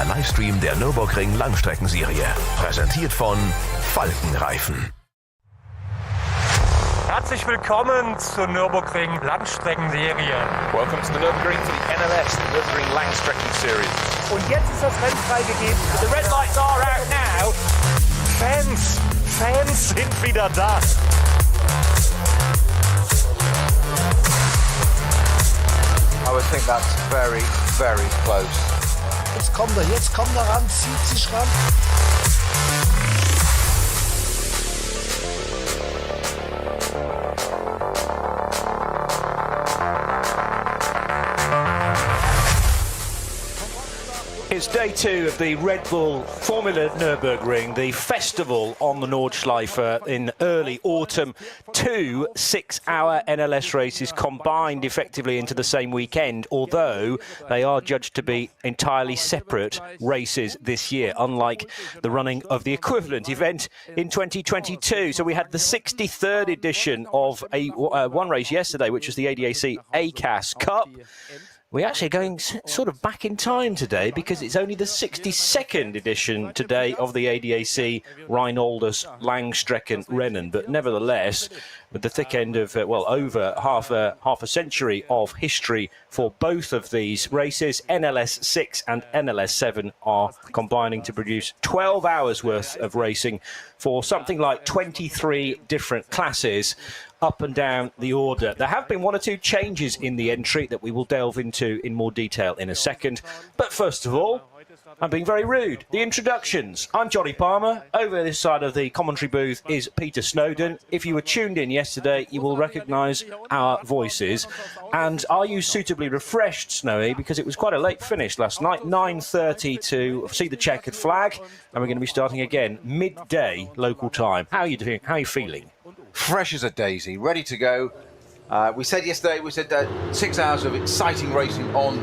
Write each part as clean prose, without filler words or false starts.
der Livestream der Nürburgring Langstreckenserie. Präsentiert von Falkenreifen. Herzlich willkommen zur Nürburgring Langstreckenserie. Welcome to the Nürburgring for the NLS, the Nürburgring Langstrecken Series. Und jetzt ist das Rennen freigegeben. The red lights are out now. Fans sind wieder da. I would think that's very, very close. Jetzt kommt er ran, zieht sich ran. It's day two of the Red Bull Formula Nürburgring, the festival on the Nordschleife in early autumn. 2 6-hour NLS races combined effectively into the same weekend, although they are judged to be entirely separate races this year, unlike the running of the equivalent event in 2022. So we had the 63rd edition of one race yesterday, which was the ADAC ACAS Cup. We're actually going sort of back in time today because it's only the 62nd edition today of the ADAC Reinoldus-Langstreckenrennen. But nevertheless, with the thick end of, over half a century of history for both of these races, NLS 6 and NLS 7 are combining to produce 12 hours worth of racing for something like 23 different classes up and down the order. There have been one or two changes in the entry that we will delve into in more detail in a second. But first of all, I'm being very rude. The introductions. I'm Johnny Palmer. Over this side of the commentary booth is Peter Snowden. If you were tuned in yesterday, you will recognise our voices. And are you suitably refreshed, Snowy? Because it was quite a late finish last night, 9:30 to see the checkered flag. And we're going to be starting again midday local time. How are you doing? How are you feeling? Fresh as a daisy, ready to go. We said 6 hours of exciting racing on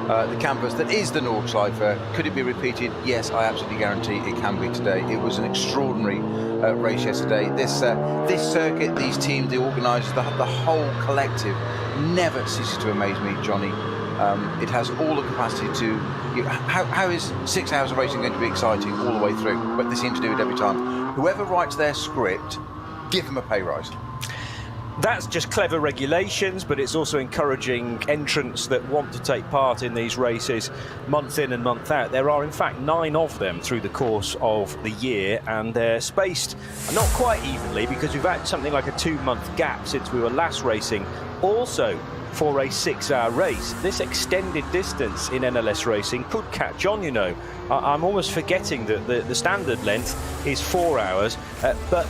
the campus that is the Nordschleife. Could it be repeated? Yes, I absolutely guarantee it can be today. It was an extraordinary race yesterday. This circuit, these teams, the organisers, the whole collective never ceases to amaze me, Johnny. It has all the capacity to... How is 6 hours of racing going to be exciting all the way through? But they seem to do it every time. Whoever writes their script, give them a pay rise. That's just clever regulations, but it's also encouraging entrants that want to take part in these races month in and month out. There are, in fact, 9 of them through the course of the year, and they're spaced not quite evenly because we've had something like a 2-month gap since we were last racing. Also, for a 6-hour race, this extended distance in NLS racing could catch on, you know. I'm almost forgetting that the standard length is 4 hours, but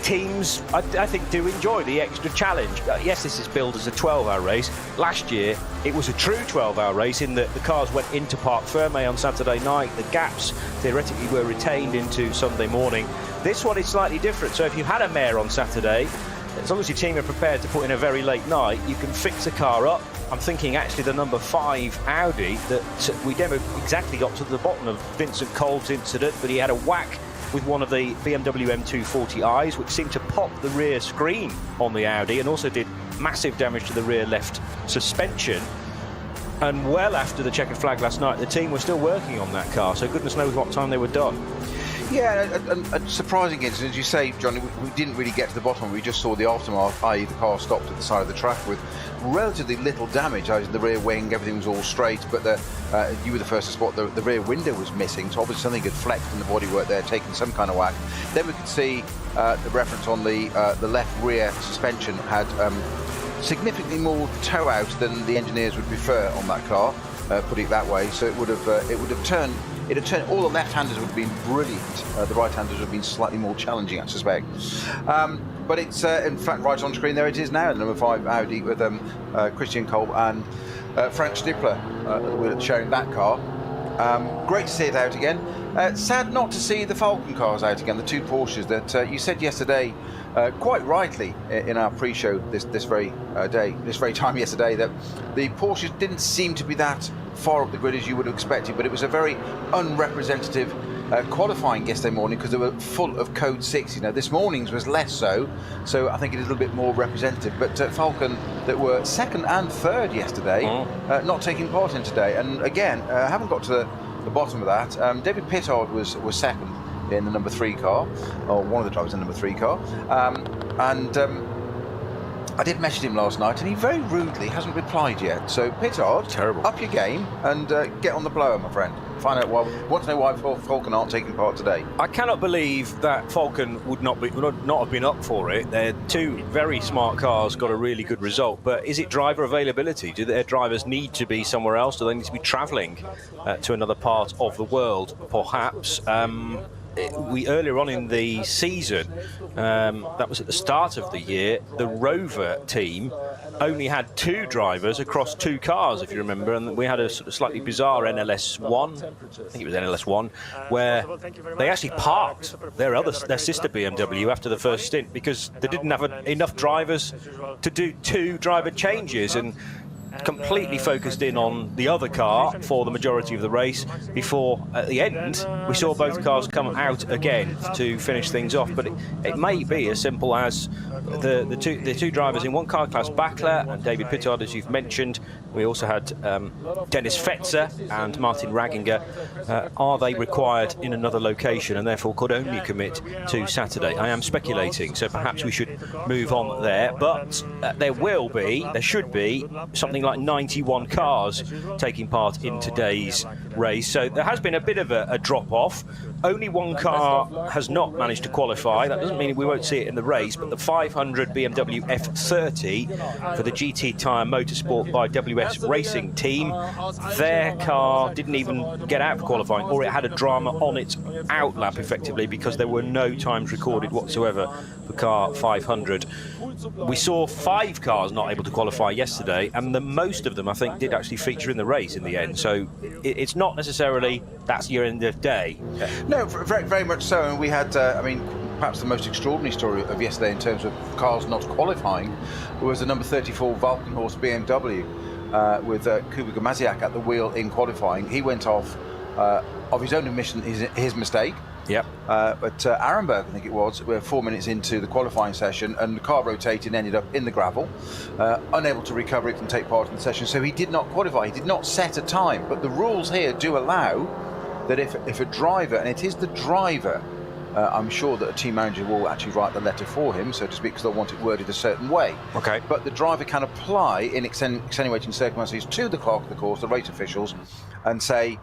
teams, I think, do enjoy the extra challenge. Yes, this is billed as a 12-hour race. Last year, it was a true 12-hour race in that the cars went into Parc Ferme on Saturday night. The gaps, theoretically, were retained into Sunday morning. This one is slightly different. So if you had a mare on Saturday, as long as your team are prepared to put in a very late night, you can fix a car up. I'm thinking actually the number 5 Audi that we never exactly got to the bottom of Vincent Kolb's incident, but he had a whack with one of the BMW M240i's, which seemed to pop the rear screen on the Audi and also did massive damage to the rear left suspension. And well after the checkered flag last night, the team were still working on that car, so goodness knows what time they were done. Yeah, a surprising incident, as you say, Johnny. We didn't really get to the bottom. We just saw the aftermath, i.e. the car stopped at the side of the track with relatively little damage. The rear wing, everything was all straight, but you were the first to spot the rear window was missing, so obviously something had flexed in the bodywork there, taking some kind of whack. Then we could see the reference on the left rear suspension had significantly more toe out than the engineers would prefer on that car, put it that way. So it would have turned. It had turned, all the left-handers would have been brilliant. The right-handers would have been slightly more challenging, I suspect. But it's, in fact, right on screen there it is now, the number 5 Audi with Christian Kolb and Frank Stippler showing that car. Great to see it out again. Sad not to see the Falcon cars out again, the 2 Porsches that you said yesterday, quite rightly in our pre-show this very time yesterday, that the Porsches didn't seem to be that far up the grid as you would have expected, but it was a very unrepresentative qualifying yesterday morning because they were full of code 6. You know, this morning's was less so I think it is a little bit more representative. But Falcon, that were 2nd and 3rd yesterday, not taking part in today, and again haven't got to the bottom of that. David Pittard was second in the number 3 car, or one of the drivers in the number 3 car. I did message him last night, and he very rudely hasn't replied yet. So Pittard, Terrible. Up your game and get on the blower, my friend. Find out why. Want to know why Falcon aren't taking part today? I cannot believe that Falcon would not have been up for it. They're 2 very smart cars, got a really good result. But is it driver availability? Do their drivers need to be somewhere else? Do they need to be travelling to another part of the world, perhaps? We earlier on in the season, that was at the start of the year, the Rover team only had 2 drivers across 2 cars, if you remember, and we had a sort of slightly bizarre NLS 1, I think it was NLS 1, where they actually parked their sister BMW after the first stint because they didn't have enough drivers to do 2 driver changes, and completely focused in on the other car for the majority of the race before at the end we saw both cars come out again to finish things off. But it may be as simple as the two drivers in one car class, Backler and David Pittard, as you've mentioned. We also had Dennis Fetzer and Martin Ragginger. Are they required in another location and therefore could only commit to Saturday? I am speculating, so perhaps we should move on there. But there should be something like 91 cars taking part in today's race. So there has been a bit of a drop-off. Only one car has not managed to qualify. That doesn't mean we won't see it in the race, but the 500 BMW F30 for the GT Tyre Motorsport by WS Racing team, their car didn't even get out of qualifying, or it had a drama on its out lap effectively because there were no times recorded whatsoever for car 500. We saw 5 cars not able to qualify yesterday, and most of them, I think, did actually feature in the race in the end. So it's not necessarily that's your end of day. No, very, very much so. And we had, perhaps the most extraordinary story of yesterday in terms of cars not qualifying was the number 34 Valkenhorst BMW with Kuba Gamaziak at the wheel in qualifying. He went off of his own admission, his mistake. Yep. But Arenberg, I think it was, we're 4 minutes into the qualifying session, and the car rotated and ended up in the gravel, unable to recover it and take part in the session. So he did not qualify. He did not set a time. But the rules here do allow that if a driver, and it is the driver, I'm sure that a team manager will actually write the letter for him, so to speak, because they'll want it worded a certain way. Okay. But the driver can apply in extenuating circumstances to the clerk of the course, the race officials, and say,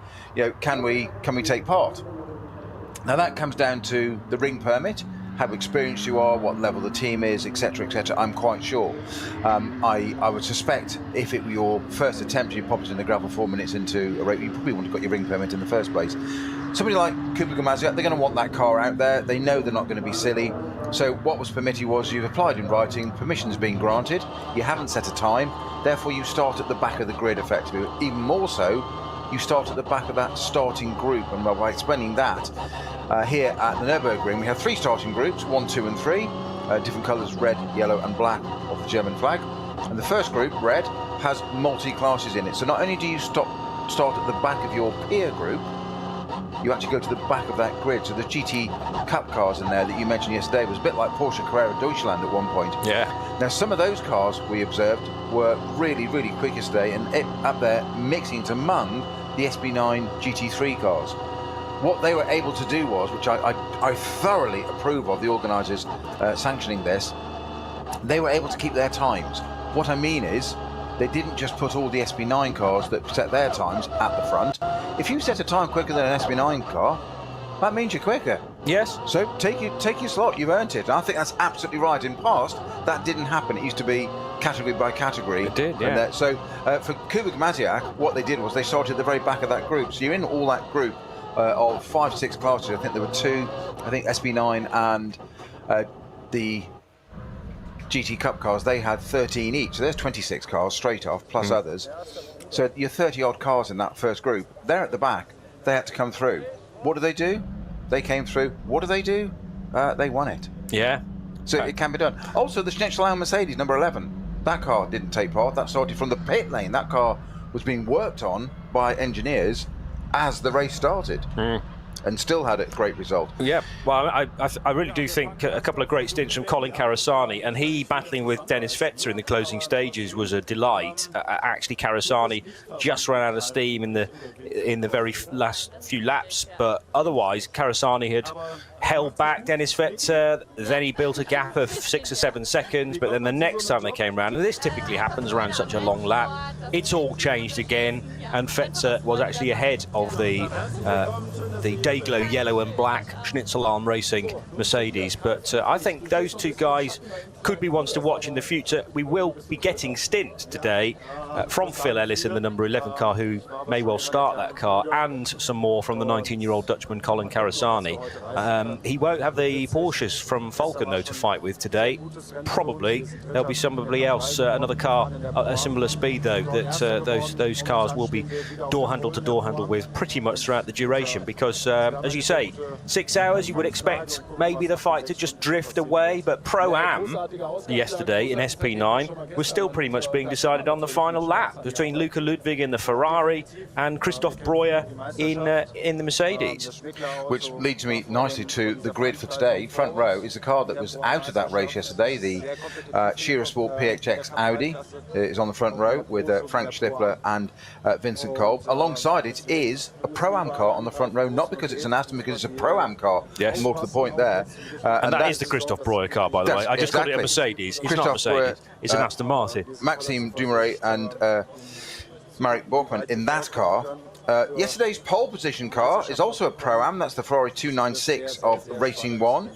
can we take part? Now that comes down to the ring permit, how experienced you are, what level the team is, etc., etc. I'm quite sure. I would suspect if it were your first attempt, you popped in the gravel 4 minutes into a race, you probably wouldn't have got your ring permit in the first place. Somebody like Kuba Gamaziak, they're going to want that car out there. They know they're not going to be silly. So what was permitted was you've applied in writing, permission's been granted, you haven't set a time, therefore you start at the back of the grid effectively. Even more so, you start at the back of that starting group, and by explaining that, here at the Nürburgring we have 3 starting groups, 1, 2 and 3, different colours, red, yellow and black of the German flag. And the first group, red, has multi-classes in it. So not only do you start at the back of your peer group, you actually go to the back of that grid. So the GT Cup cars in there that you mentioned yesterday was a bit like Porsche Carrera Deutschland at one point. Yeah. Now some of those cars we observed were really, really quick yesterday, and up there mixing among the SB9 GT3 cars. What they were able to do was, which I thoroughly approve of the organisers sanctioning this, they were able to keep their times. What I mean is, they didn't just put all the SB9 cars that set their times at the front. If you set a time quicker than an SB9 car, that means you're quicker. Yes. So take your slot, you've earned it. And I think that's absolutely right. In past, that didn't happen. It used to be category by category. It did, yeah. So for Kuba Gamaziak, what they did was they started at the very back of that group. So you're in all that group of 5, 6 classes. I think there were 2, I think SB9 and the GT Cup cars, they had 13 each. So there's 26 cars straight off, plus others. So you're 30 odd cars in that first group. They're at the back. They had to come through. What do? They came through. What do? They won it. Yeah. So it can be done. Also, the Schnitzel Mercedes, number 11, that car didn't take part. That started from the pit lane. That car was being worked on by engineers as the race started. and still had a great result. Yeah, well, I really do think a couple of great stints from Colin Carasani, and he battling with Dennis Fetzer in the closing stages was a delight. Actually, Carasani just ran out of steam in the very last few laps, but otherwise Carasani had held back Dennis Fetzer, then he built a gap of 6 or 7 seconds, but then the next time they came round, and this typically happens around such a long lap, it's all changed again, and Fetzer was actually ahead of the Dayglow yellow and black Schnitzelarm Racing Mercedes. But I think those two guys could be ones to watch in the future. We will be getting stints today from Phil Ellis in the number 11 car, who may well start that car, and some more from the 19-year-old Dutchman Colin Carasani. He won't have the Porsches from Falcon, though, to fight with today. Probably there'll be somebody else, another car at a similar speed, though, that those cars will be door handle to door handle with pretty much throughout the duration, because as you say, 6 hours, you would expect maybe the fight to just drift away, but Pro-Am yesterday in SP9 was still pretty much being decided on the final lap between Luca Ludwig in the Ferrari and Christoph Breuer in the Mercedes. Which leads me nicely to the grid for today. Front row is the car that was out of that race yesterday. The Shearer Sport PHX Audi is on the front row with Frank Schliffler and Vincent Kolb. Alongside it is a Pro-Am car on the front row, not because it's an Aston, because it's a Pro-Am car. Yes. But more to the point there. And that is the Christoph Breuer car, by the way. I just called it a Mercedes. It's not a Mercedes. It's an Aston Martin. Maxime Dumouriez and Marek Borkman in that car. Yesterday's pole position car is also a Pro-Am. That's the Ferrari 296 of Racing One,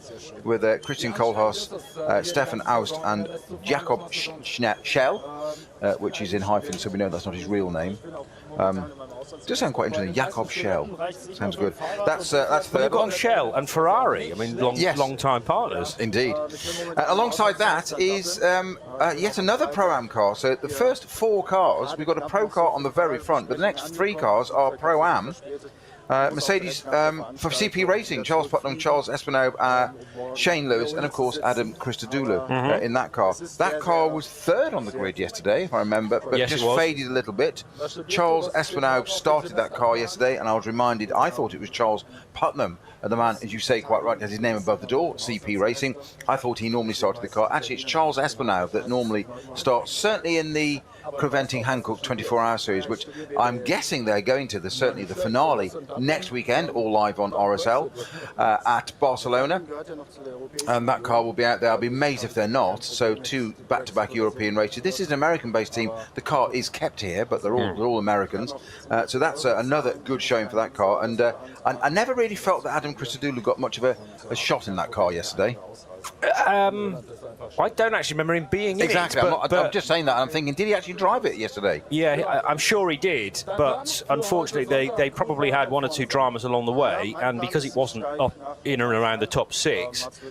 with Christian Kohlhaas, Stefan Aust and Jakob Schell, which is in hyphen, so we know that's not his real name. Does sound quite interesting. Jakob Schell. Sounds good. That's third. You've got Shell and Ferrari. I mean, long-time partners. Indeed. Alongside that is yet another Pro-Am car. So the first 4 cars, we've got a Pro car on the very front, but the next 3 cars are Pro-Am. Mercedes for CP Racing, Charles Putnam, Charles Espinow, Shane Lewis, and of course Adam Christodoulou in that car. That car was third on the grid yesterday, if I remember, but yes, just faded a little bit. Charles Espinow started that car yesterday, and I was reminded, I thought it was Charles Putnam, the man, as you say quite right, has his name above the door, CP Racing. I thought he normally started the car. Actually, it's Charles Espinow that normally starts, certainly in the Preventing Hankook 24-hour series, which I'm guessing they're going to. There's certainly the finale next weekend, all live on RSL at Barcelona, and that car will be out there. I'll be amazed if they're not. So 2 back-to-back European races. This is an American-based team. The car is kept here, but they're all Americans. So that's another good showing for that car. And I never really felt that Adam Christodoulou got much of a shot in that car yesterday. I don't actually remember him being in it. Exactly. I'm just saying that. I'm thinking, did he actually drive it yesterday? Yeah, I'm sure he did, but unfortunately they probably had 1 or 2 dramas along the way, and because it wasn't up in and around the top 6,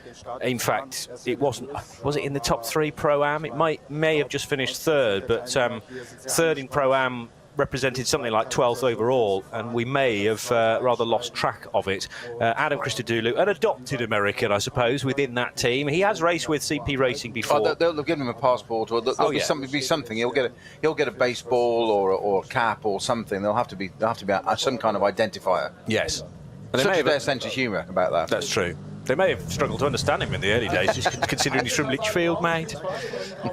in fact, it wasn't. Was it in the top 3 Pro-Am? It may have just finished third, but third in Pro-Am represented something like 12th overall, and we may have rather lost track of it. Adam Christodoulou, an adopted American, I suppose, within that team. He has raced with CP Racing before. They'll give him a passport, or there'll be something. He'll get a baseball or a cap or something. There'll have to be some kind of identifier. Yes, Such is their sense of humour about that. That's true. They may have struggled to understand him in the early days, just considering he's from Lichfield, mate.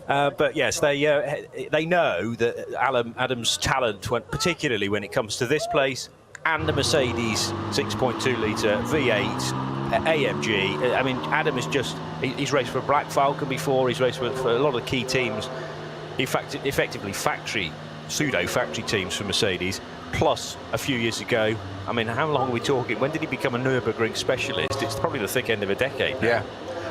But yes, they know that Adam's talent, particularly when it comes to this place, and the Mercedes 6.2-litre V8 AMG. I mean, Adam is he's raced for Black Falcon before, he's raced for a lot of the key teams, in fact, effectively pseudo-factory teams for Mercedes. Plus, a few years ago, I mean, how long are we talking? When did he become a Nürburgring specialist? It's probably the thick end of a decade now. Yeah.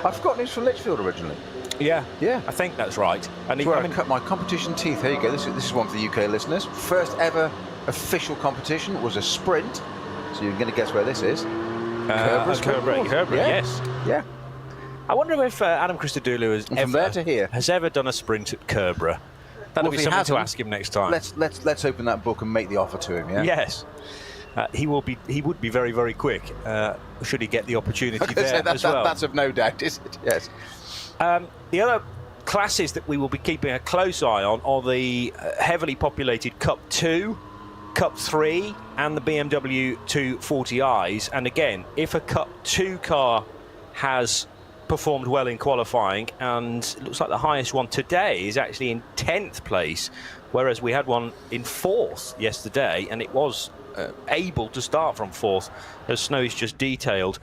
I've forgotten he was from Lichfield originally. Yeah. Yeah. I think that's right. And I cut my competition teeth. Here you go. This is one for the UK listeners. First ever official competition was a sprint. So you're going to guess where this is. Kerbra, yes. Yeah. I wonder if Adam Christodoulou has ever done a sprint at Kerbra. That'll be something to ask him next time. Let's open that book and make the offer to him. Yeah. Yes. He would be very, very quick should he get the opportunity there as well. That's of no doubt, is it? Yes. The other classes that we will be keeping a close eye on are the heavily populated Cup 2 Cup 3 and the BMW 240i's. And again, if a Cup 2 car has performed well in qualifying, and it looks like the highest one today is actually in 10th place, whereas we had one in 4th yesterday, and it was able to start from 4th, as Snow's just detailed.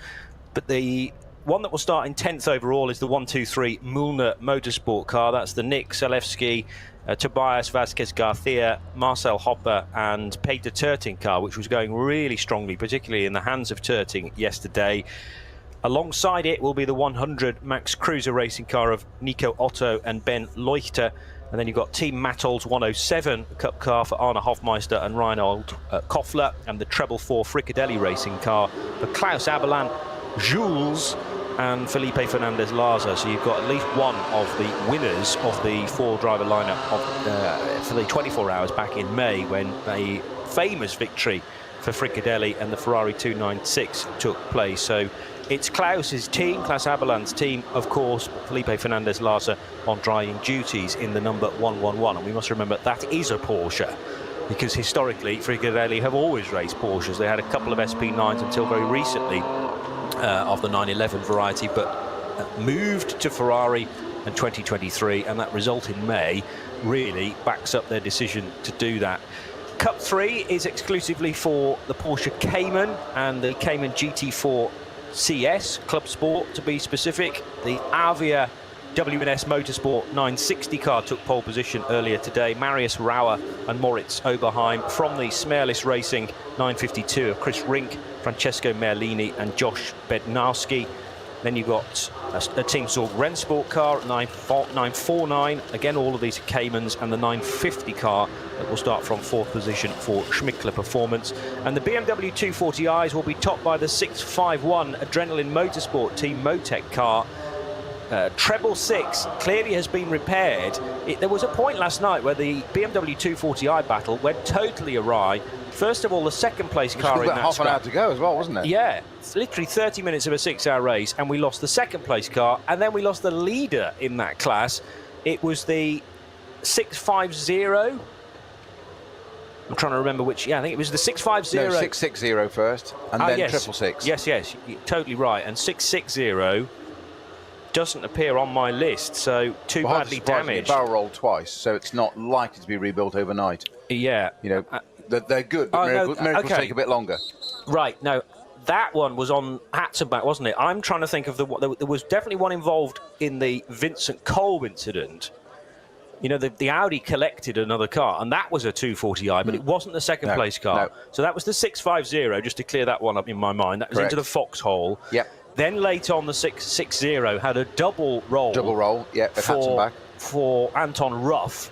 But the one that will start in 10th overall is the 123 Mühlner Motorsport car. That's the Nick Zalewski, Tobias Vasquez Garcia, Marcel Hopper and Peter Terting car, which was going really strongly, particularly in the hands of Terting yesterday. Alongside it will be the 100 Max Cruiser racing car of Nico Otto and Ben Leuchter. And then you've got Team Mattol's 107 Cup car for Arne Hofmeister and Reinhold Koffler, and the Treble 4 Fricadelli racing car for Klaus Aberlan, Jules and Felipe Fernandez Larza. So you've got at least one of the winners of the 4-driver lineup for the 24 hours back in May, when a famous victory for Fricadelli and the Ferrari 296 took place. So it's Klaus's team, Klaus Aberland's team, of course, Felipe Fernandez Larza on driving duties in the number 111. And we must remember that is a Porsche, because historically Fricadelli have always raced Porsches. They had a couple of SP9s until very recently of the 911 variety, but moved to Ferrari in 2023, and that result in May really backs up their decision to do that. Cup 3 is exclusively for the Porsche Cayman and the Cayman GT4 CS Club Sport, to be specific. The Avia WNS Motorsport 960 car took pole position earlier today. Marius Rauer and Moritz Oberheim. From the Smerlis Racing 952 of Chris Rink, Francesco Merlini and Josh Bednarski. Then you've got a Team Sorg Rennsport car at 949. Again, all of these are Caymans, and the 950 car that will start from 4th position for Schmickler Performance. And the BMW 240i's will be topped by the 651 Adrenaline Motorsport Team Motec car. Treble 6 clearly has been repaired. There was a point last night where the BMW 240i battle went totally awry. First of all, the second place car in that half an hour to go as well, wasn't it? Yeah, it's literally 30 minutes of a 6-hour race, and we lost the second place car, and then we lost the leader in that class. It was the 650. I'm trying to remember which. Yeah, I think it was the 650. No, 660 first, and then yes. 666. Yes, you're totally right. And 660 doesn't appear on my list, so too badly damaged. Barrel rolled twice, so it's not likely to be rebuilt overnight. Yeah, you know, they're good, but miracles take a bit longer. Right, no, that one was on Hatzenbach, wasn't it? I'm trying to think of there was definitely one involved in the Vincent Kolb incident. You know, the Audi collected another car, and that was a 240i, but it wasn't the second place car. No. So that was the 650, just to clear that one up in my mind. That was into the foxhole. Yep. Then later on, the 660 had a double roll. Yeah, for Anton Ruff.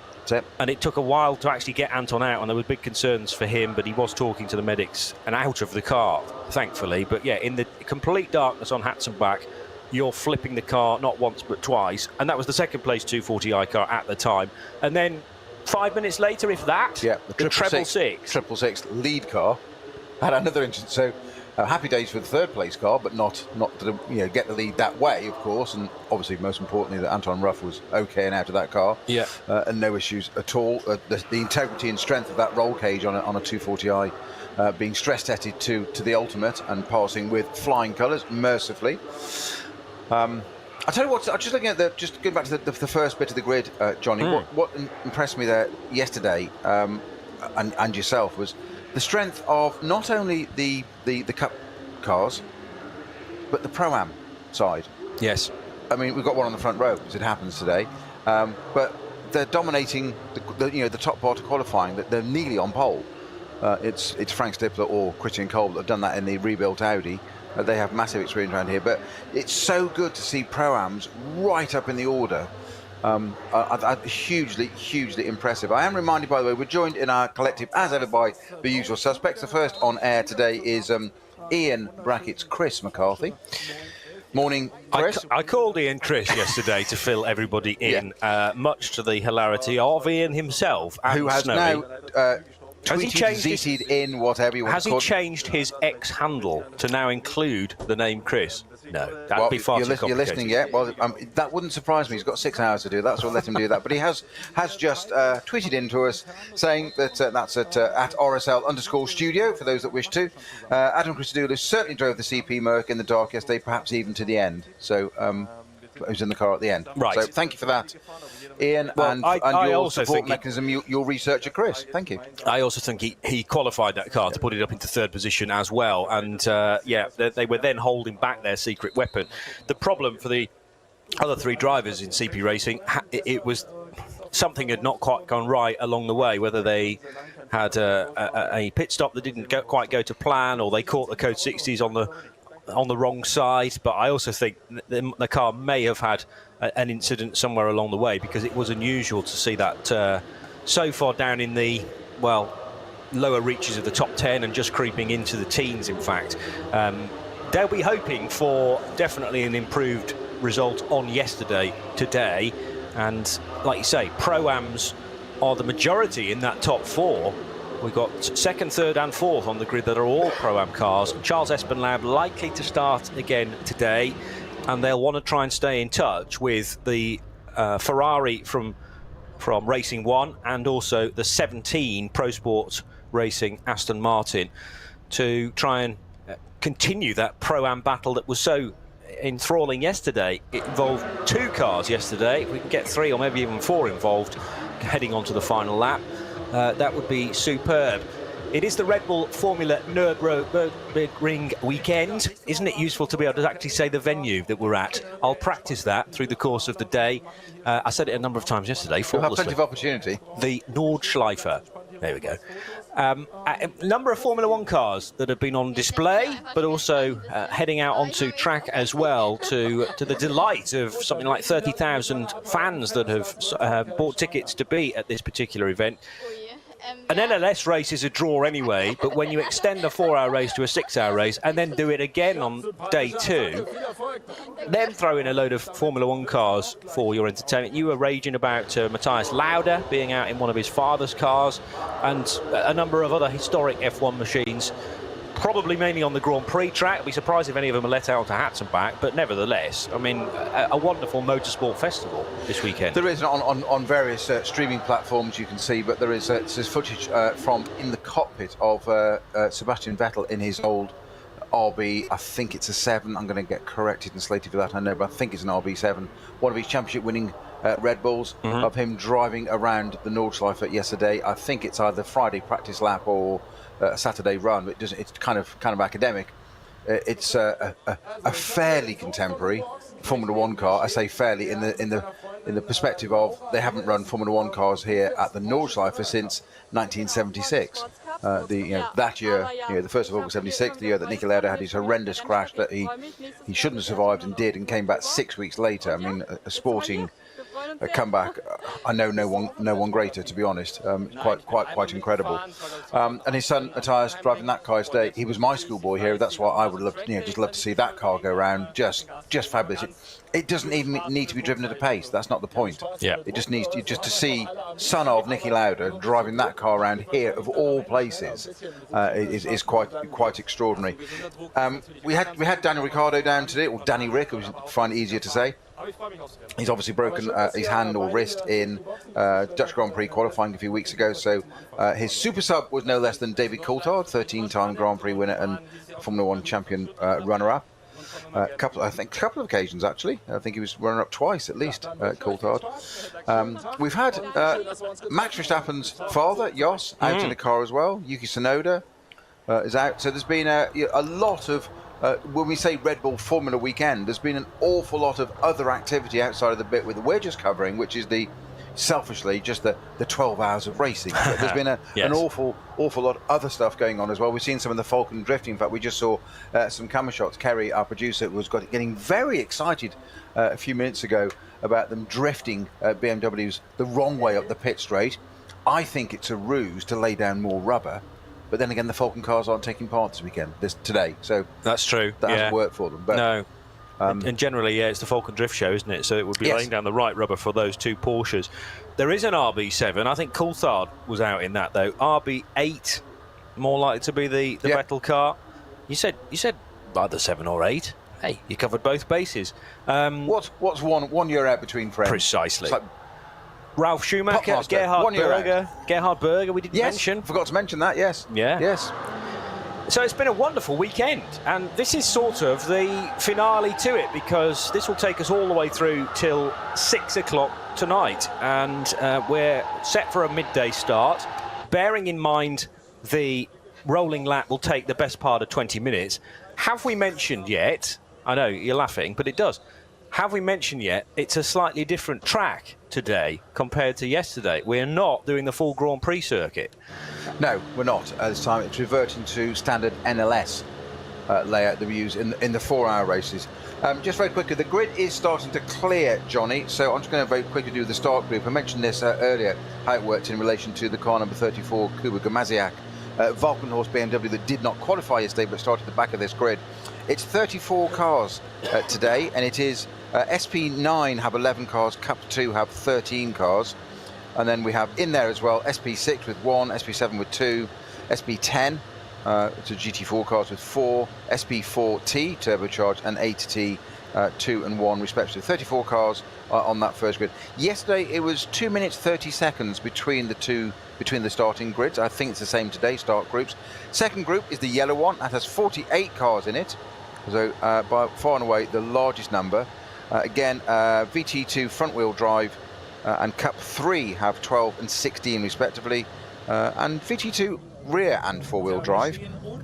And it took a while to actually get Anton out, and there were big concerns for him, but he was talking to the medics and out of the car, thankfully. But yeah, in the complete darkness on Hatzenbach, you're flipping the car not once but twice, and that was the second place 240i car at the time. And then 5 minutes later, if that, the treble six lead car had another incident. So happy days for the third place car, but not to get the lead that way, of course. And obviously, most importantly, that Anton Ruff was okay and out of that car. Yeah, and no issues at all. The integrity and strength of that roll cage on a 240i being stress tested to the ultimate and passing with flying colours, mercifully. I tell you what, I'm just looking at just going back to the first bit of the grid, Johnny. What impressed me there yesterday, and yourself, was the strength of not only the Cup cars, but the Pro-Am side. Yes. I mean, we've got one on the front row, as it happens today, but they're dominating the top part of qualifying. That they're nearly on pole. It's Frank Stippler or Christian Kolb that have done that in the rebuilt Audi. They have massive experience around here, but it's so good to see Pro-Ams right up in the order. Hugely impressive. I am reminded, by the way, we're joined in our collective, as ever, by the usual suspects. The first on air today is Ian brackets Chris McCarthy. Morning, Chris. I called Ian Chris yesterday to fill everybody in, much to the hilarity of Ian himself, and who has Snowy. now tweeted, in whatever you want to call it. Has he changed his X handle to now include the name Chris? that'd be far too complicated. You're listening yet? Well, that wouldn't surprise me. He's got 6 hours to do that, so we'll let him do that. But he has just tweeted into us saying that that's at RSL_studio for those that wish to. Adam Christodoulis certainly drove the CP Merc in the dark yesterday, perhaps even to the end. So he was in the car at the end. Right. So thank you for that, Ian, and your support mechanism, your researcher, Chris. Thank you. I also think he qualified that car to put it up into third position as well. And, they were then holding back their secret weapon. The problem for the other three drivers in CP Racing, it was something had not quite gone right along the way, whether they had a pit stop that didn't quite go to plan, or they caught the Code 60s on the wrong side. But I also think the car may have had an incident somewhere along the way, because it was unusual to see that so far down in the lower reaches of the top 10 and just creeping into the teens. In fact, they'll be hoping for definitely an improved result on today, and like you say, Pro-Ams are the majority in that top four. We've got second, third and fourth on the grid that are all Pro-Am cars. Charles Espenlaub likely to start again today, and they'll want to try and stay in touch with the Ferrari from Racing 1 and also the 17 Pro Sport Racing Aston Martin to try and continue that Pro-Am battle that was so enthralling yesterday. It involved two cars yesterday. If we can get three or maybe even four involved heading on to the final lap, that would be superb. It is the Red Bull Formula Nürburgring weekend. Isn't it useful to be able to actually say the venue that we're at? I'll practice that through the course of the day. I said it a number of times yesterday. You'll have plenty of opportunity. The Nordschleife. There we go. A number of Formula 1 cars that have been on display, but also heading out onto track as well, to the delight of something like 30,000 fans that have bought tickets to be at this particular event. An NLS race is a draw anyway, but when you extend a 4-hour race to a 6-hour race and then do it again on day 2, then throw in a load of Formula 1 cars for your entertainment. You were raging about Matthias Lauda being out in one of his father's cars, and a number of other historic F1 machines, probably mainly on the Grand Prix track. I'd be surprised if any of them are let out to Hatzenbach, but nevertheless, I mean, a wonderful motorsport festival this weekend. There is on various streaming platforms you can see, but there is footage from in the cockpit of Sebastian Vettel in his old RB, I think it's a 7, I'm going to get corrected and slated for that, I know, but I think it's an RB7, one of his championship winning Red Bulls, of him driving around the Nordschleife yesterday. I think it's either Friday practice lap or a Saturday run. It's kind of academic. It's a fairly contemporary Formula 1 car. I say fairly in the perspective of they haven't run Formula 1 cars here at the Nordschleife since 1976. That year, the 1st of August 76, the year that Niki Lauda had his horrendous crash that he shouldn't have survived and did, and came back 6 weeks later. I mean, a sporting comeback. I know no one greater, to be honest. Quite incredible. And his son Matthias driving that car today. He was my schoolboy here. That's why I would love, just love to see that car go around. Just fabulous. It doesn't even need to be driven at a pace. That's not the point. Yeah. It just needs to see son of Niki Lauda driving that car around here of all places is quite extraordinary. We had Daniel Ricciardo down today, or Danny Rick, which I find it easier to say. He's obviously broken his hand or wrist in Dutch Grand Prix qualifying a few weeks ago, so his super sub was no less than David Coulthard, 13-time Grand Prix winner and Formula 1 champion runner-up. A couple of occasions, actually. I think he was runner-up twice, at least, Coulthard. We've had Max Verstappen's father, Jos, out in the car as well. Yuki Tsunoda is out. So there's been a lot of... when we say Red Bull Formula Weekend, there's been an awful lot of other activity outside of the bit that we're just covering, which is selfishly just the 12 hours of racing. But there's been an awful lot of other stuff going on as well. We've seen some of the Falcon drifting. In fact, we just saw some camera shots. Kerry, our producer, was getting very excited a few minutes ago about them drifting BMWs the wrong way up the pit straight. I think it's a ruse to lay down more rubber. But then again, the Falcon cars aren't taking part today. So that's true. That hasn't worked for them. But, no. And generally, it's the Falcon Drift Show, isn't it? So it would be laying down the right rubber for those two Porsches. There is an RB7. I think Coulthard was out in that, though. RB8, more likely to be the Vettel car. You said either 7 or 8. Hey, you covered both bases. What's 1 year out between friends? Precisely. It's like Ralf Schumacher, Popmaster, Gerhard 1 year Berger. Gerhard Berger, we didn't mention. Forgot to mention that, yes. Yeah. Yes. So it's been a wonderful weekend, and this is sort of the finale to it, because this will take us all the way through till 6 o'clock tonight, and we're set for a midday start, bearing in mind the rolling lap will take the best part of 20 minutes. Have we mentioned yet, I know you're laughing, but it does, have we mentioned yet it's a slightly different track today compared to yesterday? We're not doing the full Grand Prix circuit. No, we're not. This time it's reverting to standard NLS layout that we use in the 4-hour races. Just very quickly, the grid is starting to clear, Johnny, so I'm just going to very quickly do the start group. I mentioned this earlier, how it worked in relation to the car number 34, Kuba Gamaziak, Valkenhorst BMW that did not qualify yesterday but started at the back of this grid. It's 34 cars today, and it is SP9 have 11 cars, Cup 2 have 13 cars, and then we have in there as well SP6 with 1, SP7 with 2, SP10 to GT4 cars with 4, SP4T turbocharged, and 8T 2 and 1 respectively. 34 cars on that first grid. Yesterday it was 2 minutes 30 seconds between the starting grids. I think it's the same today, start groups. Second group is the yellow one, that has 48 cars in it, so by far and away the largest number. Again, VT2 front wheel drive and Cup 3 have 12 and 16 respectively, and VT2 rear and four-wheel drive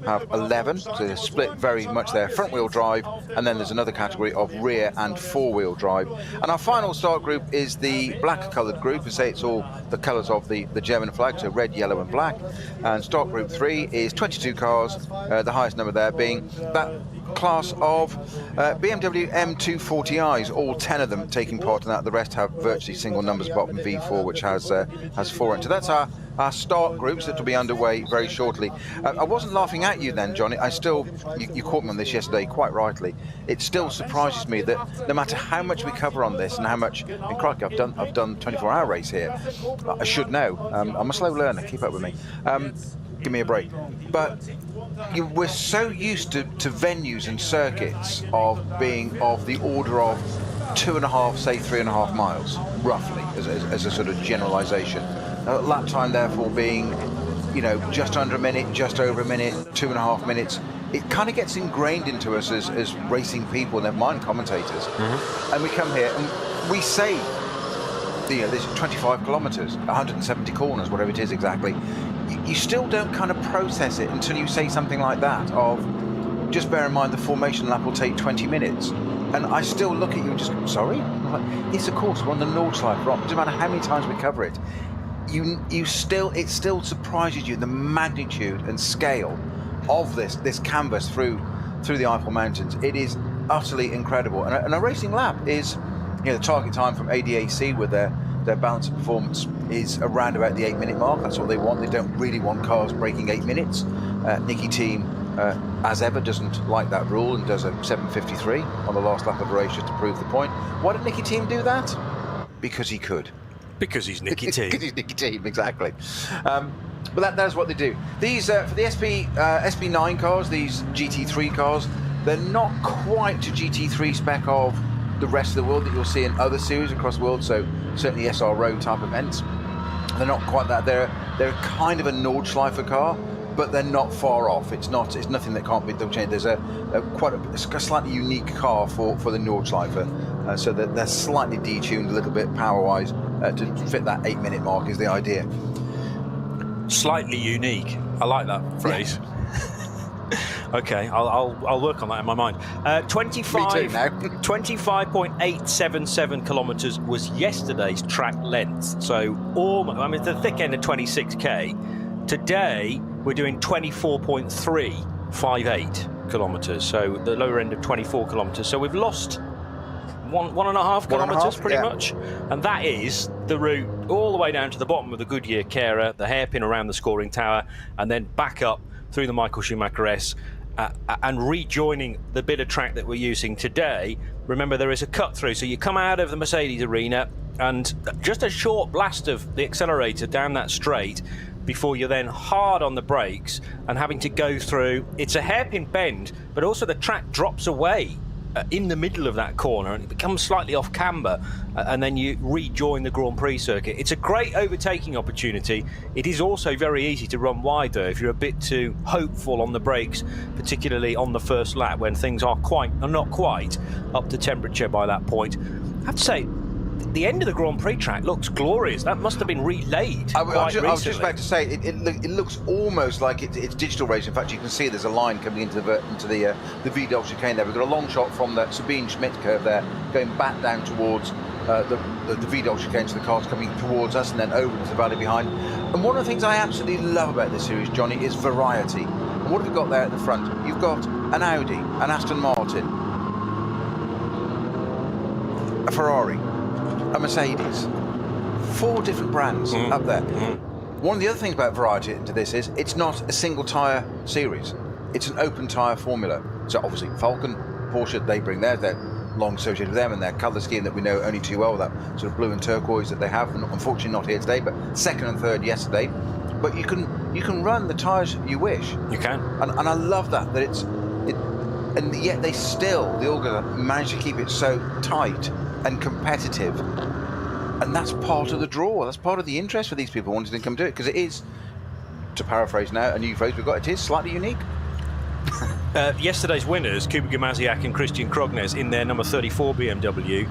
have 11, so they're split very much there, front wheel drive, and then there's another category of rear and four-wheel drive. And our final start group is the black coloured group, and say it's all the colours of the German flag, so red, yellow and black. And start group 3 is 22 cars, the highest number there being that class of BMW M240i's, all 10 of them taking part in that. The rest have virtually single numbers apart from V4, which has 4 in. So that's our start groups that will be underway very shortly. I wasn't laughing at you then, Johnny. You caught me on this yesterday quite rightly. It still surprises me that no matter how much we cover on this and how much, and crikey, I've done 24-hour race here. I should know. I'm a slow learner. Keep up with me. Give me a break. But we're so used to venues and circuits of being of the order of 2.5, say 3.5 miles, roughly, as a sort of generalisation. Lap time, therefore, being, just under a minute, just over a minute, 2.5 minutes. It kind of gets ingrained into us as racing people, never mind commentators. Mm-hmm. And we come here and we say, this is 25 kilometres, 170 corners, whatever it is exactly. You still don't kind of process it until you say something like that of, just bear in mind the formation lap will take 20 minutes. And I still look at you and just go, sorry? I'm like, yes, of course, we're on the Nordschleife, right? It doesn't matter how many times we cover it. It still surprises you the magnitude and scale of this canvas through the Eifel Mountains. It is utterly incredible. And a racing lap is, the target time from ADAC with their balance of performance is around about the 8-minute mark. That's what they want. They don't really want cars breaking 8 minutes. Nicky Team, as ever, doesn't like that rule and does a 7:53 on the last lap of the race just to prove the point. Why did Nicky Team do that? Because he could. Because he's Nicky Team. Because he's Nicky Team, exactly. But that is what they do. These, for the SP9 cars, these GT3 cars, they're not quite to GT3 spec of the rest of the world that you'll see in other series across the world, so certainly SRO type events. They're not quite that. They're kind of a Nordschleife car, but they're not far off. It's nothing that can't be changed. There's a slightly unique car for the Nordschleife, so that they're slightly detuned a little bit power-wise to fit that 8-minute mark is the idea. Slightly unique. I like that phrase. Yeah. Okay, I'll work on that in my mind. 25.877 kilometres was yesterday's track length. So it's the thick end of 26k. Today we're doing 24.358 kilometres. So the lower end of 24 kilometres. So we've lost 1.5 kilometres pretty much, and that is the route all the way down to the bottom of the Goodyear Carer, the hairpin around the scoring tower, and then back up through the Michael Schumacher S. And rejoining the bit of track that we're using today. Remember, there is a cut through, so you come out of the Mercedes arena and just a short blast of the accelerator down that straight before you're then hard on the brakes and having to go through. It's a hairpin bend, but also the track drops away in the middle of that corner and it becomes slightly off camber, and then you rejoin the Grand Prix circuit. It's a great overtaking opportunity. It is also very easy to run wide though if you're a bit too hopeful on the brakes, particularly on the first lap when things are not quite up to temperature by that point. I have to say, the end of the Grand Prix track looks glorious. That must have been relaid I was just about to say, it looks almost like it's digital racing. In fact, you can see there's a line coming into the Vidal chicane there. We've got a long shot from the Sabine Schmidt curve there, going back down towards the Vidal chicane, so the car's coming towards us and then over into the valley behind. And one of the things I absolutely love about this series, Johnny, is variety. And what have we got there at the front? You've got an Audi, an Aston Martin, a Ferrari, a Mercedes, 4 different brands up there. One of the other things about variety into this is it's not a single tyre series. It's an open tyre formula. So obviously Falcon, Porsche, they bring theirs. They're long associated with them and their colour scheme that we know only too well, that sort of blue and turquoise that they have. Unfortunately not here today, but second and third yesterday. But you can run the tyres you wish. You can. And I love that and yet they still, the Olga, manage to keep it so tight and competitive, and that's part of the draw. That's part of the interest for these people wanting to come do it, because it is, to paraphrase now a new phrase we've got, it is slightly unique. Yesterday's winners, Kuba Gamaziak and Christian Krognes, in their number 34 BMW.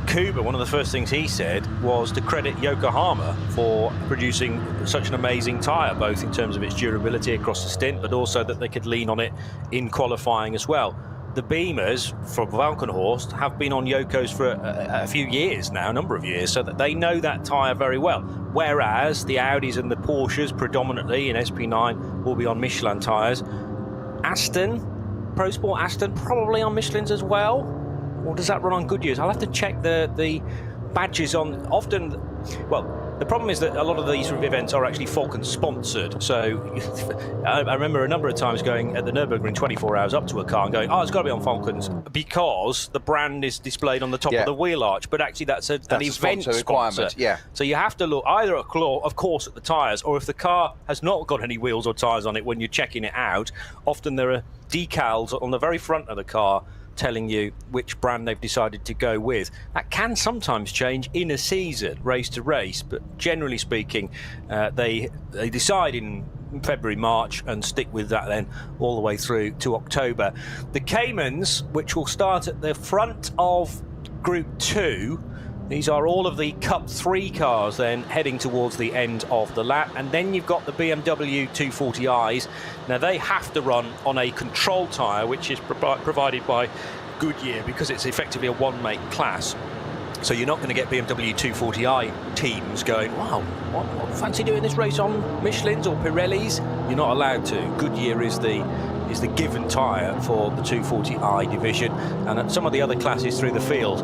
Kuba, one of the first things he said was to credit Yokohama for producing such an amazing tyre, both in terms of its durability across the stint, but also that they could lean on it in qualifying as well. The Beamers from Valkenhorst have been on Yoko's for a few years now, a number of years, so that they know that tyre very well. Whereas the Audis and the Porsches, predominantly in SP9, will be on Michelin tyres. Pro Sport Aston, probably on Michelin's as well? Or does that run on Goodyear's? I'll have to check the badges on. Often, well, the problem is that a lot of these events are actually Falcon sponsored. So I remember a number of times going at the Nürburgring 24 hours up to a car and going, oh, it's got to be on Falcons because the brand is displayed on the top of the wheel arch. But actually that's an event sponsor. Yeah. So you have to look either, of course, at the tyres, or if the car has not got any wheels or tyres on it when you're checking it out, often there are decals on the very front of the car telling you which brand they've decided to go with. That can sometimes change in a season, race to race, but generally speaking, they decide in February, March, and stick with that then all the way through to October. The Caymans, which will start at the front of Group 2, these are all of the Cup 3 cars then heading towards the end of the lap. And then you've got the BMW 240i's. Now they have to run on a control tyre, which is provided by Goodyear because it's effectively a one-make class. So you're not going to get BMW 240i teams going, wow, what fancy doing this race on Michelin's or Pirelli's? You're not allowed to. Goodyear is the given tyre for the 240i division, and some of the other classes through the field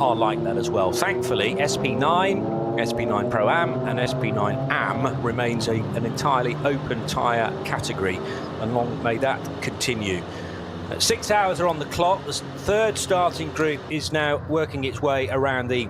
are like that as well. Thankfully, SP9 Pro-Am and SP9 Am remains an entirely open tyre category, and long may that continue. 6 hours are on the clock. The third starting group is now working its way around the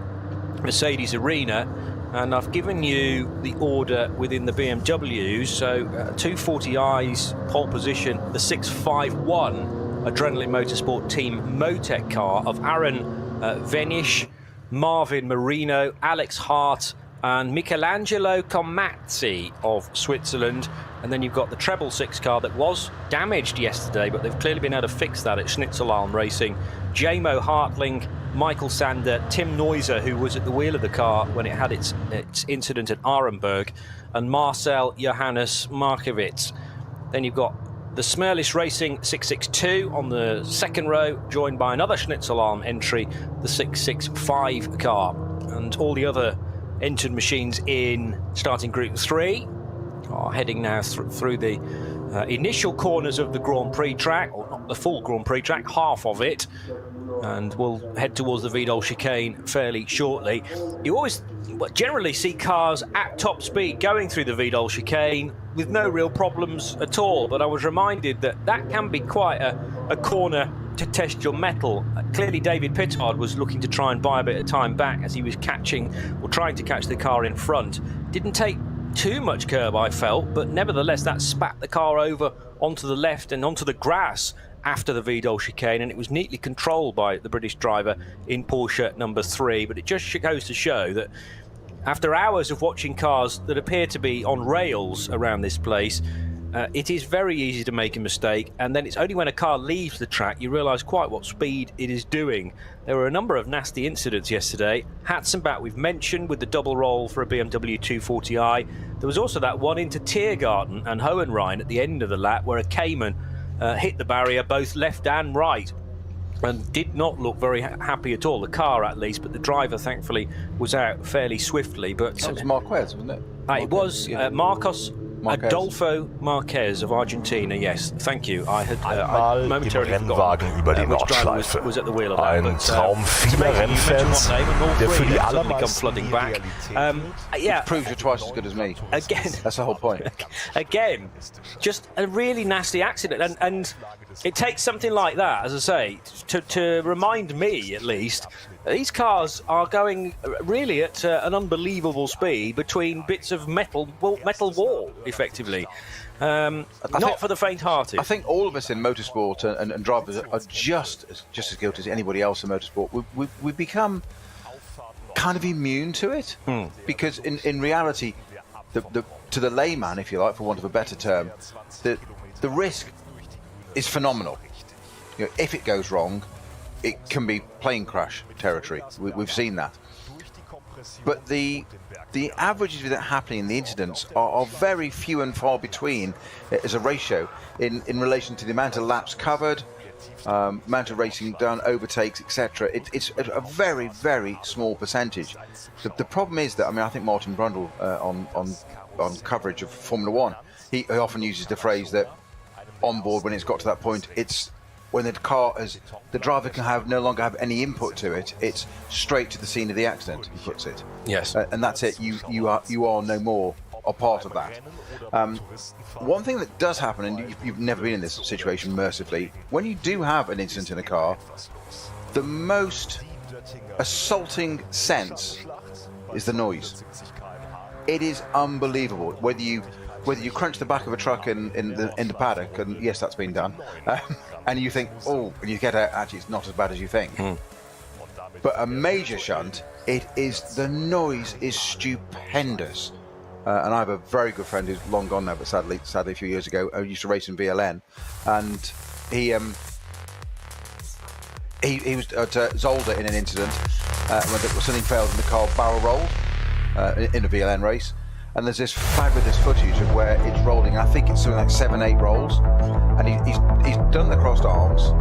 Mercedes arena, and I've given you the order within the BMWs. So 240i's pole position, the 651 Adrenaline Motorsport Team Motec car of Aaron Venish, Marvin Marino, Alex Hart and Michelangelo Comazzi of Switzerland. And then you've got the treble 6 car that was damaged yesterday, but they've clearly been able to fix that at Schnitzelalm Racing. Jamo Hartling, Michael Sander, Tim Neuser, who was at the wheel of the car when it had its incident at Arenberg, and Marcel Johannes Markowitz. Then you've got the Smerlis Racing 662 on the second row, joined by another Schnitzelalm entry, the 665 car. And all the other entered machines in starting Group 3 are heading now through the initial corners of the Grand Prix track, or not the full Grand Prix track, half of it, and we'll head towards the Vidal chicane fairly shortly. You always generally see cars at top speed going through the Vidal chicane with no real problems at all, but I was reminded that can be quite a corner to test your mettle. Clearly David Pittard was looking to try and buy a bit of time back as he was trying to catch the car in front. Didn't take too much curb, I felt, but nevertheless that spat the car over onto the left and onto the grass after the Vidal chicane, and it was neatly controlled by the British driver in Porsche number 3. But it just goes to show that after hours of watching cars that appear to be on rails around this place, it is very easy to make a mistake, and then it's only when a car leaves the track you realise quite what speed it is doing. There were a number of nasty incidents yesterday. Hatzenbach we've mentioned with the double roll for a BMW 240i. There was also that one into Tiergarten and Hohenrhein at the end of the lap where a Cayman hit the barrier both left and right and did not look very happy at all, the car at least, but the driver thankfully was out fairly swiftly. But that was Marquez, wasn't it? It was Marcos Marquez. Adolfo Marquez of Argentina, yes. Thank you. I had Einmal im momentarily Rennwagen forgotten über die which driver Nordschleife. was at the wheel of that. Ein But, Traum vieler Rennfans, der für die allermeisten flooding back. It proves you're twice as good as me. Again, That's the whole point. Again, just a really nasty accident, and it takes something like that, as I say, to remind me at least. These cars are going really at an unbelievable speed between bits of metal wall, effectively. Not for the faint-hearted. I think all of us in motorsport and drivers are just as guilty as anybody else in motorsport. We become kind of immune to it because in reality, to the layman, if you like, for want of a better term, the risk is phenomenal. You know, if it goes wrong, it can be plane crash territory. We've seen that. But the averages of that happening, the incidents, are very few and far between as a ratio in relation to the amount of laps covered, amount of racing done, overtakes, etc. It's a very, very small percentage. The problem is that, I think Martin Brundle on coverage of Formula One, he often uses the phrase that on board, when it's got to that point, it's when the driver can no longer have any input to it. It's straight to the scene of the accident, he puts it. Yes. And that's it. You are no more a part of that. One thing that does happen, and you've never been in this situation, mercifully, when you do have an incident in a car, the most assaulting sense is the noise. It is unbelievable. Whether you crunch the back of a truck in the paddock, and yes, that's been done, and you think, and you get out, actually it's not as bad as you think. But a major shunt, the noise is stupendous. And I have a very good friend who's long gone now, but sadly a few years ago, I used to race in VLN, and he was at Zolder in an incident when something failed and the car barrel rolled in a VLN race. And there's this fabulous footage of where it's rolling. I think it's something like 7-8 rolls, and he's done the crossed arms.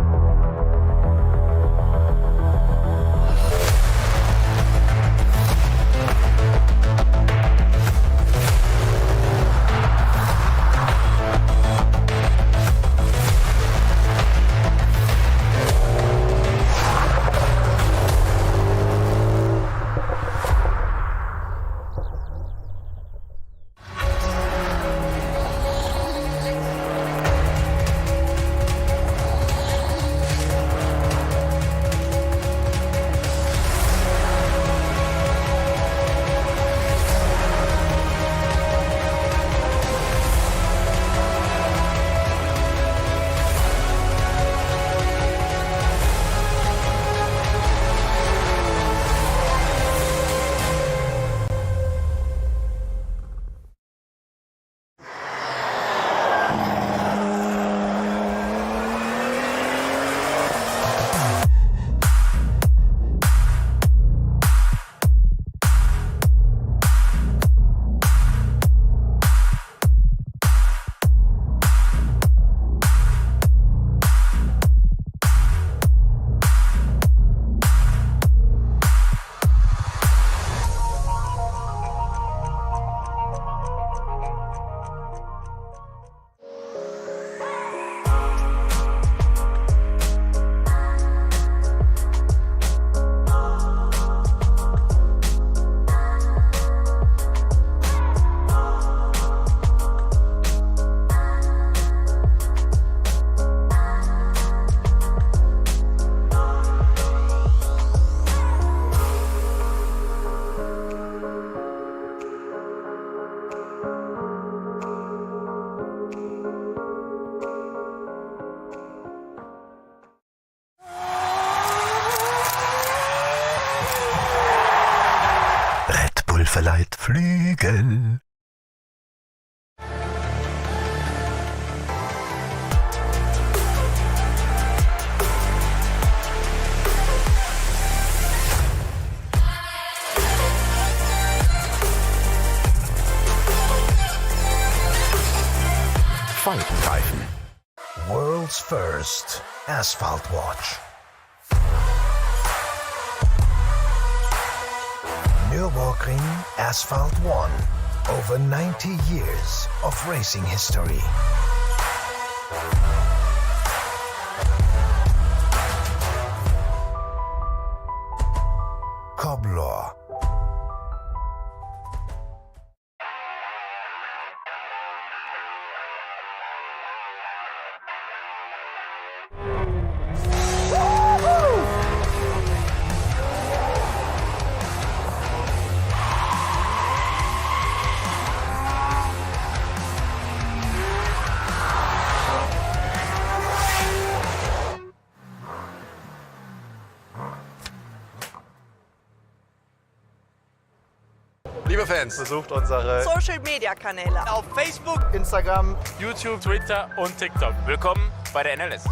verleiht Flügel. Falkenreifen. World's first asphalt watch. Nürburgring Asphalt 1. Over 90 years of racing history. Cobbler. Liebe Fans, besucht unsere Social-Media-Kanäle auf Facebook, Instagram, YouTube, Twitter und TikTok. Willkommen bei der NLS.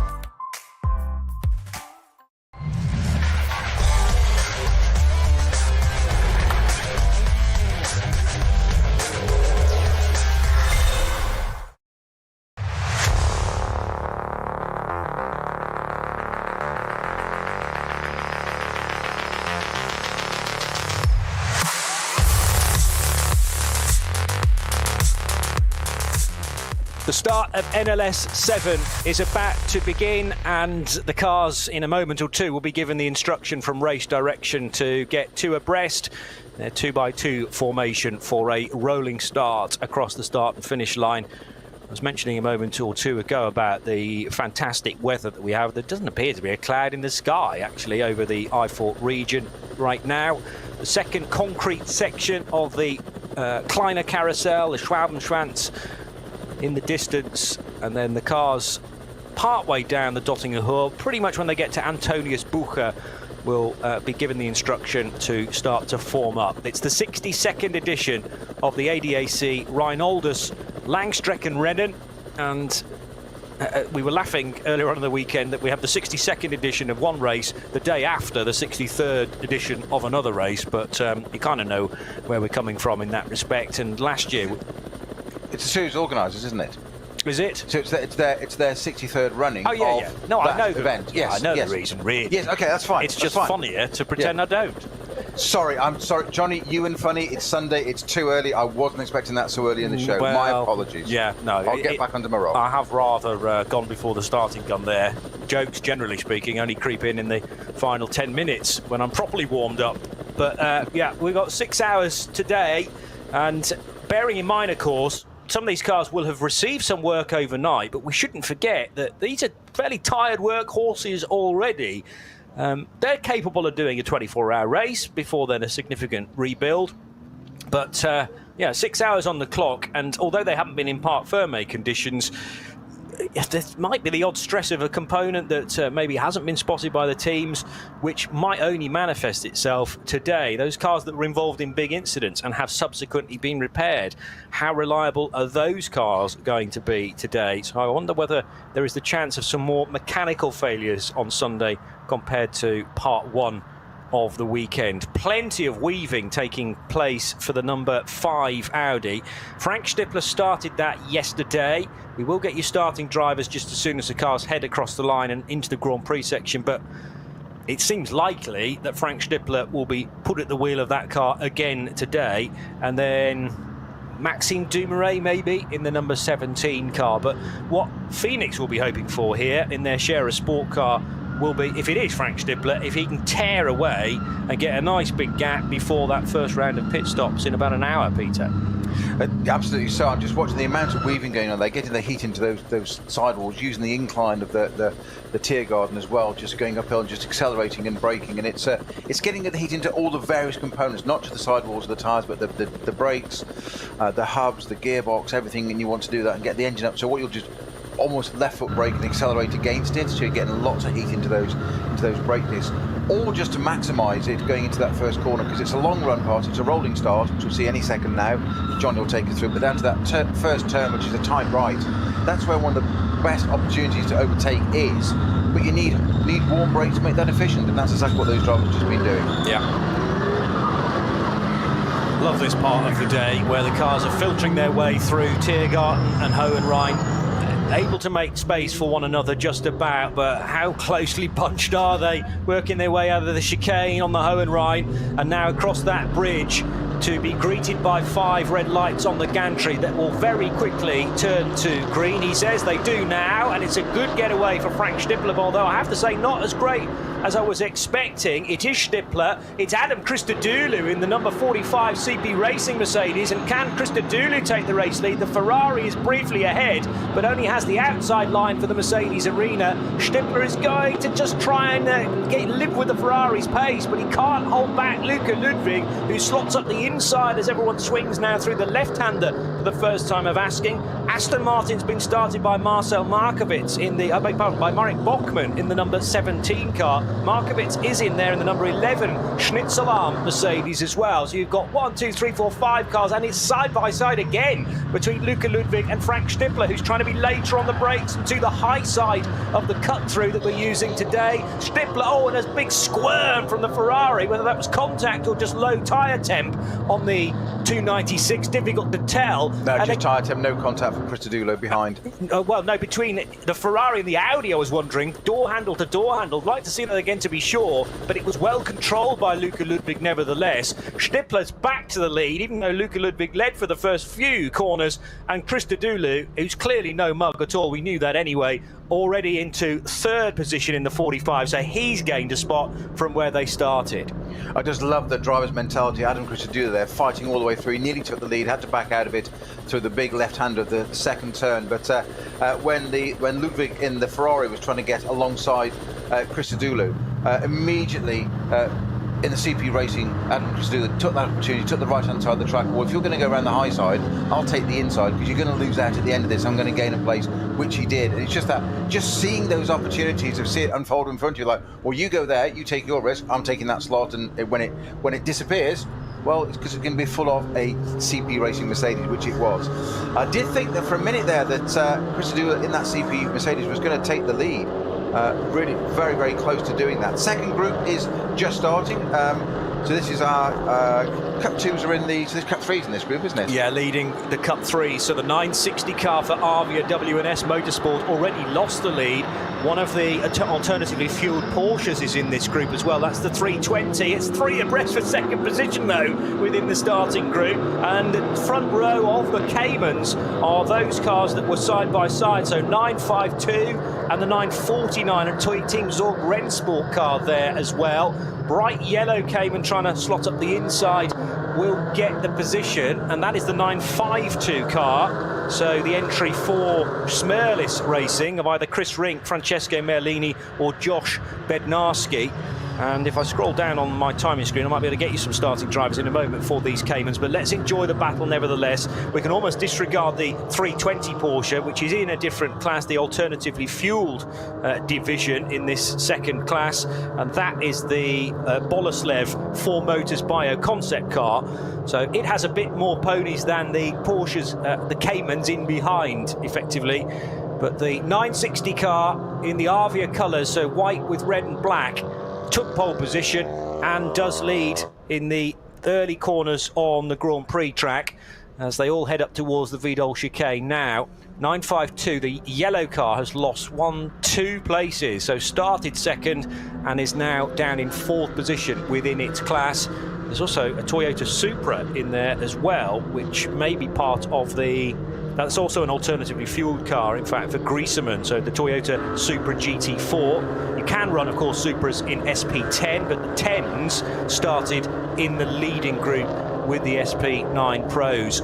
The start of NLS 7 is about to begin, and the cars in a moment or two will be given the instruction from race direction to get two abreast. They're 2x2 formation for a rolling start across the start and finish line. I was mentioning a moment or two ago about the fantastic weather that we have. There doesn't appear to be a cloud in the sky actually over the Eifel region right now. The second concrete section of the Kleiner Carousel, the Schwabenschwanz, in the distance, and then the cars partway down the Dottinger Hill, pretty much when they get to Antonius Bucher, will be given the instruction to start to form up. It's the 62nd edition of the ADAC Reinoldus-Langstreckenrennen, and we were laughing earlier on in the weekend that we have the 62nd edition of one race the day after the 63rd edition of another race, but you kind of know where we're coming from in that respect. And last year, It's a series of organisers, isn't it? is it? So it's their 63rd running. Oh yeah, yeah. No, I know the event. Yeah, Yes, I know yes. the reason, really. Yes, okay, that's fine. It's that's just fine. funnier to pretend I don't. Sorry, I'm sorry, Johnny. You and funny. It's Sunday. It's too early. I wasn't expecting that so early in the show. Well, My apologies. Yeah, no. I'll get back under my rock. I have rather gone before the starting gun there. Jokes, generally speaking, only creep in the final 10 minutes when I'm properly warmed up. But yeah, we've got 6 hours today, and bearing in mind, of course, some of these cars will have received some work overnight, but we shouldn't forget that these are fairly tired workhorses already. They're capable of doing a 24-hour race before then a significant rebuild. But yeah, 6 hours on the clock, and although they haven't been in parc fermé conditions, there might be the odd stress of a component that maybe hasn't been spotted by the teams, which might only manifest itself today. Those cars that were involved in big incidents and have subsequently been repaired, how reliable are those cars going to be today? So I wonder whether there is the chance of some more mechanical failures on Sunday compared to part one of the weekend. Plenty of weaving taking place for the number 5 Audi. Frank Stippler started that yesterday. We will get you starting drivers just as soon as the cars head across the line and into the Grand Prix section, but it seems likely that Frank Stippler will be put at the wheel of that car again today, and then Maxime Dumouriez maybe in the number 17 car. But what Phoenix will be hoping for here in their share of sport car will be, if it is Frank Stippler, if he can tear away and get a nice big gap before that first round of pit stops in about an hour, Peter. Absolutely so. I'm just watching the amount of weaving going on. They're getting the heat into those sidewalls, using the incline of the tier garden as well, just going uphill and just accelerating and braking. And it's getting the heat into all the various components, not just the sidewalls of the tyres, but the brakes, the hubs, the gearbox, everything. And you want to do that and get the engine up. So what you'll just almost left foot brake and accelerate against it, so you're getting lots of heat into those brake discs. or just to maximise it going into that first corner, because it's a long run part, it's a rolling start, which we'll see any second now. Johnny will take us through, but down to that first turn, which is a tight right, that's where one of the best opportunities to overtake is. But you need warm brakes to make that efficient, and that's exactly what those drivers have just been doing. Yeah. Love this part of the day where the cars are filtering their way through Tiergarten and Hohenrhein, able to make space for one another just about, but how closely bunched are they, working their way out of the chicane on the Hohenrhein and now across that bridge to be greeted by 5 red lights on the gantry that will very quickly turn to green. He says they do now, and it's a good getaway for Frank Stippler, although I have to say not as great as I was expecting. It is Stippler, it's Adam Christodoulou in the number 45 CP Racing Mercedes, and can Christodoulou take the race lead? The Ferrari is briefly ahead, but only has the outside line for the Mercedes arena. Stippler is going to just try and live with the Ferrari's pace, but he can't hold back Luca Ludwig, who slots up the inside as everyone swings now through the left-hander for the first time of asking. Aston Martin's been started by Marcel Markovits in the, by Marek Bachmann in the number 17 car. Markovits is in there in the number 11 Schnitzelarm Mercedes as well. So you've got 1, 2, 3, 4, 5 cars, and it's side by side again between Luca Ludwig and Frank Stippler, who's trying to be later on the brakes and to the high side of the cut-through that we're using today. Stippler, oh, and a big squirm from the Ferrari, whether that was contact or just low tyre temp on the 296, difficult to tell. No, and just tyre temp, no contact from Christodoulou behind. Well, no, between the Ferrari and the Audi, I was wondering, door handle to door handle. I'd like to see that again to be sure, but it was well controlled by Luca Ludwig nevertheless. Stippler's back to the lead, even though Luca Ludwig led for the first few corners, and Christodoulou, who's clearly no mug at all, we knew that anyway, already into 3rd position in the 45, so he's gained a spot from where they started. I just love the driver's mentality. Adam Christodoulou there, fighting all the way through. He nearly took the lead, had to back out of it through the big left-hander of the second turn. But when Ludwig in the Ferrari was trying to get alongside Christodoulou, immediately in the CP Racing, Adam Christodoulou took that opportunity, took the right-hand side of the track. Well, if you're going to go around the high side, I'll take the inside, because you're going to lose out at the end of this. I'm going to gain a place, which he did. And it's just that, just seeing those opportunities of see it unfold in front of you, like, well, you go there, you take your risk, I'm taking that slot, and when it disappears, well, it's because it's going to be full of a CP Racing Mercedes, which it was. I did think that for a minute there that Christodoulou in that CP Mercedes was going to take the lead. Really very, very close to doing that. Second group is just starting. So this is our Cup 2s are in the, so there's Cup 3s in this group, isn't it? Yeah, leading the Cup 3. So the 960 car for Avia W&S Motorsport already lost the lead. One of the alternatively fueled Porsches is in this group as well. That's the 320. It's 3 abreast for second position, though, within the starting group. And the front row of the Caymans are those cars that were side by side. So 952 and the 949, and Team Zorg Rennsport car there as well. Bright yellow Cayman trying to slot up the inside will get the position, and that is the 952 car. So the entry for Smerlis Racing of either Chris Rink, Francesco Merlini or Josh Bednarski. And if I scroll down on my timing screen, I might be able to get you some starting drivers in a moment for these Caymans, but let's enjoy the battle nevertheless. We can almost disregard the 320 Porsche, which is in a different class, the alternatively fueled division in this second class, and that is the Boleslev 4 Motors Bio concept car. So it has a bit more ponies than the Porsches, the Caymans in behind, effectively. But the 960 car in the Avia colours, so white with red and black, took pole position and does lead in the early corners on the Grand Prix track as they all head up towards the Vidal chicane now. 952, the yellow car, has lost 2 places, so started second and is now down in 4th position within its class. There's also a Toyota Supra in there as well, which may be part of the... That's also an alternatively fueled car, in fact, for Griesemann, so the Toyota Supra GT4. You can run, of course, Supras in SP10, but the 10s started in the leading group with the SP9 Pros.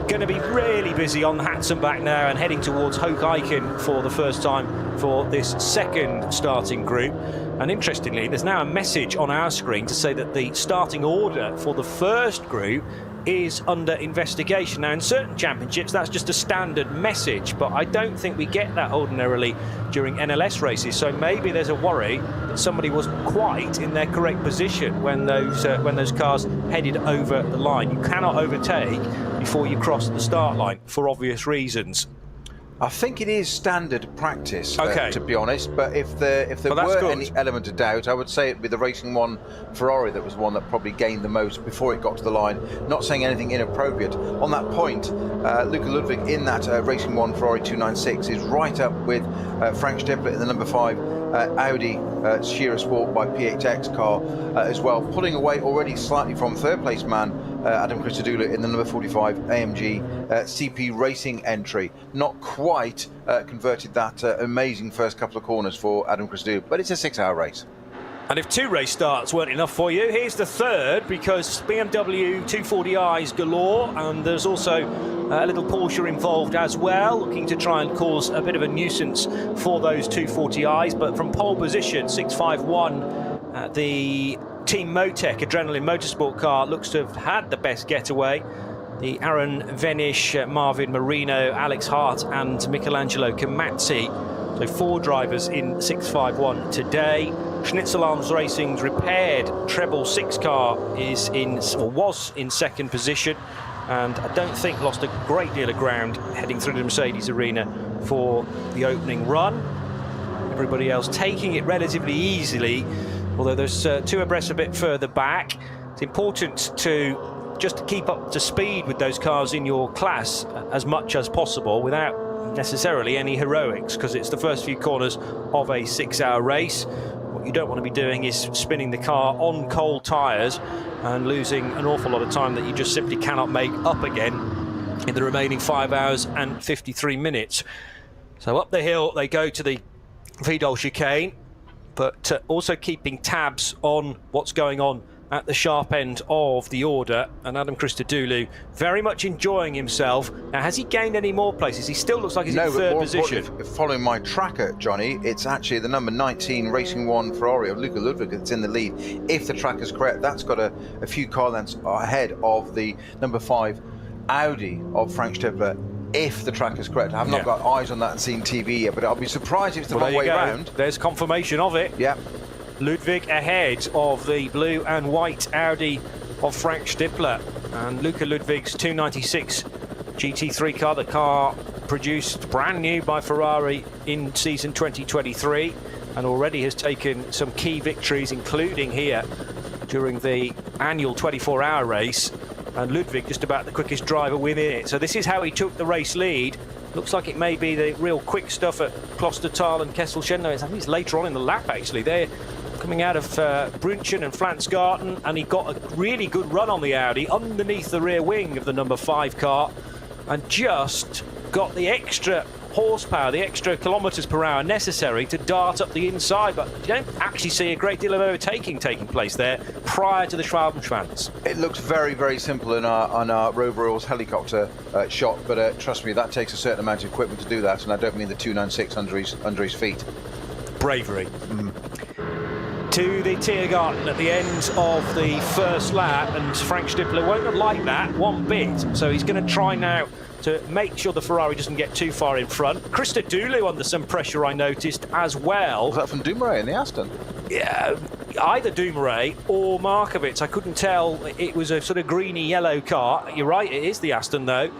Going to be really busy on the Hatzenbach now and heading towards Hoek Eichen for the first time for this second starting group. And interestingly, there's now a message on our screen to say that the starting order for the first group is under investigation. Now, in certain championships, that's just a standard message, but I don't think we get that ordinarily during NLS races. So maybe there's a worry that somebody wasn't quite in their correct position when those cars headed over the line. You cannot overtake before you cross the start line for obvious reasons. I think it is standard practice, to be honest. But if there were any element of doubt, I would say it'd be the Racing One Ferrari that was one that probably gained the most before it got to the line. Not saying anything inappropriate. On that point, Luca Ludwig in that Racing One Ferrari 296 is right up with Frank Stippler in the number 5 Audi Shearer Sport by PHX car as well, pulling away already slightly from third place man Adam Christodoulou in the number 45 AMG CP Racing entry. Not quite converted that amazing first couple of corners for Adam Christodoulou, but it's a 6-hour race. And if 2 race starts weren't enough for you, here's the third, because BMW 240i's galore, and there's also a little Porsche involved as well, looking to try and cause a bit of a nuisance for those 240i's. But from pole position, 651, the Team Motec Adrenaline Motorsport car looks to have had the best getaway. The Aaron Venish, Marvin Marino, Alex Hart and Michelangelo Camazzi. So 4 drivers in 651 today. Schnitzel Arms Racing's repaired treble 6 car was in second position, and I don't think lost a great deal of ground heading through the Mercedes arena for the opening run. Everybody else taking it relatively easily, although there's 2 abreast a bit further back. It's important to just keep up to speed with those cars in your class as much as possible without necessarily any heroics, because it's the first few corners of a 6-hour race. What you don't want to be doing is spinning the car on cold tyres and losing an awful lot of time that you just simply cannot make up again in the remaining 5 hours and 53 minutes. So up the hill they go to the Vidal chicane, but also keeping tabs on what's going on at the sharp end of the order, and Adam Christodoulou very much enjoying himself. Now, has he gained any more places? He still looks like he's in third position. Following my tracker, Johnny, it's actually the number 19 Racing One Ferrari of Luca Ludwig that's in the lead. If the track is correct, that's got a few car lengths ahead of the number 5 Audi of Frank Stippler. If the track is correct, I have not got eyes on that and seen TV yet, but I'll be surprised if it's the wrong way round. There's confirmation of it. Yeah. Ludwig ahead of the blue and white Audi of Frank Stippler, and Luca Ludwig's 296 GT3 car, the car produced brand new by Ferrari in season 2023, and already has taken some key victories, including here during the annual 24-hour race, and Ludwig just about the quickest driver within it. So this is how he took the race lead. Looks like it may be the real quick stuff at Klostertal and Kesselchen. I think it's later on in the lap, actually. They're coming out of Brünchen and Flansgarten, and he got a really good run on the Audi underneath the rear wing of the number 5 car, and just got the extra horsepower, the extra kilometres per hour necessary to dart up the inside. But you don't actually see a great deal of overtaking taking place there prior to the Schwalbenschwanz. It looks very, very simple on our Rover Royals helicopter shot, but trust me, that takes a certain amount of equipment to do that, and I don't mean the 296 under his feet. Bravery. To the Tiergarten at the end of the first lap, and Frank Stippler won't have liked that one bit, so he's going to try now to make sure the Ferrari doesn't get too far in front. Christodoulou under some pressure, I noticed, as well. Was that from Dumoulin in the Aston? Yeah, either Dumoulin or Markovic. I couldn't tell. It was a sort of greeny yellow car. You're right, it is the Aston though.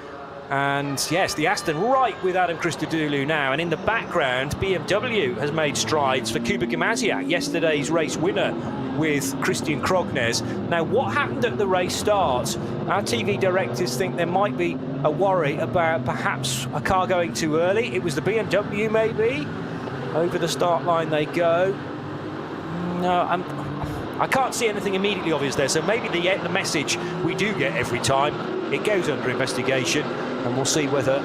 And yes, the Aston right with Adam Christodoulou now, and in the background BMW has made strides for Kuba Gimasiak, yesterday's race winner with Christian Krognes. Now, what happened at the race start? Our TV directors think there might be a worry about perhaps a car going too early. It was the BMW maybe. Over the start line they go. No, I can't see anything immediately obvious there, so maybe the message we do get every time, it goes under investigation, and we'll see whether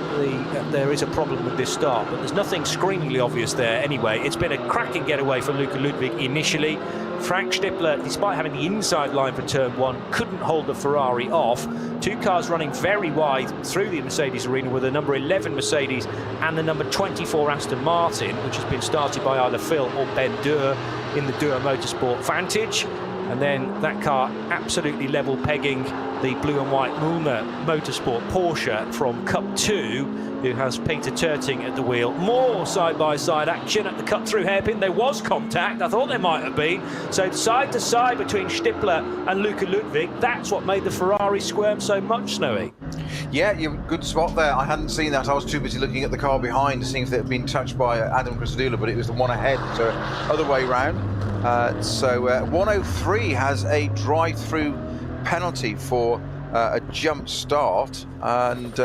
there is a problem with this start. But there's nothing screamingly obvious there anyway. It's been a cracking getaway for Luca Ludwig initially. Frank Stippler, despite having the inside line for turn 1, couldn't hold the Ferrari off. 2 cars running very wide through the Mercedes arena with the number 11 Mercedes and the number 24 Aston Martin, which has been started by either Phil or Ben Dürr in the Dürr Motorsport Vantage. And then that car absolutely level pegging the blue and white Müllner Motorsport Porsche from Cup 2, who has Peter Terting at the wheel. More side-by-side action at the cut-through hairpin. There was contact. I thought there might have been. So side-to-side between Stippler and Luca Ludwig. That's what made the Ferrari squirm so much, Snowy. Yeah, you're good spot there. I hadn't seen that. I was too busy looking at the car behind to see if it had been touched by Adam Christodoulou, but it was the one ahead, so other way round. 103 has a drive-through penalty for a jump start, and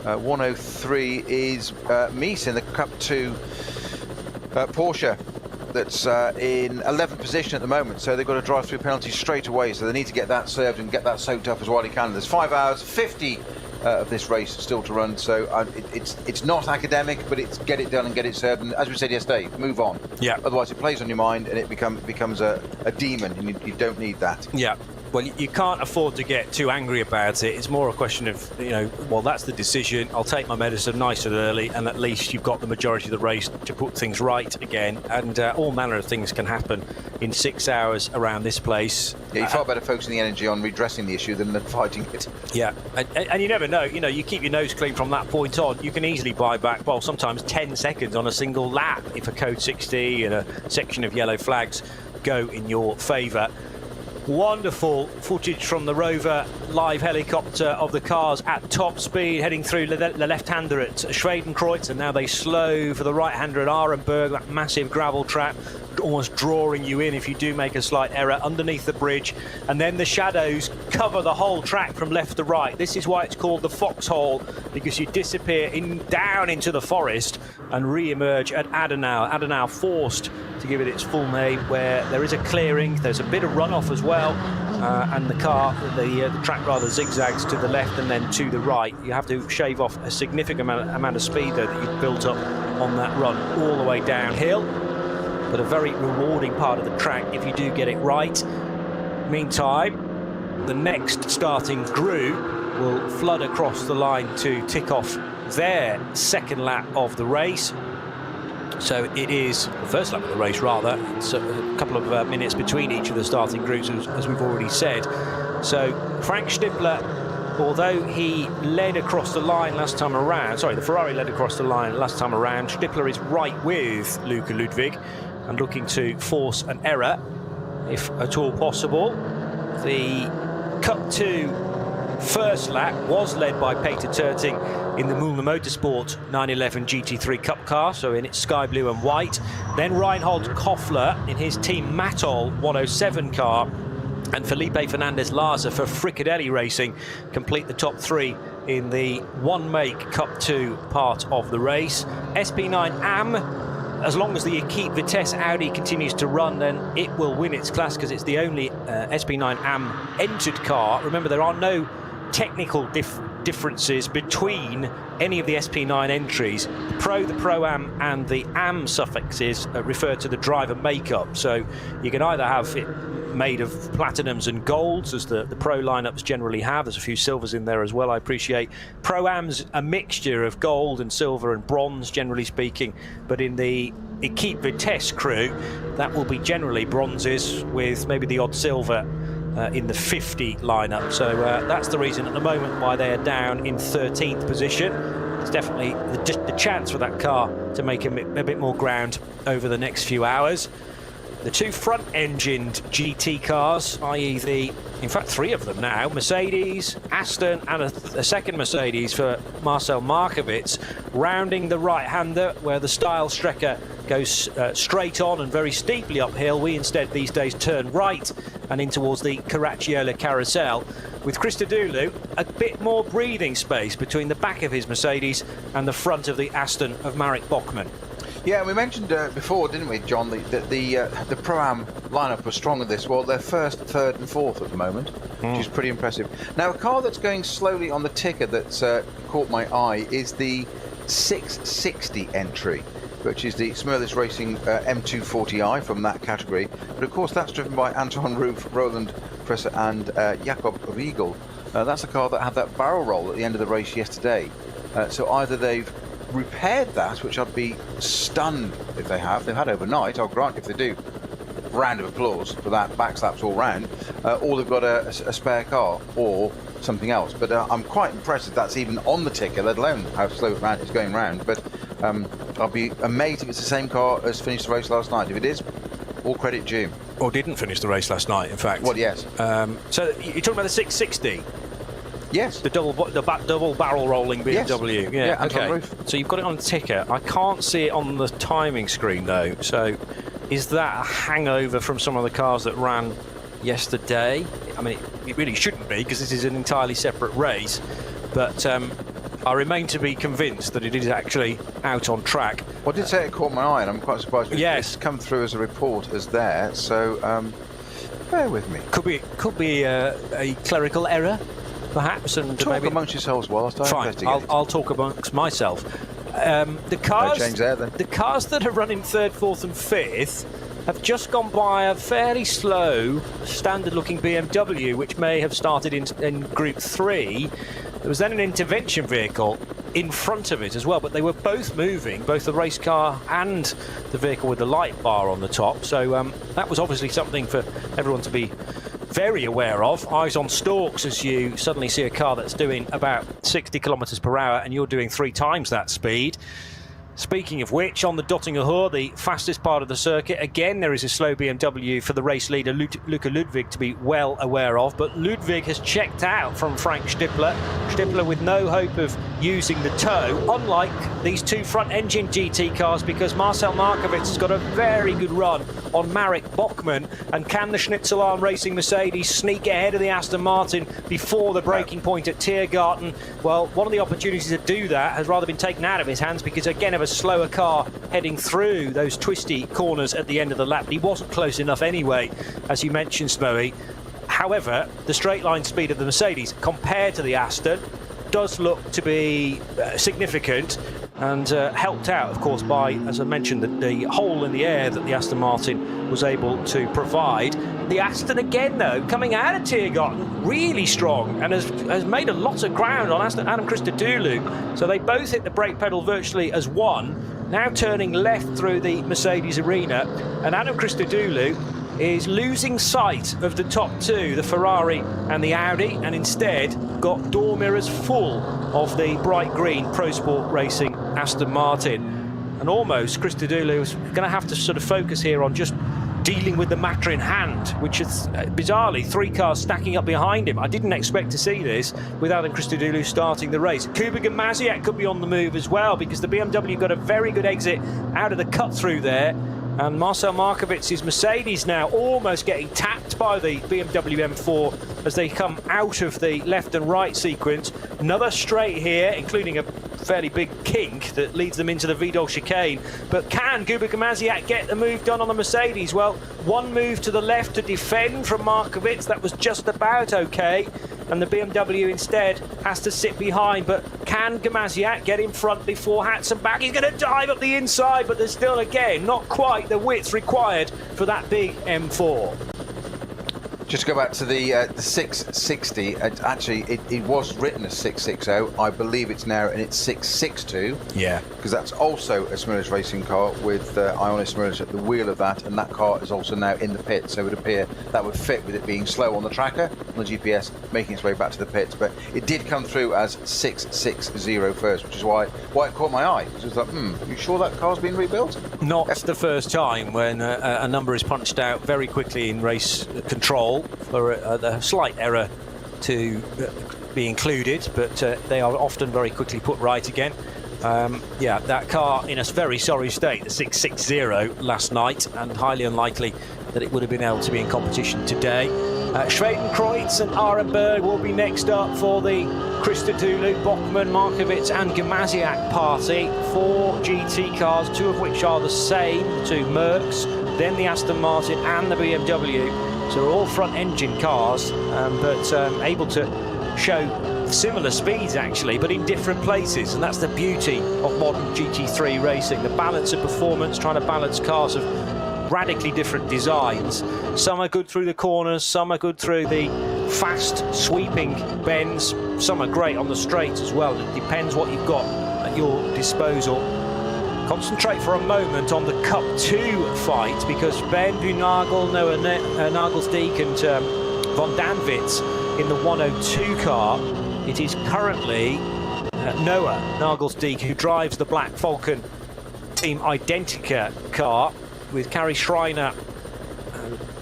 103 is Mies in the Cup 2 Porsche that's in 11th position at the moment, so they've got a drive-through penalty straight away, so they need to get that served and get that soaked up as well as they can. There's 5 hours 50 of this race still to run, so it's not academic, but it's get it done and get it served, and as we said yesterday, move on. Yeah. Otherwise it plays on your mind and it becomes a demon, and you don't need that. Yeah. Well, you can't afford to get too angry about it. It's more a question of, well, that's the decision. I'll take my medicine nice and early, and at least you've got the majority of the race to put things right again. And all manner of things can happen in 6 hours around this place. Yeah, you're far better focusing the energy on redressing the issue than fighting it. Yeah, and you never know. You keep your nose clean from that point on. You can easily buy back, well, sometimes 10 seconds on a single lap if a code 60 and a section of yellow flags go in your favour. Wonderful footage from the Rover live helicopter of the cars at top speed heading through the left-hander at Schwedenkreuz, and now they slow for the right-hander at Arenberg, that massive gravel trap, almost drawing you in if you do make a slight error underneath the bridge, and then the shadows cover the whole track from left to right. This is why it's called the foxhole, because you disappear down into the forest and re-emerge at Adenau. Adenau forced to give it its full name, where there is a clearing, there's a bit of runoff as well, and the track rather zigzags to the left and then to the right. You have to shave off a significant amount of speed though that you've built up on that run all the way downhill, but a very rewarding part of the track if you do get it right. Meantime, the next starting group will flood across the line to tick off their second lap of the race. So it is the first lap of the race, rather. It's a couple of minutes between each of the starting groups, as we've already said. So Frank Stippler, although he led across the line last time around, the Ferrari led across the line last time around, Stippler is right with Luca Ludwig and looking to force an error, if at all possible. The Cup 2 first lap was led by Peter Terting in the Müllner Motorsport 911 GT3 Cup car, so in its sky blue and white. Then Reinhold Koffler in his Team Matol 107 car, and Felipe Fernandez-Laza for Fricadelli Racing complete the top 3 in the one-make Cup 2 part of the race. SP9 AM, as long as the Equipe Vitesse Audi continues to run, then it will win its class, because it's the only SP9 AM entered car. Remember, there are no technical differences between any of the SP9 entries. The Pro-Am and the AM suffixes refer to the driver makeup, so you can either have it made of platinums and golds, as the Pro lineups generally have. There's a few silvers in there as well, I appreciate. Pro-Am's a mixture of gold and silver and bronze, generally speaking, but in the Equipe Vitesse crew, that will be generally bronzes with maybe the odd silver in the 50 lineup. So that's the reason at the moment why they are down in 13th position. It's definitely the chance for that car to make a bit more ground over the next few hours. The two front-engined GT cars, i.e. in fact 3 of them now, Mercedes, Aston and a second Mercedes for Marcel Markovits, rounding the right-hander where the style Strecker goes straight on and very steeply uphill. We instead these days turn right and in towards the Caracciolo carousel, with Christodoulou a bit more breathing space between the back of his Mercedes and the front of the Aston of Marek Bokman. Yeah, we mentioned before, didn't we, John, that the Pro-Am lineup was strong at this. Well, they're first, third and fourth at the moment, which is pretty impressive. Now, a car that's going slowly on the ticker that's caught my eye is the 660 entry, which is the Smirlis Racing M240i from that category. But, of course, that's driven by Anton Roof, Roland Presser and Jakob Riegel. That's a car that had that barrel roll at the end of the race yesterday. So either they've repaired that, which I'd be stunned if they have. They've had overnight, I'll grant if they do. round of applause for that, backslaps all round, or they've got a spare car or something else. But I'm quite impressed that's even on the ticker, let alone how slow it's going round. But I'll be amazed if it's the same car as finished the race last night. If it is, all credit due. Or didn't finish the race last night, in fact. Well, yes. So you're talking about the 660? Yes. The double barrel rolling BMW. Yes. Yeah, okay. So you've got it on the ticker. I can't see it on the timing screen though. So is that a hangover from some of the cars that ran yesterday? I mean, it really shouldn't be, because this is an entirely separate race. But I remain to be convinced that it is actually out on track. Well, I did say it caught my eye, and I'm quite surprised. Yes. It's come through as a report as there. So bear with me. Could be a clerical error, perhaps, and talk maybe amongst yourselves whilst I investigate. I'll talk amongst myself. The cars, no change there, then. The cars that are running 3rd, 4th, and 5th have just gone by a fairly slow, standard-looking BMW, which may have started in Group 3. There was then an intervention vehicle in front of it as well, but they were both moving, both the race car and the vehicle with the light bar on the top. So that was obviously something for everyone to be very aware of. Eyes on stalks as you suddenly see a car that's doing about 60 kilometres per hour and you're doing 3 times that speed. Speaking of which, on the Dottingerhoor, the fastest part of the circuit, again there is a slow BMW for the race leader Luca Ludwig to be well aware of, but Ludwig has checked out from Frank Stippler with no hope of using the tow, unlike these 2 front-engine GT cars, because Marcel Markovits has got a very good run on Marek Bachmann. And can the Schnitzelarm Racing Mercedes sneak ahead of the Aston Martin before the breaking point at Tiergarten? Well, one of the opportunities to do that has rather been taken out of his hands, because again of a slower car heading through those twisty corners at the end of the lap. He wasn't close enough anyway, as you mentioned, Smoey. However, the straight line speed of the Mercedes compared to the Aston does look to be significant, and helped out, of course, by, as I mentioned, the hole in the air that the Aston Martin was able to provide. The Aston again, though, coming out of Tiergarten, really strong, and has made a lot of ground on Adam Christodoulou. So they both hit the brake pedal virtually as one, now turning left through the Mercedes arena, and Adam Christodoulou is losing sight of the top 2, the Ferrari and the Audi, and instead got door mirrors full of the bright green Pro Sport Racing Aston Martin. And almost Christodoulou is going to have to sort of focus here on just dealing with the matter in hand, which is bizarrely 3 cars stacking up behind him. I didn't expect to see this with Adam Christodoulou starting the race. Kubica Maziak could be on the move as well, because the BMW got a very good exit out of the cut through there. And Marcel Markovits' Mercedes now almost getting tapped by the BMW M4 as they come out of the left and right sequence. Another straight here, including a fairly big kink that leads them into the Vidal chicane. But can Kubica Maziak get the move done on the Mercedes? Well, one move to the left to defend from Markovits. That was just about okay. And the BMW instead has to sit behind. But can Gamaziak get in front before Hatzenbach? He's going to dive up the inside, but there's still, again, not quite the width required for that big M4. Just to go back to the 660, actually it was written as 660. I believe it's now, and it's 662. Yeah. Because that's also a Smyrnus racing car with Ionis Smyrnus at the wheel of that, and that car is also now in the pit. So it would appear that would fit with it being slow on the tracker, on the GPS, making its way back to the pits. But it did come through as 660 first, which is why it caught my eye. It was like, you sure that car's been rebuilt? Not the first time when a number is punched out very quickly in race control for a slight error to be included, but they are often very quickly put right again. Yeah, that car in a very sorry state, the 660 last night, and highly unlikely that it would have been able to be in competition today. Schwedenkreuz and Arenberg will be next up for the Christodoulou, Bachmann, Markovits and Gamaziak party. 4 GT cars, 2 of which are the same, 2 Mercs, then the Aston Martin and the BMW. So they're all front-engine cars, but able to show similar speeds actually, but in different places, and that's the beauty of modern GT3 racing. The balance of performance, trying to balance cars of radically different designs. Some are good through the corners, some are good through the fast sweeping bends, some are great on the straights as well. It depends what you've got at your disposal. Concentrate for a moment on the Cup 2 fight, because Ben Vunagel, Noah Nagelsdijk and Von Danwitz in the 102 car. It is currently Noah Nagelsdijk who drives the Black Falcon Team Identica car, with Kari Schreiner,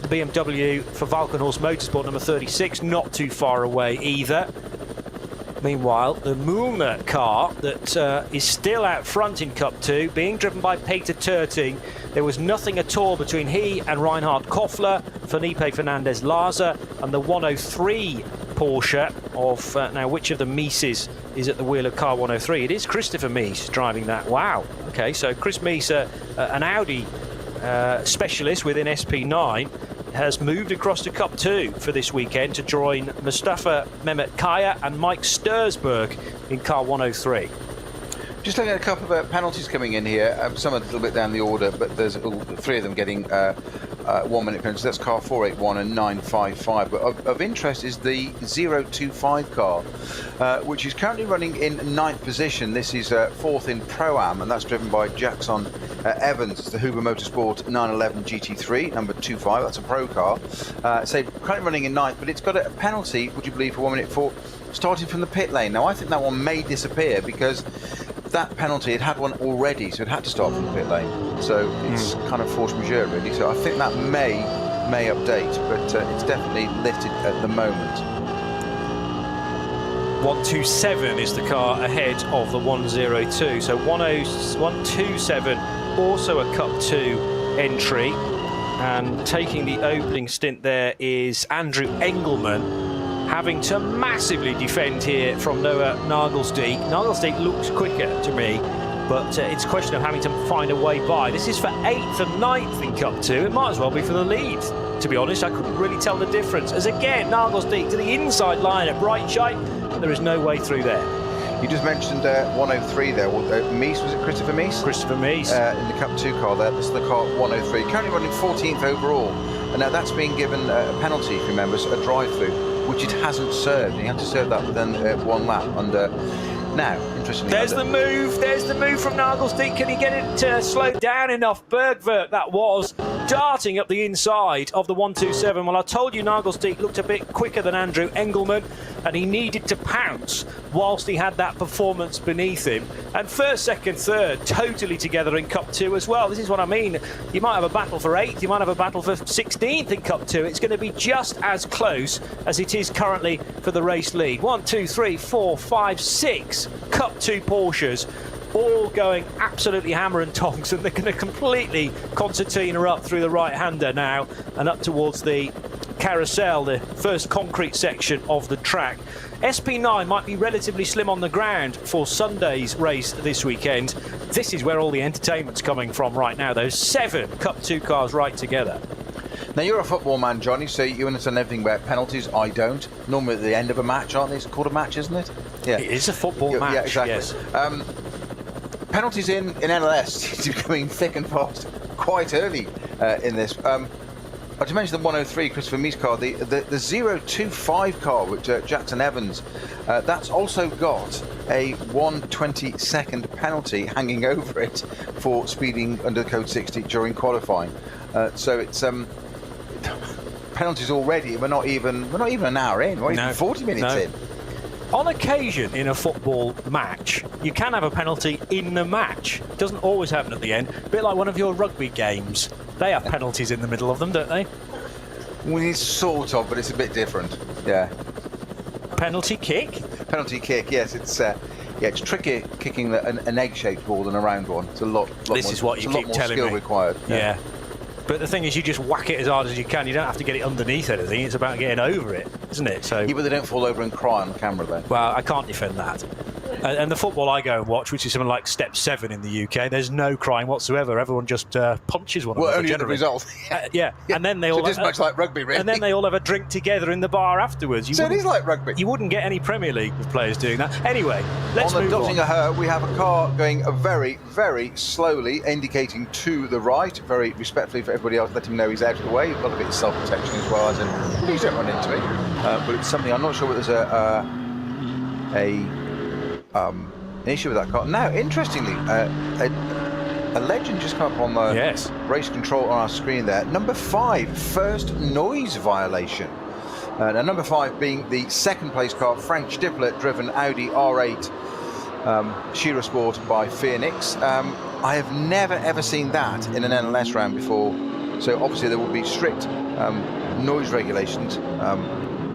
the BMW for Valkenhorst Motorsport number 36, not too far away either. Meanwhile, the Mühlner car that is still out front in Cup 2, being driven by Peter Terting. There was nothing at all between he and Reinhard Koffler, Felipe Fernandez-Larza, and the 103 Porsche of, now which of the Mieses is at the wheel of car 103? It is Christopher Mies driving that. Wow. Okay, so Chris Mies, an Audi specialist within SP9, has moved across to Cup 2 for this weekend to join Mustafa Mehmet Kaya and Mike Stursberg in car 103. Just looking at a couple of penalties coming in here, some a little bit down the order, but there's three of them getting 1 minute penalties. That's car 481 and 955. But of interest is the 025 car, which is currently running in 9th position. This is 4th in Pro-Am, and that's driven by Jackson Evans. It's the Huber Motorsport 911 GT3, number 25. That's a pro car. So currently running in 9th, but it's got a penalty, would you believe, for 1 minute for starting from the pit lane. Now, I think that one may disappear because that penalty, it had one already, so it had to start from the pit lane. So it's kind of force majeure, really. So I think that may update, but it's definitely lifted at the moment. 127 is the car ahead of the 102. So 127, also a Cup 2 entry. And taking the opening stint there is Andrew Engelmann, having to massively defend here from Noah Nagelsdijk. Nagelsdijk looks quicker to me, but it's a question of having to find a way by. This is for 8th and 9th in Cup 2. It might as well be for the lead, to be honest. I couldn't really tell the difference. As again, Nagelsdijk to the inside line at Breitscheid, and there is no way through there. You just mentioned 103 there. Mies, was it Christopher Mies? Christopher Mies. In the Cup 2 car there. This is the car 103. Currently running 14th overall. And now that's being given a penalty, if you remember, a drive-through, which it hasn't served. You have to serve that within 1 lap under. Now, interestingly, there's the move from Nagelsdijk. Can he get it slowed down enough? Bergwerk, that was, darting up the inside of the 127. Well, I told you Nagelsdijk looked a bit quicker than Andrew Engelmann, and he needed to pounce whilst he had that performance beneath him. And first, second, third, totally together in Cup 2 as well. This is what I mean. You might have a battle for 8th, you might have a battle for 16th in Cup 2. It's going to be just as close as it is currently for the race lead. 1, 2, 3, 4, 5, 6 Cup 2 Porsches, all going absolutely hammer and tongs, and they're going to completely concertina up through the right-hander now and up towards the carousel, the first concrete section of the track. SP9 might be relatively slim on the ground for Sunday's race this weekend. This is where all the entertainment's coming from right now. Those 7 Cup 2 cars right together. Now, you're a football man, Johnny, so you understand everything about penalties. I don't. Normally at the end of a match, aren't they? It's called a match, isn't it? Yeah. It is a football match, yeah, exactly. Yes. Penalties in NLS seem to be coming thick and fast quite early in this. I just mentioned the 103 Christopher Mies car, the 025 car, which Jackson Evans, that's also got a 1/22 penalty hanging over it for speeding under the code 60 during qualifying. So it's penalties already. We're not even an hour in. We're not even 40 minutes in. On occasion in a football match, you can have a penalty in the match. It doesn't always happen at the end. A bit like one of your rugby games. They have penalties in the middle of them, don't they? Well, sort of, but it's a bit different. Yeah. Penalty kick? Penalty kick, yes. It's tricky kicking an egg-shaped ball than a round one. It's a lot this more, is what you keep telling skill me. required. Yeah. But the thing is, you just whack it as hard as you can. You don't have to get it underneath anything. It's about getting over it, isn't it? So. Yeah, but they don't fall over and cry on the camera, though. Well, I can't defend that. And the football I go and watch, which is something like Step 7 in the UK, there's no crying whatsoever. Everyone just punches one another. Well, only the result. Yeah, and then they all. So just much like rugby, really. And then they all have a drink together in the bar afterwards. So it is like rugby. You wouldn't get any Premier League with players doing that. Anyway, let's move on. On the Nottingham, we have a car going very, very slowly, indicating to the right. Very respectfully for everybody else, let him know he's out of the way. A lot of it is self-protection as well, as in please don't run into me. But it's something I'm not sure whether there's an issue with that car. Now, interestingly, a legend just come up on the race control on our screen there. Number 5, first noise violation. Now number 5 being the second place car, Frank Stippler driven Audi R8 Shearer Sport by Phoenix. I have never ever seen that in an NLS round before, so obviously there will be strict noise regulations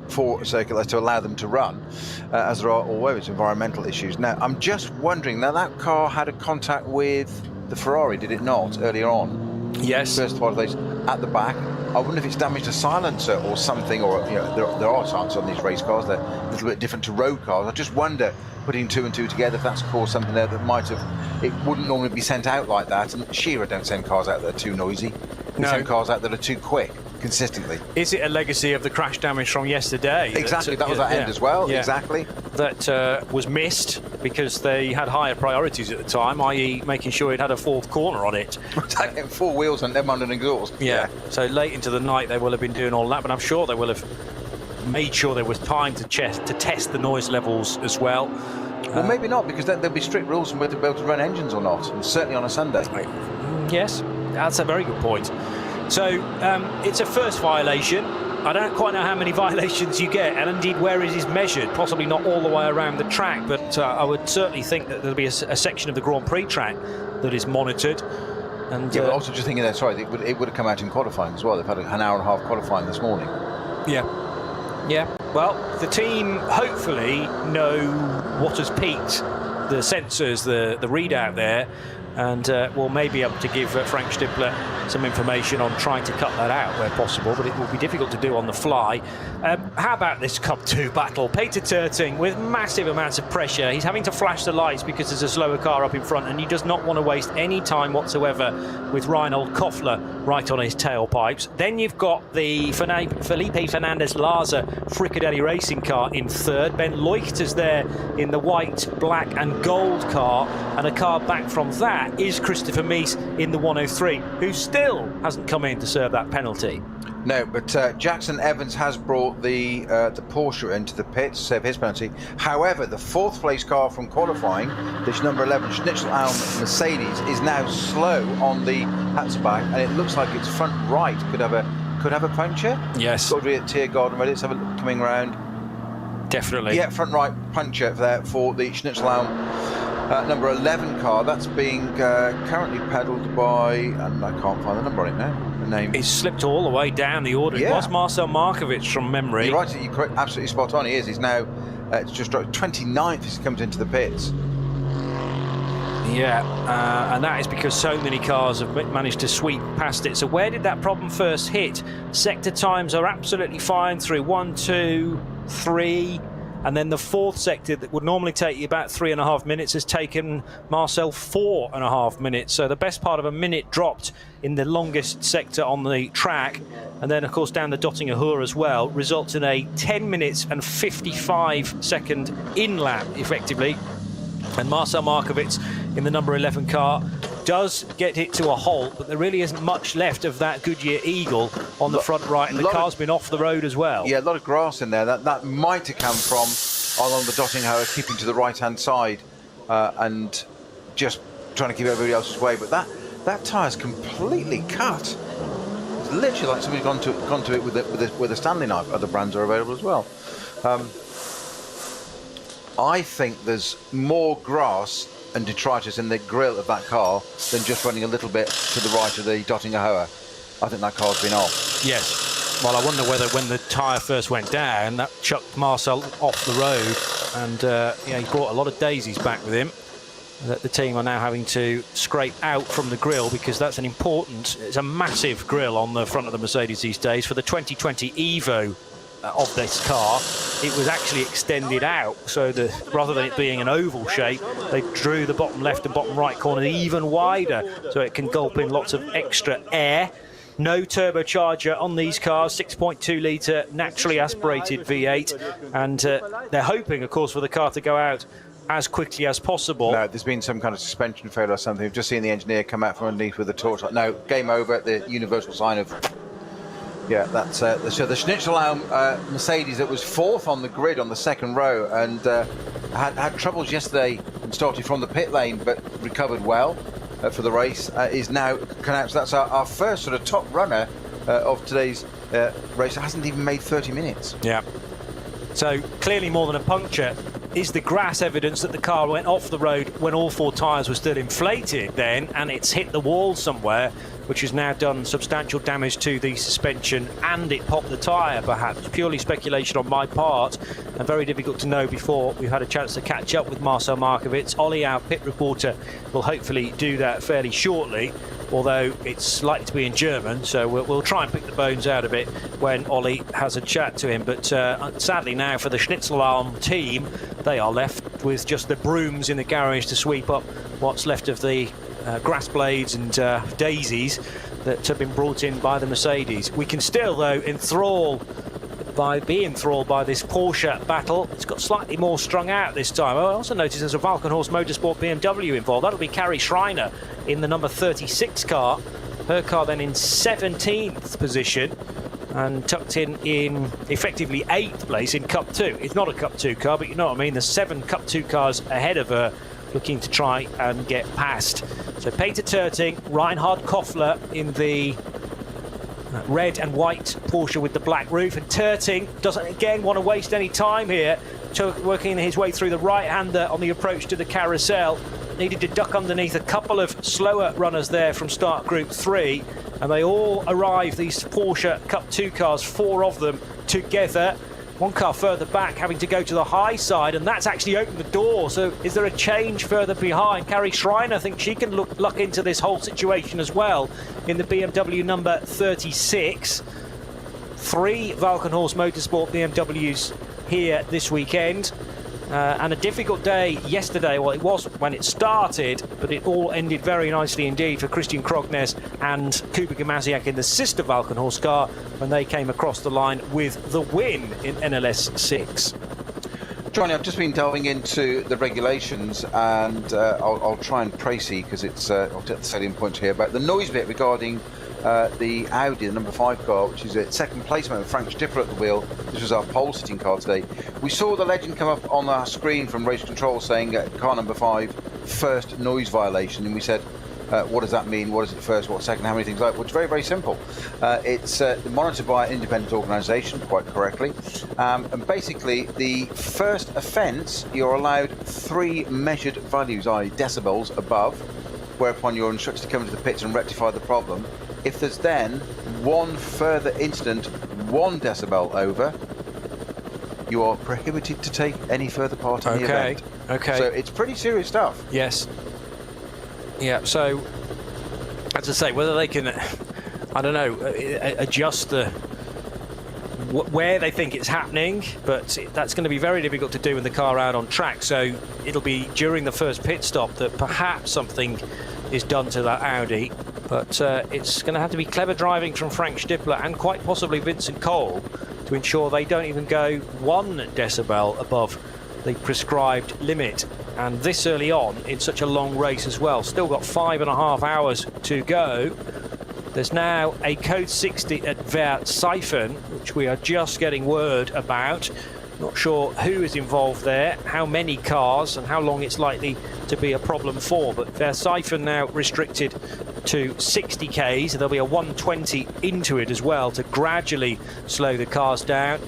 for circuit to allow them to run, as there are always environmental issues. Now I'm just wondering, now that car had a contact with the Ferrari, did it not, earlier on? Yes. First part of those at the back. I wonder if it's damaged a silencer or something, or there are silencers on these race cars. They're a little bit different to road cars. I just wonder, putting 2 and 2 together, if that's caused something there that might have. It wouldn't normally be sent out like that. And Shearer don't send cars out that are too noisy. They send cars out that are too quick consistently. Is it a legacy of the crash damage from yesterday? Exactly, that was that end as well. Yeah. Exactly. That was missed because they had higher priorities at the time, i.e. making sure it had a fourth corner on it. 4 wheels and them under an exhaust. Yeah. So late into the night they will have been doing all that, but I'm sure they will have made sure there was time to test the noise levels as well. Well, maybe not, because there'll be strict rules on whether to be able to run engines or not, and certainly on a Sunday. Yes, that's a very good point. So it's a first violation. I don't quite know how many violations you get, and indeed where it is measured, possibly not all the way around the track, but I would certainly think that there'll be a section of the Grand Prix track that is monitored. And but also just thinking that, sorry, it would have come out in qualifying as well. They've had an hour and a half qualifying this morning. Yeah. Well, the team hopefully know what has peaked the sensors, the readout there, and will maybe be able to give Frank Stippler some information on trying to cut that out where possible, but it will be difficult to do on the fly. How about this Cup 2 battle? Peter Terting with massive amounts of pressure. He's having to flash the lights because there's a slower car up in front, and he does not want to waste any time whatsoever with Reinhold Koffler right on his tailpipes. Then you've got the Felipe Fernandez-Larza Fricadelli racing car in third. Ben Leuchter's there in the white, black and gold car, and a car back from that is Christopher Mies in the 103, who still hasn't come in to serve that penalty. No, but Jackson Evans has brought the Porsche into the pits to serve his penalty. However, the 4th place car from qualifying, this number 11 Schnitzel Alm Mercedes, is now slow on the Hatzbach, and it looks like its front right could have a puncture. Yes. Got to be at Tiergarten. Let's have a look coming round. Definitely. Yeah, front right puncture there for the Schnitzel Alm number 11 car. That's being currently pedalled by, and I can't find the number on it now. The name. He's slipped all the way down the order. Yeah. It was Marcel Markovic from memory. You're right, you're correct, absolutely spot on. He is. He's now just 29th as he comes into the pits. Yeah, and that is because so many cars have managed to sweep past it. So where did that problem first hit? Sector times are absolutely fine through 1, 2, 3. And then the 4th sector that would normally take you about 3.5 minutes has taken Marcel 4.5 minutes. So the best part of a minute dropped in the longest sector on the track. And then, of course, down the Dottinger Höhe as well, results in a 10 minutes and 55 second in-lap, effectively. And Marcel Markovic in the number 11 car does get it to a halt, but there really isn't much left of that Goodyear Eagle on the front right, and the car's been off the road as well. Yeah, a lot of grass in there. That might have come from along the Dottinger Höhe, keeping to the right-hand side and just trying to keep everybody else's way. But that tyre's completely cut. It's literally like somebody's gone to it with a Stanley knife. Other brands are available as well. I think there's more grass and detritus in the grille of that car than just running a little bit to the right of the Dottinger Höhe. I think that car's been off. Yes. Well, I wonder whether when the tyre first went down, that chucked Marcel off the road, and he brought a lot of daisies back with him that the team are now having to scrape out from the grille, because that's it's a massive grille on the front of the Mercedes these days. For the 2020 Evo of this car, it was actually extended out, so rather than it being an oval shape, they drew the bottom left and bottom right corner even wider, so it can gulp in lots of extra air. No turbocharger on these cars, 6.2 litre naturally aspirated V8, and they're hoping, of course, for the car to go out as quickly as possible. No, there's been some kind of suspension failure or something. We've just seen the engineer come out from underneath with a torch. No, game over, the universal sign of... Yeah, that's so the Schnitzel Mercedes that was 4th on the grid on the 2nd row, and had troubles yesterday and started from the pit lane, but recovered well. for the race is now announced. That's our first sort of top runner of today's race. It hasn't even made 30 minutes. Yeah. So clearly more than a puncture. Is the grass evidence that the car went off the road when all 4 tyres were still inflated then, and it's hit the wall somewhere, which has now done substantial damage to the suspension, and it popped the tyre perhaps? Purely speculation on my part, and very difficult to know before we've had a chance to catch up with Marcel Markovits. Ollie, our pit reporter, will hopefully do that fairly shortly, although it's likely to be in German, so we'll try and pick the bones out of it when Ollie has a chat to him. But sadly now for the Schnitzelarm team, they are left with just the brooms in the garage to sweep up what's left of the grass blades and daisies that have been brought in by the Mercedes. We can still, though, be enthralled by this Porsche battle. It's got slightly more strung out this time. I also noticed there's a Valkenhorst Motorsport BMW involved. That'll be Carrie Schreiner in the number 36 car. Her car then in 17th position and tucked in effectively 8th place in Cup 2. It's not a Cup 2 car, but you know what I mean. There's 7 Cup 2 cars ahead of her looking to try and get past. So Peter Terting, Reinhard Koffler in the red and white Porsche with the black roof, and Terting doesn't again want to waste any time here, working his way through the right-hander on the approach to the carousel. Needed to duck underneath a couple of slower runners there from start group 3, and they all arrive, these Porsche Cup 2 cars, 4 of them together. One car further back having to go to the high side, and that's actually opened the door. So is there a change further behind? Carrie Schreiner, I think she can luck into this whole situation as well in the BMW number 36. 3 Valkenhorst Motorsport BMWs here this weekend. And a difficult day yesterday. Well, it was when it started, but it all ended very nicely indeed for Christian Krognes and Kuba Gamasiak in the sister Valkenhorst car when they came across the line with the win in NLS 6. Johnny, I've just been delving into the regulations, and I'll try and précis because it's I'll take the salient points here about the noise bit regarding the Audi, the number 5 car, which is at second placement with Frank Stipper at the wheel. This was our pole sitting car today. We saw the legend come up on our screen from race control saying car number 5, first noise violation, and we said, what does that mean? What is it first? What second? How many things like? Well, it's very, very simple. It's monitored by an independent organisation, quite correctly. And basically, the first offence, you're allowed 3 measured values, i.e. decibels above, whereupon you're instructed to come into the pits and rectify the problem. If there's then one further incident, 1 decibel over, you are prohibited to take any further part in the event. Okay. So it's pretty serious stuff. Yes. Yeah, so, as I say, whether they can, I don't know, adjust where they think it's happening, but that's going to be very difficult to do with the car out on track. So it'll be during the first pit stop that perhaps something is done to that Audi. But it's going to have to be clever driving from Frank Stippler and quite possibly Vincent Cole to ensure they don't even go 1 decibel above the prescribed limit. And this early on in such a long race as well. Still got 5.5 hours to go. There's now a code 60 at Verseifen, which we are just getting word about. Not sure who is involved there, how many cars, and how long it's likely to be a problem for. But Verseifen now restricted to 60 Ks. There'll be a 120 into it as well to gradually slow the cars down.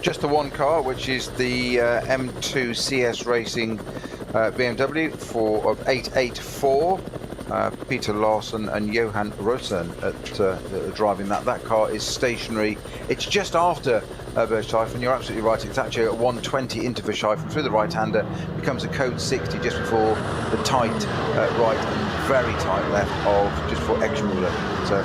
Just the one car, which is the M2 CS Racing BMW for 884. Peter Larson and Johan Rosen at driving that. That car is stationary. It's just after Verseifen. You're absolutely right. It's actually at 120 into Verseifen through the right-hander. Becomes a code 60 just before the tight right and very tight left of just before Exmüller. So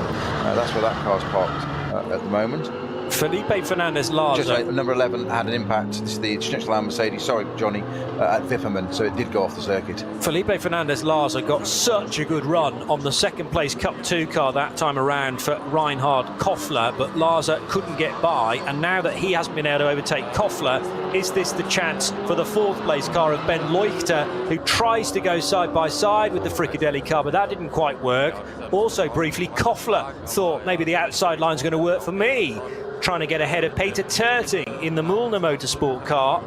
that's where that car's parked at the moment. Felipe Fernandez Larsa. Just number 11 had an impact. This is the Schnitzelarm Mercedes, sorry, Johnny, at Wipperman, so it did go off the circuit. Felipe Fernandez Larsa got such a good run on the second place Cup 2 car that time around for Reinhard Koffler, but Larsa couldn't get by, and now that he hasn't been able to overtake Koffler, is this the chance for the 4th place car of Ben Leuchter, who tries to go side by side with the Fricadelli car, but that didn't quite work. Also, briefly, Koffler thought maybe the outside line's going to work for me, trying to get ahead of Peter Terting in the Müllner Motorsport car.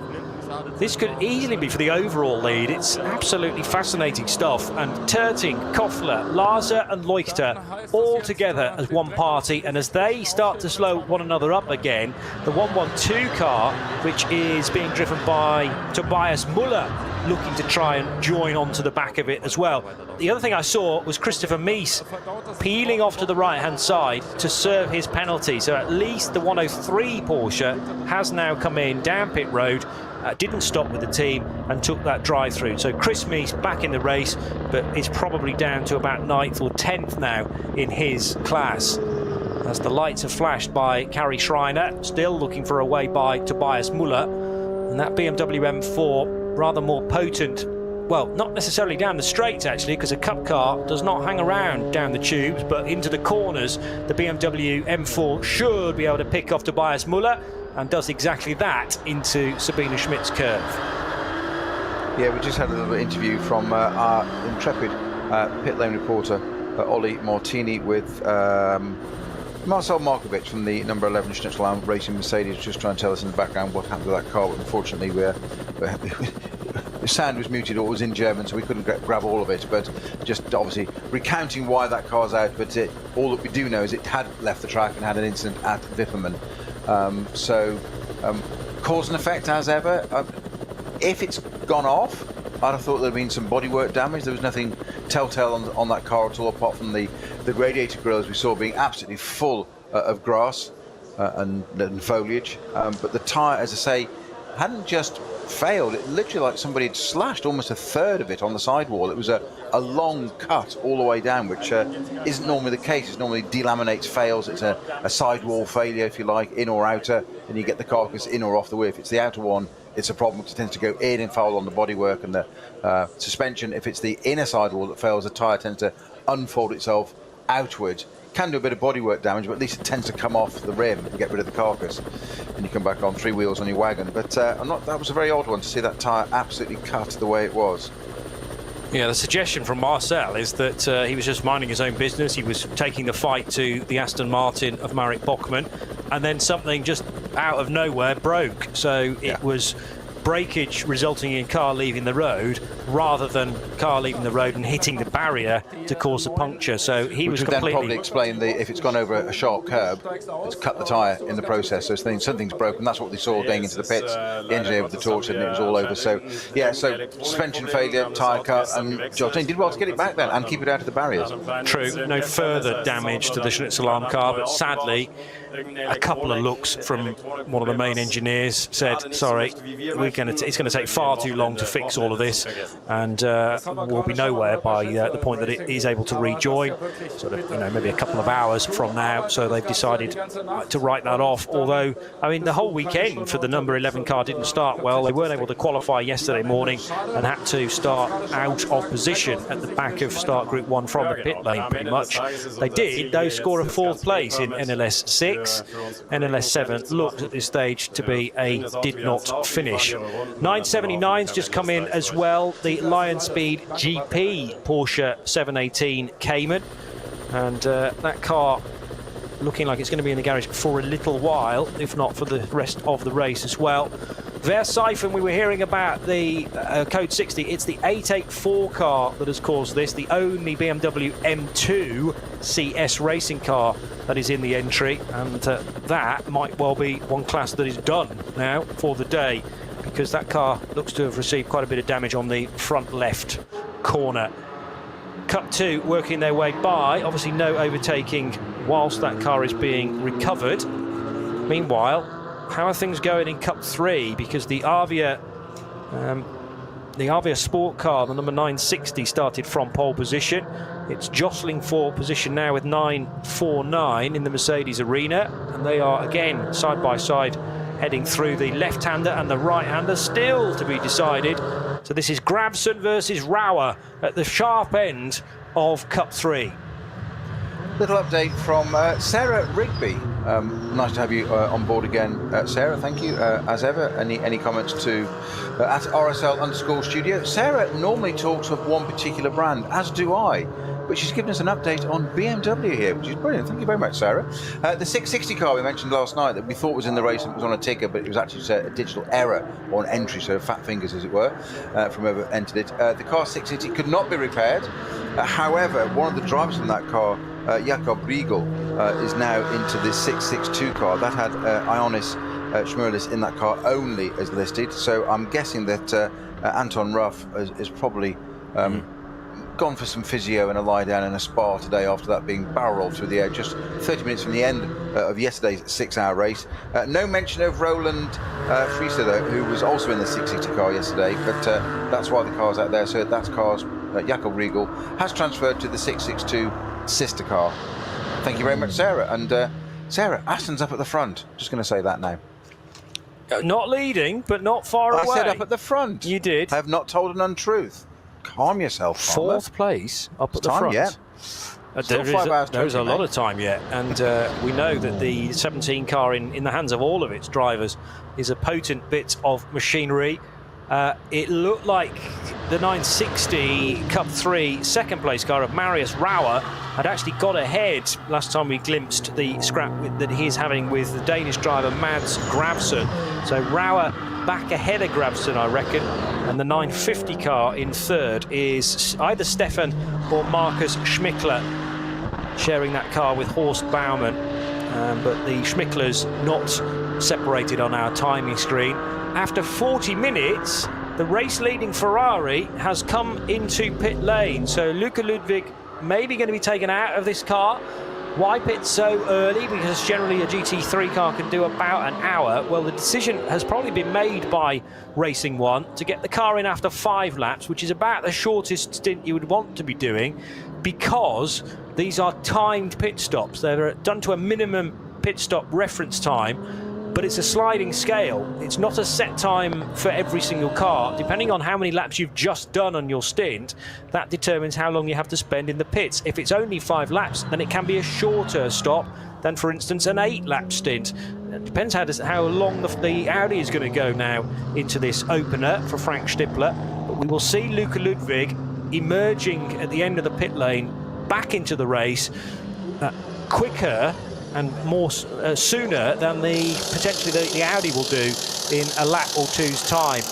This could easily be for the overall lead. It's absolutely fascinating stuff. And Terting, Koffler, Larser and Leuchter all together as one party. And as they start to slow one another up again, the 112 car, which is being driven by Tobias Müller, looking to try and join onto the back of it as well. The other thing I saw was Christopher Mies peeling off to the right-hand side to serve his penalty. So at least the 103 Porsche has now come in down pit road, didn't stop with the team and took that drive through. So Chris Mies back in the race, but is probably down to about 9th or 10th now in his class. As the lights are flashed by Kari Schreiner, still looking for a way by Tobias Müller. And that BMW M4 rather more potent, well, not necessarily down the straights actually, because a Cup car does not hang around down the tubes, but into the corners. The BMW M4 should be able to pick off Tobias Müller, and does exactly that into Sabine Schmidt's curve. Yeah, we just had a little interview from our intrepid pit lane reporter, Ollie Martini, with Marcel Markovic from the number 11 Schnitzel Racing Mercedes, just trying to tell us in the background what happened to that car. But unfortunately, the sound was muted, or it was in German, so we couldn't grab all of it. But just obviously recounting why that car's out. But all that we do know is it had left the track and had an incident at Wipperman. Cause and effect as ever. If it's gone off, I'd have thought there'd been some bodywork damage. There was nothing telltale on that car at all, apart from the radiator grille, as we saw, being absolutely full of grass and foliage. But the tyre, as I say, hadn't just failed. It literally like somebody had slashed almost a third of it on the sidewall. It was a long cut all the way down, which isn't normally the case. It's normally delaminates, fails. It's a sidewall failure, if you like, in or outer, and you get the carcass in or off the wheel. If it's the outer one, it's a problem because it tends to go in and foul on the bodywork and the suspension. If it's the inner sidewall that fails, the tyre tends to unfold itself outward. Can do a bit of bodywork damage, but at least it tends to come off the rim and get rid of the carcass, and you come back on 3 wheels on your wagon. But that was a very odd one to see that tyre absolutely cut the way it was. Yeah, the suggestion from Marcel is that he was just minding his own business. He was taking the fight to the Aston Martin of Marek Bachmann, and then something just out of nowhere broke. So it was breakage resulting in car leaving the road, rather than car leaving the road and hitting the barrier to cause a puncture. So he was completely... then probably explain if it's gone over a sharp curb, it's cut the tyre in the process. So something's broken. That's what they saw going into the pits. The engineer with the torch, and it was all over. So yeah, so suspension failure, tyre cut, and Jolene did well to get it back then and keep it out of the barriers. True. No further damage to the Schnitzel Arm car, but sadly, a couple of looks from one of the main engineers said, sorry, it's going to take far too long to fix all of this, and we'll be nowhere by the point that it is able to rejoin, sort of, maybe a couple of hours from now. So they've decided to write that off. Although, I mean, the whole weekend for the number 11 car didn't start well. They weren't able to qualify yesterday morning and had to start out of position at the back of start Group 1 from the pit lane, pretty much. They did, though, score a 4th place in NLS 6. NLS 7 looked at this stage to be a did not finish. 979's just come in as well. The Lion Speed GP Porsche 718 Cayman, and that car looking like it's going to be in the garage for a little while, if not for the rest of the race as well. Versiphon, we were hearing about the Code 60. It's the 884 car that has caused this, the only BMW M2 CS racing car that is in the entry, and that might well be one class that is done now for the day, because that car looks to have received quite a bit of damage on the front left corner. Cup 2 working their way by, obviously no overtaking whilst that car is being recovered. Meanwhile, how are things going in Cup 3? Because the Avia Sport car, the number 960, started from pole position. It's jostling for position now with 949 in the Mercedes arena, and they are again side by side heading through. The left-hander and the right-hander still to be decided. So this is Gravson versus Rauer at the sharp end of Cup 3. Little update from Sarah Rigby. Nice to have you on board again, Sarah. Thank you, as ever. Any comments to at RSL_studio? Sarah normally talks of one particular brand, as do I. but she's given us an update on BMW here, which is brilliant. Thank you very much, Sarah. The 660 car we mentioned last night that we thought was in the race and was on a ticker, but it was actually just a digital error or an entry, so fat fingers, as it were, from whoever entered it. The car 660 could not be repaired. However, one of the drivers from that car, Jakob Riegel, is now into the 662 car. That had Ionis Schmerlis in that car only as listed, so I'm guessing that Anton Ruff is probably gone for some physio and a lie down in a spa today after that being barrel rolled through the air just 30 minutes from the end of yesterday's 6-hour race. No mention of Roland Friese, though, who was also in the 660 car yesterday, but that's why the car's out there. So that's cars Jakob Riegel has transferred to the 662 sister car. Thank you very much, Sarah. And Sarah, Aston's up at the front. Just going to say that now. Not leading, but not far away. I said up at the front. You did. I have not told an untruth. Calm yourself, Farmer. Fourth place up at the time front. Yet. There's a lot of time yet, and we know that the 17 car in the hands of all of its drivers is a potent bit of machinery. It looked like the 960 Cup 3 second place car of Marius Rauer had actually got ahead last time we glimpsed the scrap that he's having with the Danish driver Mads Gravsen. So Rauer back ahead of Gravsen, I reckon, and the 950 car in third is either Stefan or Markus Schmickler, sharing that car with Horst Baumann, but the Schmicklers not separated on our timing screen. After 40 minutes, the race-leading Ferrari has come into pit lane, so Luca Ludwig maybe going to be taken out of this car. Why pit so early? Because generally a GT3 car can do about an hour. Well, the decision has probably been made by Racing One to get the car in after 5 laps, which is about the shortest stint you would want to be doing, because these are timed pit stops. They're done to a minimum pit stop reference time, but it's a sliding scale. It's not a set time for every single car. Depending on how many laps you've just done on your stint, that determines how long you have to spend in the pits. If it's only 5 laps, then it can be a shorter stop than, for instance, an 8-lap stint. It depends how long the Audi is going to go now into this opener for Frank Stippler. But we will see Luca Ludwig emerging at the end of the pit lane back into the race quicker and more sooner than potentially the Audi will do in a lap or two's time.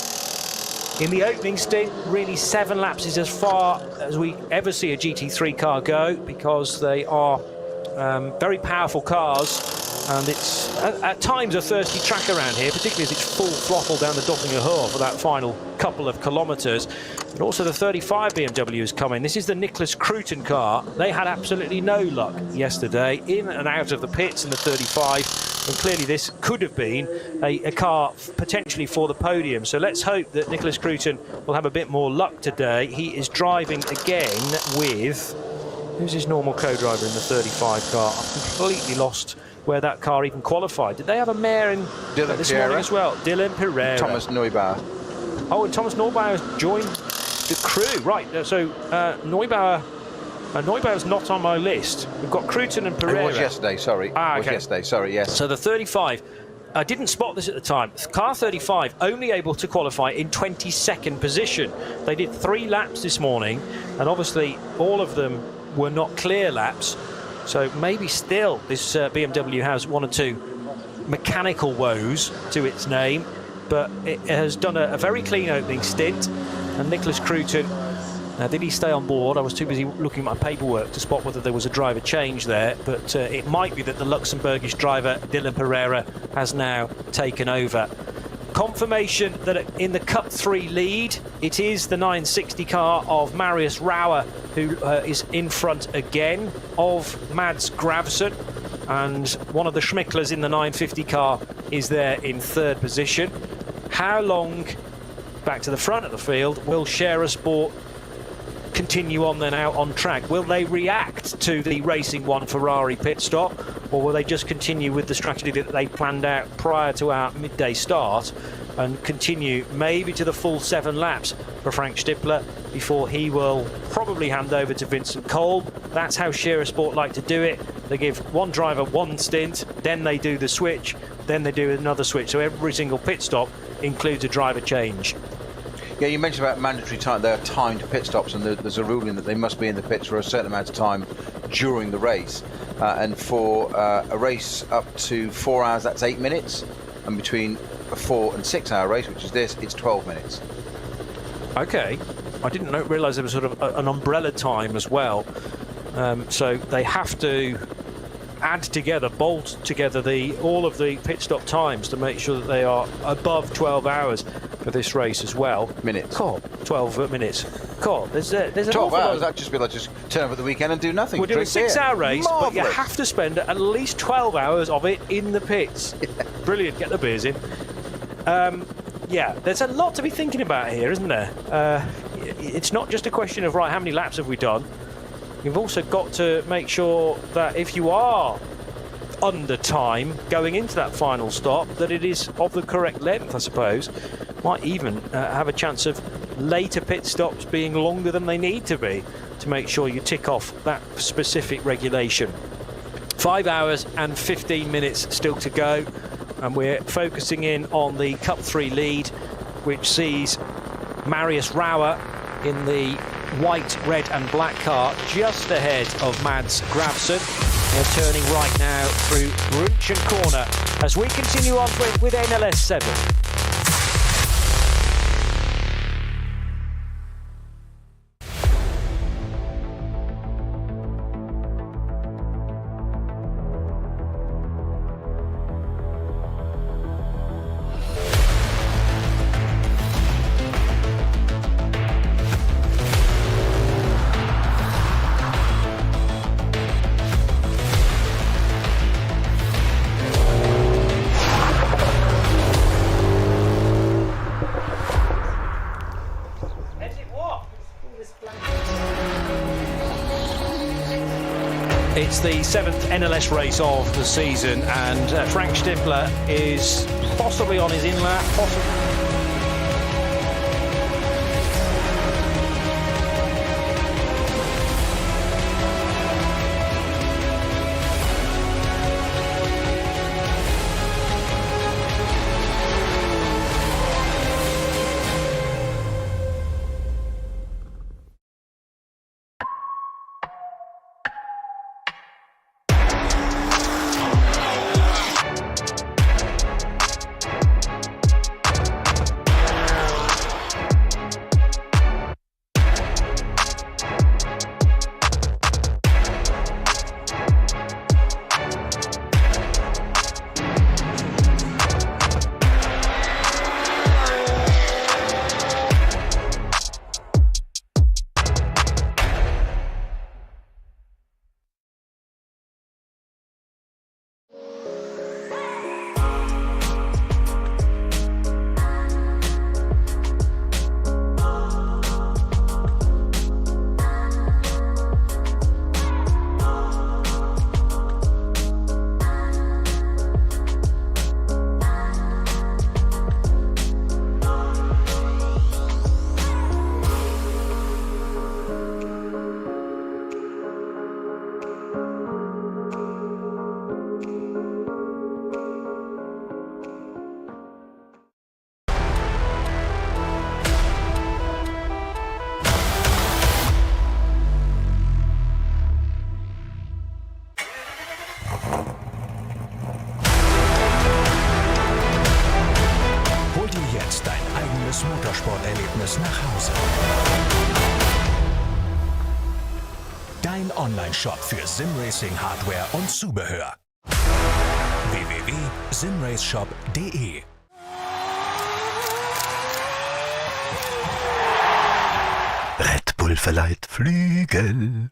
In the opening stint, really 7 laps is as far as we ever see a GT3 car go, because they are very powerful cars, and it's at times a thirsty track around here, particularly as it's full throttle down the Dottinger Hohe for that final couple of kilometres. And also the 35 BMW is coming. This is the Nicholas Cruton car. They had absolutely no luck yesterday, in and out of the pits in the 35, and clearly this could have been a car potentially for the podium. So let's hope that Nicholas Cruton will have a bit more luck today. He is driving again with... who's his normal co-driver in the 35 car? I've completely lost where that car even qualified. Did they have a mare in this morning as well? Dylan Pereira. Thomas Neubauer. Oh, and Thomas Neubauer has joined the crew. Right, so Neubauer's not on my list. We've got Cruton and Pereira. It was yesterday, sorry. Okay. It was yesterday, sorry, yes. So the 35, I didn't spot this at the time. Car 35 only able to qualify in 22nd position. They did 3 laps this morning, and obviously all of them were not clear laps. So maybe still this BMW has 1 or 2 mechanical woes to its name, but it has done a very clean opening stint. And Nicholas Cruton, did he stay on board? I was too busy looking at my paperwork to spot whether there was a driver change there, but it might be that the Luxembourgish driver Dylan Pereira has now taken over. Confirmation that in the Cup 3 lead, it is the 960 car of Marius Rauer who is in front again of Mads Gravsen, and one of the Schmicklers in the 950 car is there in 3rd position. How long back to the front of the field will Scherer Sport continue on then out on track? Will they react to the Racing One Ferrari pit stop, or will they just continue with the strategy that they planned out prior to our midday start and continue maybe to the full 7 laps for Frank Stippler before he will probably hand over to Vincent Kolb? That's how Scherer Sport like to do it. They give one driver 1 stint, then they do the switch, then they do another switch. So every single pit stop includes a driver change. Yeah, you mentioned about mandatory time. There are timed pit stops, and there's a ruling that they must be in the pits for a certain amount of time during the race. And for a race up to 4 hours, that's 8 minutes. And between a 4 and 6 hour race, which is this, it's 12 minutes. Okay. I didn't realise there was sort of an umbrella time as well. So they have to add together, bolt together all of the pit stop times to make sure that they are above 12 hours for this race as well. Minutes. Cool. 12 minutes. Cool. There's an 12 hours. That'd just be like just turn up at the weekend and do nothing. We're doing a 6 hour race, Marvellous. but you have to spend at least 12 hours of it in the pits. Brilliant. Get the beers in. Yeah, there's a lot to be thinking about here, isn't there? It's not just a question of, right, how many laps have we done? You've also got to make sure that if you are under time going into that final stop, that it is of the correct length, I suppose. Might even have a chance of later pit stops being longer than they need to be to make sure you tick off that specific regulation. 5 hours and 15 minutes still to go, and we're focusing in on the Cup 3 lead, which sees Marius Rauer in the white, red and black car just ahead of Mads Gravsen. They're turning right now through Brunchen Corner as we continue on with NLS 7. It's the 7th NLS race of the season, and Frank Stifler is possibly on his in-lap, Motorsporterlebnis nach Hause. Dein Online-Shop für Simracing-Hardware und Zubehör. www.simraceshop.de. Red Bull verleiht Flügel.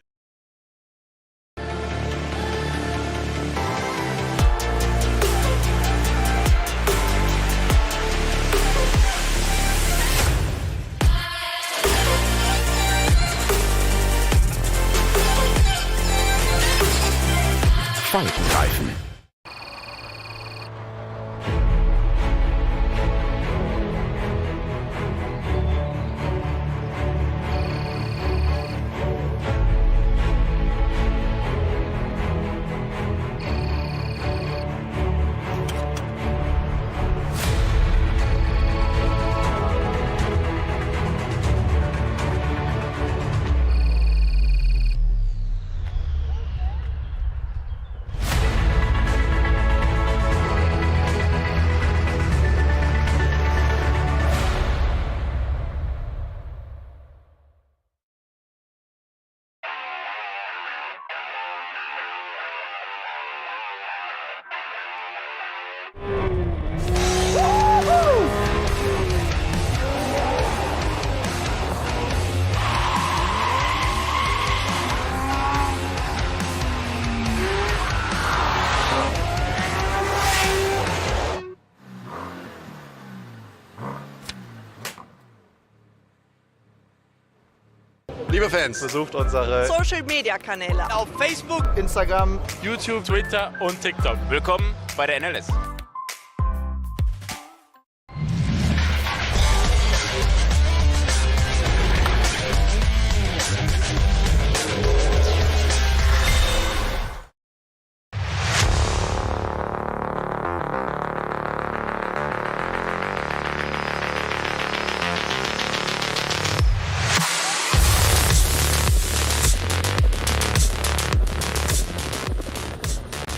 Falkenreifen. Autofans. Besucht unsere Social Media Kanäle auf Facebook, Instagram, YouTube, Twitter und TikTok. Willkommen bei der NLS.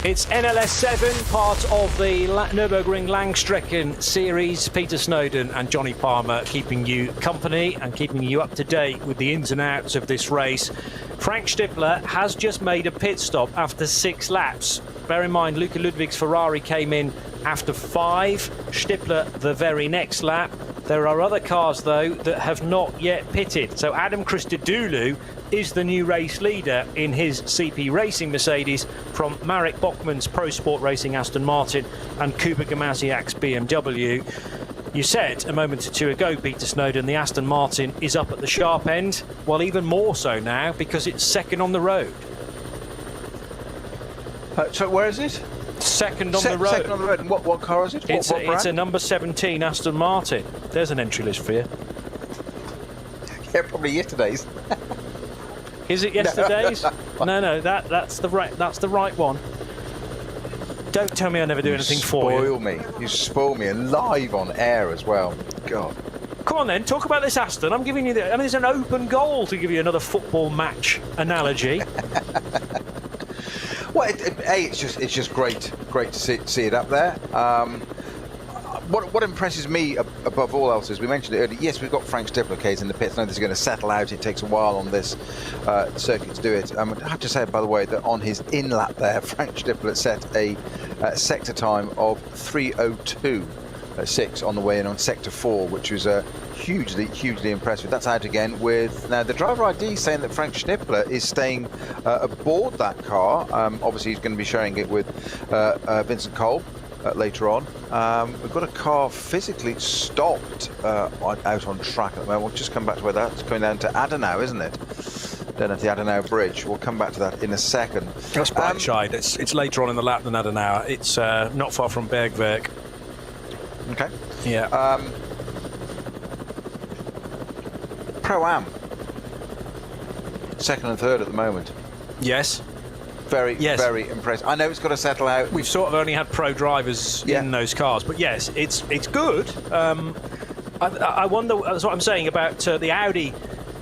It's NLS 7, part of the Nürburgring Langstreckenrennen series. Peter Snowden and Johnny Palmer keeping you company and keeping you up to date with the ins and outs of this race. Frank Stippler has just made a pit stop after 6 laps. Bear in mind, Luca Ludwig's Ferrari came in after 5. Stippler the very next lap. There are other cars, though, that have not yet pitted. So Adam Christodoulou is the new race leader in his CP Racing Mercedes from Marek Bachmann's Pro Sport Racing Aston Martin and Kuba Gamaziak's BMW. You said a moment or two ago, Peter Snowden, the Aston Martin is up at the sharp end. Well, even more so now because it's second on the road. So where is it? Second on the road. Second on the road. And what car is it? It's a number 17 Aston Martin. There's an entry list for you. Yeah, probably yesterday's. Is it yesterday's? No, that's the right one. Don't tell me I never do anything for you. Spoil me. You spoil me, and live on air as well. God. Come on then, talk about this Aston. I'm giving you there's an open goal to give you another football match analogy. Well, it's just great to see it up there. What impresses me above all else is, we mentioned it earlier, yes, we've got Frank Stippler case in the pits. I know this is going to settle out. It takes a while on this circuit to do it. I have to say, by the way, that on his in-lap there, Frank Stippler set a sector time of 3:02.6 on the way in on sector 4, which was hugely impressive. That's out again with, now the driver ID saying that Frank Stippler is staying aboard that car. Obviously he's going to be sharing it with Vincent Kolb later on. We've got a car physically stopped out on track at the moment. We'll just come back to where that's going down to Adenau, isn't it? Down at the Adenau Bridge. We'll come back to that in a second. That's Breitscheid. It's later on in the lap than Adenauer. It's not far from Bergwerk. Okay. Yeah. Pro-Am. Second and third at the moment. Yes. Very impressive. I know it's got to settle out. We've sort of only had pro drivers in those cars, but yes, it's good. I wonder, that's what I'm saying about the Audi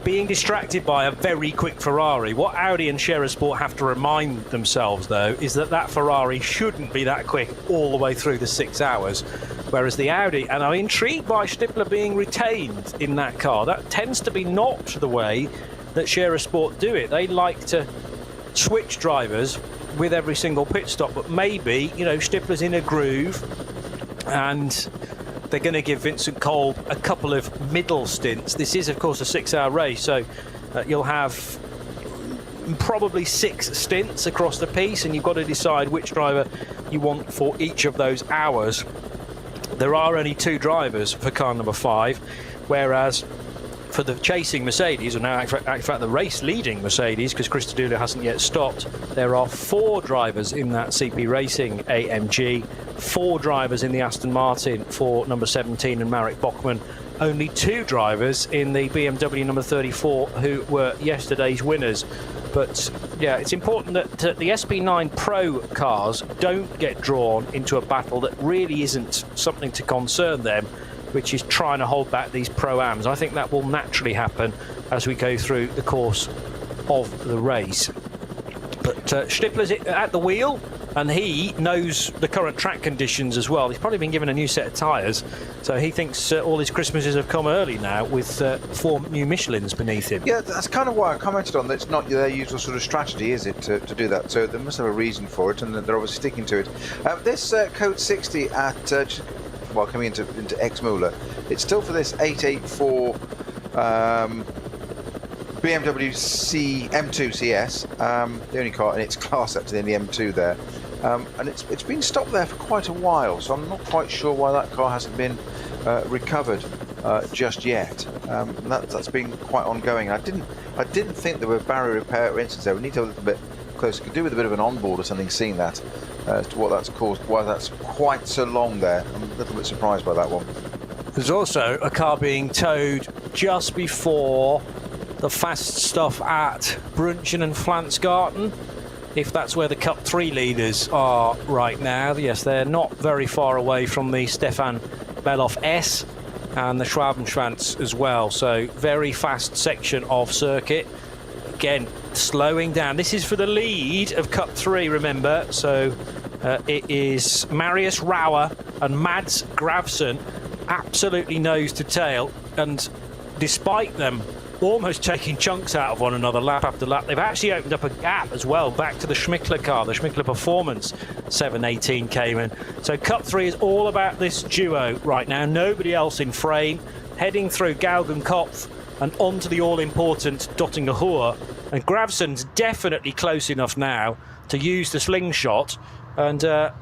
being distracted by a very quick Ferrari. What Audi and Scherer Sport have to remind themselves, though, is that Ferrari shouldn't be that quick all the way through the 6 hours. Whereas the Audi, and I'm intrigued by Stippler being retained in that car. That tends to be not the way that Scherer Sport do it. They like to switch drivers with every single pit stop, but maybe, Stippler's in a groove and they're going to give Vincent Kolb a couple of middle stints. This is, of course, a 6-hour race, so you'll have probably 6 stints across the piece, and you've got to decide which driver you want for each of those hours. There are only 2 drivers for car number 5, whereas for the chasing Mercedes, or now in fact the race-leading Mercedes, because Christodoulou hasn't yet stopped, there are 4 drivers in that CP Racing AMG, 4 drivers in the Aston Martin for number 17 and Marek Bachmann, only 2 drivers in the BMW number 34 who were yesterday's winners. But yeah, it's important that the SP9 Pro cars don't get drawn into a battle that really isn't something to concern them, which is trying to hold back these Pro-Ams. I think that will naturally happen as we go through the course of the race. But Stippler's at the wheel, and he knows the current track conditions as well. He's probably been given a new set of tyres, so he thinks all his Christmases have come early now with 4 new Michelins beneath him. Yeah, that's kind of why I commented on that. It's not their usual sort of strategy, is it, to do that? So they must have a reason for it, and they're obviously sticking to it. This code 60 at coming into Exmoor, it's still for this 884 BMW M2 CS, the only car in its class up to the M2 there, and it's been stopped there for quite a while, so I'm not quite sure why that car hasn't been recovered. just yet. That's been quite ongoing. I didn't think there were barrier repair incidents there. We need to have a little bit closer. Could do with a bit of an onboard or something, seeing that as to what that's caused, why that's quite so long there. I'm a little bit surprised by that one. There's also a car being towed just before the fast stuff at Brunchen and Flansgarten, if that's where the Cup 3 leaders are right now. Yes, they're not very far away from the Stefan Beloff S and the Schwabenschwanz as well. So very fast section of circuit. Again, slowing down. This is for the lead of Cup 3, remember. So it is Marius Rauer and Mads Gravsen absolutely nose to tail. And despite them almost taking chunks out of one another lap after lap, they've actually opened up a gap as well back to the Schmickler car, the Schmickler Performance 718 Cayman. So Cup 3 is all about this duo right now. Nobody else in frame, heading through Gaugenkopf and onto the all-important Dottinger Hohe. And Gravsen's definitely close enough now to use the slingshot and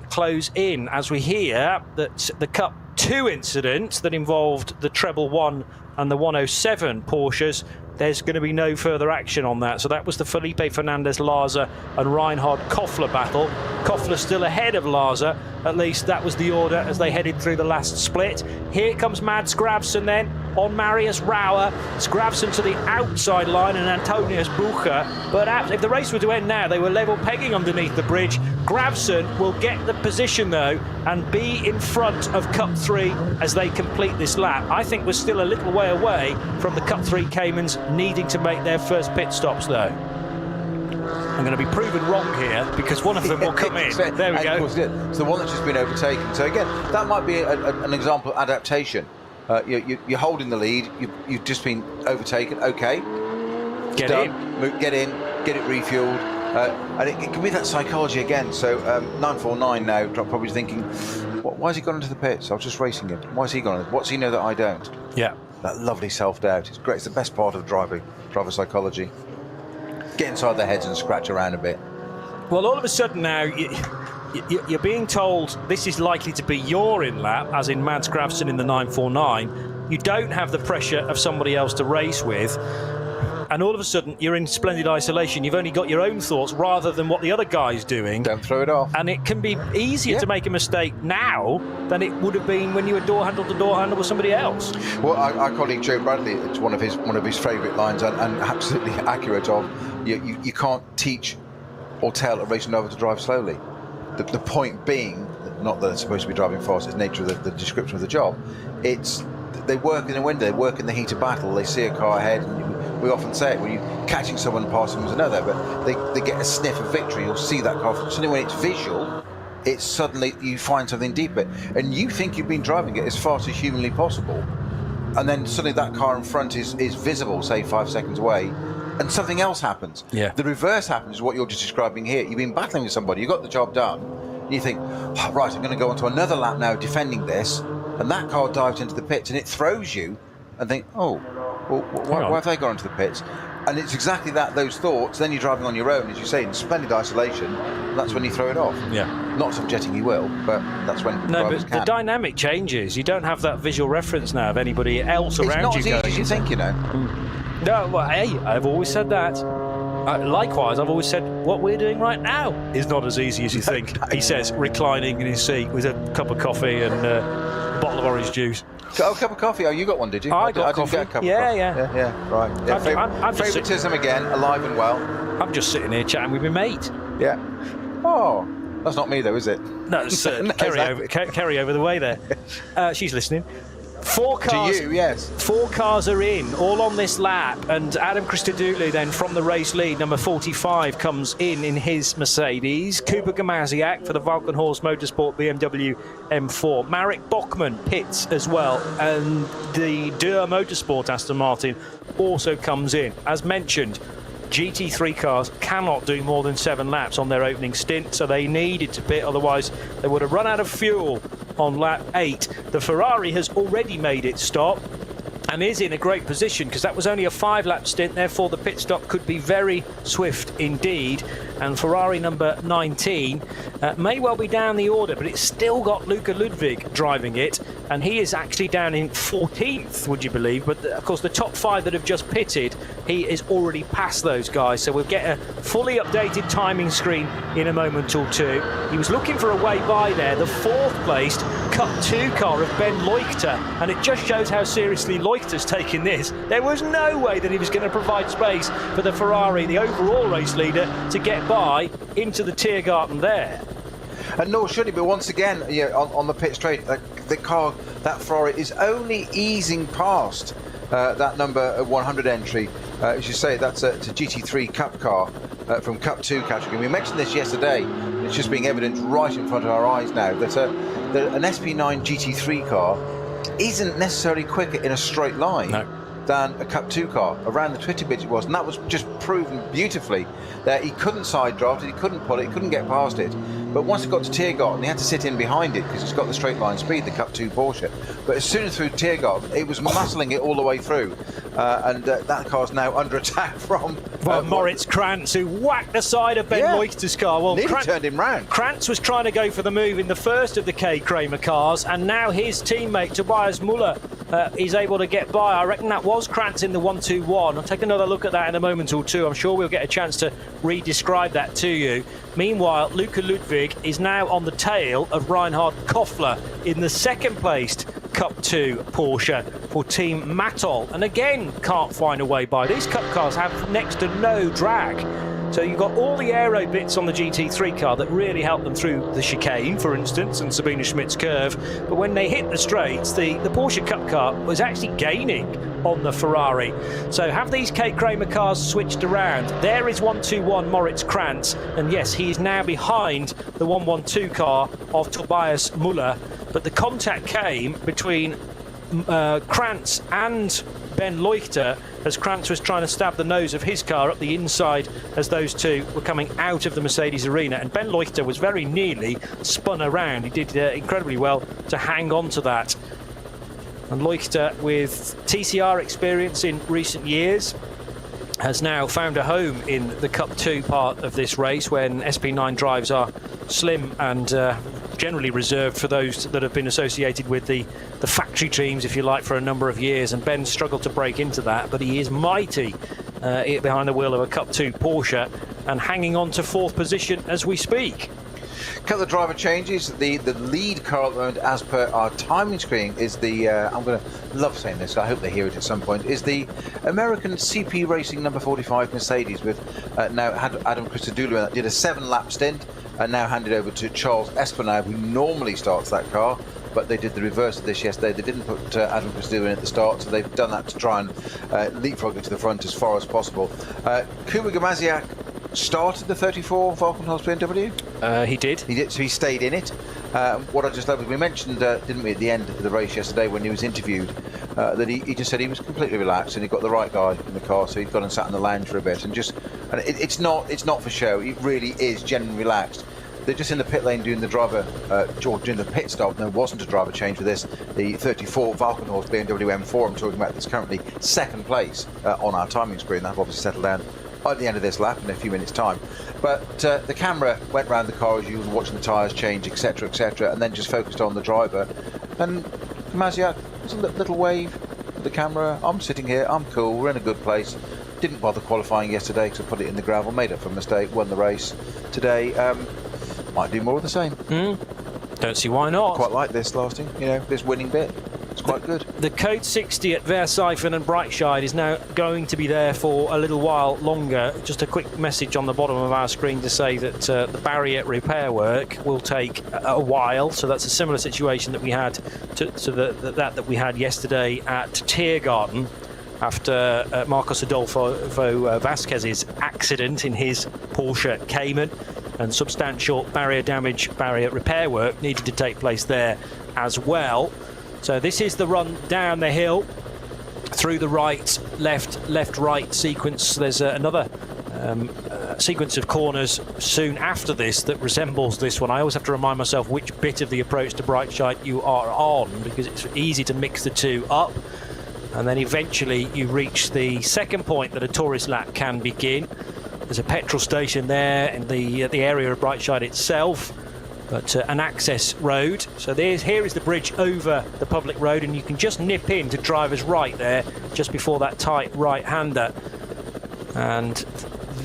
close in, as we hear that the Cup 2 incident that involved the Treble 1 and the 107 Porsches, there's going to be no further action on that. So that was the Felipe Fernandez Larza and Reinhard Koffler battle. Koffler still ahead of Larza, at least that was the order as they headed through the last split. Here comes Mads Gravsen then on Marius Rauer. It's Gravsen to the outside line and Antonius Bucher. But if the race were to end now, they were level pegging underneath the bridge. Gravsen will get the position though and be in front of Cup 3 as they complete this lap. I think we're still a little way away from the Cup 3 Caymans needing to make their first pit stops though. I'm going to be proven wrong here because one of them will come in. There we go. It's the one that's just been overtaken. So again, that might be an example of adaptation. You're holding the lead. You've just been overtaken. Okay, Get in. Get it refueled. And it can be that psychology again. So 949 now, probably thinking, why has he gone into the pits? I was just racing him. Why has he gone? What's he know that I don't? Yeah. That lovely self-doubt. It's great. It's the best part of driver psychology. Get inside their heads and scratch around a bit. Well, all of a sudden now, you're being told this is likely to be your in-lap, as in Mads Gravsen in the 949. You don't have the pressure of somebody else to race with. And all of a sudden, you're in splendid isolation. You've only got your own thoughts rather than what the other guy's doing. Don't throw it off. And it can be easier to make a mistake now than it would have been when you were door handle to door handle with somebody else. Well, our colleague Joe Bradley, it's one of his favourite lines and absolutely accurate of, you can't teach or tell a racing driver to drive slowly. The point being, not that it's supposed to be driving fast, it's the nature of the description of the job. It's they work in a window, they work in the heat of battle, they see a car ahead, and we often say it, when you're catching someone passing them as another, but they get a sniff of victory, you'll see that car. Suddenly when it's visual, it's suddenly you find something deeper, and you think you've been driving it as fast as humanly possible, and then suddenly that car in front is visible, say 5 seconds away, and something else happens. Yeah. The reverse happens, is what you're just describing here. You've been battling with somebody, you got the job done, and you think, oh, right, I'm going to go on to another lap now defending this, and that car dives into the pits, and it throws you, and think, oh, well, why have they gone into the pits? And it's exactly those thoughts. Then you're driving on your own, as you say, in splendid isolation. That's when you throw it off. Yeah. Not subjecting you will, but that's when drivers can. The dynamic changes. You don't have that visual reference now of anybody else around you. It's not as easy as you think, you know. No, well, hey, I've always said that. Likewise, I've always said what we're doing right now is not as easy as you think. He says, reclining in his seat with a cup of coffee and a bottle of orange juice. Got a cup of coffee? Oh, you got one, did you? I got coffee. Didn't get a cup of coffee. Yeah, right. Yeah, favouritism again, alive and well. I'm just sitting here chatting with my mate. Yeah. Oh, that's not me though, is it? No, it's Kerry over the way there. She's listening. 4 cars. To you, yes. 4 cars are in, all on this lap, and Adam Christodoulou then from the race lead, number 45, comes in his Mercedes. Kuba Gamaziak for the Valkenhorst Motorsport BMW M4. Marek Bachmann pits as well, and the Dürr Motorsport Aston Martin also comes in. As mentioned, GT3 cars cannot do more than 7 laps on their opening stint, so they needed to pit, otherwise they would have run out of fuel on lap 8. The Ferrari has already made its stop and is in a great position because that was only a 5-lap stint, therefore the pit stop could be very swift indeed. and Ferrari number 19 may well be down the order, but it's still got Luca Ludwig driving it, and he is actually down in 14th, would you believe? But of course the top 5 that have just pitted, he is already past those guys, so we'll get a fully updated timing screen in a moment or two. He was looking for a way by there, the 4th placed Cup 2 car of Ben Leuchter, and it just shows how seriously Leuchter's taking this. There was no way that he was going to provide space for the Ferrari, the overall race leader, to get by into the Tiergarten there. And nor should he, but once again, on the pit straight, the car, that Ferrari, is only easing past that number 100 entry. As you say, that's a GT3 Cup car from Cup 2 category. We mentioned this yesterday. It's just being evident right in front of our eyes now that an SP9 GT3 car isn't necessarily quicker in a straight line than a Cup 2 car. Around the Twitter bit it was, and that was just proven beautifully that he couldn't side draft it, he couldn't pull it, he couldn't get past it. But once it got to Tiergarten, he had to sit in behind it because it's got the straight line speed, the Cup 2 Porsche. But as soon as through Tiergarten, it was muscling it all the way through. And that car's now under attack from... Moritz Krantz, who whacked the side of Ben Leuchter's car. Well, nearly turned him round. Krantz was trying to go for the move in the first of the K. Kramer cars, and now his teammate Tobias Müller is able to get by. I reckon that was Krantz in the 1-2-1. I'll take another look at that in a moment or two. I'm sure we'll get a chance to re-describe that to you. Meanwhile, Luca Ludwig is now on the tail of Reinhard Koffler in the 2nd placed Cup 2 Porsche for Team Mattol, and again can't find a way by. These Cup cars have next to no drag, so you've got all the aero bits on the GT3 car that really help them through the chicane, for instance, and Sabine Schmidt's curve, but when they hit the straights, the Porsche Cup car was actually gaining on the Ferrari. So have these K. Kramer cars switched around? There is 1-2-1 Moritz Krantz, and yes, he is now behind the 1-1-2 car of Tobias Müller, but the contact came between Krantz and Ben Leuchter as Krantz was trying to stab the nose of his car up the inside as those two were coming out of the Mercedes arena, and Ben Leuchter was very nearly spun around. He did incredibly well to hang on to that. And Leuchter, with TCR experience in recent years, has now found a home in the Cup 2 part of this race, when SP9 drives are slim and generally reserved for those that have been associated with the factory teams, if you like, for a number of years. And Ben struggled to break into that, but he is mighty behind the wheel of a Cup 2 Porsche and hanging on to 4th position as we speak. Couple of driver changes. The lead car at the moment, as per our timing screen, is the I'm going to love saying this, I hope they hear it at some point, is the American CP Racing number 45 Mercedes, with now Adam Christodoulou, that did a 7-lap stint and now handed over to Charles Espinal, who normally starts that car, but they did the reverse of this yesterday. They didn't put Adam Christodoulou in at the start, so they've done that to try and leapfrog it to the front as far as possible. Kuba Gamaziak started the 34 Valkenhorst BMW? He did. So he stayed in it. What I just love is we mentioned, didn't we, at the end of the race yesterday when he was interviewed, that he just said he was completely relaxed and he got the right guy in the car, so he'd gone and sat in the lounge for a bit, and it's not for show. It really is genuinely relaxed. They're just in the pit lane doing the driver, doing the pit stop. There wasn't a driver change for this. The 34 Valkenhorst BMW M4 I'm talking about, that's currently 2nd place on our timing screen. That'll obviously settle down at the end of this lap in a few minutes' time. But the camera went round the car as usual, watching the tyres change, etc., etc., and then just focused on the driver. And Maziak was a little wave at the camera. I'm sitting here, I'm cool, we're in a good place. Didn't bother qualifying yesterday because I put it in the gravel, made up for a mistake, won the race. Today, might do more of the same. Don't see why not. Quite like this lasting, this winning bit. It's quite good. The Code 60 at Versifen and Breitscheid is now going to be there for a little while longer. Just a quick message on the bottom of our screen to say that the barrier repair work will take a while. So that's a similar situation that we had to that we had yesterday at Tiergarten after Marcos Adolfo Vasquez's accident in his Porsche Cayman, and substantial barrier damage, barrier repair work needed to take place there as well. So this is the run down the hill through the right, left, right sequence. There's another sequence of corners soon after this that resembles this one. I always have to remind myself which bit of the approach to Breitscheid you are on, because it's easy to mix the two up. And then eventually you reach the 2nd point that a tourist lap can begin. There's a petrol station there in the area of Brightside itself, but an access road. So here is the bridge over the public road, and you can just nip in to driver's right there, just before that tight right-hander. And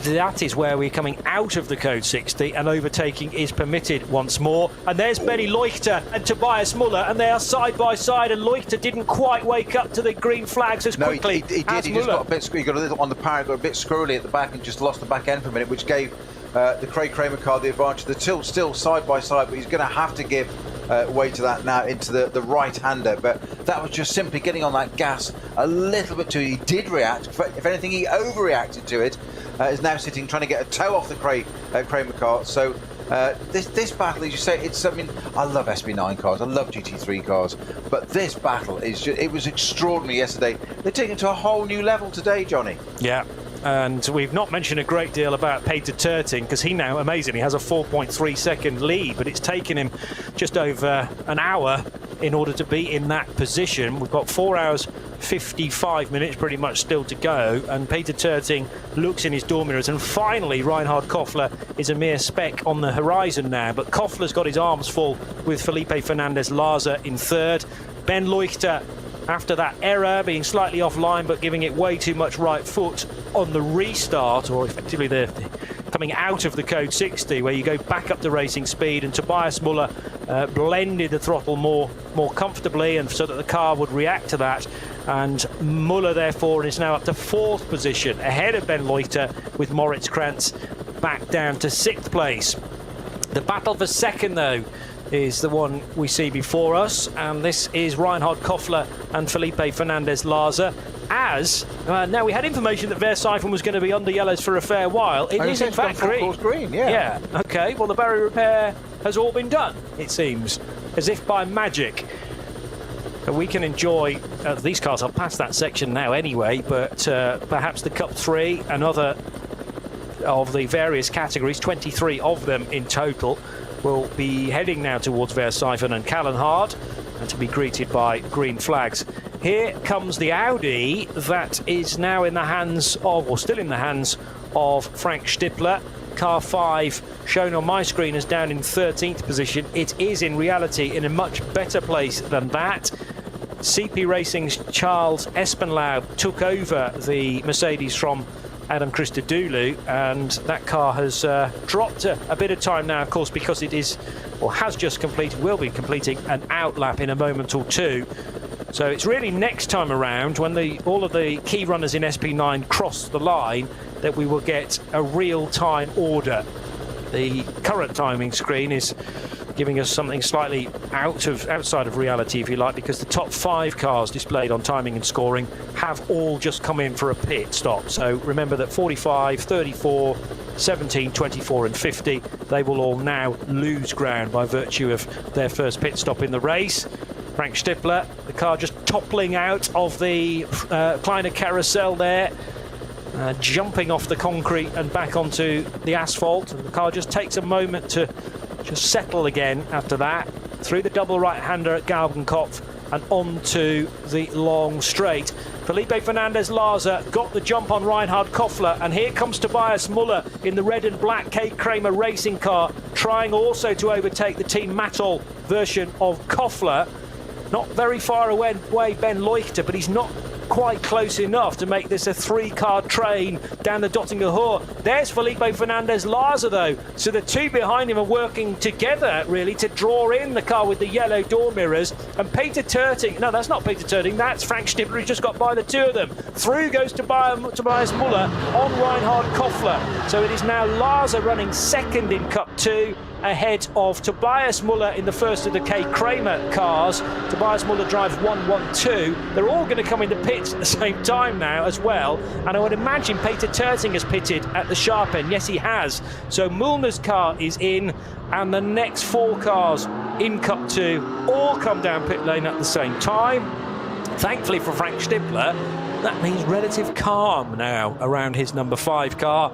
that is where we're coming out of the code 60, and overtaking is permitted once more. And there's Benny Leuchter and Tobias Muller, and they are side by side, and Leuchter didn't quite wake up to the green flags as quickly. He did. He just got a bit, he got a little on the power, got a bit squirrely at the back, and just lost the back end for a minute, which gave the Craig Kramer car the advantage. The tilt still side by side, but he's going to have to give way to that now into the right-hander. But that was just simply getting on that gas a little bit too. He did react. If anything, he overreacted to it. Is now sitting trying to get a toe off the Kramer car. So this battle, as you say, it's. I mean, I love SB9 cars, I love GT3 cars, but this battle is just, it was extraordinary yesterday. They're taking it to a whole new level today, Johnny. Yeah. And we've not mentioned a great deal about Peter Terting, because he now, amazingly, has a 4.3 second lead, but it's taken him just over an hour in order to be in that position. We've got 4 hours 55 minutes pretty much still to go, and Peter Terting looks in his door mirrors, and finally Reinhard Koffler is a mere speck on the horizon now. But Koffler's got his arms full with Felipe Fernandez-Larza in third. Ben Leuchter, after that error, being slightly offline but giving it way too much right foot on the restart, or effectively the coming out of the code 60, where you go back up to racing speed, and Tobias Muller blended the throttle more comfortably, and so that the car would react to that. And Muller therefore is now up to fourth position, ahead of Ben Leuchter, with Moritz Krantz back down to sixth place. The battle for second, though, is the one we see before us, and this is Reinhard Koffler and Felipe Fernandez-Larza. As now, we had information that Verstappen was going to be under yellows for a fair while. It is in fact green. Yeah. Okay, well, the barrier repair has all been done, it seems, as if by magic. We can enjoy these cars are past that section now anyway, but perhaps the Cup 3 and other of the various categories, 23 of them in total, will be heading now towards Verstappen and Kallenhard, and to be greeted by green flags. Here comes the Audi that is now in the hands of, or still in the hands of, Frank Stippler. Car 5, shown on my screen as down in 13th position. It is in reality in a much better place than that. CP Racing's Charles Espenlaub took over the Mercedes from Adam Christodoulou, and that car has dropped a bit of time now, of course, because it is, or has just completed, will be completing an outlap in a moment or two. So it's really next time around, when all of the key runners in SP9 cross the line, that we will get a real-time order. The current timing screen is giving us something slightly outside of reality, if you like, because the top 5 cars displayed on timing and scoring have all just come in for a pit stop. So remember that 45, 34, 17, 24 and 50, they will all now lose ground by virtue of their first pit stop in the race. Frank Stippler, the car just toppling out of the Kleiner carousel there, jumping off the concrete and back onto the asphalt, and the car just takes a moment to just settle again after that, through the double right-hander at Galgenkopf and onto the long straight. Felipe Fernandez-Larza got the jump on Reinhard Koffler, and here comes Tobias Muller in the red and black Kate Kramer racing car, trying also to overtake the Team Mattol version of Koffler. Not very far away, Ben Leuchter, but he's not quite close enough to make this a 3-car train down the Dottinger Hohe. There's Felipe Fernandez-Larza, though. So the two behind him are working together, really, to draw in the car with the yellow door mirrors. And Peter Terting, no, that's not Peter Terting, that's Frank Stippler, who just got by the two of them. Through goes Tobias Muller on Reinhard Koffler. So it is now Larza running second in Cup 2, ahead of Tobias Muller in the first of the K. Kramer cars. Tobias Muller drives 1-1-2. They're all going to come into pits at the same time now as well, and I would imagine Peter Terting has pitted at the sharp end. Yes, he has. So Mullner's car is in, and the next 4 cars in Cup 2 all come down pit lane at the same time. Thankfully for Frank Stippler, that means relative calm now around his number 5 car.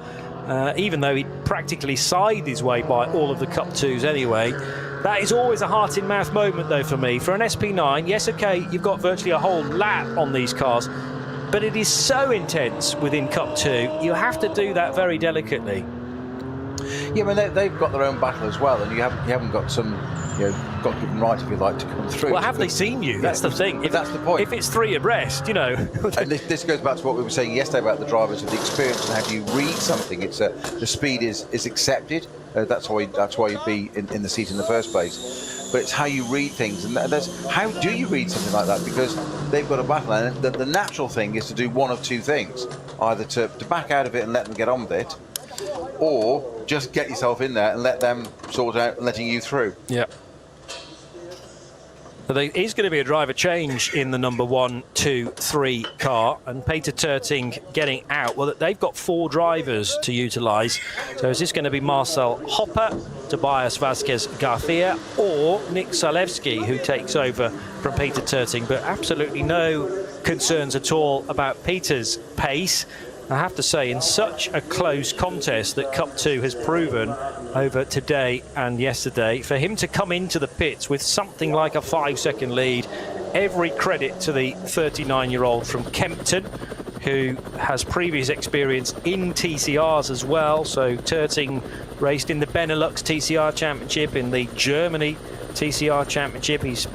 Even though he practically sighed his way by all of the Cup 2s anyway. That is always a heart-in-mouth moment, though, for me. For an SP9, yes, OK, you've got virtually a whole lap on these cars, but it is so intense within Cup 2, you have to do that very delicately. Yeah, I mean, they've got their own battle as well, and you haven't got some, God-given right, if you like, to come through. Well, have they seen you? That's the thing. That's the point. If it's 3 abreast, And this goes back to what we were saying yesterday about the drivers and the experience and how do you read something. It's the speed is accepted. That's why you'd be in the seat in the first place. But it's how you read things, and how do you read something like that? Because they've got a battle, and the natural thing is to do one of two things: either to back out of it and let them get on with it, or just get yourself in there and let them sort it out and letting you through. Yeah. So there is going to be a driver change in the number 1, 2, 3 car, and Peter Terting getting out. Well, they've got 4 drivers to utilise. So is this going to be Marcel Hopper, Tobias Vasquez Garcia, or Nick Zalewski, who takes over from Peter Terting? But absolutely no concerns at all about Peter's pace. I have to say, in such a close contest that Cup 2 has proven over today and yesterday, for him to come into the pits with something like a 5-second lead, every credit to the 39-year-old from Kempton, who has previous experience in TCRs as well. So Terting raced in the Benelux TCR Championship, in the Germany TCR Championship. He's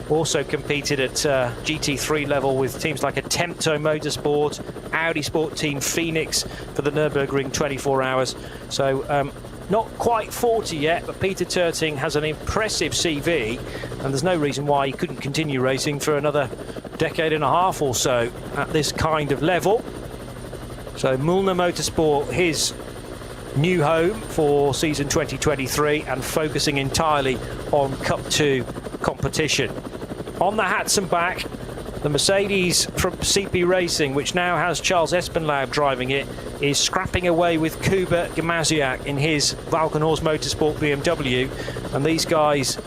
also competed at GT3 level with teams like Attempto Motorsport, Audi Sport Team Phoenix for the Nürburgring 24 hours. So not quite 40 yet, but Peter Terting has an impressive CV, and there's no reason why he couldn't continue racing for another decade and a half or so at this kind of level. So Mühlner Motorsport, his new home for season 2023, and focusing entirely on Cup 2 competition. On the Hatsan back, the Mercedes from CP Racing, which now has Charles Espenlaub driving it, is scrapping away with Kuba Gamaziak in his Valkenhorst Motorsport BMW, and these guys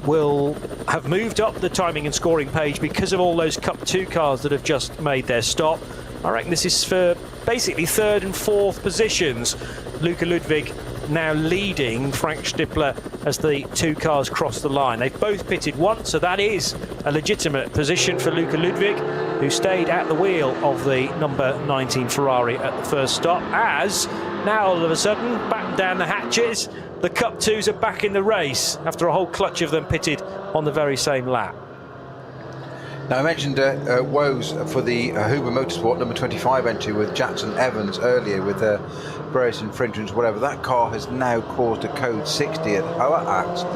will have moved up the timing and scoring page because of all those Cup 2 cars that have just made their stop. I reckon this is for basically 3rd and 4th positions. Luca Ludwig now leading Frank Stippler as the 2 cars cross the line. They've both pitted once, so that is a legitimate position for Luca Ludwig, who stayed at the wheel of the number 19 Ferrari at the first stop. As now all of a sudden, batten down the hatches, the Cup 2s are back in the race after a whole clutch of them pitted on the very same lap. Now, I mentioned woes for the Huber Motorsport number 25 entry with Jackson Evans earlier with various infringements, whatever. That car has now caused a code 60 at ADAC,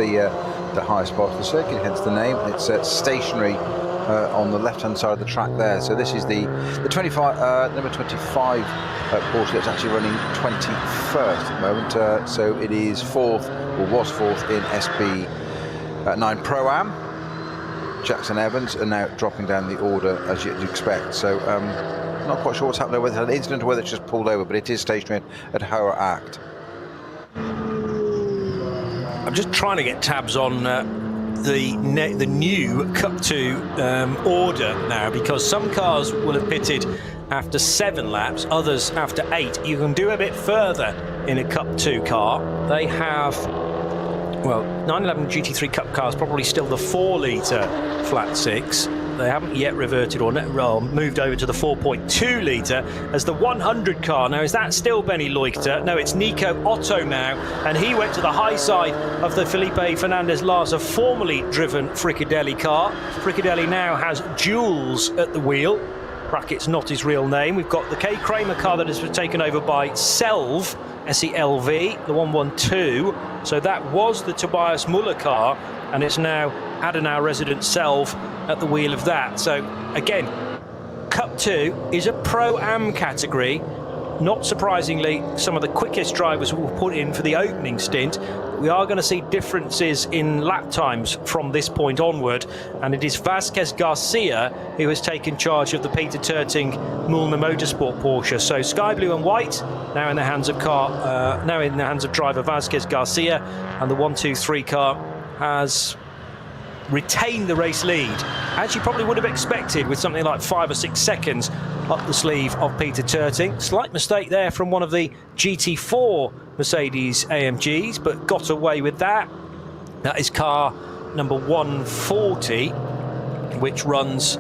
the highest part of the circuit, hence the name. It's stationary on the left-hand side of the track there. So this is the 25 number 25 Porsche that's actually running 21st at the moment. So it is 4th, or was 4th in SB9 Pro-Am. Jackson Evans are now dropping down the order as you'd expect. So not quite sure what's happening, whether it's an incident or whether it's just pulled over, but it is stationary at Hoher Act. I'm just trying to get tabs on the new Cup 2 order now, because some cars will have pitted after 7 laps, others after 8. You can do a bit further in a Cup 2 car. They have, well, 911 GT3 Cup cars probably still the 4-litre flat 6. They haven't yet reverted or moved over to the 4.2 litre as the 100 car. Now, is that still Benny Leuchter? No, it's Nico Otto now, and he went to the high side of the Felipe Fernandez Larsa formerly driven Fricadelli car. Fricadelli now has Jules at the wheel. Brackets not his real name. We've got the K Kramer car that has been taken over by Selv, SELV, the 112. So that was the Tobias Müller car, and it's now Adenauer resident Selv at the wheel of that. So again, Cup 2 is a Pro-Am category. Not surprisingly, some of the quickest drivers will put in for the opening stint. We are going to see differences in lap times from this point onward, and it is Vasquez Garcia who has taken charge of the Peter Terting Mühlner Motorsport Porsche. So sky blue and white now in the hands of driver Vasquez Garcia, and the 1-2-3 car has retained the race lead, as you probably would have expected, with something like 5 or 6 seconds up the sleeve of Peter Terting. Slight mistake there from one of the GT4 Mercedes-AMGs, but got away with that. That is car number 140, which runs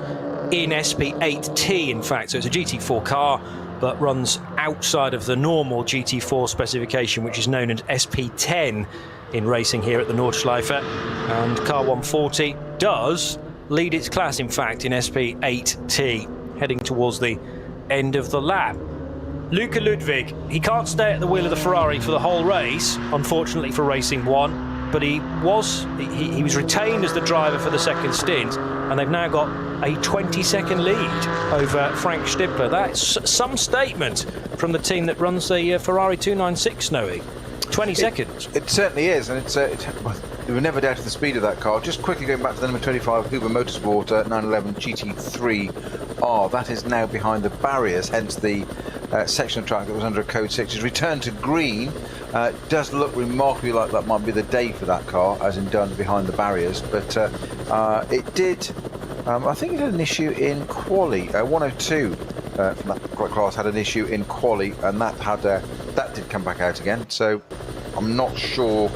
in SP8T, in fact. So it's a GT4 car, but runs outside of the normal GT4 specification, which is known as SP10 in racing here at the Nordschleife. And car 140 does lead its class, in fact, in SP8T, heading towards the end of the lap. Luca Ludwig, he can't stay at the wheel of the Ferrari for the whole race, unfortunately for Racing One, but he was retained as the driver for the second stint, and they've now got a 20-second lead over Frank Stippler. That's some statement from the team that runs the Ferrari 296, Snowy. 20 seconds. It certainly is, and we never doubted the speed of that car. Just quickly going back to the number 25 Huber Motorsport 911 GT3R, that is now behind the barriers, hence the section of track that was under a code 6 is returned to green. Does look remarkably like that might be the day for that car, as in done behind the barriers, but it did, I think it had an issue in quali. 102 from that class had an issue in quali, and that did come back out again, so I'm not sure.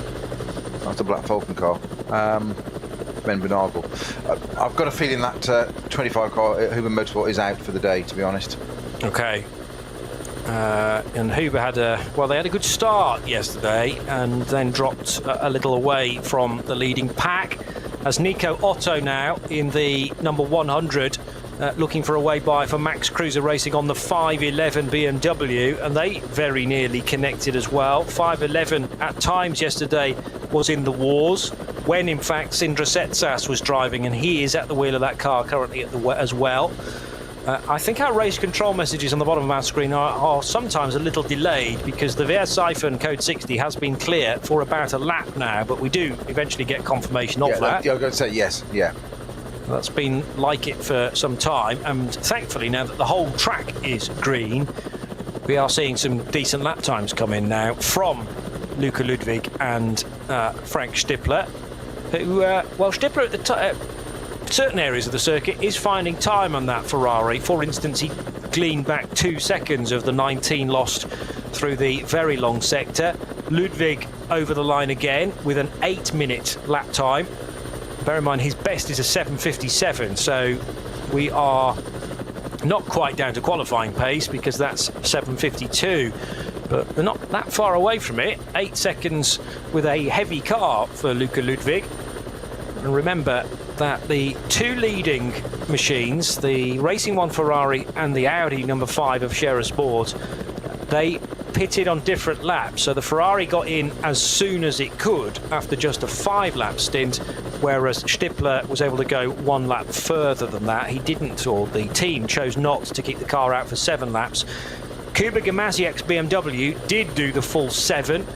That's the Black Falcon car. Ben Benargle. I've got a feeling that 25 car Huber Motorsport is out for the day, to be honest. Okay. And Huber had they had a good start yesterday and then dropped a little away from the leading pack, as Nico Otto now in the number 100 looking for a way by for Max Cruiser Racing on the 511 BMW, and they very nearly connected as well. 511 at times yesterday was in the wars, when in fact Sindra Setsas was driving, and he is at the wheel of that car currently as well. I think our race control messages on the bottom of our screen are sometimes a little delayed, because the Wehrsiphon code 60 has been clear for about a lap now, but we do eventually get confirmation of that. Yeah, I'm going to say yes, yeah. That's been like it for some time, and thankfully now that the whole track is green, we are seeing some decent lap times come in now from Luca Ludwig and Frank Stippler, who, Stippler at certain areas of the circuit is finding time on that Ferrari. For instance, he gleaned back 2 seconds of the 19 lost through the very long sector. Ludwig over the line again with an 8-minute lap time. Bear in mind, his best is a 7:57, so we are not quite down to qualifying pace, because that's 7:52, but they're not that far away from it. 8 seconds with a heavy car for Luca Ludwig. And remember that the two leading machines, the Racing One Ferrari and the Audi number 5 of Scherer Sport, they pitted on different laps. So the Ferrari got in as soon as it could after just a 5-lap stint, whereas Stippler was able to go 1 lap further than that. He didn't, or the team chose not to keep the car out for 7 laps. Kuba Gamaziek's BMW did do the full 7,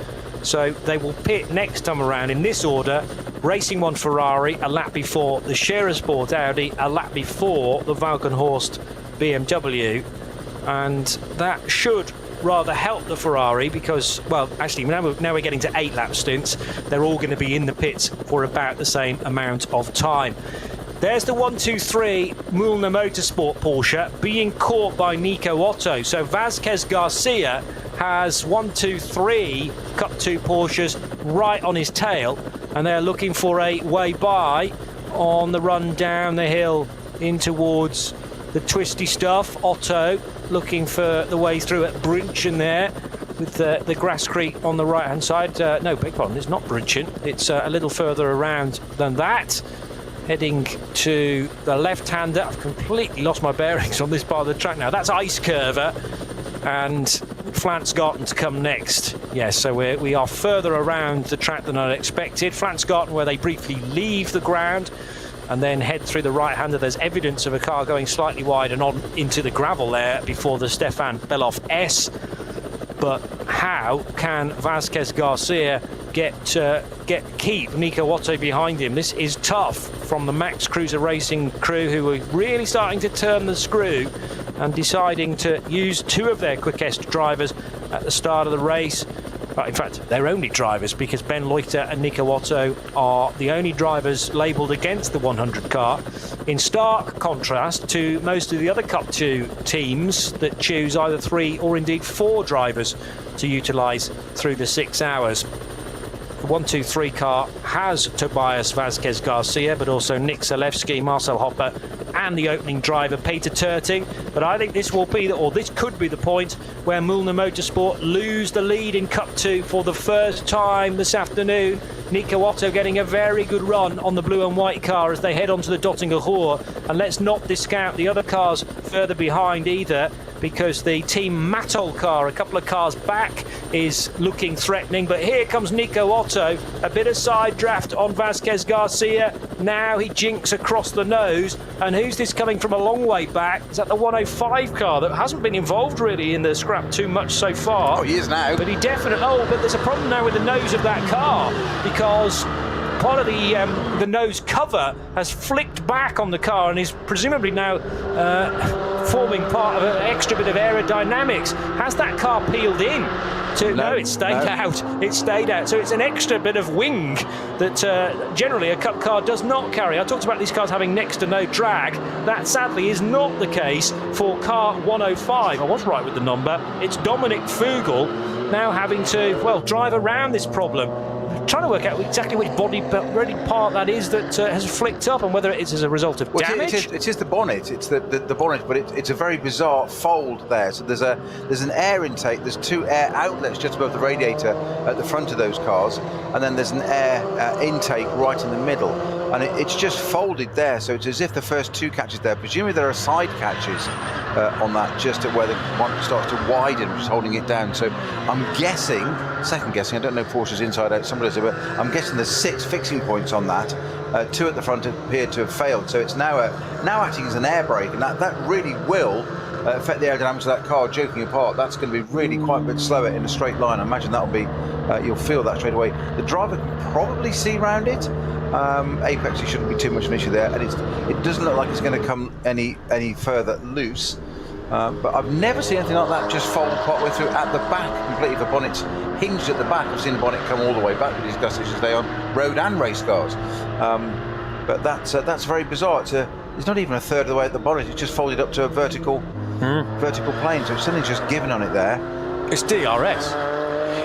so they will pit next time around in this order: Racing One Ferrari a lap before the Scherer Sport Audi, a lap before the Valkenhorst BMW, and that should rather help the Ferrari, because, well, actually now we're getting to 8-lap stints. They're all going to be in the pits for about the same amount of time. There's the 1-2-3 Mühlner Motorsport Porsche being caught by Nico Otto. So Vasquez Garcia has 1-2-3 Cup 2 Porsches right on his tail, and they're looking for a way by on the run down the hill in towards the twisty stuff. Otto looking for the way through at Brünchen there, with the Grasskreek on the right hand side. No, beg pardon, it's not Brünchen, it's a little further around than that, heading to the left-hander. I've completely lost my bearings on this part of the track now. That's Ice Curver and Flansgarten to come next. Yes, so we are further around the track than I expected. Flansgarten, where they briefly leave the ground and then head through the right-hander. There's evidence of a car going slightly wide and on into the gravel there before the Stefan Beloff S. But how can Vasquez Garcia keep Nico Otto behind him? This is tough from the Max Cruiser Racing crew, who are really starting to turn the screw and deciding to use 2 of their quickest drivers at the start of the race. In fact, they're only drivers, because Ben Leuchter and Nico Otto are the only drivers labelled against the 100 car, in stark contrast to most of the other Cup 2 teams that choose either 3 or indeed 4 drivers to utilise through the 6 hours. The 1-2-3 car has Tobias Vasquez Garcia, but also Nick Zalewski, Marcel Hopper and the opening driver, Peter Terting. But I think this will be, or this could be the point where Müllner Motorsport lose the lead in Cup 2 for the first time this afternoon. Nico Otto getting a very good run on the blue and white car as they head onto the Dottinger Ruhr. And let's not discount the other cars further behind either, because the Team Mattol car, a couple of cars back, is looking threatening. But here comes Nico Otto, a bit of side draft on Vasquez Garcia. Now he jinks across the nose. And who's this coming from a long way back? Is that the 105 car that hasn't been involved really in the scrap too much so far? Oh, he is now. But he definitely... Oh, but there's a problem now with the nose of that car, because part of the nose cover has flicked back on the car and is presumably now forming part of an extra bit of aerodynamics. Has that car peeled in? No, it stayed out. It stayed out. So it's an extra bit of wing that generally a Cup car does not carry. I talked about these cars having next to no drag. That sadly is not the case for car 105. I was right with the number. It's Dominic Fugel now having to, well, drive around this problem. Trying to work out exactly which body part that is that has flicked up, and whether it is as a result of damage. It is the bonnet. It's the bonnet, but it's a very bizarre fold there. So there's an air intake. There's two air outlets just above the radiator at the front of those cars, and then there's an air intake right in the middle, and it's just folded there. So it's as if the first two catches there. Presumably there are side catches on that, just at where the one starts to widen, which is holding it down. So I'm guessing, second guessing, I don't know Porsche's inside out, somebody else, but I'm guessing there's 6 fixing points on that. 2 at the front appear to have failed, so it's now acting as an air brake, and that really will affect the aerodynamics of that car. Joking apart, that's going to be really quite a bit slower in a straight line. I imagine that'll be, you'll feel that straight away. The driver can probably see around it. Apex shouldn't be too much of an issue there, and it doesn't look like it's going to come any further loose. But I've never seen anything like that just fold part way through at the back completely. The bonnet's hinged at the back. I've seen the bonnet come all the way back. We discussed this today on road and race cars. But that's very bizarre. It's not even a third of the way at the bonnet. It's just folded up to a vertical plane. So something's just given on it there. It's DRS.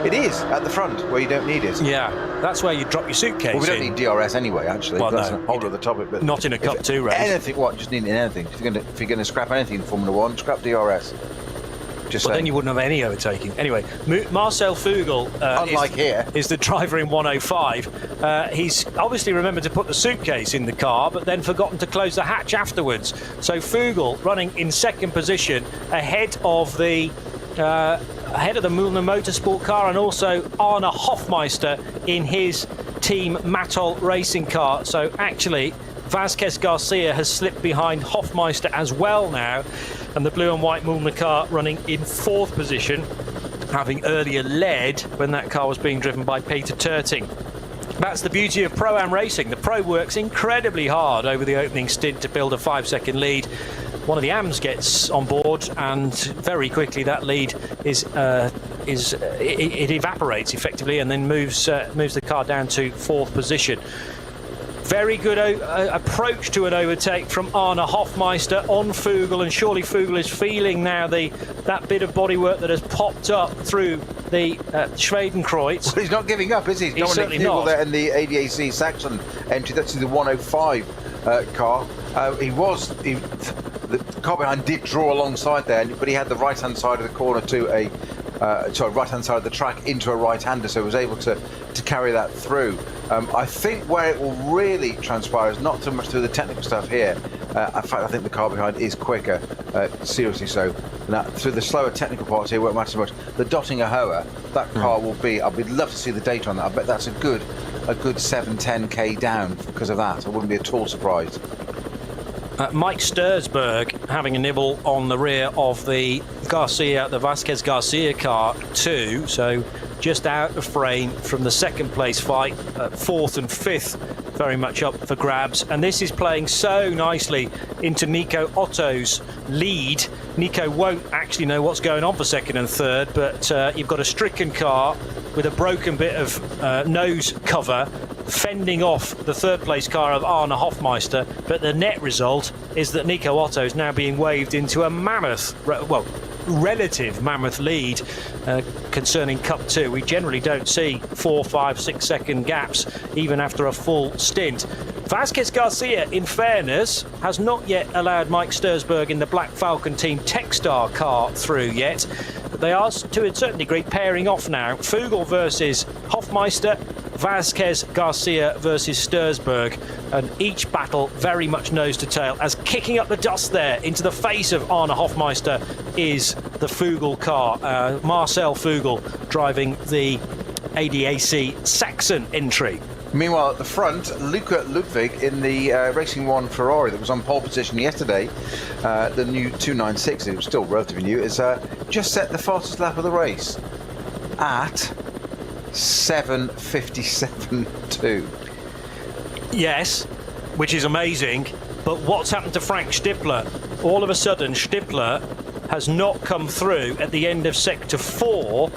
It is at the front where you don't need it. Yeah, that's where you drop your suitcase. Well, we don't need DRS anyway, actually. Well, that's no, a whole other topic. But not in a Cup 2 race. Anything, just need anything. If you're going to scrap anything in Formula 1, scrap DRS. Just then you wouldn't have any overtaking. Anyway, Marcel Fugel is the driver in 105. He's obviously remembered to put the suitcase in the car, but then forgotten to close the hatch afterwards. So Fugel running in second position ahead of the Müllner Motorsport car, and also Arne Hofmeister in his Team Mattol racing car. So actually Vasquez Garcia has slipped behind Hofmeister as well now, and the blue and white Müllner car running in fourth position, having earlier led when that car was being driven by Peter Terting. That's the beauty of Pro-Am racing. The Pro works incredibly hard over the opening stint to build a 5-second lead. One of the AMs gets on board, and very quickly that lead it evaporates effectively, and then moves the car down to fourth position. Very good approach to an overtake from Arne Hofmeister on Fugel, and surely Fugel is feeling now that bit of bodywork that has popped up through the Schwedenkreuz. Well, he's not giving up, is he? He's certainly not. There in the ADAC Saxon entry, that's the 105 car. The car behind did draw alongside there, but he had the right-hand side of the corner to right-hand side of the track into a right-hander, so he was able to carry that through. I think where it will really transpire is not so much through the technical stuff here. In fact, I think the car behind is quicker, seriously so. Now, through the slower technical parts here won't matter so much. The Dottinger Ruhr, that car will be, I'd love to see the data on that. I bet that's a good 7-10k down because of that. I wouldn't be at all surprised. Mike Stursberg having a nibble on the rear of the Vasquez Garcia car too, so just out of frame from the second place fight. Fourth and fifth very much up for grabs, and this is playing so nicely into Nico Otto's lead. Nico won't actually know what's going on for second and third, but you've got a stricken car with a broken bit of nose cover fending off the third place car of Arne Hofmeister, but the net result is that Nico Otto is now being waved into a relative mammoth lead concerning Cup 2. We generally don't see 4, 5, 6 second gaps even after a full stint. Vasquez Garcia, in fairness, has not yet allowed Mike Stursberg in the Black Falcon Team Techstar car through yet. But they are, to a certain degree, pairing off now. Fugel versus Hofmeister, Vasquez Garcia versus Stursberg. And each battle very much nose to tail, as kicking up the dust there into the face of Arne Hofmeister is the Fugel car. Marcel Fugel driving the ADAC Saxon entry. Meanwhile, at the front, Luca Ludwig in the Racing One Ferrari that was on pole position yesterday, the new 296, it was still relatively new, has just set the fastest lap of the race at 7:57.2. Yes, which is amazing. But what's happened to Frank Stippler? All of a sudden, Stippler has not come through at the end of Sector 4,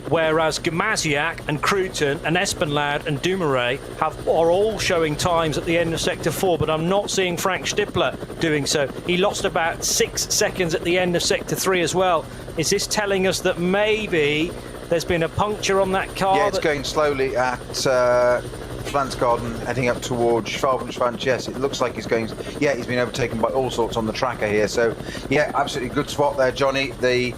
whereas Gamaziak and Cruton and Espenlaud and Dumoulin are all showing times at the end of Sector 4, but I'm not seeing Frank Stippler doing so. He lost about 6 seconds at the end of Sector 3 as well. Is this telling us that maybe there's been a puncture on that car? Yeah, it's going slowly at Flansgarden, heading up towards Schwalbenschwanz. Yes, it looks like he's going. Yeah, he's been overtaken by all sorts on the tracker here. So, yeah, absolutely good spot there, Johnny. The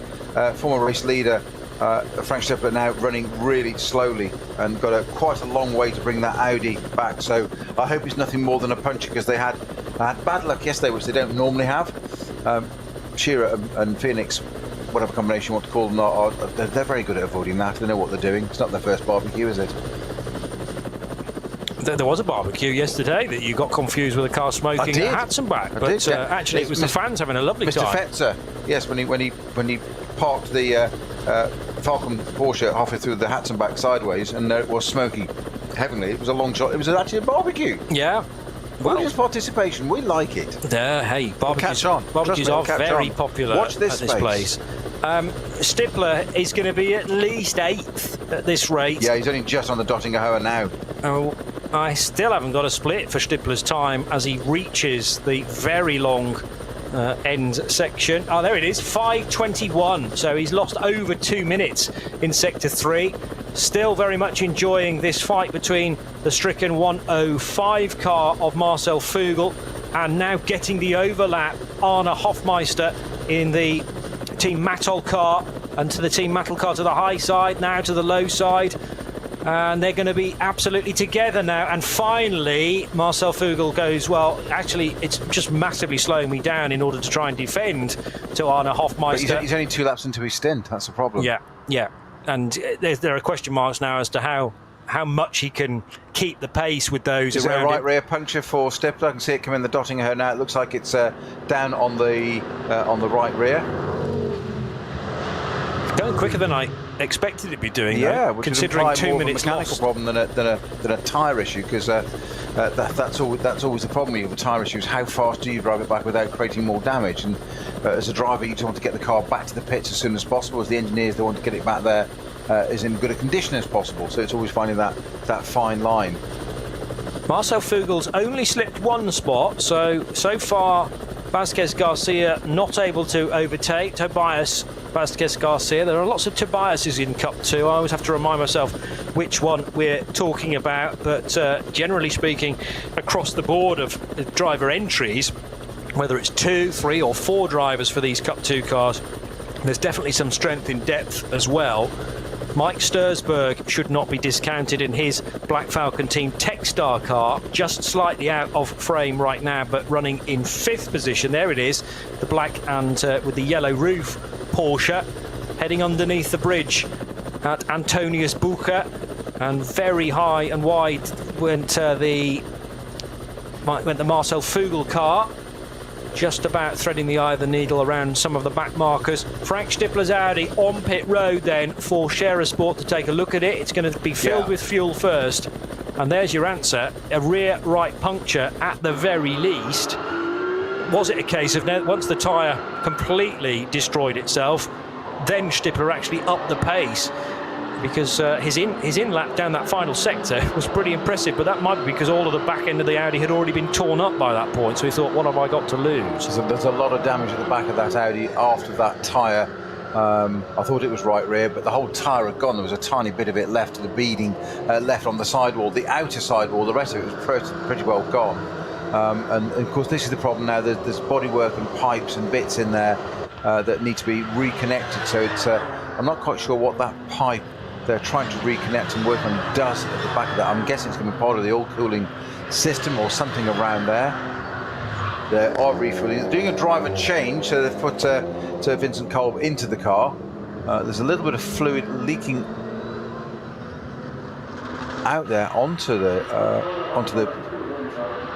former race leader, Frank Stippler, now running really slowly and got quite a long way to bring that Audi back. So I hope it's nothing more than a puncher, because they had bad luck yesterday, which they don't normally have. Shearer and Phoenix, whatever combination you want to call them, they're very good at avoiding that. They know what they're doing. It's not their first barbecue, is it? There was a barbecue yesterday that you got confused with a car smoking at Hatzenbach, but actually it was the fans having a lovely time. Mr. Fetzer, yes, when he parked the Falcon Porsche halfway through the Hatzenbach sideways, and it was smoky heavenly. It was a long shot. It was actually a barbecue. Yeah. Well, just participation. We like it. Hey, barbecues are very popular at this place. Stippler is going to be at least 8th at this rate. Yeah, he's only just on the Dottinger now. Oh, I still haven't got a split for Stippler's time as he reaches the very long end section. Oh, there it is, 5:21. So he's lost over 2 minutes in Sector 3. Still very much enjoying this fight between the stricken 105 car of Marcel Fugel and now getting the overlap, Arne Hofmeister in the Team Mattol car, and to the Team Mattol car to the high side, now to the low side. And they're going to be absolutely together now. And finally, Marcel Fugel goes, well, actually, it's just massively slowing me down in order to try and defend to Arne Hofmeister. But he's only 2 laps into his stint. That's the problem. Yeah. And there are question marks now as to how much he can keep the pace with those around. Is it a right rear puncture for Stippler? I can see it coming in the Dottinger now. It looks like it's down on the right rear. Going quicker than I expected it to be doing, though, considering 2 minutes more of a mechanical problem than a tyre issue, because that's always the problem with the tyre issues. How fast do you drive it back without creating more damage? And as a driver, you just want to get the car back to the pits as soon as possible. As the engineers, they want to get it back there as in good a condition as possible. So it's always finding that fine line. Marcel Fugel's only slipped 1 spot, so far Vasquez Garcia not able to overtake Tobias Vasquez Garcia. There are lots of Tobiases in Cup 2. I always have to remind myself which one we're talking about, but generally speaking, across the board of driver entries, whether it's 2, 3 or 4 drivers for these Cup 2 cars, there's definitely some strength in depth as well. Mike Stursberg should not be discounted in his Black Falcon Team Techstar car, just slightly out of frame right now, but running in 5th position. There it is, the black and with the yellow roof Porsche, heading underneath the bridge at Antonius Bucher, and very high and wide went the Marcel Fugel car, just about threading the eye of the needle around some of the back markers. Frank Stippler's Audi on pit road then for Scherer Sport to take a look at it. It's going to be filled with fuel first. And there's your answer, a rear right puncture at the very least. Was it a case of once the tyre completely destroyed itself, then Stippler actually upped the pace? Because his in lap down that final sector was pretty impressive, but that might be because all of the back end of the Audi had already been torn up by that point, so he thought, what have I got to lose? There's a lot of damage at the back of that Audi after that tyre I thought it was right rear, but the whole tyre had gone. There was a tiny bit of it left, the beading left on the sidewall, the outer sidewall. The rest of it was pretty well gone. And of course, this is the problem now. There's bodywork and pipes and bits in there that need to be reconnected. So it's I'm not quite sure what that pipe they're trying to reconnect and work on does at the back of that. I'm guessing it's going to be part of the oil cooling system or something around there. They are refueling. They're doing a driver change, so they've put Sir Vincent Kolb into the car. There's a little bit of fluid leaking out there onto the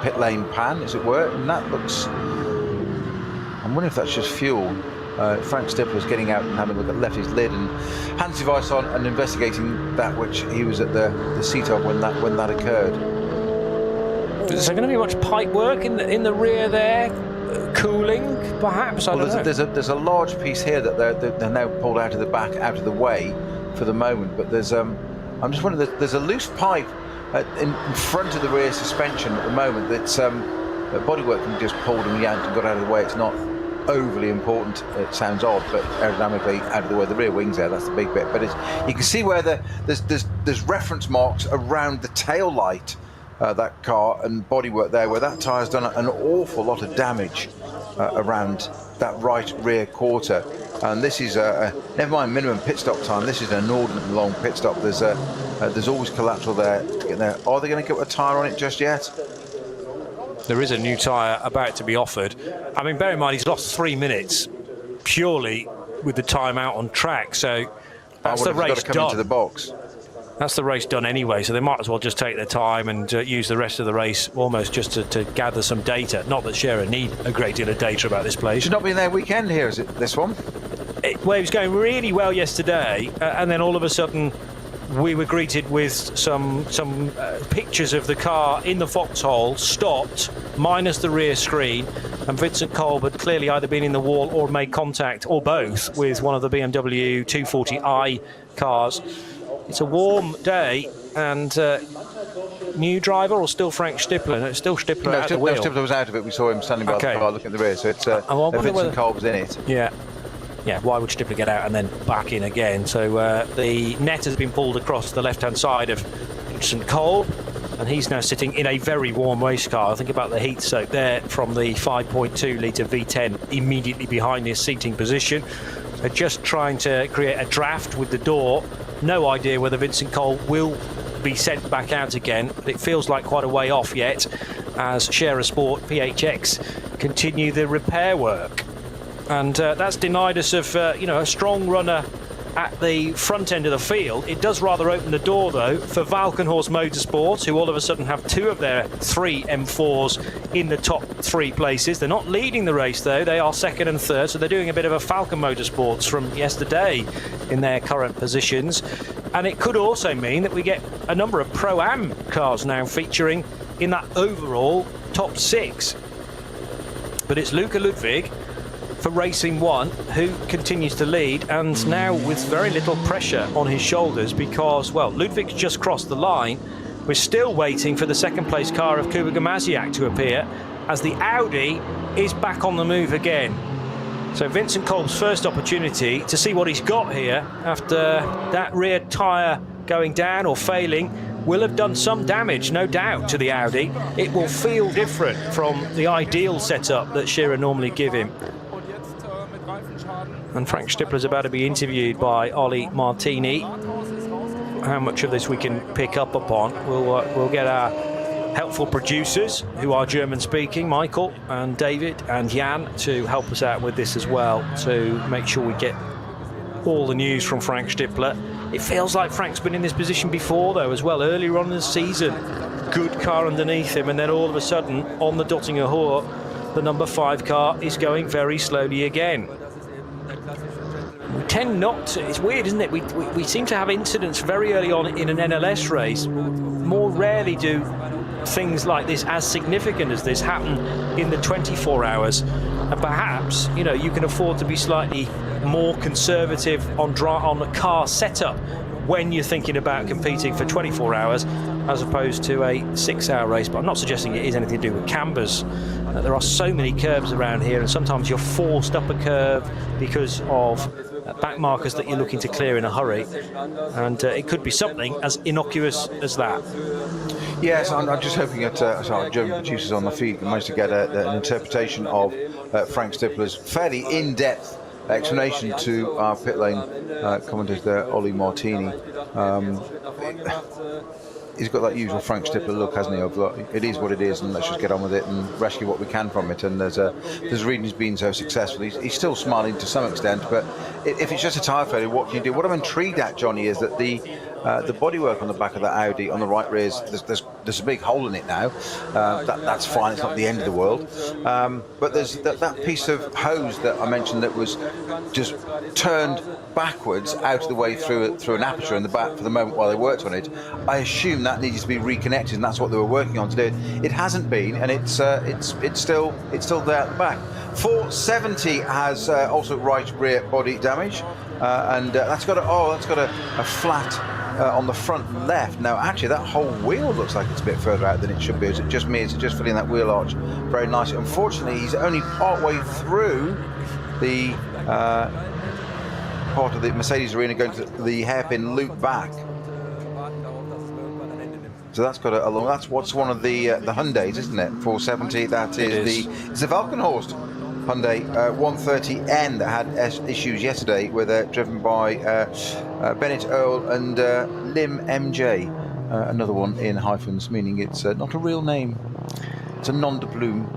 pit lane pan, as it were, and that looks. I'm wondering if that's just fuel. Frank Stippler's getting out and having a look at, left his lid and hands device on and investigating that which he was at the seat of when that occurred. Is there going to be much pipe work in the rear there? Cooling, perhaps? I don't know. There's a large piece here that they're now pulled out of the back, out of the way for the moment. But there's I'm just wondering, there's a loose pipe in front of the rear suspension at the moment. That's bodywork can be just pulled and yanked and got out of the way. It's not overly important. It sounds odd, but aerodynamically out of the way. The rear wings there, that's the big bit. But you can see where there's reference marks around the tail light. That car and bodywork there, where that tyre's done an awful lot of damage around that right rear quarter. And this is never mind minimum pit stop time. This is an inordinately long pit stop. There's always collateral there. Are they going to get a tyre on it just yet? There is a new tyre about to be offered. I mean, bear in mind he's lost 3 minutes purely with the time out on track. So that's the race done. Into the box. That's the race done anyway, so they might as well just take their time and use the rest of the race almost just to gather some data. Not that Scherer need a great deal of data about this place. Should not be in their weekend here, is it, this one? Well, it was going really well yesterday, and then all of a sudden we were greeted with some pictures of the car in the foxhole, stopped, minus the rear screen, and Vincent Kolb had clearly either been in the wall or made contact, or both, with one of the BMW 240i cars. It's a warm day, and new driver or still Frank Stippler? No, it's still Stippler out the wheel. No, Stippler was out of it. We saw him standing by the car looking at the rear, so it's Vincent Kolb was in it. Yeah, why would Stippler get out and then back in again? So the net has been pulled across the left-hand side of Vincent Kolb, and he's now sitting in a very warm race car. Think about the heat soak there from the 5.2 litre V10 immediately behind his seating position. They're just trying to create a draft with the door. No idea whether Vincent Kolb will be sent back out again, but it feels like quite a way off yet as Scherer Sport PHX continue the repair work. And that's denied us of a strong runner at the front end of the field. It does rather open the door, though, for Valkenhorst Motorsport, who all of a sudden have 2 of their 3 M4s in the top 3 places. They're not leading the race, though. They are 2nd and 3rd, so they're doing a bit of a Falcon Motorsports from yesterday in their current positions. And it could also mean that we get a number of Pro-Am cars now featuring in that overall top 6. But it's Luca Ludwig for Racing One, who continues to lead, and now with very little pressure on his shoulders because, well, Ludwig's just crossed the line. We're still waiting for the 2nd place car of Kuba Gamaziak to appear as the Audi is back on the move again. So Vincent Kolb's first opportunity to see what he's got here after that rear tyre going down or failing will have done some damage, no doubt, to the Audi. It will feel different from the ideal setup that Scherer normally give him. And Frank Stippler's about to be interviewed by Ollie Martini. How much of this we can pick up upon, we'll get our helpful producers, who are German speaking, Michael and David and Jan, to help us out with this as well, to make sure we get all the news from Frank Stippler. It feels like Frank's been in this position before, though, as well, earlier on in the season. Good car underneath him, and then all of a sudden, on the Dottinger Hohe, the number 5 car is going very slowly again. We tend not to, it's weird, isn't it? We seem to have incidents very early on in an NLS race. More rarely do things like this, as significant as this, happen in the 24 hours. And perhaps, you can afford to be slightly more conservative on a car setup when you're thinking about competing for 24 hours as opposed to a 6-hour race. But I'm not suggesting it is anything to do with cambers. There are so many curves around here, and sometimes you're forced up a curve because of back markers that you're looking to clear in a hurry, and it could be something as innocuous as that. Yes, I'm just hoping that our German producers on the feed can manage to get an interpretation of Frank Stippler's fairly in-depth explanation to our pit lane commentator Ollie Martini. He's got that usual Frank Stippler look, hasn't he? Of it is what it is, and let's just get on with it and rescue what we can from it. And there's a reason he's been so successful. He's still smiling to some extent, but if it's just a tyre failure, what can you do? What I'm intrigued at, Johnny, is that the bodywork on the back of that Audi on the right rear is there's a big hole in it now. That's fine. It's not the end of the world. But there's that piece of hose that I mentioned that was just turned backwards out of the way through an aperture in the back for the moment while they worked on it. I assume that needed to be reconnected, and that's what they were working on to do. It hasn't been, and it's still there at the back. 470 has also right rear body damage, and that's got a flat on the front left. Now, actually, that whole wheel looks like it's a bit further out than it should be. Is it just me? Is it just filling that wheel arch very nicely? Unfortunately, he's only part way through the part of the Mercedes arena going to the hairpin loop back. So that's got a long. That's what's one of the Hyundais, isn't it? 470. That is it's the Valkenhorst Hyundai 130N that had issues yesterday, where they're driven by Bennett Earl and Lim MJ. Another one in hyphens, meaning it's not a real name. It's a nom de plume.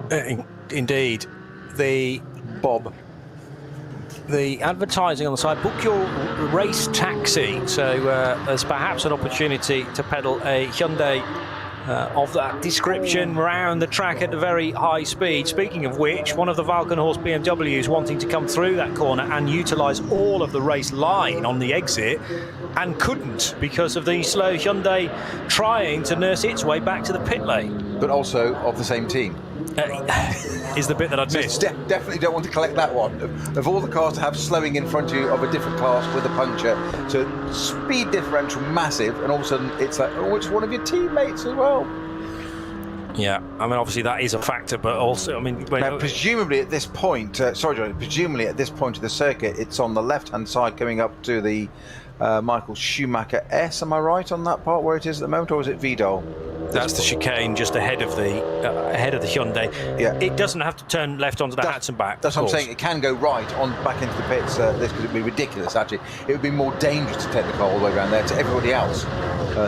Indeed. The advertising on the side, book your race taxi. So there's perhaps an opportunity to pedal a Hyundai of that description round the track at a very high speed. Speaking of which, one of the Valkenhorst BMWs wanting to come through that corner and utilise all of the race line on the exit, and couldn't because of the slow Hyundai trying to nurse its way back to the pit lane. But also of the same team. Is the bit that I'd missed. Definitely don't want to collect that one. Of all the cars to have slowing in front of you of a different class with a puncture, so speed differential massive, and all of a sudden it's like, oh, it's one of your teammates as well. Yeah, I mean, obviously that is a factor, but also, I mean, now, presumably at this point, presumably at this point of the circuit, it's on the left-hand side coming up to the Michael Schumacher S. Am I right on that part where it is at the moment, or is it Vidal? That's the chicane just ahead of the Hyundai. Yeah. It doesn't have to turn left onto the Hudson back. That's what I'm saying. It can go right on back into the pits. This could be ridiculous. Actually, it would be more dangerous to take the car all the way around there to everybody else.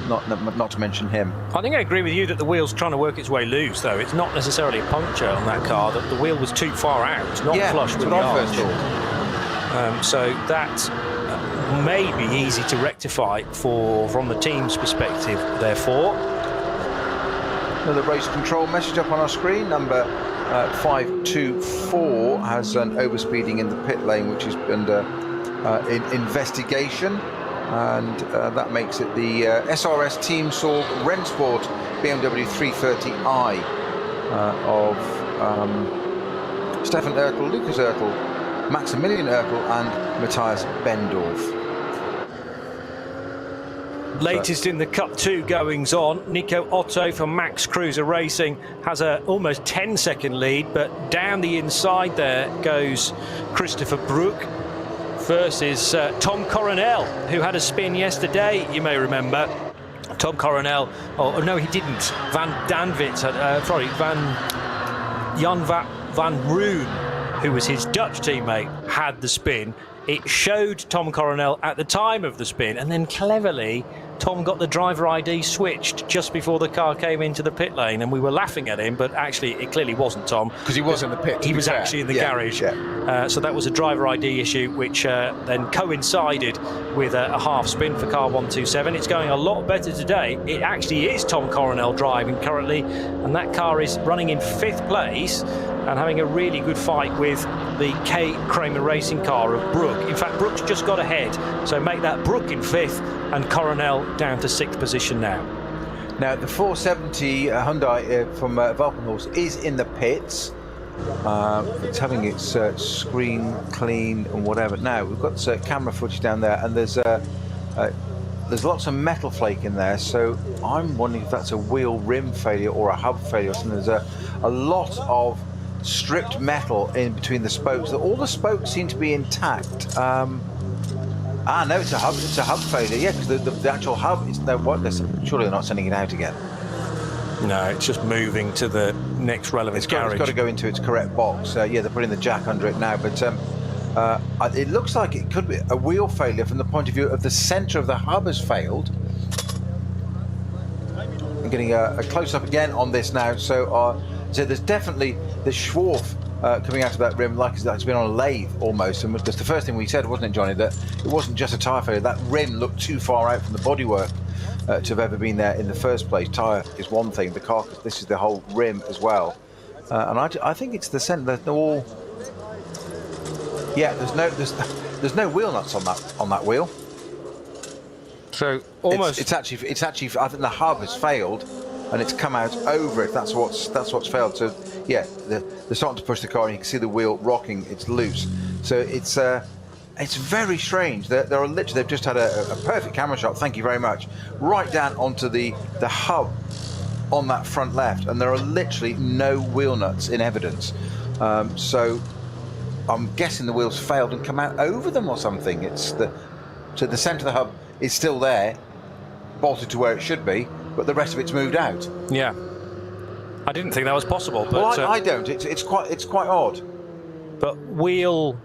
Not to mention him. I think I agree with you that the wheel's trying to work its way loose, though. It's not necessarily a puncture on that car. That the wheel was too far out, not flush with the arch. So that may be easy to rectify from the team's perspective. Therefore. Another race control message up on our screen. Number 524 has an overspeeding in the pit lane, which is under investigation, and that makes it the SRS Team Sorg Rennsport BMW 330i of Stefan Oertel, Lucas Oertel, Maximilian Oertel, and Matthias Bendorf. Latest in the Cup 2 goings on, Nico Otto from Max Cruiser Racing has a almost 10-second lead, but down the inside there goes Christopher Brook versus Tom Coronel, who had a spin yesterday, you may remember. Tom Coronel, no he didn't, Jan van Roon, who was his Dutch teammate, had the spin. It showed Tom Coronel at the time of the spin, and then cleverly Tom got the driver ID switched just before the car came into the pit lane, and we were laughing at him, but actually it clearly wasn't Tom. Because he was in the pit. He was actually in the garage. Yeah. So that was a driver ID issue, which then coincided with a half spin for car 127. It's going a lot better today. It actually is Tom Coronel driving currently, and that car is running in 5th place and having a really good fight with the K Kramer Racing car of Brook. In fact, Brook's just got ahead, so make that Brook in 5th and Coronel down to 6th position now. Now, the 470 Hyundai from Valkenhorst is in the pits. It's having its screen cleaned and whatever. Now, we've got camera footage down there, and there's lots of metal flake in there, so I'm wondering if that's a wheel rim failure or a hub failure or something. There's a lot of stripped metal in between the spokes. All the spokes seem to be intact. No, it's a hub. It's a hub failure. Yeah, because the actual hub is surely they're not sending it out again. No, it's just moving to the next relevant garage. It's got to go into its correct box. Yeah, they're putting the jack under it now, but it looks like it could be a wheel failure from the point of view of the centre of the hub has failed. I'm getting a close-up again on this now. So there's definitely the Schwarf coming out of that rim like it's been on a lathe almost. And that's the first thing we said, wasn't it, Johnny, that it wasn't just a tyre failure. That rim looked too far out from the bodywork to have ever been there in the first place. Tyre is one thing, the carcass, this is the whole rim as well. And I think it's the centre. They're all... Yeah, there's no wheel nuts on that wheel. So almost it's actually I think the hub has failed, and it's come out over it. That's what's failed. So yeah, they're starting to push the car, and you can see the wheel rocking. It's loose. So it's very strange. They're literally, they've just had a perfect camera shot. Thank you very much. Right down onto the hub on that front left, and there are literally no wheel nuts in evidence. So I'm guessing the wheels failed and come out over them or something. So the centre of the hub is still there, bolted to where it should be, but the rest of it's moved out. Yeah, I didn't think that was possible. But well, I don't. It's quite odd. But wheel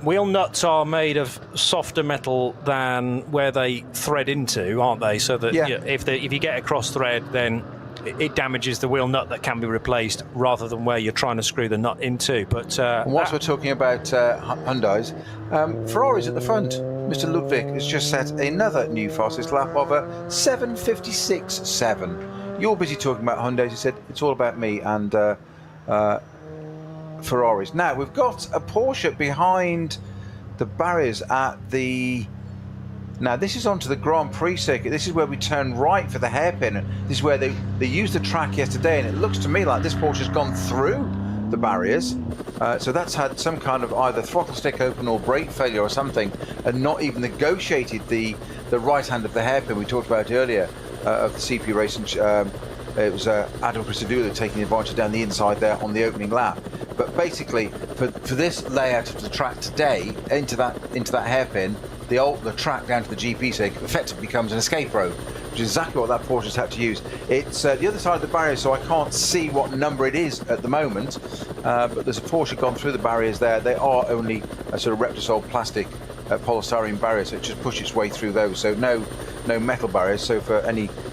nuts are made of softer metal than where they thread into, aren't they? So that if you get a cross thread, then it damages the wheel nut that can be replaced rather than where you're trying to screw the nut into. But whilst we're talking about Hyundais, Ferrari's at the front. Mr. Ludwig has just set another new fastest lap of a 7:56.7. You're busy talking about Hyundais. He said it's all about me and Ferraris. Now we've got a Porsche behind the barriers at the... Now this is onto the Grand Prix circuit. This is where we turn right for the hairpin. This is where they used the track yesterday, and it looks to me like this Porsche's gone through the barriers. So that's had some kind of either throttle stick open or brake failure or something, and not even negotiated the right hand of the hairpin we talked about earlier of the CP race. And, it was Adam Christodoulou taking the advantage down the inside there on the opening lap. But basically, for this layout of the track today, into that hairpin, the track down to the GP circuit effectively becomes an escape road, which is exactly what that Porsche's had to use. It's the other side of the barrier, so I can't see what number it is at the moment, but there's a Porsche gone through the barriers there. They are only a sort of Repsol plastic polystyrene barrier, so it just pushes its way through those, so no metal barriers. So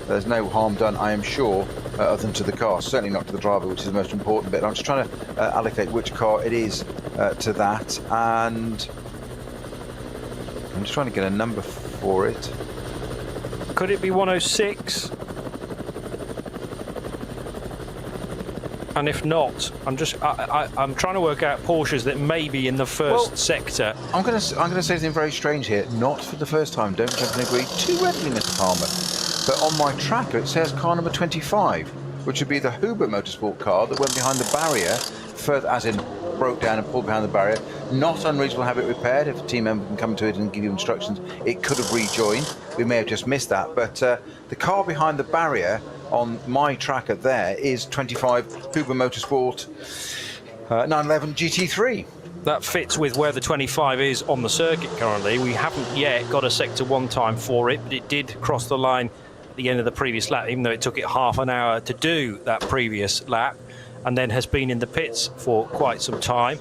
there's no harm done, I am sure, other than to the car, certainly not to the driver, which is the most important bit. I'm just trying to allocate which car it is to that, and I'm just trying to get a number for it. Could it be 106? And if not, I'm trying to work out Porsches that may be in the first sector. I'm going to say something very strange here. Not for the first time. Don't jump and agree too readily, Mr. Palmer. But on my tracker, it says car number 25, which would be the Huber Motorsport car that went behind the barrier, further, as in broke down and pulled behind the barrier. Not unreasonable to have it repaired. If a team member can come to it and give you instructions, it could have rejoined. We may have just missed that. But the car behind the barrier on my tracker there is 25 Huber Motorsport 911 GT3. That fits with where the 25 is on the circuit currently. We haven't yet got a Sector 1 time for it, but it did cross the line at the end of the previous lap, even though it took it half an hour to do that previous lap, and then has been in the pits for quite some time.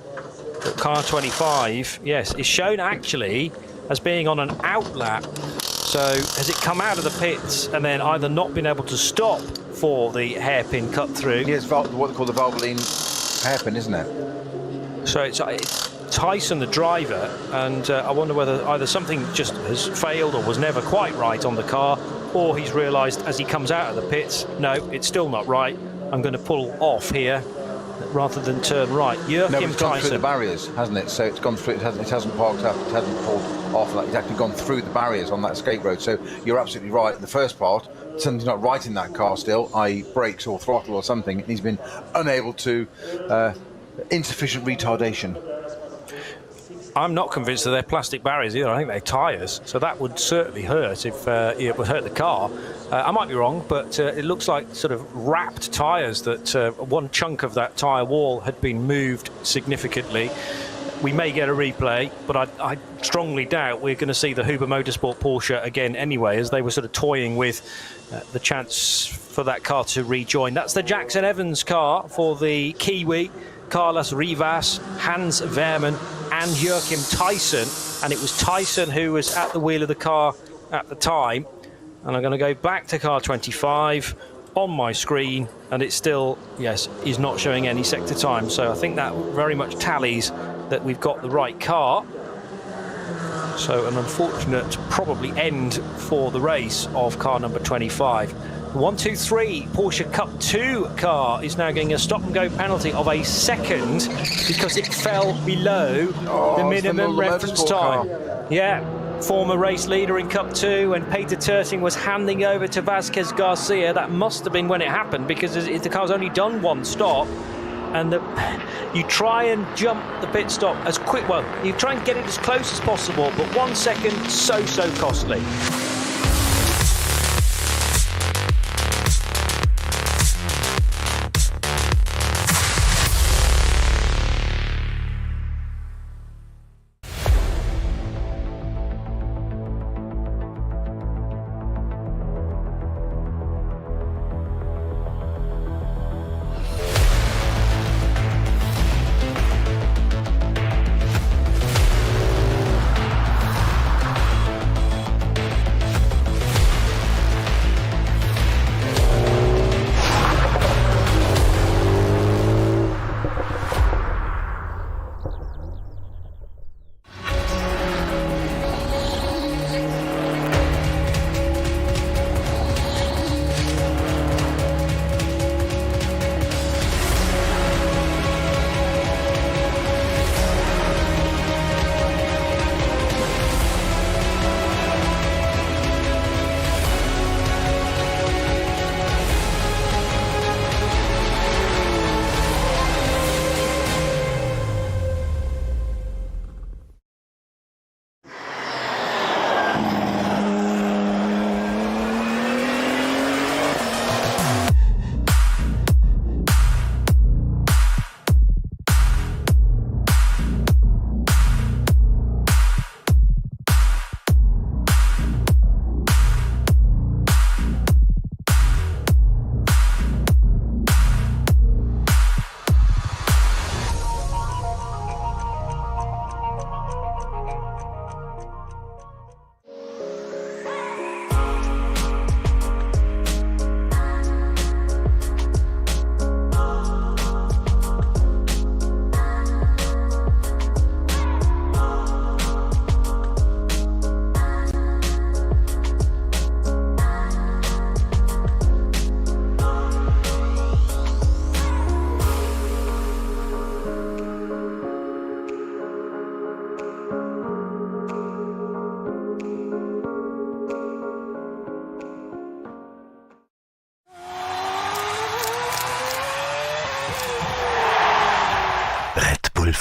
But car 25, yes, is shown actually as being on an out lap. So has it come out of the pits and then either not been able to stop for the hairpin cut through? Yeah, it's what they call the Valvoline hairpin, isn't it? So it's Tyson, the driver, and I wonder whether either something just has failed or was never quite right on the car, or he's realised as he comes out of the pits, no, it's still not right. I'm going to pull off here rather than turn right. It's gone through the barriers, hasn't it? So it's gone through. It hasn't parked up. It hasn't pulled off. It's actually gone through the barriers on that escape road. So you're absolutely right. In the first part, something's not right in that car still, i.e. brakes or throttle or something. And he's been unable to insufficient retardation. I'm not convinced that they're plastic barriers either. I think they're tyres, so that would certainly hurt if it would hurt the car. I might be wrong, but it looks like sort of wrapped tyres, that one chunk of that tyre wall had been moved significantly. We may get a replay, but I strongly doubt we're going to see the Huber Motorsport Porsche again anyway, as they were sort of toying with the chance for that car to rejoin. That's the Jackson Evans car for the Kiwi, Carlos Rivas, Hans Wehrmann and Joachim Tyson. And it was Tyson who was at the wheel of the car at the time. And I'm going to go back to car 25 on my screen, and it still, yes, is not showing any sector time. So I think that very much tallies that we've got the right car. So an unfortunate probably end for the race of car number 25. 1, 2, 3 Porsche Cup 2 car is now getting a stop and go penalty of a second because it fell below the minimum reference time. Yeah, former race leader in Cup 2, and Peter Terting was handing over to Vasquez Garcia. That must have been when it happened, because the car's only done one stop. And you try and jump the pit stop as quick, well, you try and get it as close as possible, but 1 second, so costly.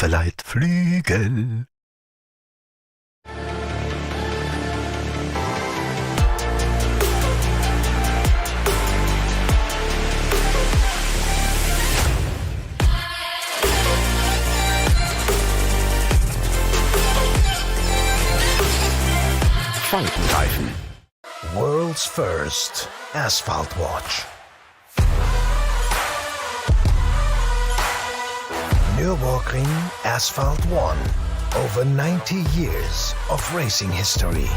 verleiht Flügel. Falkenreifen. World's first asphalt watch. Nürburgring Asphalt 1. Over 90 years of racing history.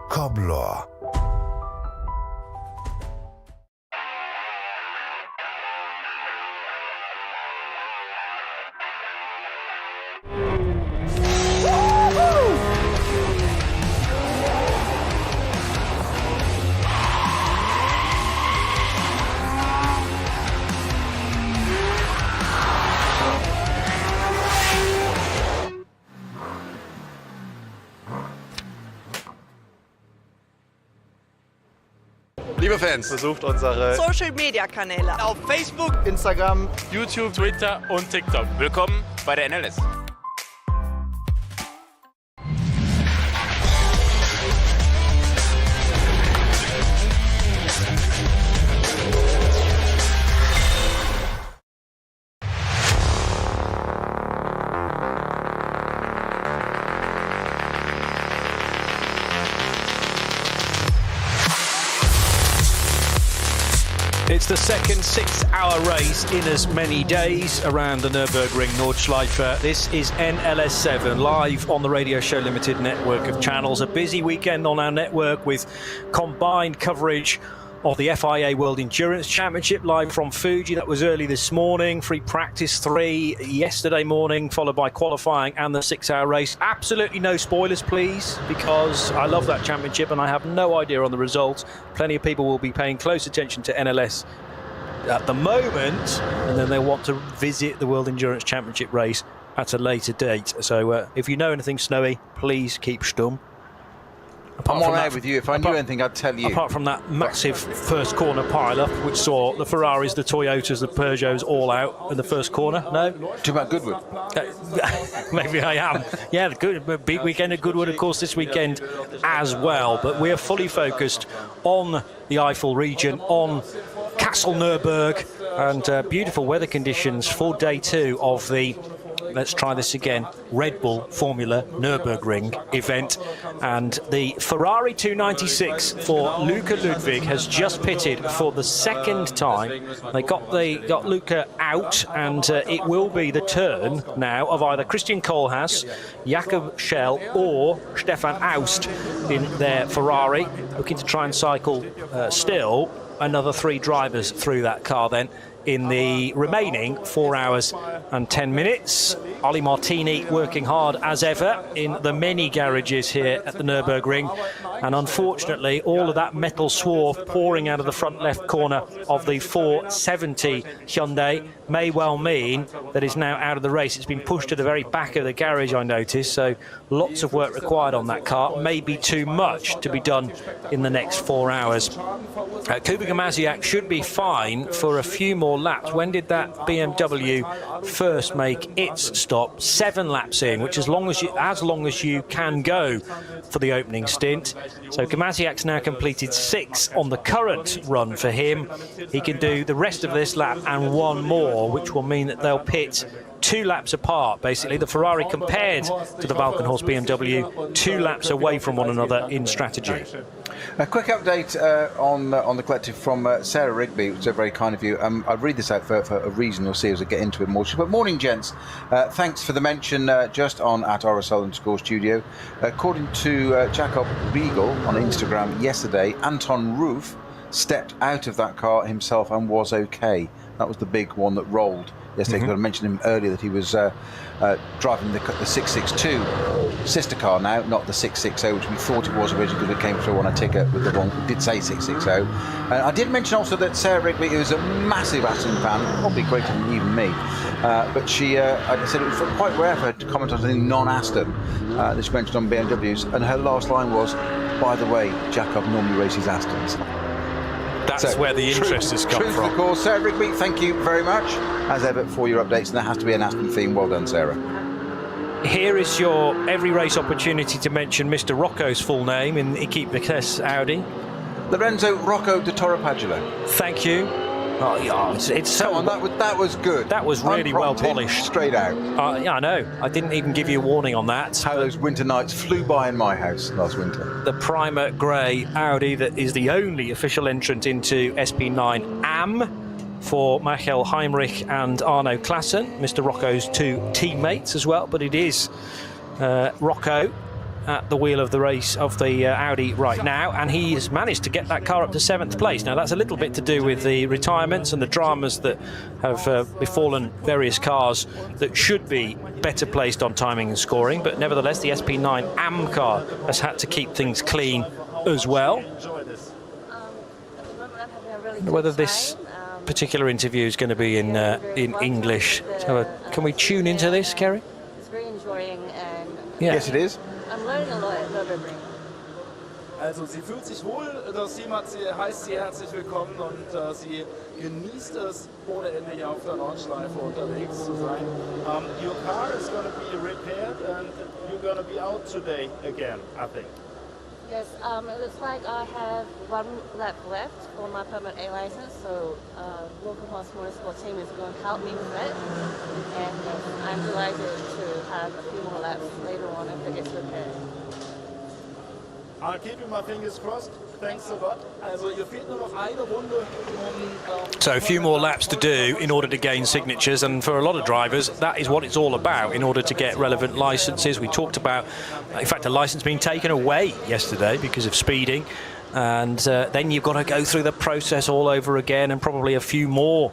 Cobbler. Liebe Fans, besucht unsere Social-Media-Kanäle auf Facebook, Instagram, YouTube, Twitter und TikTok. Willkommen bei der NLS. It's the second 6-hour race in as many days around the Nürburgring Nordschleife. This is NLS 7, live on the Radio Show Limited network of channels. A busy weekend on our network with combined coverage of the FIA World Endurance Championship live from Fuji. That was early this morning. Free practice 3 yesterday morning, followed by qualifying and the 6-hour race. Absolutely no spoilers, please, because I love that championship and I have no idea on the results. Plenty of people will be paying close attention to NLS at the moment, and then they'll want to visit the World Endurance Championship race at a later date. So if you know anything snowy, please keep stum. I'm on air with you. If I knew anything, I'd tell you. Apart from that massive first corner pile-up, which saw the Ferraris, the Toyotas, the Peugeots all out in the first corner. No? Talking about Goodwood? Maybe I am. Yeah, the big weekend at Goodwood, of course, this weekend as well. But we're fully focused on the Eifel region, on Castle Nürburg, and beautiful weather conditions for day 2 of the, let's try this again, Red Bull Formula Nürburgring event. And the Ferrari 296 for Luca Ludwig has just pitted for the second time. They got Luca out, and it will be the turn now of either Christian Kohlhaas, Jakob Schell or Stefan Aust in their Ferrari, looking to try and cycle still another 3 drivers through that car then in the remaining 4 hours and 10 minutes. Oli Martini working hard as ever in the many garages here at the Nürburgring, and unfortunately all of that metal swarf pouring out of the front left corner of the 470 Hyundai may well mean that it's now out of the race. It's been pushed to the very back of the garage, I noticed, so lots of work required on that car, maybe too much to be done in the next 4 hours. Kuba Gamaziak should be fine for a few more laps. When did that BMW first make its stop? 7 laps in, which is as long as you can go for the opening stint. So Gamaziak's now completed 6 on the current run for him. He can do the rest of this lap and 1 more, which will mean that they'll pit 2 laps apart, basically. The Ferrari compared to the Valkenhorst BMW, 2 laps away from one another in strategy. A quick update on the collective from Sarah Rigby, which is very kind of you. I'll read this out for a reason. You'll see as I get into it more. But morning, gents. Thanks for the mention just on at @RSL_studio. According to Jacob Beagle on Instagram yesterday, Anton Roof stepped out of that car himself and was okay. That was the big one that rolled yesterday. I mentioned him earlier that he was driving the 662 sister car now, not the 660, which we thought it was originally because it came through on a ticket with the wrong, it did say 660. And I did mention also that Sarah Rigby is a massive Aston fan, probably greater than even me, but she, I said it was quite rare for her to comment on something non-Aston that she mentioned on BMWs, and her last line was, by the way, Jacob normally races Astons. That's where the interest has come from. Of course, Sarah Rigby, thank you very much, as ever, for your updates. And there has to be an Aston theme. Well done, Sarah. Here is your every race opportunity to mention Mr. Rocco's full name in Equipe Vitesse Audi. Lorenzo Rocco de Torrepaggio. Thank you. Oh, yeah, it's so. Come on, that was good. That was really well polished. Straight out. Yeah, I know. I didn't even give you a warning on that. How those winter nights flew by in my house last winter. The Primer Grey Audi that is the only official entrant into SP9 AM for Michael Heinrich and Arno Klassen, Mr. Rocco's 2 teammates as well, but it is Rocco at the wheel of the race of the Audi right now, and he has managed to get that car up to 7th place. Now that's a little bit to do with the retirements and the dramas that have befallen various cars that should be better placed on timing and scoring, but nevertheless the SP9 AM car has had to keep things clean as well. Whether this particular interview is going to be in English, so can we tune into this, Kerry? It's very enjoying, and yes, it is. I'm learning a lot at Nürburgring. Also sie fühlt sich wohl, das Team heißt sie herzlich willkommen und sie genießt es ohne Ende hier auf der Nordschleife unterwegs zu sein. Your car is going to be repaired and you're going to be out today again, I think. Yes, it looks like I have one lap left for my permit A license, so local motorsport team is going to help me with that. And I'm delighted to have a few more laps later on if it gets repaired. I'll keep my fingers crossed. Thanks a lot. Also, ihr fehlt nur noch eine Runde. So a few more laps to do in order to gain signatures, and for a lot of drivers that is what it's all about in order to get relevant licences. We talked about, in fact, a licence being taken away yesterday because of speeding, and then you've got to go through the process all over again, and probably a few more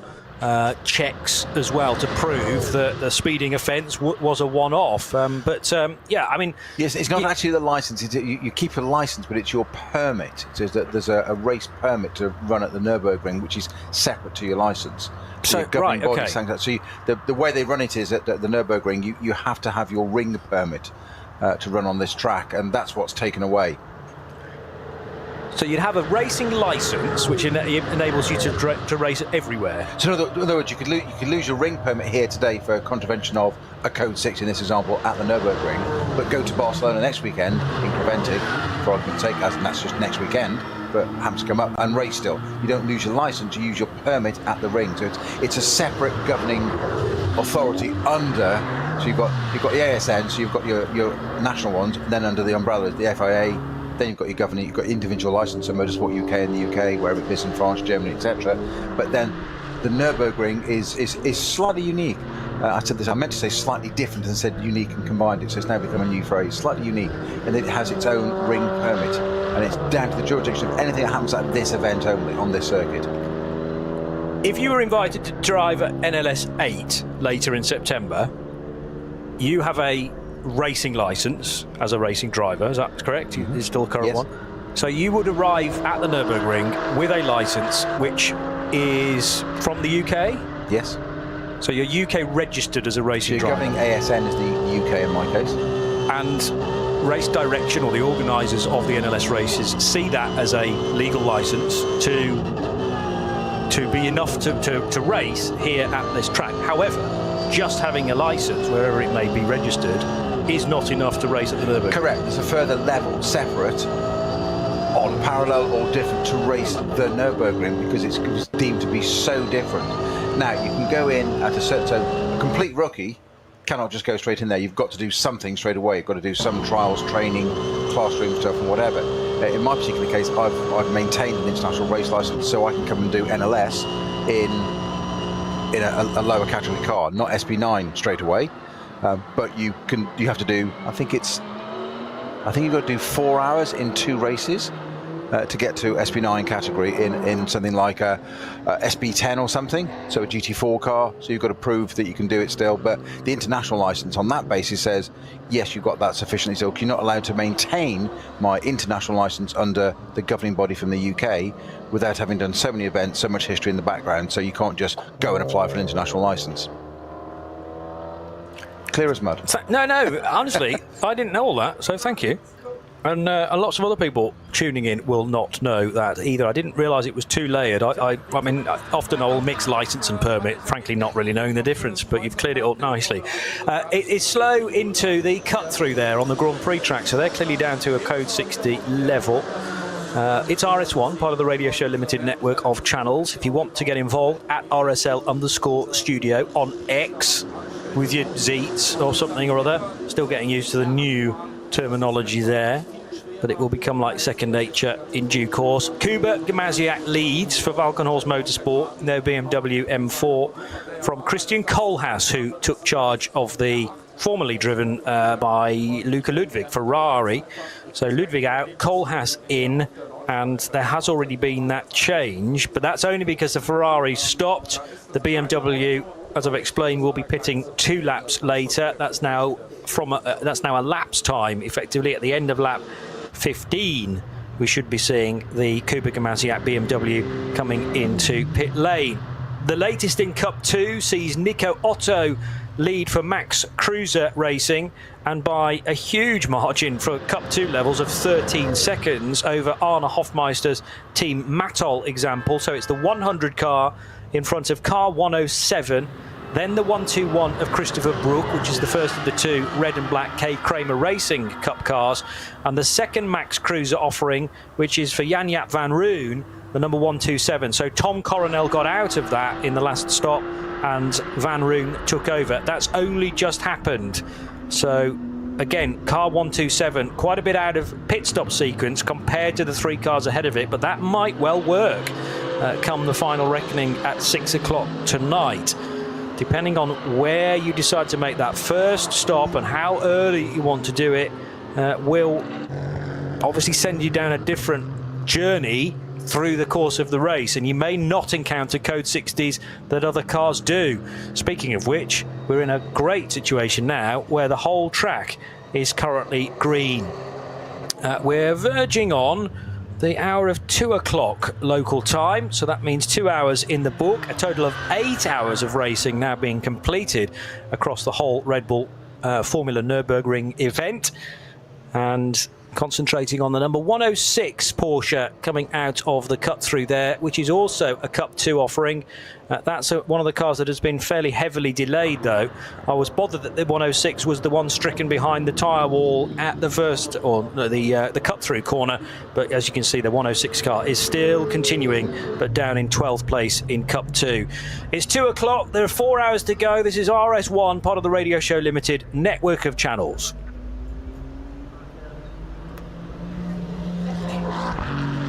checks as well to prove that the speeding offence was a one-off. Yeah, I mean... Yes, it's not actually the licence. You keep a licence, but it's your permit. So there's a race permit to run at the Nürburgring, which is separate to your licence. So right, okay. So the way they run it is at the Nürburgring, you have to have your ring permit to run on this track, and that's what's taken away. So you'd have a racing licence, which enables you to race everywhere. So in other words, you could lose your ring permit here today for contravention of a Code 6 in this example at the Nürburgring, but go to Barcelona next weekend, being prevented, for argument's sake, as and that's just next weekend, but happens to come up and race still. You don't lose your licence, you use your permit at the ring. So it's a separate governing authority under. So you've got the ASN, so you've got your national ones, and then under the umbrella the FIA. Then you've got your governing, you've got individual licence, so Motorsport UK in the UK, wherever it is in France, Germany, etc. But then the Nürburgring is slightly unique. I said this, I meant to say slightly different and said unique and combined it, so it's now become a new phrase. Slightly unique, and it has its own ring permit, and it's down to the jurisdiction of anything that happens at this event only on this circuit. If you were invited to drive at NLS 8 later in September, you have a racing licence as a racing driver, is that correct? Mm-hmm. It's still the current one? So you would arrive at the Nürburgring with a licence which is from the UK? Yes. So you're UK registered as a racing driver? Governing ASN is the UK in my case. And Race Direction, or the organisers of the NLS races, see that as a legal licence to be enough to race here at this track. However, just having a licence, wherever it may be registered, is not enough to race at the Nürburgring. Correct. There's a further level, separate, on parallel or different, to race the Nürburgring because it's deemed to be so different. Now, you can go in at a certain... So a complete rookie cannot just go straight in there. You've got to do something straight away. You've got to do some trials, training, classroom stuff and whatever. In my particular case, I've maintained an international race licence so I can come and do NLS in a lower category car, not SB9 straight away. But you have to do, I think you've got to do 4 hours in 2 races to get to SB9 category in something like a SB10 or something, so a GT4 car. So you've got to prove that you can do it still. But the international license on that basis says, yes, you've got that sufficiently. So you're not allowed to maintain my international license under the governing body from the UK without having done so many events, so much history in the background. So you can't just go and apply for an international license. Clear as mud. No, honestly, I didn't know all that, so thank you. And lots of other people tuning in will not know that either. I didn't realise it was too layered. I mean, often I'll mix licence and permit, frankly not really knowing the difference, but you've cleared it up nicely. It's slow into the cut-through there on the Grand Prix track, so they're clearly down to a Code 60 level. It's RS1, part of the Radio Show Limited network of channels. If you want to get involved, at RSL_studio on X, with your Zeets or something or other. Still getting used to the new terminology there, but it will become like second nature in due course. Kuba Gamaziak leads for Valkenhorst Motorsport, their BMW M4 from Christian Kohlhaas, who took charge of the formerly driven by Luca Ludwig, Ferrari. So Ludwig out, Kohlhaas in, and there has already been that change, but that's only because the Ferrari stopped. The BMW, as I've explained, will be pitting 2 laps later. That's now a lapse time, effectively at the end of lap 15. We should be seeing the Kuba Gamaziak BMW coming into pit lane. The latest in Cup 2 sees Nico Otto lead for Max Cruiser Racing, and by a huge margin for Cup 2 levels of 13 seconds over Arne Hofmeister's team Matol example. So it's the 100 car in front of car 107, then the 121 of Christopher Brook, which is the first of the 2 red and black K Kramer Racing Cup cars, and the second Max Cruiser offering, which is for Jan-Jaap van Roon, the number 127. So Tom Coronel got out of that in the last stop and Van Roon took over. That's only just happened. So again, car 127, quite a bit out of pit stop sequence compared to the 3 cars ahead of it, but that might well work come the final reckoning at 6 o'clock tonight. Depending on where you decide to make that first stop and how early you want to do it, will obviously send you down a different journey through the course of the race, and you may not encounter code 60s that other cars do. Speaking of which, we're in a great situation now where the whole track is currently green. We're verging on the hour of 2 o'clock local time, so that means 2 hours in the book, a total of 8 hours of racing now being completed across the whole Red Bull Formula Nürburgring event, and concentrating on the number 106 Porsche coming out of the cut through there, which is also a Cup 2 offering. That's one of the cars that has been fairly heavily delayed, though. I was bothered that the 106 was the one stricken behind the tyre wall at the first, or the cut through corner, but as you can see, the 106 car is still continuing, but down in 12th place in Cup 2. It's 2 o'clock, there are 4 hours to go. This is RS1, part of the Radio Show Limited network of channels.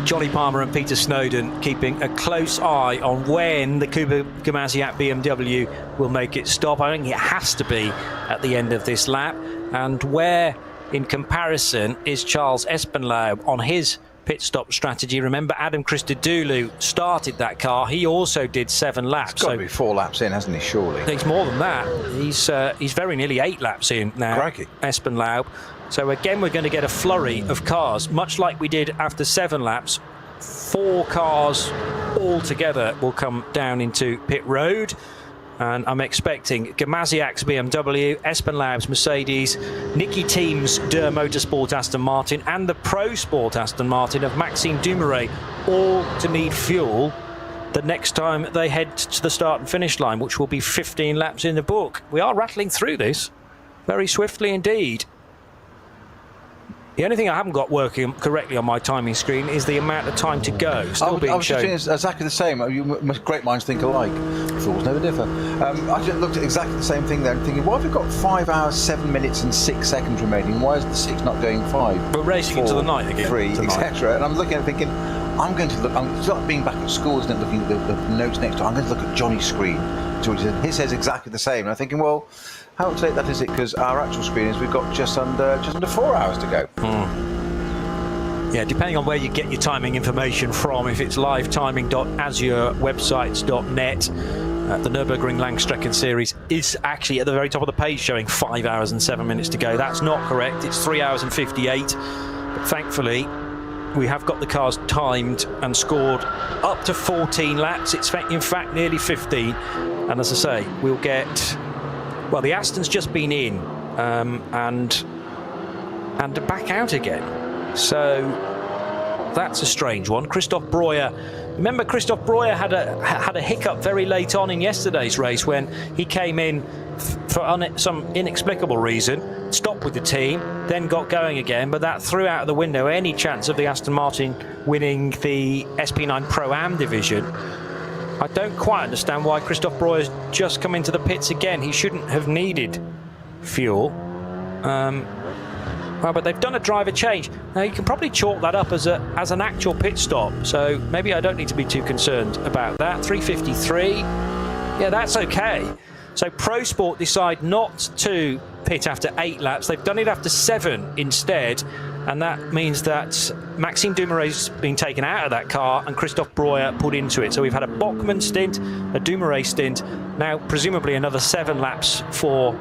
Johnny Palmer and Peter Snowden keeping a close eye on when the Kuba Gamasiak BMW will make its stop. I think it has to be at the end of this lap. And where, in comparison, is Charles Espenlaub on his pit stop strategy? Remember, Adam Christodoulou started that car. He also did 7 laps. It's got to be 4 laps in, hasn't he, surely? He's more than that. He's very nearly 8 laps in now, Crikey. Espenlaub. So again, we're going to get a flurry of cars, much like we did after 7 laps. 4 cars all together will come down into pit road, and I'm expecting Gamasiak's BMW, Espenlaub's Mercedes, Nicky Team's Der Motorsport Aston Martin, and the Pro Sport Aston Martin of Maxime Dumouriez all to need fuel the next time they head to the start and finish line, which will be 15 laps in the book. We are rattling through this very swiftly indeed. The only thing I haven't got working correctly on my timing screen is the amount of time to go. Still being I was shown. just doing exactly the same. Great minds think alike. Fools never differ. I just looked at exactly the same thing there and thinking, why have we got 5 hours, 7 minutes and 6 seconds remaining? Why is the 6 not going 5? We're racing into the night again. 3, etc. And I'm looking at it thinking, I'm going to look, it's like being back at school, isn't it, looking at the notes next to it. I'm going to look at Johnny's screen. He says exactly the same. And I'm thinking, well, how up to date that is it? Because our actual screen is we've got just under 4 hours to go. Yeah, depending on where you get your timing information from, if it's livetiming.azurewebsites.net, the Nürburgring Langstrecken Series is actually at the very top of the page showing 5 hours and 7 minutes to go. That's not correct. It's 3 hours and 58. But thankfully, we have got the cars timed and scored up to 14 laps. It's in fact nearly 15. And as I say, we'll get... Well, the Aston's just been in and back out again. So that's a strange one. Christophe Breuer. Remember, Christophe Breuer had a hiccup very late on in yesterday's race when he came in for some inexplicable reason, stopped with the team, then got going again, but that threw out of the window any chance of the Aston Martin winning the SP9 Pro-Am division. I don't quite understand why Christophe Breuer's just come into the pits again. He shouldn't have needed fuel. Well, but they've done a driver change. Now, you can probably chalk that up as an actual pit stop, so maybe I don't need to be too concerned about that. 3:53, yeah, that's okay. So Pro Sport decide not to pit after 8 laps. They've done it after 7 instead, and that means that Maxime Dumouriez's been taken out of that car and Christophe Breuer put into it. So we've had a Bachmann stint, a Dumouriez stint, now presumably another 7 laps or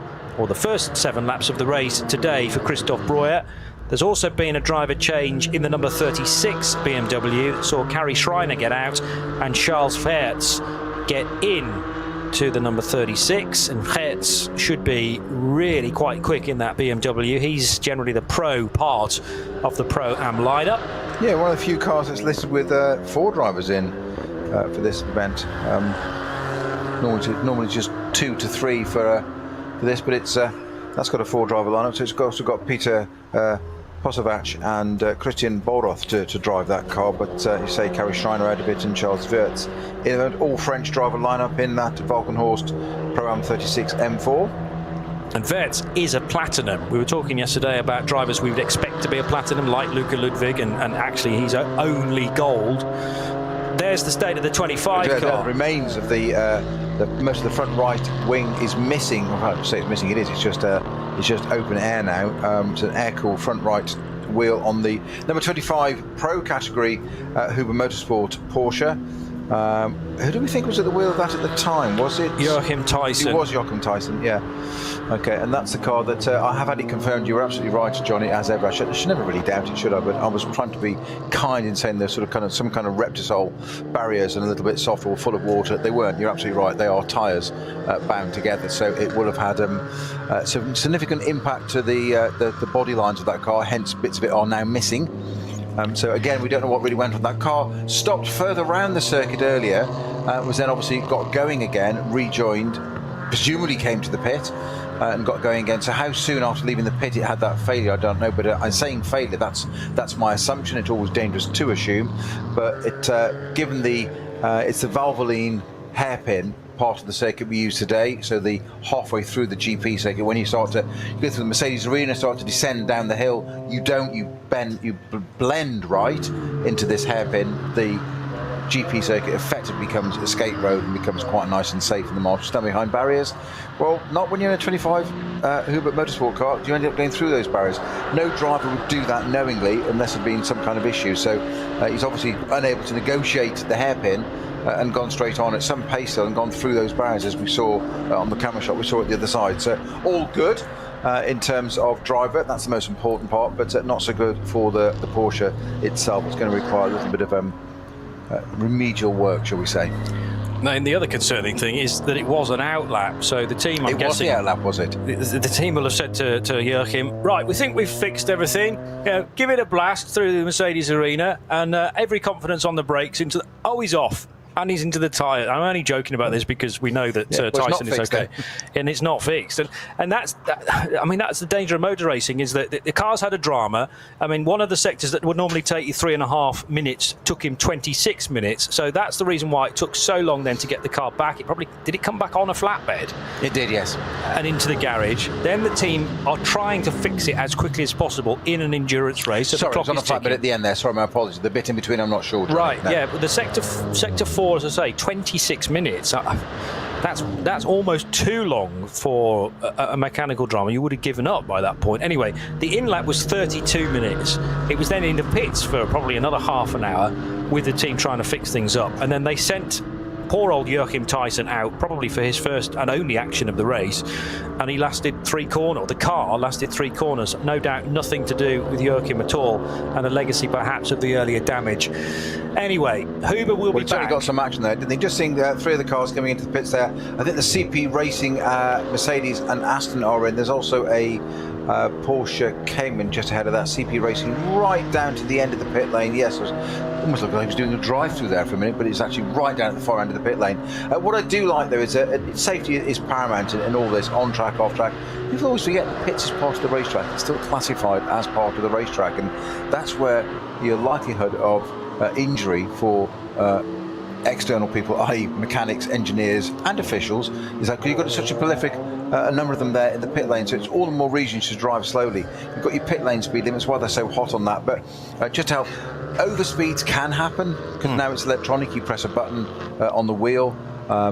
the first 7 laps of the race today for Christophe Breuer. There's also been a driver change in the number 36 BMW that saw Carrie Schreiner get out and Charles Faerts get in to the number 36, and Hertz should be really quite quick in that BMW. He's generally the pro part of the Pro-Am lineup. Yeah, one of the few cars that's listed with 4 drivers in for this event. Normally just 2 to 3 for this, but it's that's got a 4-driver lineup. So it's also got Peter Posovac and Christian Boroth to drive that car, but you say Carrie Schreiner out of it and Charles Wirtz in an all-French driver lineup in that Valkenhorst Pro-Am 36 M4. And Wirtz is a platinum. We were talking yesterday about drivers we would expect to be a platinum, like Luca Ludwig, and actually he's only gold. There's the state of the 25 car. The remains of the most of the front right wing is missing. Well, I don't say it's missing. It is. It's just open air now. It's an air-cooled front right wheel on the number 25 Pro category Huber Motorsport Porsche. Who do we think was at the wheel of that at the time? Was it Joachim Tyson? It was Joachim Tyson, yeah. Okay, and that's the car that I have had it confirmed. You were absolutely right, Johnny, as ever. I should never really doubt it, should I? But I was trying to be kind in saying they're sort of some kind of Reptisol barriers and a little bit soft or full of water. They weren't. You're absolutely right. They are tyres bound together, so it would have had some significant impact to the body lines of that car. Hence, bits of it are now missing. So again, we don't know what really went on. That car stopped further round the circuit earlier, was then obviously got going again, rejoined, presumably came to the pit and got going again. So how soon after leaving the pit it had that failure, I don't know, but I'm saying failure, that's my assumption. It's always dangerous to assume, but given it's the Valvoline hairpin part of the circuit we use today, so the halfway through the GP circuit, when you start to go through the Mercedes arena, start to descend down the hill, you blend right into this hairpin. The GP circuit effectively becomes escape road and becomes quite nice and safe in the marsh. Stand behind barriers. Well, not when you're in a 25 Hubert Motorsport car. You end up going through those barriers. No driver would do that knowingly unless there'd been some kind of issue. So he's obviously unable to negotiate the hairpin and gone straight on at some pace and gone through those barriers, as we saw on the camera shot. We saw it the other side. So all good in terms of driver. That's the most important part, but not so good for the Porsche itself. It's going to require a little bit of remedial work, shall we say. Now, and the other concerning thing is that it was an outlap, so the team, I'm guessing... It was the outlap, was it? The team will have said to Joachim, right, we think we've fixed everything, give it a blast through the Mercedes arena, and every confidence on the brakes into the... Oh, he's off. And he's into the tyre. I'm only joking about this because we know that Tyson is okay, and it's not fixed. And that's the danger of motor racing, is that the cars had a drama. I mean, one of the sectors that would normally take you 3.5 minutes took him 26 minutes. So that's the reason why it took so long then to get the car back. Did it come back on a flatbed? It did, yes. And into the garage. Then the team are trying to fix it as quickly as possible in an endurance race. So sorry, it was on a flatbed at the end there. Sorry, my apologies. The bit in between, I'm not sure. Right, no. Yeah, but the sector 4, as I say, 26 minutes. That's almost too long for a mechanical drama. You would have given up by that point. Anyway, the in-lap was 32 minutes. It was then in the pits for probably another half an hour with the team trying to fix things up. And then they sent poor old Joachim Tyson out, probably for his first and only action of the race, and he lasted 3 corners. The car lasted 3 corners. No doubt nothing to do with Joachim at all, and a legacy perhaps of the earlier damage. Anyway, Huber will be back. Certainly got some action there, didn't they? Just seeing 3 of the cars coming into the pits there. I think the CP Racing, Mercedes and Aston are in. There's also a Porsche Cayman just ahead of that. CP Racing right down to the end of the pit lane. Yes, it was almost looked like he was doing a drive-through there for a minute, but it's actually right down at the far end of the pit lane. What I do like, though, is safety is paramount in all this, on-track, off-track. People always forget the pits is part of the racetrack. It's still classified as part of the racetrack, and that's where your likelihood of injury for external people, i.e. mechanics, engineers and officials, is that you've got such a prolific a number of them there in the pit lane, so it's all the more reason to drive slowly. You've got your pit lane speed limits, why they're so hot on that, but just how overspeeds can happen, because now it's electronic. You press a button on the wheel.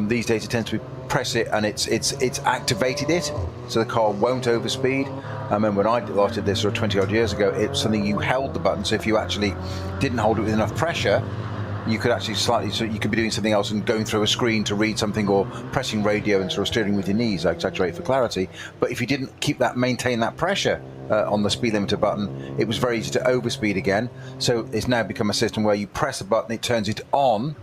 These days it tends to press it and it's activated it, so the car won't overspeed. I remember when I did this 20 odd years ago, it's something you held the button, so if you actually didn't hold it with enough pressure, you could actually so you could be doing something else and going through a screen to read something, or pressing radio and sort of steering with your knees. I exaggerate for clarity, but if you didn't maintain that pressure on the speed limiter button, it was very easy to overspeed again. So it's now become a system where you press a button, it turns it on,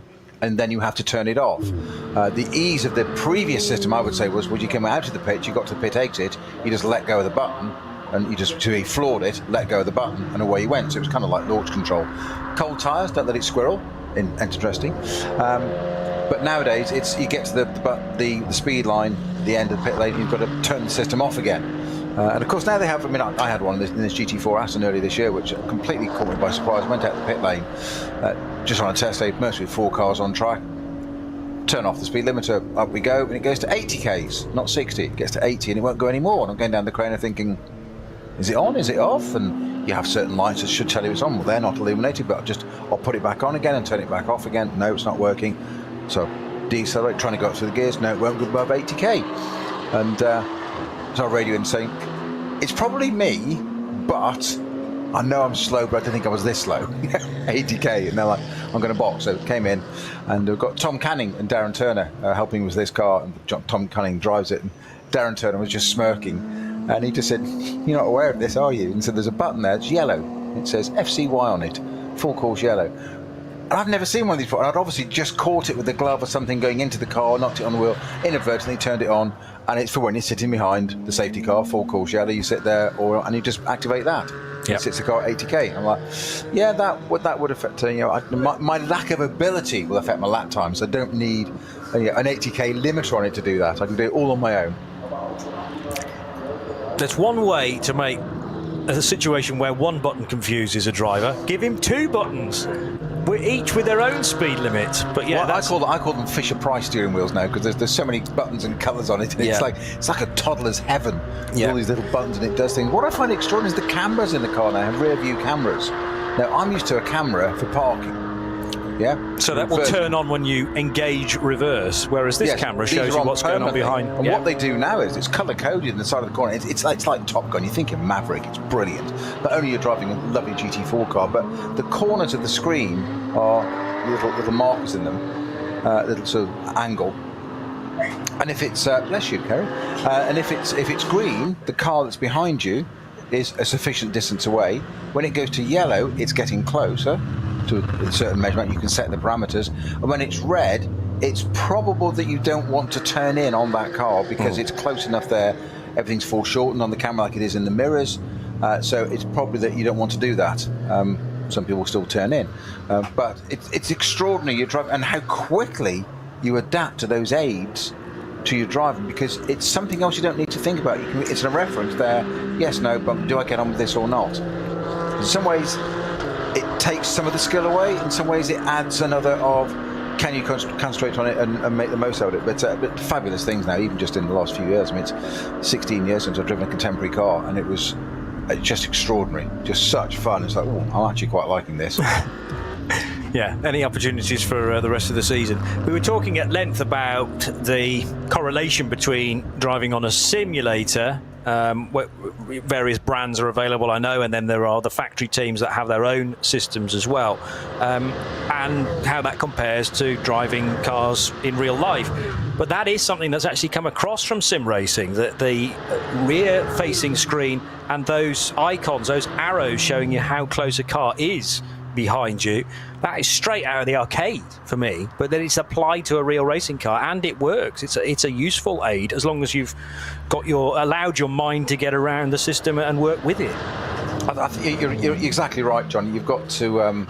and then you have to turn it off. The ease of the previous system, I would say, was when you came out of the pit, you got to the pit exit, you just let go of the button, and you just floored it, let go of the button, and away you went. So it was kind of like launch control. Cold tyres, don't let it squirrel. Interesting. But nowadays, you get to the speed line, the end of the pit lane, you've got to turn the system off again. And of course now they have, I had one in this GT4 Aston earlier this year, which completely caught me by surprise. Went out the pit lane, just on a test day, mostly with 4 cars on track. Turn off the speed limiter, up we go, and it goes to 80 k's, not 60. It gets to 80 and it won't go anymore. And I'm going down the crane and thinking, is it on, is it off? And you have certain lights that should tell you it's on. Well, they're not illuminated, but I'll put it back on again and turn it back off again. No, it's not working. So decelerate, trying to go up through the gears. No, it won't go above 80k. And so I radio in saying, it's probably me, but I know I'm slow, but I didn't think I was this slow. 80k, and they're like, I'm going to box. So came in, and we've got Tom Canning and Darren Turner helping with this car, and Tom Canning drives it, and Darren Turner was just smirking, and he just said, "You're not aware of this, are you?" And so there's a button there, it's yellow. It says FCY on it, full course yellow. And I've never seen one of these before. And I'd obviously just caught it with the glove or something going into the car, knocked it on the wheel, inadvertently turned it on, and it's for when you're sitting behind the safety car, full course yellow, you sit there, and you just activate that. Yep. It sits the car at 80k. I'm like, yeah, that would affect, my lack of ability will affect my lap time, so I don't need an 80k limiter on it to do that. I can do it all on my own. There's one way to make a situation where one button confuses a driver. Give him 2 buttons, each with their own speed limit. But yeah, well, I call them Fisher-Price steering wheels now, because there's so many buttons and colours on it. And it's like a toddler's heaven. With all these little buttons, and it does things. What I find extraordinary is the cameras in the car now have rear view cameras. Now I'm used to a camera for parking. Yeah. So that will turn on when you engage reverse, whereas this camera shows you what's going on behind. And what they do now is it's colour coded in the side of the corner. It's like Top Gun. You're thinking Maverick. It's brilliant. Not only you're driving a lovely GT4 car, but the corners of the screen are little markers in them, little sort of angle. And if it's bless you, Kerry. And if it's green, the car that's behind you is a sufficient distance away. When it goes to yellow, it's getting closer to a certain measurement. You can set the parameters, and when it's red, it's probable that you don't want to turn in on that car because it's close enough there. Everything's foreshortened on the camera like it is in the mirrors, so it's probably that you don't want to do that. Some people still turn in, but it's extraordinary you drive and how quickly you adapt to those aids to your driving, because it's something else you don't need to think about. It's a reference there. Yes, no, but do I get on with this or not? In some ways it takes some of the skill away, in some ways it adds another of can you concentrate on it and make the most out of it. But fabulous things now, even just in the last few years. I mean, it's 16 years since I've driven a contemporary car, and it was just extraordinary, just such fun. It's like, oh, I'm actually quite liking this. Yeah, any opportunities for the rest of the season? We were talking at length about the correlation between driving on a simulator, various brands are available, I know, and then there are the factory teams that have their own systems as well, and how that compares to driving cars in real life. But that is something that's actually come across from sim racing, that the rear-facing screen and those icons, those arrows showing you how close a car is behind you, that is straight out of the arcade for me, but then it's applied to a real racing car and it works. It's a useful aid as long as you've got allowed your mind to get around the system and work with it. I think you're exactly right, John. You've got to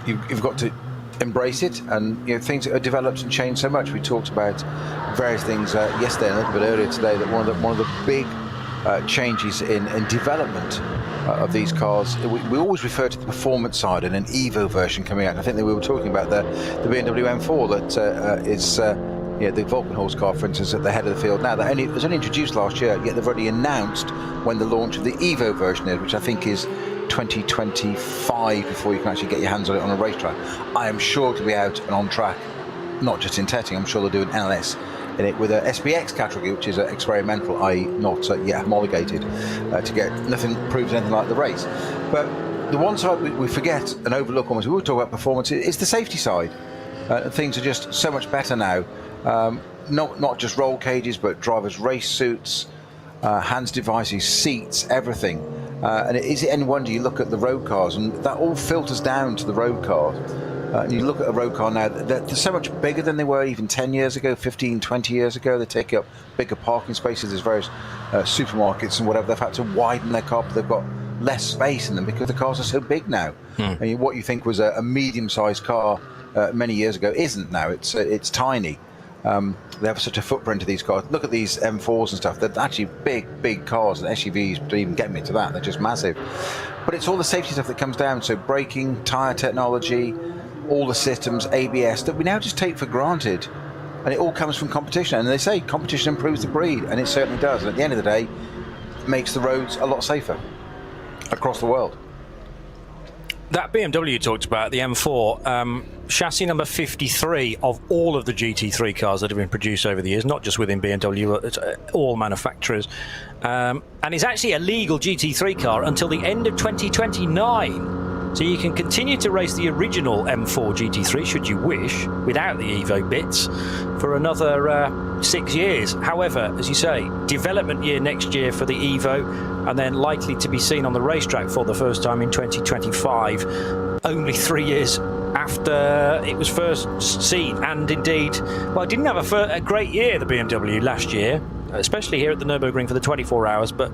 you've got to embrace it, and things are developed and changed so much. We talked about various things yesterday and a little bit earlier today, that one of the big changes in development of these cars, we always refer to the performance side and an Evo version coming out. I think that we were talking about the BMW M4 that is the Volkenhorst car, for instance, at the head of the field now. That it was only introduced last year, yet they've already announced when the launch of the Evo version is, which I think is 2025 before you can actually get your hands on it on a racetrack. I am sure to be out and on track, not just in testing. I'm sure they'll do an NLS in it with a SBX category, which is experimental, i.e. not yet homologated, to get nothing proves anything like the race. But the one side we forget and overlook almost, we will talk about performance, it's the safety side. Things are just so much better now. Not just roll cages, but drivers' race suits, hands devices, seats, everything. And is it any wonder you look at the road cars, and that all filters down to the road cars. And you look at a road car now, they're so much bigger than they were even 10 years ago, 15, 20 years ago. They take up bigger parking spaces. There's various supermarkets and whatever. They've had to widen their car, but they've got less space in them because the cars are so big now. I mean, what you think was a medium-sized car many years ago isn't now. It's tiny. They have such a footprint of these cars. Look at these M4s and stuff. They're actually big cars, and SUVs don't even get me to that. They're just massive. But it's all the safety stuff that comes down. So braking, tyre technology, all the systems, ABS, that we now just take for granted. And it all comes from competition. And they say competition improves the breed, and it certainly does. And at the end of the day, it makes the roads a lot safer across the world. That BMW you talked about, the M4, chassis number 53 of all of the GT3 cars that have been produced over the years, not just within BMW, it's all manufacturers. And it's actually a legal GT3 car until the end of 2029. So you can continue to race the original M4 GT3, should you wish, without the Evo bits, for another 6 years. However, as you say, development year next year for the Evo, and then likely to be seen on the racetrack for the first time in 2025, only 3 years after it was first seen. And indeed, well, it didn't have a great year, the BMW, last year, especially here at the Nürburgring for the 24 hours, but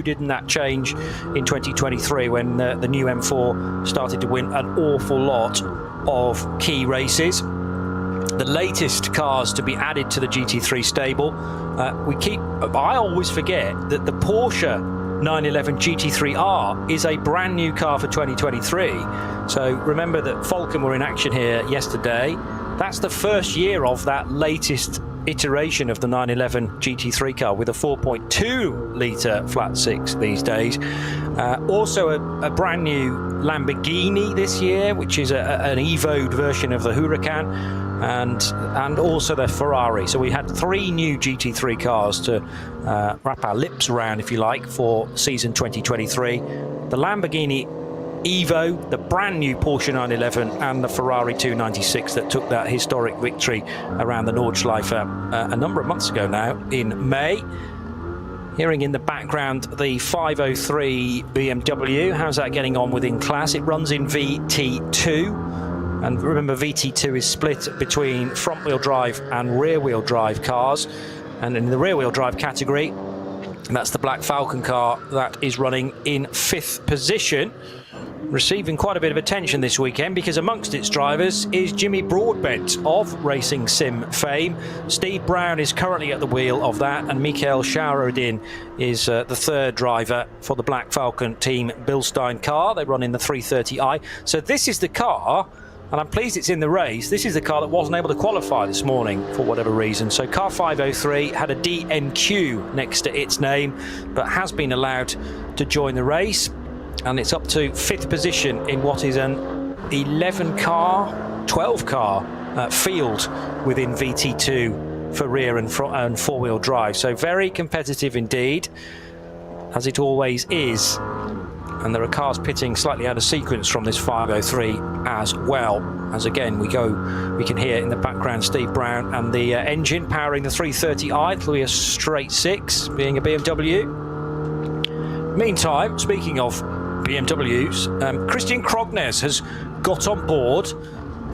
didn't that change in 2023 when the new M4 started to win an awful lot of key races. The latest cars to be added to the GT3 stable, I always forget that the Porsche 911 GT3R is a brand new car for 2023. So remember that Falcon were in action here yesterday. That's the first year of that latest iteration of the 911 GT3 car with a 4.2 litre flat six these days. Also a brand new Lamborghini this year, which is an Evo'd version of the Huracan, and also the Ferrari. So we had 3 new GT3 cars to wrap our lips around, if you like, for season 2023. The Lamborghini Evo, the brand new Porsche 911, and the Ferrari 296 that took that historic victory around the Nordschleife a number of months ago now in May. Hearing in the background the 503 BMW. How's that getting on within class? It runs in VT2. And remember, VT2 is split between front-wheel drive and rear-wheel drive cars. And in the rear-wheel drive category, that's the Black Falcon car that is running in 5th position, receiving quite a bit of attention this weekend because amongst its drivers is Jimmy Broadbent of racing sim fame. Steve Brown is currently at the wheel of that, and Mikhail Shaurodin is the 3rd driver for the Black Falcon Team Bilstein car. They run in the 330i. So this is the car, and I'm pleased it's in the race. This is the car that wasn't able to qualify this morning for whatever reason. So car 503 had a DNQ next to its name, but has been allowed to join the race. And it's up to 5th position in what is an 11-car, 12-car field within VT2 for rear and four-wheel drive. So very competitive indeed, as it always is. And there are cars pitting slightly out of sequence from this 503 as well. As again, we can hear in the background Steve Brown and the engine powering the 330i through a straight 6, being a BMW. Meantime, speaking of BMWs, Christian Krognes has got on board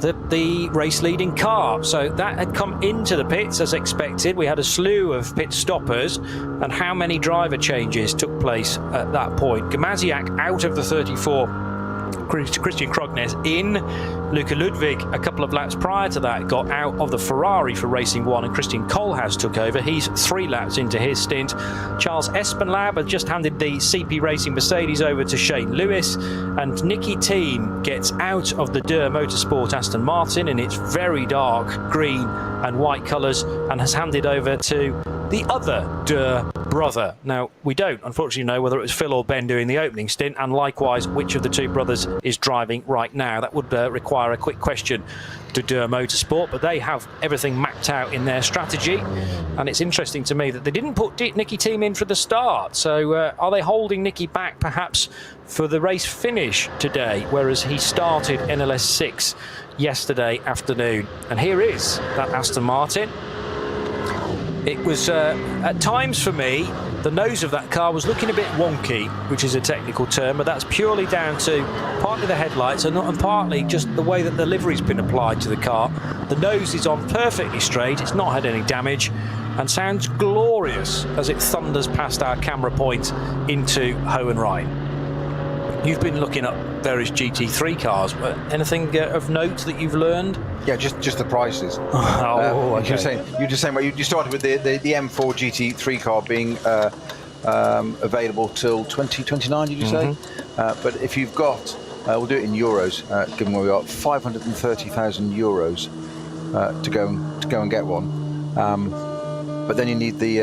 the race-leading car. So that had come into the pits as expected. We had a slew of pit stoppers, and how many driver changes took place at that point. Gamaziak out of the 34, Christian Krognes in. Luca Ludwig, a couple of laps prior to that, got out of the Ferrari for Racing 1, and Christian Kohlhaas took over. He's 3 laps into his stint. Charles Espenlaub had just handed the CP Racing Mercedes over to Shane Lewis, and Nicky Thiem gets out of the Dürr Motorsport Aston Martin in its very dark green and white colours, and has handed over to the other Dürr brother. Now, we don't unfortunately know whether it was Phil or Ben doing the opening stint, and likewise which of the 2 brothers is driving right now. That would require a quick question to Dürr Motorsport, but they have everything mapped out in their strategy. And it's interesting to me that they didn't put Nicky Thiem in for the start. So are they holding Nicky back perhaps for the race finish today, whereas he started NLS 6 yesterday afternoon? And here is that Aston Martin. It was at times for me the nose of that car was looking a bit wonky, which is a technical term, but that's purely down to partly the headlights and partly just the way that the livery's been applied to the car. The nose is on perfectly straight, it's not had any damage, and sounds glorious as it thunders past our camera point into Hohenrhein. You've been looking up various GT3 cars, but anything of note that you've learned? Yeah, just the prices. Okay. You're just saying, well, you started with the M4 GT3 car being available till 2029, did you say? But if you've got, we'll do it in euros, given where we are, 530,000 euros to go and get one. But then you need the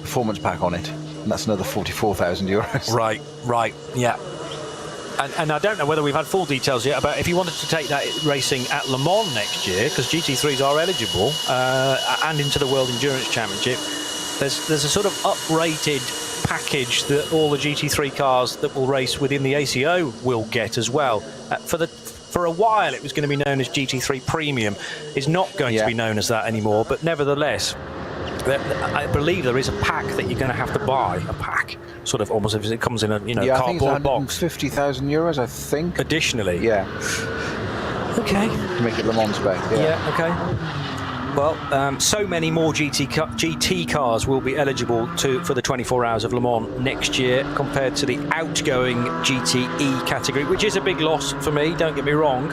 performance pack on it, and that's another 44,000 euros. Right, yeah. And I don't know whether we've had full details yet about if you wanted to take that racing at Le Mans next year, because GT3s are eligible, and into the World Endurance Championship. There's a sort of uprated package that all the GT3 cars that will race within the ACO will get as well. For a while, it was going to be known as GT3 Premium. It's not going to be known as that anymore, but nevertheless, I believe there is a pack that you're going to have to buy. A pack, sort of almost as it comes in a cardboard box. 50,000 euros, I think. Additionally. Yeah. Okay. To make it Le Mans spec. Yeah. Okay. Well, so many more GT cars will be eligible for the 24 Hours of Le Mans next year compared to the outgoing GTE category, which is a big loss for me. Don't get me wrong.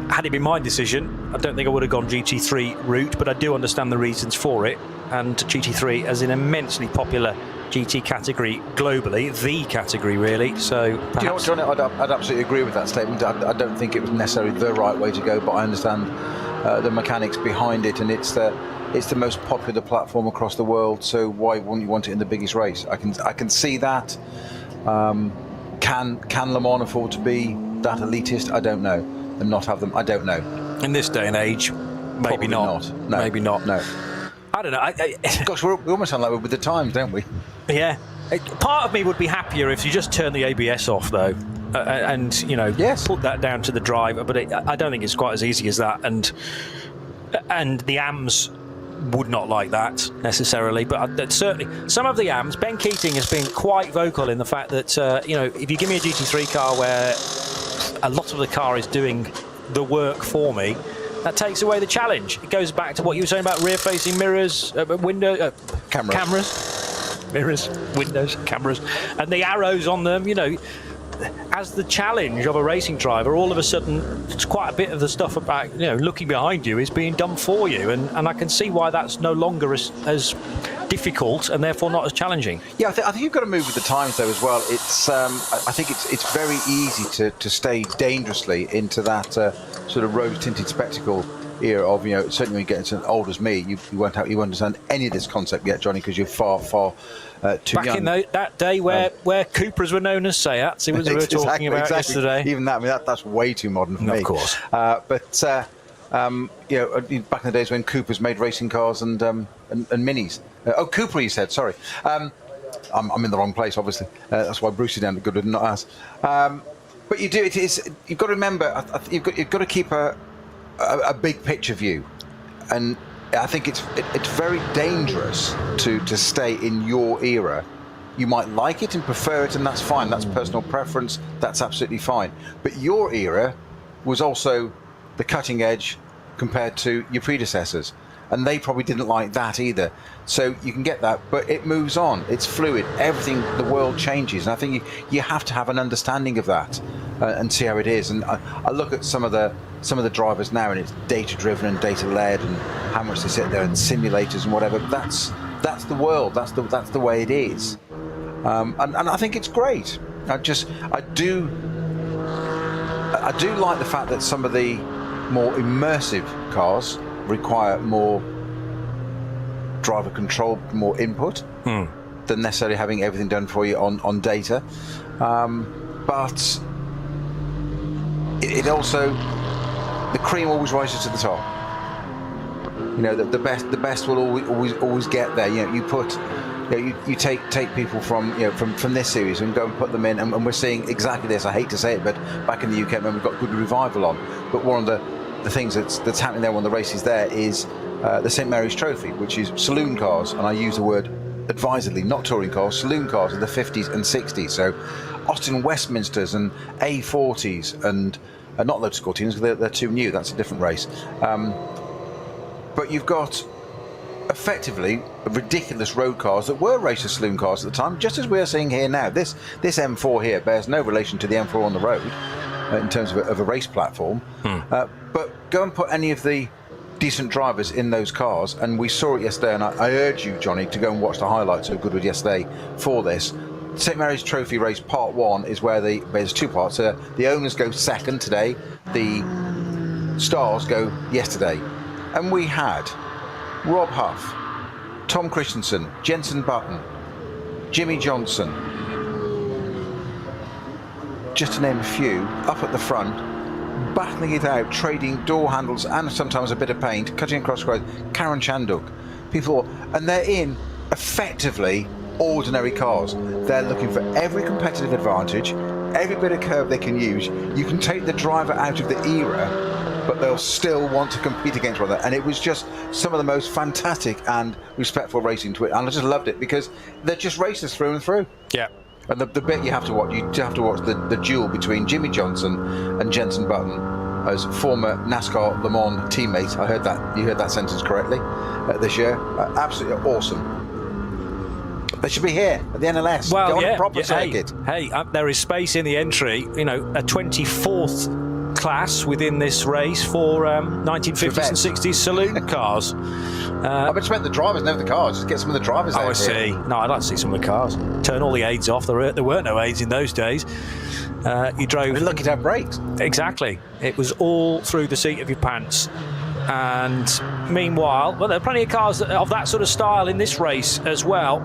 Had it been my decision, I don't think I would have gone GT3 route, but I do understand the reasons for it. And GT3 is an immensely popular GT category globally, the category really. So perhaps... Do you know what, John? I'd absolutely agree with that statement. I don't think it was necessarily the right way to go, but I understand the mechanics behind it, and it's the most popular platform across the world. So why wouldn't you want it in the biggest race? I can see that. Can Le Mans afford to be that elitist? I don't know. And not have them, I don't know. In this day and age, maybe Probably not. No. Maybe not. No. I don't know. Gosh, we almost sound like we're with the times, don't we? Yeah. Part of me would be happier if you just turn the ABS off, though, and put that down to the driver. But I don't think it's quite as easy as that. And the AMs would not like that necessarily. But certainly, some of the AMs, Ben Keating has been quite vocal in the fact that if you give me a GT3 car where a lot of the car is doing the work for me, that takes away the challenge. It goes back to what you were saying about rear-facing mirrors, cameras, mirrors, windows, cameras, and the arrows on them. As the challenge of a racing driver, all of a sudden, it's quite a bit of the stuff about looking behind you is being done for you, and I can see why that's no longer as difficult and therefore not as challenging. Yeah, I think you've got to move with the times though as well. It's I think it's very easy to stay dangerously into that sort of rose-tinted spectacle era of certainly when you get as old as me, you won't understand any of this concept yet, Johnny, because you're far too back young. in that day where Cupras were known as Seats, it was we were talking about yesterday. Even that, that's way too modern for me. Of course. But back in the days when Coopers made racing cars and minis. Cooper, you said. Sorry, I'm in the wrong place. Obviously, that's why Bruce is down the good and not us. But you do. You've got to remember. You've got to keep a big picture view, and I think it's very dangerous to stay in your era. You might like it and prefer it, and that's fine. That's personal preference. That's absolutely fine. But your era was also the cutting edge compared to your predecessors, and they probably didn't like that either. So you can get that, but it moves on. It's fluid. Everything, the world changes, and I think you have to have an understanding of that and see how it is. And I look at some of the drivers now, and it's data driven and data led, and how much they sit there and simulators and whatever. But that's the world. That's the way it is. And I think it's great. I do like the fact that some of the more immersive cars require more driver control, more input than necessarily having everything done for you on data. But it also, the cream always rises to the top. The best will always get there. You take people from this series and go and put them in, and we're seeing exactly this. I hate to say it, but back in the UK when we've got Good Revival on, but one of the things that's happening there when the race is there is the St Mary's Trophy, which is saloon cars, and I use the word advisedly, not touring cars, saloon cars of the 50s and 60s. So Austin Westminsters and A40s and not Lotus Cortinas, because they're too new, that's a different race. But you've got effectively ridiculous road cars that were racer saloon cars at the time, just as we are seeing here now. This M4 here bears no relation to the M4 on the road in terms of a race platform. But go and put any of the decent drivers in those cars, and we saw it yesterday, and I urge you, Johnny, to go and watch the highlights of Goodwood yesterday for this. St Mary's Trophy race part 1 is where there's 2 parts. The owners go second today, the stars go yesterday, and we had Rob Huff, Tom Christensen, Jenson Button, Jimmy Johnson, just to name a few, up at the front, battling it out, trading door handles and sometimes a bit of paint, cutting across roads. Karen Chanduk, people, and they're in effectively ordinary cars. They're looking for every competitive advantage, every bit of curve they can use. You can take the driver out of the era, but they'll still want to compete against one another. And it was just some of the most fantastic and respectful racing to it. And I just loved it because they're just racers through and through. Yeah. And the bit you have to watch, the duel between Jimmy Johnson and Jenson Button as former NASCAR Le Mans teammates. I heard that, you heard that sentence correctly, this year. Absolutely awesome. They should be here at the NLS. Well, Go on yeah, a proper circuit. Hey, there is space in the entry. You know, a 24th class within this race for 1950s and 60s saloon cars. I bet you meant the drivers, never the cars. Just get some of the drivers out. I see. No, I'd like to see some of the cars. Turn all the aids off. There weren't no aids in those days. You drove. You're lucky to have brakes. Exactly. It was all through the seat of your pants. And meanwhile, well, there are plenty of cars of that sort of style in this race as well.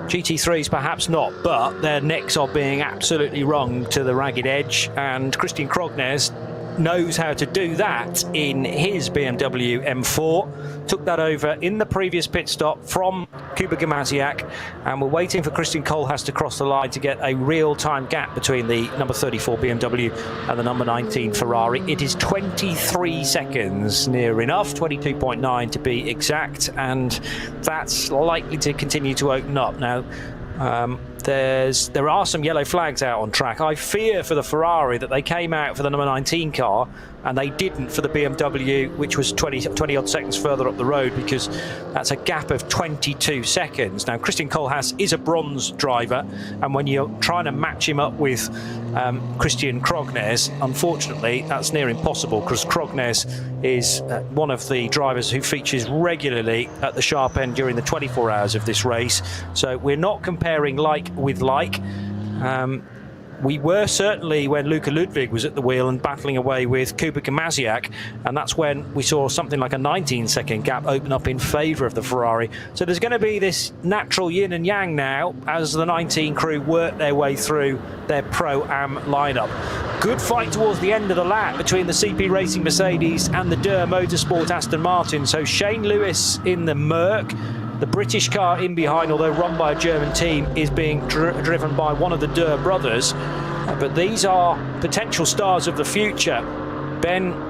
GT3s perhaps not, but their necks are being absolutely wrung to the ragged edge, and Christian Krognes knows how to do that in his BMW M4. Took that over in the previous pit stop from Kuba Gamaziak, and we're waiting for Christian Kohlhaas to cross the line to get a real-time gap between the number 34 BMW and the number 19 Ferrari. It is 23 seconds, near enough, 22.9 to be exact, and that's likely to continue to open up. Now, there are some yellow flags out on track. I fear for the Ferrari that they came out for the number 19 car and they didn't for the BMW, which was 20 odd seconds further up the road, because that's a gap of 22 seconds. Now, Christian Kohlhaas is a bronze driver, and when you're trying to match him up with Christian Krognes, unfortunately that's near impossible, because Krognes is one of the drivers who features regularly at the sharp end during the 24 hours of this race. So we're not comparing like with like. We were certainly when Luka Ludwig was at the wheel and battling away with Kuba Gamaziak, and that's when we saw something like a 19-second gap open up in favour of the Ferrari. So there's going to be this natural yin and yang now as the 19 crew work their way through their Pro-Am lineup. Good fight towards the end of the lap between the CP Racing Mercedes and the Durr Motorsport Aston Martin. So Shane Lewis in the Merc. The British car in behind, although run by a German team, is being driven by one of the Durr brothers. But these are potential stars of the future. Ben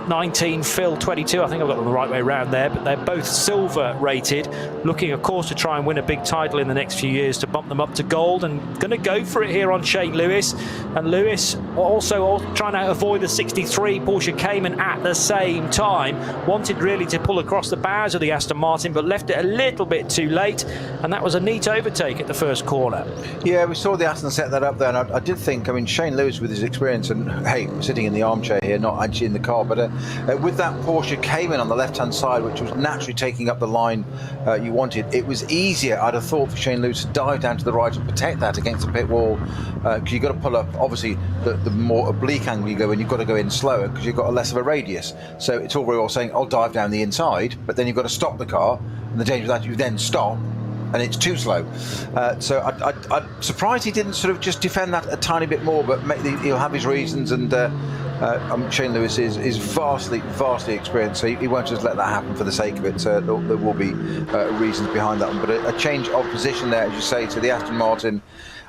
19, Phil 22. I think I've got them the right way around there, but they're both silver rated, looking of course to try and win a big title in the next few years to bump them up to gold, and going to go for it here on Shane Lewis. And Lewis also trying to avoid the 63 Porsche Cayman at the same time. Wanted really to pull across the bows of the Aston Martin, but left it a little bit too late, and that was a neat overtake at the first corner. Yeah, we saw the Aston set that up there, and I did think, I mean, Shane Lewis with his experience, and hey, we're sitting in the armchair here, not actually in the car, but with that Porsche Cayman on the left-hand side, which was naturally taking up the line you wanted, it was easier, I'd have thought, for Shane Lewis to dive down to the right and protect that against the pit wall, because you've got to pull up, obviously, the more oblique angle you go in, you've got to go in slower because you've got a less of a radius. So it's all very well saying, I'll dive down the inside, but then you've got to stop the car, and the danger of that, you then stop, and it's too slow. So I'm surprised he didn't sort of just defend that a tiny bit more, but he'll have his reasons, and Shane Lewis is vastly experienced, so he won't just let that happen for the sake of it. There will be reasons behind that one, but a change of position there, as you say, to the Aston Martin.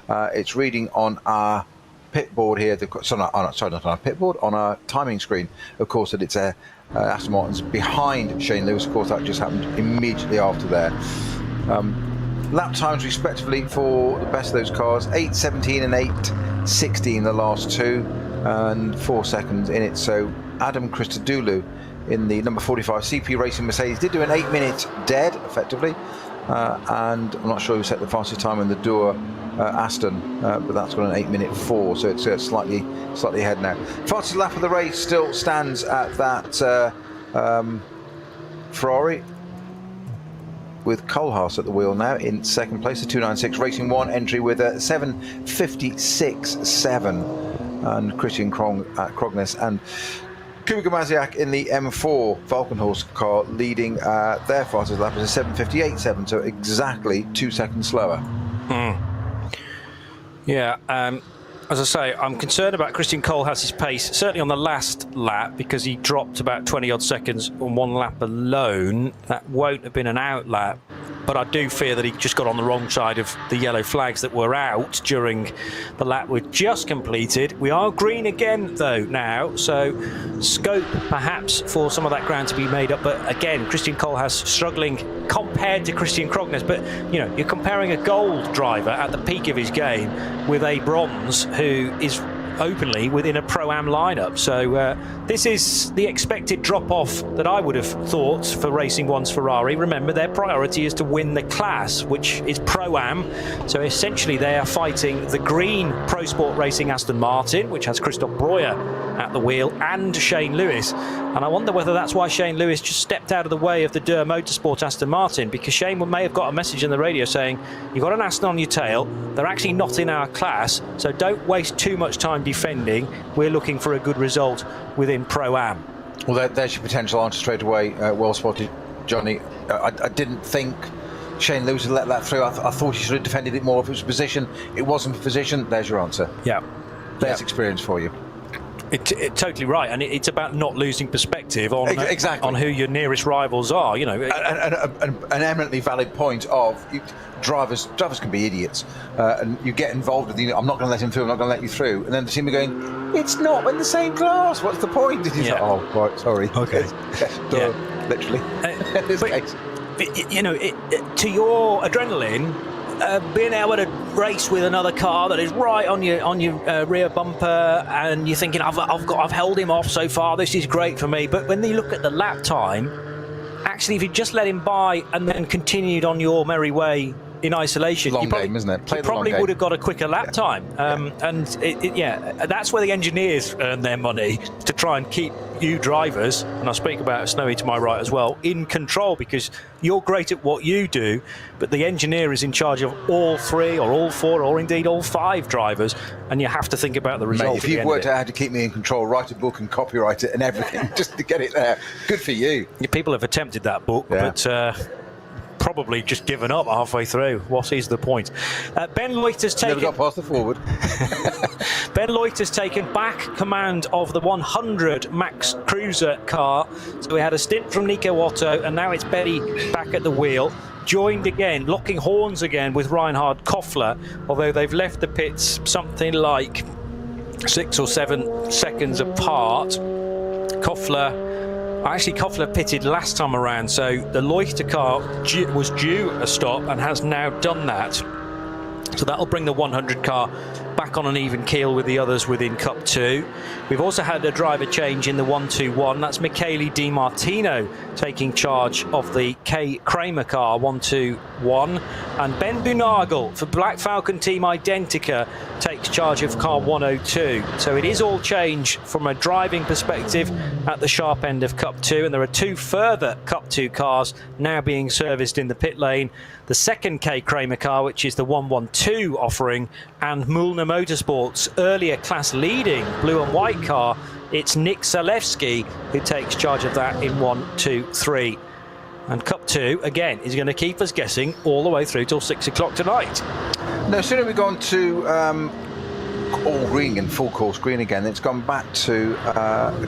It's reading on our pit board here, not on our pit board, on our timing screen, of course, that it's Aston Martin's behind Shane Lewis. Of course, that just happened immediately after there. Lap times respectively for the best of those cars, 8:17 and 8:16 the last two, and 4 seconds in it. So Adam Christodoulou in the number 45 CP Racing Mercedes did do an 8-minute dead effectively, and I'm not sure who set the fastest time in the Duel Aston, but that's got an 8:minute 4, so it's slightly ahead now. Fastest lap of the race still stands at that Ferrari, with Kohlhaas at the wheel now in second place, the 296 Racing 1 entry with a 7:56.7, and Christian Krognes and Kubica Maziak in the M4 Falkenhorst car leading their fastest lap is a 7:58.7, so exactly 2 seconds slower. Yeah, as I say, I'm concerned about Christian Kohlhaas's pace, certainly on the last lap, because he dropped about 20-odd seconds on one lap alone. That won't have been an out lap, but I do fear that he just got on the wrong side of the yellow flags that were out during the lap we've just completed. We are green again, though, now, so scope perhaps for some of that ground to be made up. But again, Christian Kohlhaas struggling compared to Christian Krognes. But, you know, you're comparing a gold driver at the peak of his game with a bronze who is openly within a Pro-Am lineup. So this is the expected drop-off that I would have thought for Racing 1's Ferrari. Remember, their priority is to win the class, which is Pro-Am. So essentially they are fighting the green Pro Sport Racing Aston Martin, which has Christoph Breuer at the wheel, and Shane Lewis. And I wonder whether that's why Shane Lewis just stepped out of the way of the Durr Motorsport Aston Martin, because Shane may have got a message in the radio saying, you've got an Aston on your tail, they're actually not in our class, so don't waste too much time defending. We're looking for a good result within Pro-Am. Well, there's your potential answer straight away. Well spotted, Johnny. I didn't think Shane Lewis would let that through. I thought he should have defended it more if it was position. It wasn't for position. There's your answer. Yeah. There's experience for you. It's totally right, and it's about not losing perspective on exactly on who your nearest rivals are. You know, an eminently valid point of drivers can be idiots, and you get involved with I'm not going to let him through. I'm not going to let you through, and then the team are going, it's not in the same class. What's the point? And he's like, oh, right, sorry. Okay. Literally. In this case, you know, to your adrenaline. Being able to race with another car that is right on your rear bumper, and you're thinking, I've held him off so far. This is great for me. But when you look at the lap time, actually, if you just let him by and then continued on your merry way in isolation, long game, isn't it? You probably would have got a quicker lap time. And that's where the engineers earn their money, to try and keep you drivers, and I'll speak about Snowy to my right as well, in control, because you're great at what you do, but the engineer is in charge of all three or all four or indeed all five drivers, and you have to think about the result. Mate, if you've worked out how to keep me in control, write a book and copyright it and everything just to get it there, good for you. People have attempted that book, but probably just given up halfway through. What is the point? Ben Loiter's taken... Never got past the forward. Ben Loiter's taken back command of the 100 Max Cruiser car. So we had a stint from Nico Otto, and now it's Betty back at the wheel. Joined again, locking horns again with Reinhard Koffler, although they've left the pits something like 6 or 7 seconds apart. Koffler pitted last time around, so the Loiter car was due a stop and has now done that. So that'll bring the 100 car back on an even keel with the others within Cup 2. We've also had a driver change in the 121. That's Michele Di Martino taking charge of the K Kramer car 121. And Ben Bunagel for Black Falcon Team Identica takes charge of car 102. So it is all change from a driving perspective at the sharp end of Cup 2. And there are 2 further Cup 2 cars now being serviced in the pit lane. The second K Kramer car, which is the 112 offering, and Mulner Motorsports' earlier class leading blue and white car. It's Nick Zalewski who takes charge of that in 1, 2, 3. And Cup 2, again, is going to keep us guessing all the way through till 6 o'clock tonight. No sooner we've gone to all green and full course green again, it's gone back to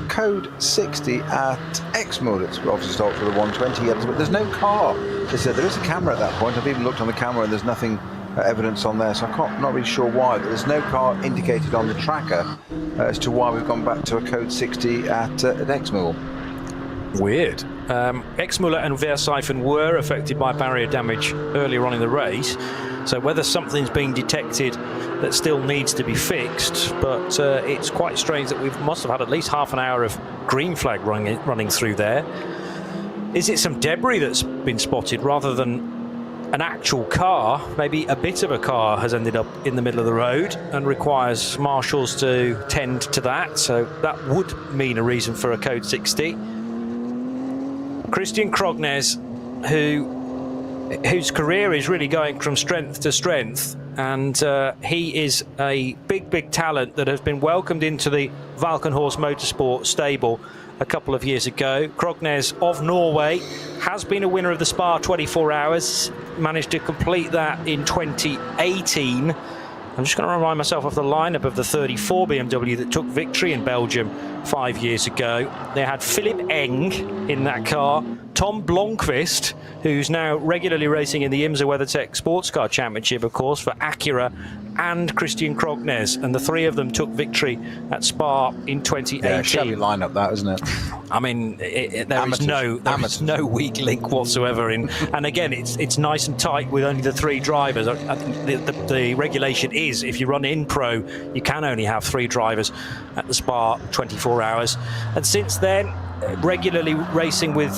code 60 at X mode. It's obviously starts with a 120, but there's no car. They said there is a camera at that point. I've even looked on the camera and there's nothing evidence on there, so I'm not really sure why. But there's no car indicated on the tracker as to why we've gone back to a code 60 at Exmoor. Weird. Exmuller and Versifen were affected by barrier damage earlier on in the race, so whether something's being detected that still needs to be fixed, but it's quite strange that we must have had at least half an hour of green flag running through there. Is it some debris that's been spotted rather than an actual car? Maybe a bit of a car has ended up in the middle of the road and requires marshals to tend to that, so that would mean a reason for a code 60. Christian Krognes, whose career is really going from strength to strength, and he is a big talent that has been welcomed into the Valkenhorst Motorsport stable a couple of years ago. Krognes of Norway has been a winner of the Spa 24 Hours, managed to complete that in 2018. I'm just going to remind myself of the lineup of the 34 BMW that took victory in Belgium 5 years ago. They had Philip Eng in that car, Tom Blomqvist, who's now regularly racing in the IMSA WeatherTech Sports Car Championship, of course, for Acura, and Christian Krognes, and the three of them took victory at Spa in 2018. Yeah, shabby lineup that, isn't it? I mean, there is no weak link whatsoever in, and again, it's nice and tight with only the three drivers. I think the regulation is, if you run in pro, you can only have three drivers at the Spa 24 Hours, and since then, regularly racing with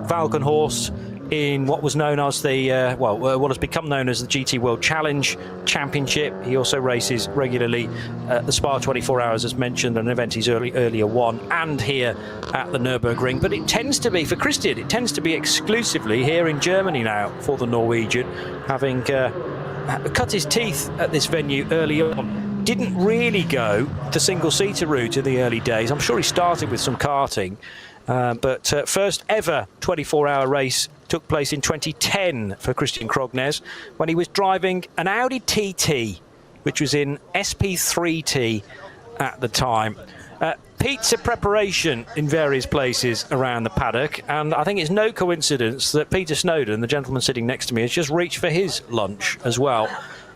Valkenhorst in what was known as the what has become known as the GT World Challenge Championship. He also races regularly at the Spa 24 Hours, as mentioned, an event he's earlier won, and here at the Nürburgring. But it tends to be, for Christian, it tends to be exclusively here in Germany now for the Norwegian, having cut his teeth at this venue early on. Didn't really go the single-seater route in the early days. I'm sure he started with some karting, but first ever 24-hour race took place in 2010 for Christian Krognes when he was driving an Audi TT, which was in SP3T at the time. Pizza preparation in various places around the paddock, and I think it's no coincidence that Peter Snowden, the gentleman sitting next to me, has just reached for his lunch as well.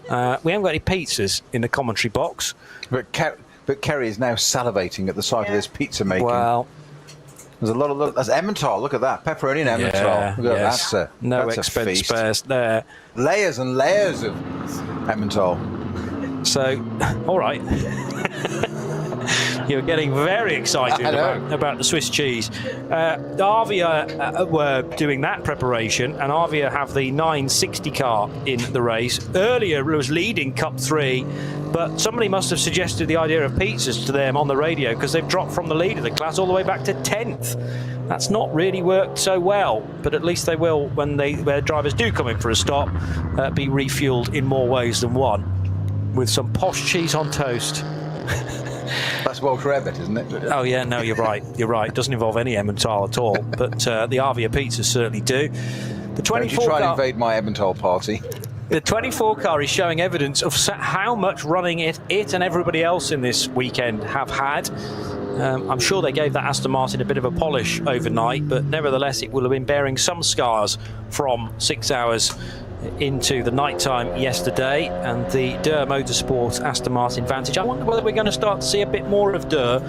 We haven't got any pizzas in the commentary box. But Kerry is now salivating at the sight of this pizza making. Well, there's a lot of that's Emmental. Look at that, pepperoni and Emmental. Look at that. No that's expense spares there. Layers and layers of Emmental. So, all right. You're getting very excited about the Swiss cheese. Avia were doing that preparation, and Avia have the 960 car in the race. Earlier it was leading Cup 3, but somebody must have suggested the idea of pizzas to them on the radio, because they've dropped from the lead of the class all the way back to 10th. That's not really worked so well, but at least they will, when their drivers do come in for a stop, be refueled in more ways than one, with some posh cheese on toast. That's Welsh rarebit, isn't it? Oh yeah, no, you're right. You're right. It doesn't involve any Emmental at all, but the Avia pizzas certainly do. The 24 Don't you try and invade my Emmental party. The 24 car is showing evidence of how much running it and everybody else in this weekend have had. I'm sure they gave that Aston Martin a bit of a polish overnight, but nevertheless it will have been bearing some scars from 6 hours into the night time yesterday, and the Durr Motorsport Aston Martin Vantage. I wonder whether we're going to start to see a bit more of Durr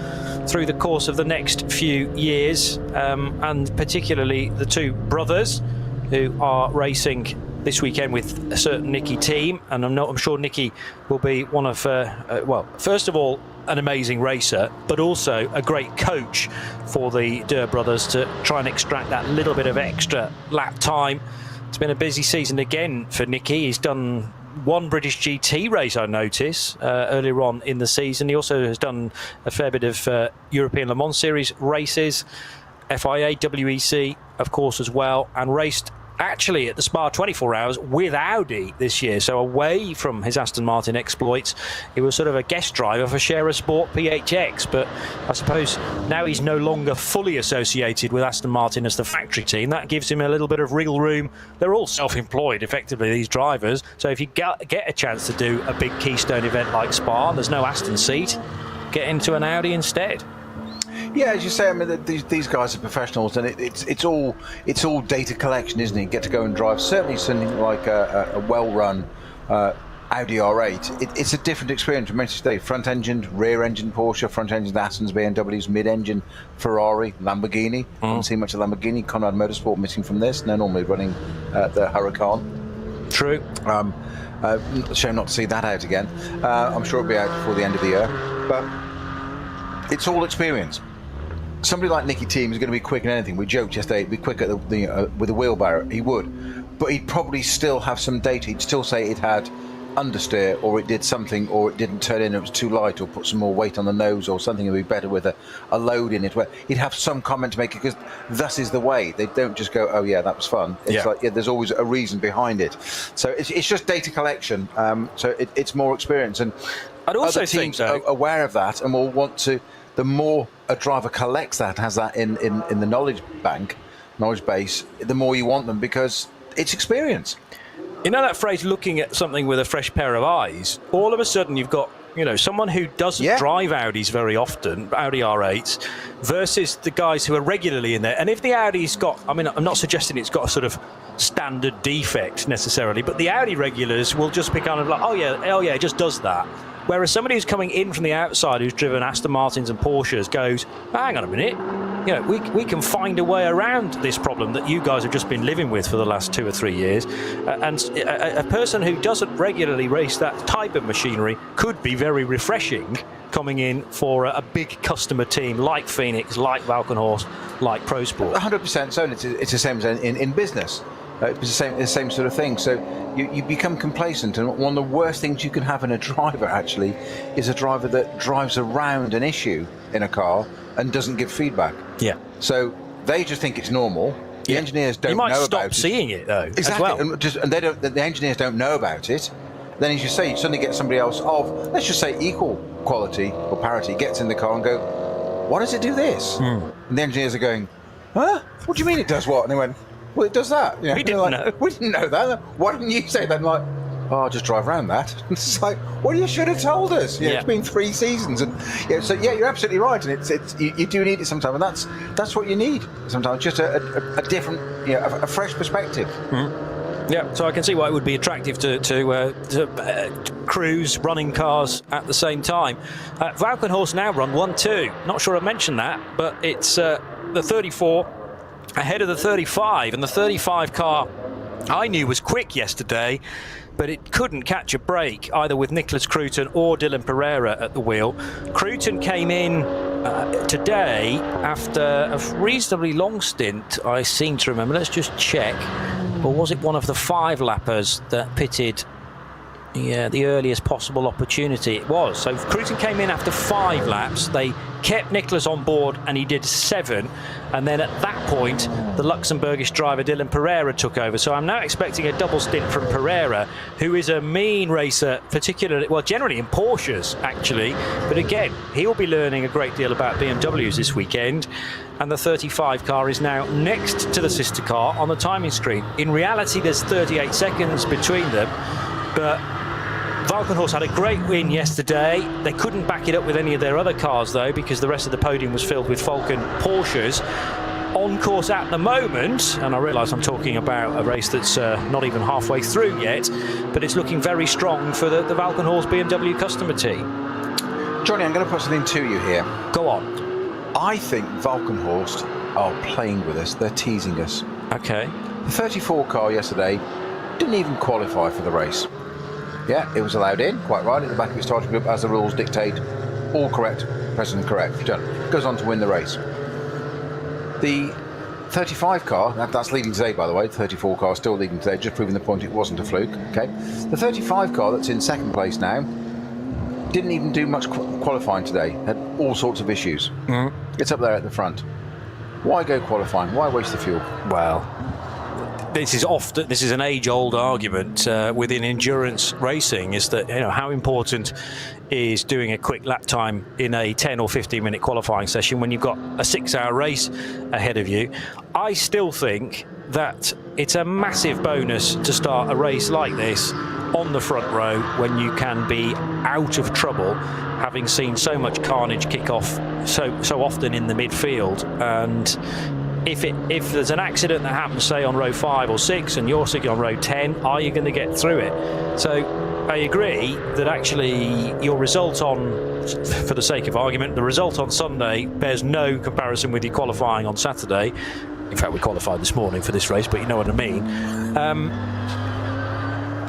through the course of the next few years, and particularly the two brothers who are racing this weekend with a certain Nicky team, and I'm sure Nicky will be one of first of all an amazing racer, but also a great coach for the Durr brothers to try and extract that little bit of extra lap time. It's been a busy season again for Nicky. He's done one British GT race, I notice, earlier on in the season. He also has done a fair bit of European Le Mans Series races, FIA, WEC, of course, as well, and raced actually at the Spa 24 Hours with Audi this year. So away from his Aston Martin exploits, he was sort of a guest driver for Scherer Sport PHX, but I suppose now he's no longer fully associated with Aston Martin as the factory team. That gives him a little bit of wriggle room. They're all self-employed, effectively, these drivers. So if you get a chance to do a big Keystone event like Spa, there's no Aston seat, get into an Audi instead. Yeah, as you say, I mean, these guys are professionals, and it's all data collection, isn't it? You get to go and drive certainly something like a well-run Audi R8, it's a different experience. Today, front-engined, rear-engined Porsche, front-engined Astons, BMWs, mid-engine Ferrari, Lamborghini. Haven't seen much of Lamborghini. Conrad Motorsport missing from this. They're normally running the Huracan. True. Shame not to see that out again. I'm sure it'll be out before the end of the year. But it's all experience. Somebody like Nicky Thiem is going to be quick in anything. We joked yesterday he'd be quick at with a wheelbarrow. He would. But he'd probably still have some data. He'd still say it had understeer, or it did something, or it didn't turn in, it was too light, or put some more weight on the nose, or something would be better with a load in it. Where he'd have some comment to make, because thus is the way. They don't just go, oh yeah, that was fun. It's like, yeah, there's always a reason behind it. So it's just data collection. So it's more experience, and I'd also other teams think, are aware of that and will want to. The more a driver collects that, has that in the knowledge base, the more you want them, because it's experience. You know that phrase, looking at something with a fresh pair of eyes? All of a sudden you've got, someone who doesn't drive Audis very often, Audi R8s, versus the guys who are regularly in there. And if the Audi's got, I'm not suggesting it's got a sort of standard defect necessarily, but the Audi regulars will just be kind of like, oh yeah, it just does that. Whereas somebody who's coming in from the outside, who's driven Aston Martins and Porsches, goes, hang on a minute, we can find a way around this problem that you guys have just been living with for the last 2 or 3 years. And a person who doesn't regularly race that type of machinery could be very refreshing coming in for a big customer team like Phoenix, like Valkenhorst, like Pro Sport. 100% so. It's the same as in business. It's the same sort of thing. So you become complacent, and one of the worst things you can have in a driver actually is a driver that drives around an issue in a car and doesn't give feedback. Yeah. So they just think it's normal. The engineers don't know about it. You might stop seeing it though. Exactly. As well. And they don't. The engineers don't know about it. Then, as you say, you suddenly get somebody else of, let's just say, equal quality or parity, gets in the car and go, why does it do this? And the engineers are going, huh? What do you mean it does what? And they went, well, it does that. We didn't know. We didn't know that. Why didn't you say that? And like, oh, I'll just drive around that. It's like, well, you should have told us. It's been 3 seasons, and so you're absolutely right. And it's you do need it sometimes, and that's what you need sometimes. Just a different, a fresh perspective. Yeah, so I can see why it would be attractive to cruise running cars at the same time. Valkenhorst now run 1-2. Not sure I mentioned that, but it's the 34 ahead of the 35, and the 35 car I knew was quick yesterday, but it couldn't catch a break either with Nicholas Cruton or Dylan Pereira at the wheel. Cruton came in today after a reasonably long stint, I seem to remember. Let's just check. Or was it one of the 5-lappers that pitted the earliest possible opportunity? It was. So Cruton came in after 5 laps. They kept Nicholas on board and he did 7. And then at that point, the Luxembourgish driver Dylan Pereira took over. So I'm now expecting a double stint from Pereira, who is a mean racer, particularly, well, generally in Porsches, actually. But again, he'll be learning a great deal about BMWs this weekend. And the 35 car is now next to the sister car on the timing screen. In reality, there's 38 seconds between them. But Valkenhorst had a great win yesterday. They couldn't back it up with any of their other cars, though, because the rest of the podium was filled with Falcon Porsches. On course at the moment, and I realise I'm talking about a race that's not even halfway through yet, but it's looking very strong for the Valkenhorst BMW customer team. Johnny, I'm going to put something to you here. Go on. I think Valkenhorst are playing with us. They're teasing us. Okay. The 34 car yesterday didn't even qualify for the race. Yeah, it was allowed in, quite right, at the back of his starting group, as the rules dictate. All correct, present correct. Done. Goes on to win the race. The 35 car, that's leading today, by the way. The 34 car still leading today, just proving the point it wasn't a fluke. Okay. The 35 car that's in second place now didn't even do much qualifying today. Had all sorts of issues. It's up there at the front. Why go qualifying? Why waste the fuel? Well, this is an age-old argument within endurance racing, is that how important is doing a quick lap time in a 10 or 15 minute qualifying session when you've got a 6-hour race ahead of you. I still think that it's a massive bonus to start a race like this on the front row when you can be out of trouble, having seen so much carnage kick off so often in the midfield. And if there's an accident that happens, say on row 5 or 6, and you're sitting on row 10, are you going to get through it? So I agree that actually your result on, for the sake of argument, the result on Sunday bears no comparison with your qualifying on Saturday. In fact, we qualified this morning for this race, but you know what I mean.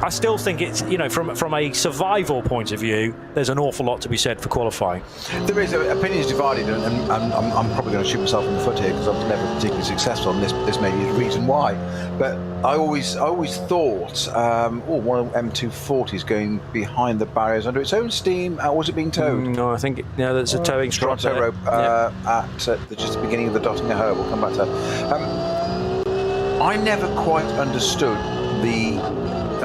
I still think it's, you know, from a survival point of view, there's an awful lot to be said for qualifying. There is, opinions divided, and I'm probably going to shoot myself in the foot here because I was never particularly successful, and this may be the reason why. But I always thought, one of M240s going behind the barriers under its own steam. Was it being towed? No, I think there's a towing strut tow rope at just the beginning of the dotting a her. We'll come back to that. I never quite understood the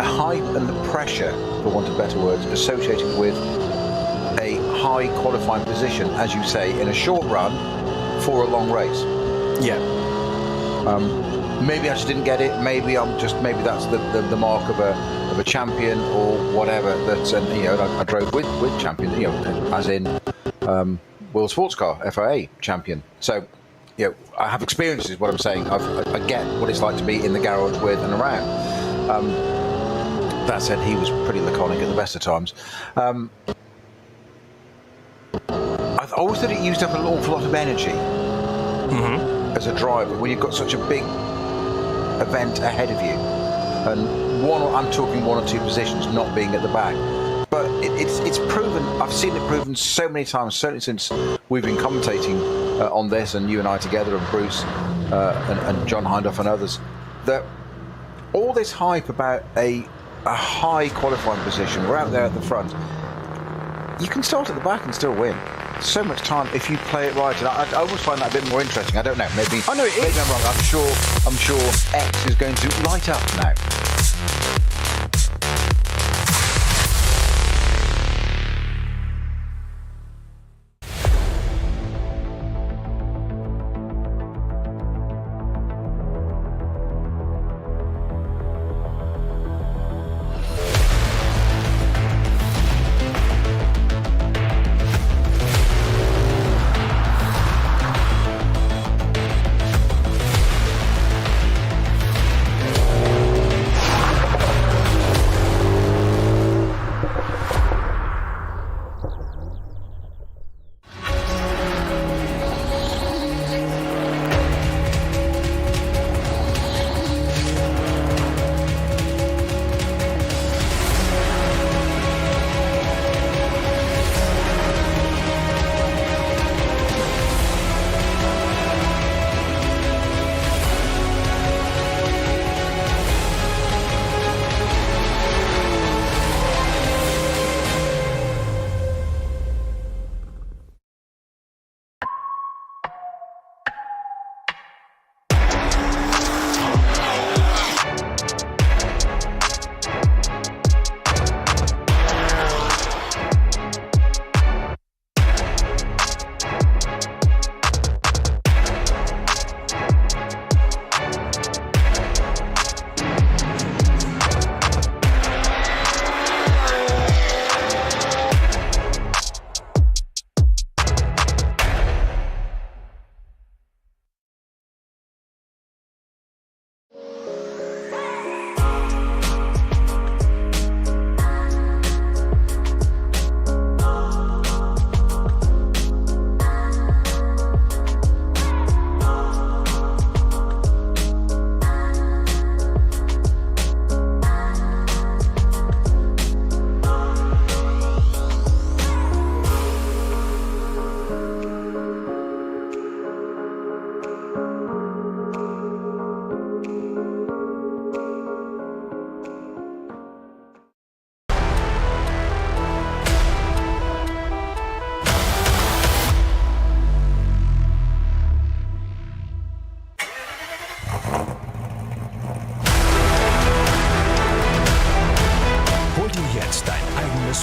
hype and the pressure, for want of better words, associated with a high qualifying position, as you say, in a short run for a long race. Yeah. Maybe I just didn't get it. Maybe that's the mark of a champion or whatever. I drove with champion, as in World Sports Car FIA champion. So, I have experiences. Is what I'm saying. I get what it's like to be in the garage with and around. That said, he was pretty laconic at the best of times. I always thought it used up an awful lot of energy as a driver when you've got such a big event ahead of you, and I'm talking 1 or 2 positions not being at the back. But it's proven. I've seen it proven so many times, certainly since we've been commentating on this, and you and I together, and Bruce and John Hindhaugh and others, that all this hype about a high qualifying position, we're out there at the front, you can start at the back and still win. So much time if you play it right, and I always find that a bit more interesting. I don't know, maybe I'm wrong. I'm sure X is going to light up now.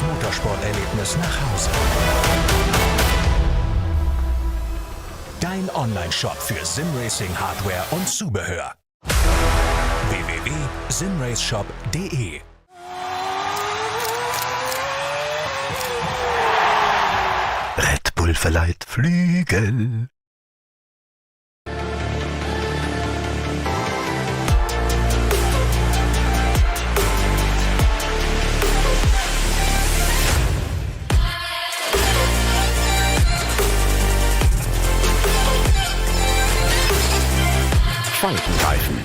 Motorsporterlebnis nach Hause. Dein Online-Shop für Simracing-Hardware und Zubehör. www.simraceshop.de. Red Bull verleiht Flügel. Falkenreifen.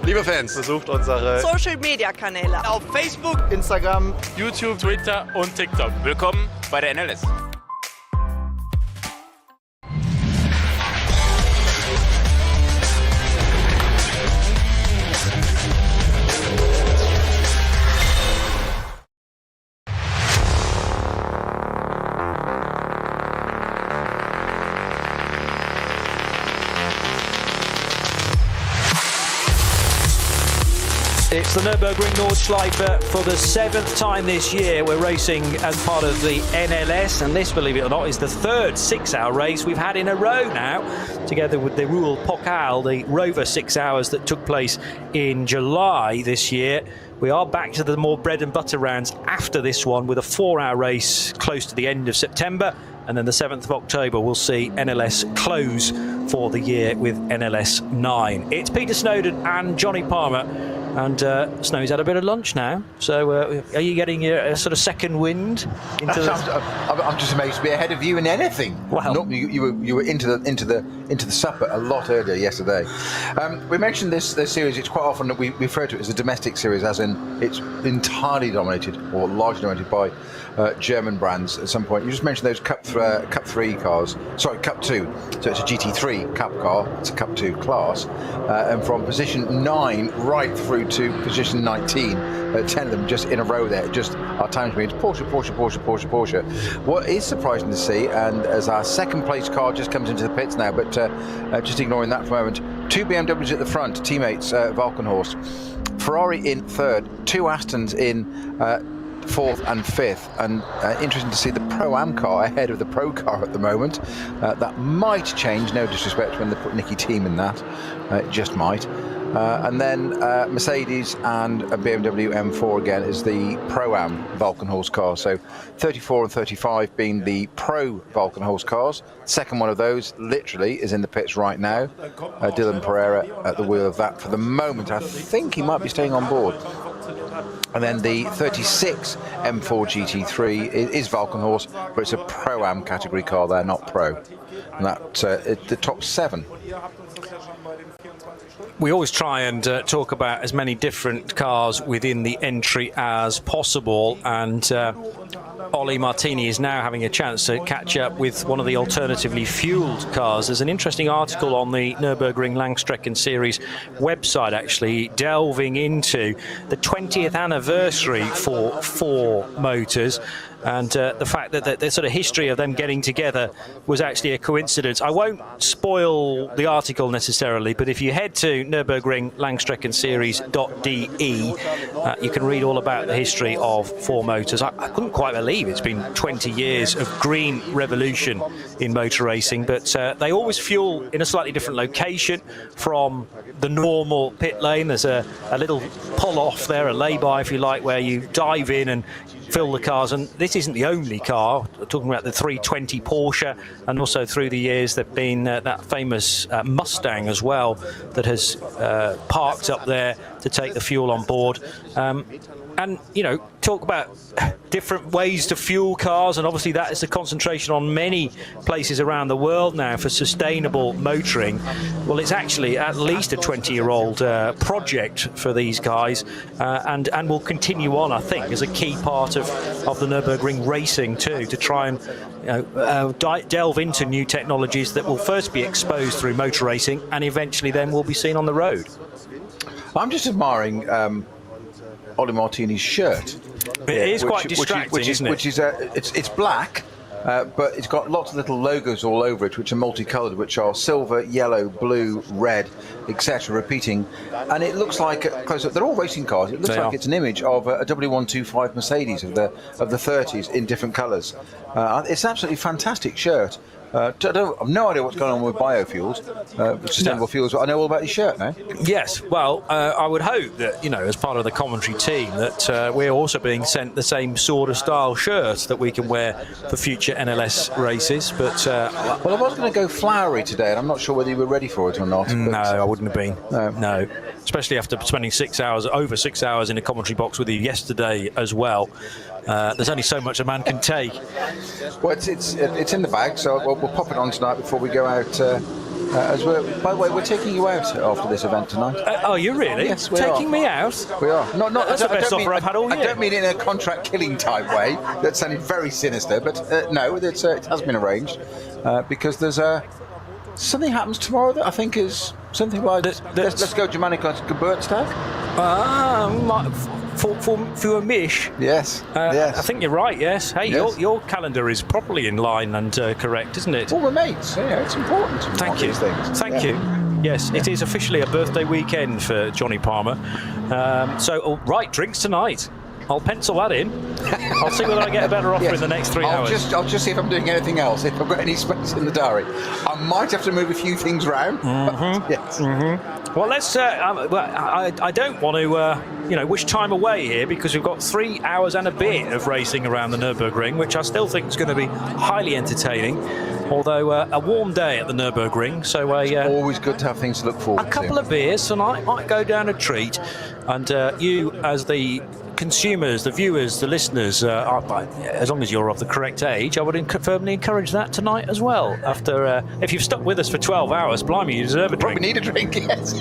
Liebe Fans, besucht unsere Social-Media-Kanäle auf Facebook, Instagram, YouTube, Twitter und TikTok. Willkommen bei der NLS. It's the Nürburgring Nordschleife for the 7th time this year. We're racing as part of the NLS, and this, believe it or not, is the third 6-hour race we've had in a row now, together with the Duel Pokal, the Rover 6 hours that took place in July this year. We are back to the more bread and butter rounds after this one, with a 4-hour race close to the end of September, and then the 7th of October we'll see NLS close for the year with NLS 9. It's Peter Snowden and Johnny Palmer, and Snow's had a bit of lunch now, so are you getting a sort of second wind into the... I'm just amazed to be ahead of you in anything. Well, you were into the supper a lot earlier yesterday. We mentioned this series. It's quite often that we refer to it as a domestic series, as in it's entirely dominated or largely dominated by German brands. At some point, you just mentioned those Cup 3 cars. Sorry, Cup 2. So it's a GT3 Cup car. It's a Cup 2 class, and from position 9 right through to position 19, 10 of them just in a row there. Just our time to me, it's Porsche, Porsche, Porsche, Porsche, Porsche. What is surprising to see, and as our second place car just comes into the pits now, but just ignoring that for a moment, 2 BMWs at the front, teammates Valkenhorst, Ferrari in third, 2 Astons in fourth and fifth, and interesting to see the Pro-Am car ahead of the Pro car at the moment. That might change, no disrespect when they put Nicky Team in that, it just might. And then Mercedes and a BMW M4 again is the Pro-Am Valkenhorst car. So 34 and 35 being the Pro Valkenhorst cars. Second one of those literally is in the pits right now. Dylan Pereira at the wheel of that for the moment. I think he might be staying on board. And then the 36 M4 GT3 is Valkenhorst, but it's a Pro-Am category car there, not Pro. And that's the top 7. We always try and talk about as many different cars within the entry as possible, and Ollie Martini is now having a chance to catch up with one of the alternatively fueled cars. There's an interesting article on the Nürburgring Langstrecken Series website, actually, delving into the 20th anniversary for 4 Motors, and the fact that the sort of history of them getting together was actually a coincidence. I won't spoil the article necessarily, but if you head to Nürburgring Langstrecken Series.de, you can read all about the history of 4 Motors. I couldn't quite believe it's been 20 years of green revolution in motor racing, but they always fuel in a slightly different location from the normal pit lane. There's a little pull off there, a lay-by if you like, where you dive in and fill the cars. And this isn't the only car. We're talking about the 320 Porsche, and also through the years there've been that famous Mustang as well that has parked up there to take the fuel on board. And, you know, talk about different ways to fuel cars, and obviously that is the concentration on many places around the world now for sustainable motoring. Well, it's actually at least a 20-year-old project for these guys, and will continue on, I think, as a key part of the Nürburgring racing too, to try and delve into new technologies that will first be exposed through motor racing and eventually then will be seen on the road. I'm just admiring Ollie Martini's shirt. It is quite distracting, isn't it? It's black, but it's got lots of little logos all over it, which are multicoloured, which are silver, yellow, blue, red, etc., repeating. And it looks like, close up, they're all racing cars. It looks like it's an image of a W125 Mercedes of the 30s in different colours. It's an absolutely fantastic shirt. I have no idea what's going on with biofuels, sustainable fuels, but I know all about your shirt now. Yes, well, I would hope that, as part of the commentary team, that we're also being sent the same sort of style shirt that we can wear for future NLS races. But well, I was going to go flowery today, and I'm not sure whether you were ready for it or not. No, I wouldn't have been. No. Especially after spending over 6 hours in a commentary box with you yesterday as well. There's only so much a man can take. Well, it's in the bag, so we'll pop it on tonight before we go out. As well. By the way, we're taking you out after this event tonight. Oh, you really? Yes, we taking are. me out? We are. That's the best offer I've had all year. I don't mean in a contract-killing type way. That sounded very sinister, but no, it has been arranged because there's something happens tomorrow that I think is something like let's go Germanica Geburtstag. For a mish. Yes. Yes. I think you're right. Yes. Hey, yes. Your calendar is properly in line and correct, isn't it? Well, we're mates. It's important. Thank you. Thank you. Yes, it is officially a birthday weekend for Johnny Palmer. Right, drinks tonight. I'll pencil that in. I'll see whether I get a better offer in the next 3 hours. I'll just see if I'm doing anything else, if I've got any space in the diary. I might have to move a few things around. Yes. Well, let's. I don't want to, wish time away here, because we've got 3 hours and a bit of racing around the Nürburgring, which I still think is going to be highly entertaining. Although a warm day at the Nürburgring, so always good to have things to look forward to. A couple of beers tonight might go down a treat, and you, as the consumers, the viewers, the listeners, as long as you're of the correct age, I would firmly encourage that tonight as well. After, if you've stuck with us for 12 hours, blimey, you deserve a drink. Probably need a drink, yes.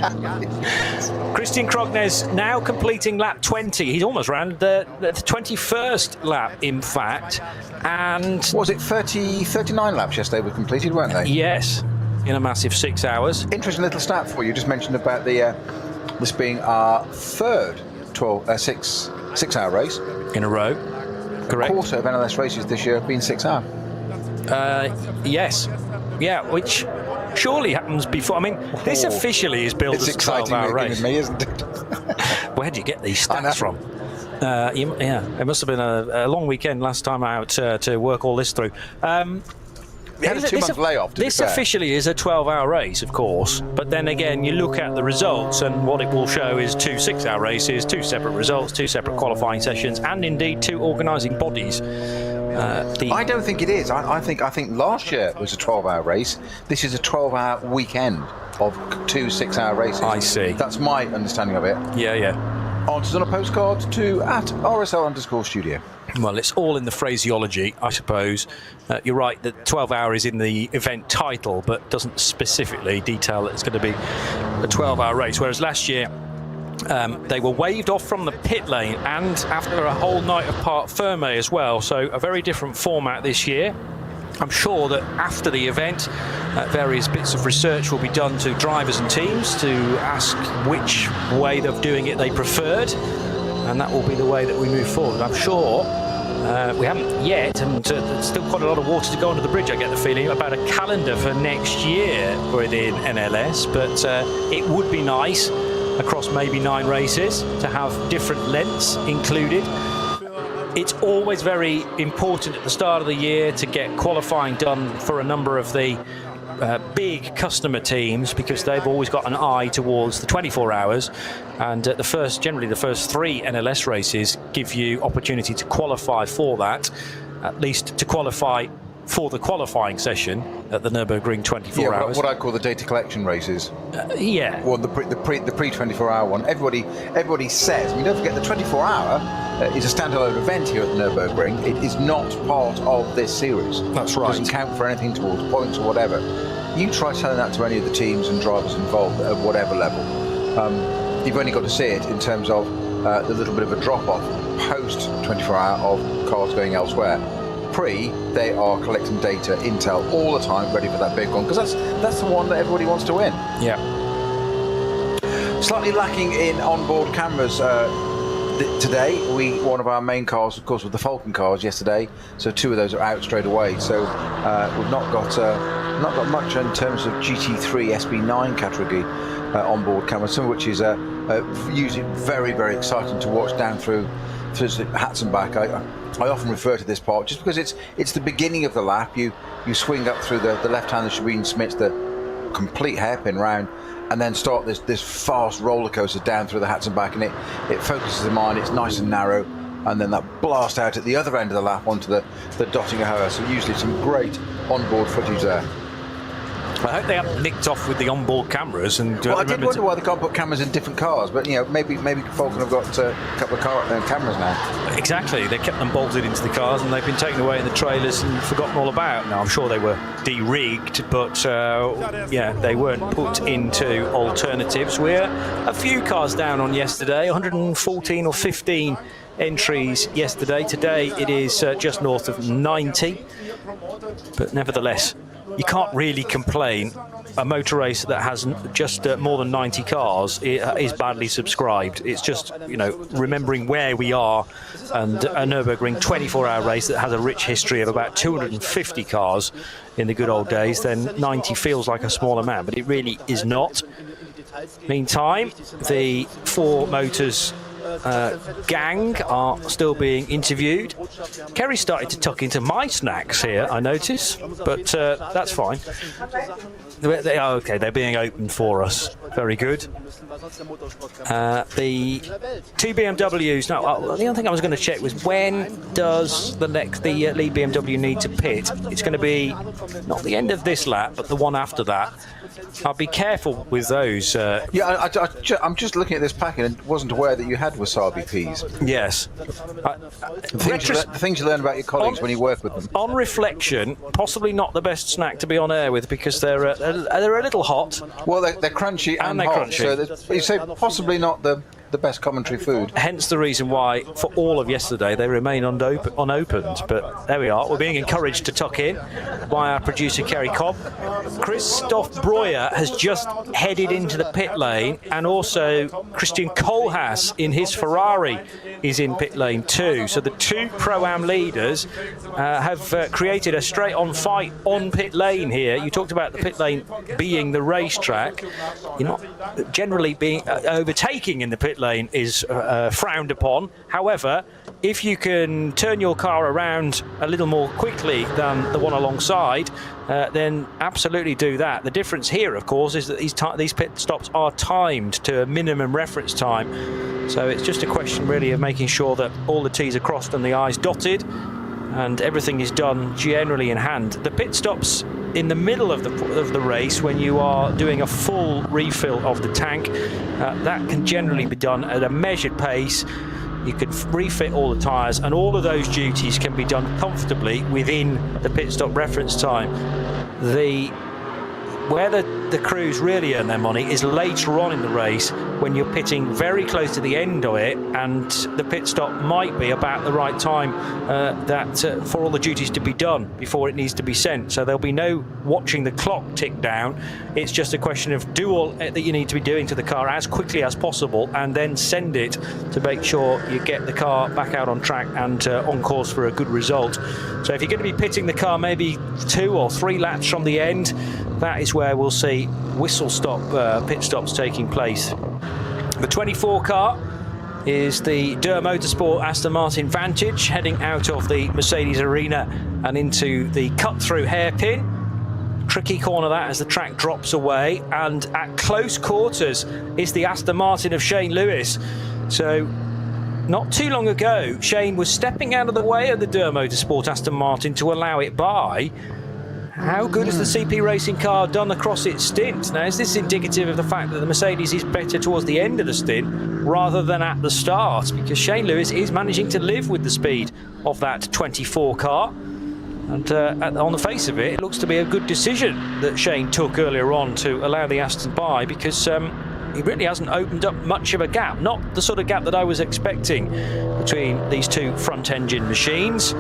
Christian Krognes now completing lap 20. He's almost round the 21st lap, in fact. And was it 39 laps yesterday were completed, weren't they? Yes, in a massive 6 hours. Interesting little stat for you. Just mentioned about this being our third 6-hour race in a row. Correct. A quarter of NLS races this year have been 6 hour. Yes. Yeah, which surely happens before. I mean, this officially is billed as a 12-hour race. It's me, isn't it? Where do you get these stats from? It must have been a long weekend last time out to work all this through. We had a 2-month layoff. This officially is a 12-hour race, of course, but then again, you look at the results, and what it will show is 2 6-hour races, 2 separate results, 2 separate qualifying sessions, and indeed 2 organising bodies. I don't think it is. I think last year was a 12-hour race. This is a 12-hour weekend of 2 6-hour races. I see. That's my understanding of it. Yeah. Answers on a postcard to @RSL_studio. Well, it's all in the phraseology, I suppose. You're right that 12-hour is in the event title, but doesn't specifically detail that it's going to be a 12-hour race. Whereas last year, they were waved off from the pit lane, and after a whole night of parc fermé as well. So a very different format this year. I'm sure that after the event, various bits of research will be done to drivers and teams to ask which way of doing it they preferred, and that will be the way that we move forward. I'm sure we haven't yet, and there's still quite a lot of water to go under the bridge, I get the feeling, about a calendar for next year within NLS, but it would be nice across maybe 9 races to have different lengths included. It's always very important at the start of the year to get qualifying done for a number of the big customer teams, because they've always got an eye towards the 24 hours, and generally the first 3 NLS races give you opportunity to qualify for that, at least to qualify for the qualifying session at the Nürburgring 24 hours. What I call the data collection races. Yeah. Well, the pre 24-hour one. Everybody says. I mean, don't forget the 24-hour is a standalone event here at the Nürburgring. It is not part of this series. That's right. It doesn't count for anything towards points or whatever. You try telling that to any of the teams and drivers involved at whatever level. You've only got to see it in terms of the little bit of a drop-off post 24-hour of cars going elsewhere. Pre, they are collecting data, intel all the time, ready for that big one, because that's the one that everybody wants to win. Yeah. Slightly lacking in onboard cameras today. One of our main cars, of course, was the Falcon cars yesterday, so 2 of those are out straight away. So we've not got much in terms of GT3 SB9 category onboard cameras, some of which is usually very, very exciting to watch down through hats and back. I often refer to this part just because it's the beginning of the lap. You swing up through the left-hand Sabine Smits, the complete hairpin round, and then start this fast roller coaster down through the hats and back, and it focuses the mind. It's nice and narrow, and then that blast out at the other end of the lap onto the dotting Ahoa. So usually some great onboard footage there. I hope they haven't nicked off with the onboard cameras. And well, I did wonder why they can't put cameras in different cars, but maybe Falcon have got a couple of cameras now. Exactly, they kept them bolted into the cars and they've been taken away in the trailers and forgotten all about. Now I'm sure they were de-rigged, but they weren't put into alternatives. We're a few cars down on yesterday, 114 or 15 entries yesterday. Today it is just north of 90, but nevertheless, you can't really complain. A motor race that has just more than 90 cars is badly subscribed. It's just, remembering where we are, and a Nürburgring 24-hour race that has a rich history of about 250 cars in the good old days, then 90 feels like a small amount, but it really is not. Meantime, the 4 motors gang are still being interviewed. Kerry started to tuck into my snacks here, I notice, but that's fine. They are okay, they're being opened for us. Very good. The 2 BMWs. Now, the other thing I was going to check was, when does the lead BMW need to pit? It's going to be not the end of this lap, but the one after that. I'll be careful with those. I'm just looking at this packet and wasn't aware that you had wasabi peas. Yes. The things you learn about your colleagues when you work with them. On reflection, possibly not the best snack to be on air with, because they're a little hot. Well, they're crunchy and they're hot. crunchy. So you say possibly not the best commentary food. Hence the reason why, for all of yesterday, they remain unopened. But there we are. We're being encouraged to tuck in by our producer, Kerry Cobb. Christoph Breuer has just headed into the pit lane, and also Christian Kohlhaas in his Ferrari is in pit lane too. So the 2 Pro-Am leaders have created a straight-on fight on pit lane here. You talked about the pit lane being the racetrack. You're not generally being overtaking in the pit lane is frowned upon. However, if you can turn your car around a little more quickly than the one alongside, then absolutely do that. The difference here, of course, is that these pit stops are timed to a minimum reference time. So it's just a question really of making sure that all the T's are crossed and the I's dotted, and everything is done generally in hand. The pit stops in the middle of the race, when you are doing a full refill of the tank, that can generally be done at a measured pace. You can refit all the tyres, and all of those duties can be done comfortably within the pit stop reference time. Where the crews really earn their money is later on in the race, when you're pitting very close to the end of it, and the pit stop might be about the right time for all the duties to be done before it needs to be sent. So there'll be no watching the clock tick down. It's just a question of do all that you need to be doing to the car as quickly as possible, and then send it to make sure you get the car back out on track and on course for a good result. So if you're going to be pitting the car maybe 2 or 3 laps from the end, that is where we'll see whistle stop pit stops taking place. The 24 car is the Durr Motorsport Aston Martin Vantage, heading out of the Mercedes arena and into the cut-through hairpin. Tricky corner that as the track drops away, and at close quarters is the Aston Martin of Shane Lewis. So not too long ago, Shane was stepping out of the way of the Dur Motorsport Aston Martin to allow it by. How good has the CP Racing car done across its stint? Now, is this indicative of the fact that the Mercedes is better towards the end of the stint rather than at the start? Because Shane Lewis is managing to live with the speed of that 24 car. And on the face of it, it looks to be a good decision that Shane took earlier on to allow the Aston by, because he really hasn't opened up much of a gap. Not the sort of gap that I was expecting between these two front-engine machines.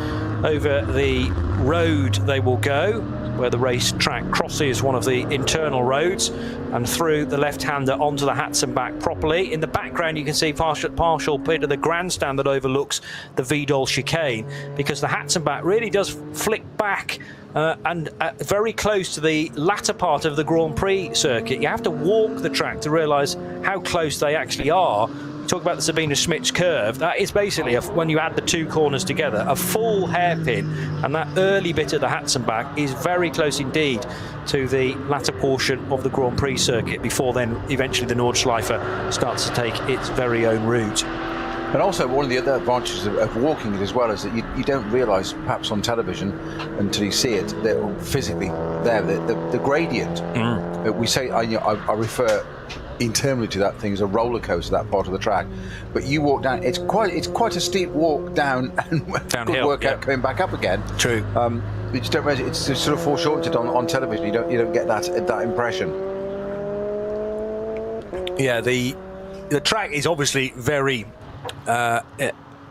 Over the road they will go, where the racetrack crosses one of the internal roads, and through the left-hander onto the Hatzenbach properly. In the background you can see partial bit of the grandstand that overlooks the Vidal chicane, because the Hatzenbach really does flick back and very close to the latter part of the Grand Prix circuit. You have to walk the track to realise how close they actually are. Talk about the Sabina Schmitz curve. That is basically, when you add the two corners together, a full hairpin, and that early bit of the Hatzenbach is very close indeed to the latter portion of the Grand Prix circuit, before then eventually the Nordschleife starts to take its very own route. And also, one of the other advantages of walking it as well is that you don't realise, perhaps on television, until you see it, that physically there, the gradient. We say, I refer internally to that thing as a roller coaster, that part of the track, but you walk down, it's quite a steep walk down, and downhill, good workout coming back up again. True. You just don't realize it's just sort of foreshortened on television. You don't get that impression. Yeah, the track is obviously very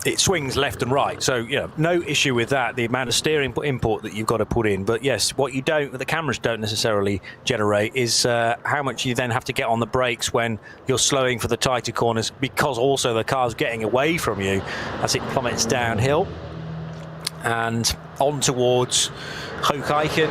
it swings left and right, so no issue with that, the amount of steering input that you've got to put in. But yes, what the cameras don't necessarily generate is how much you then have to get on the brakes when you're slowing for the tighter corners, because also the car's getting away from you as it plummets downhill and on towards Hocheichen,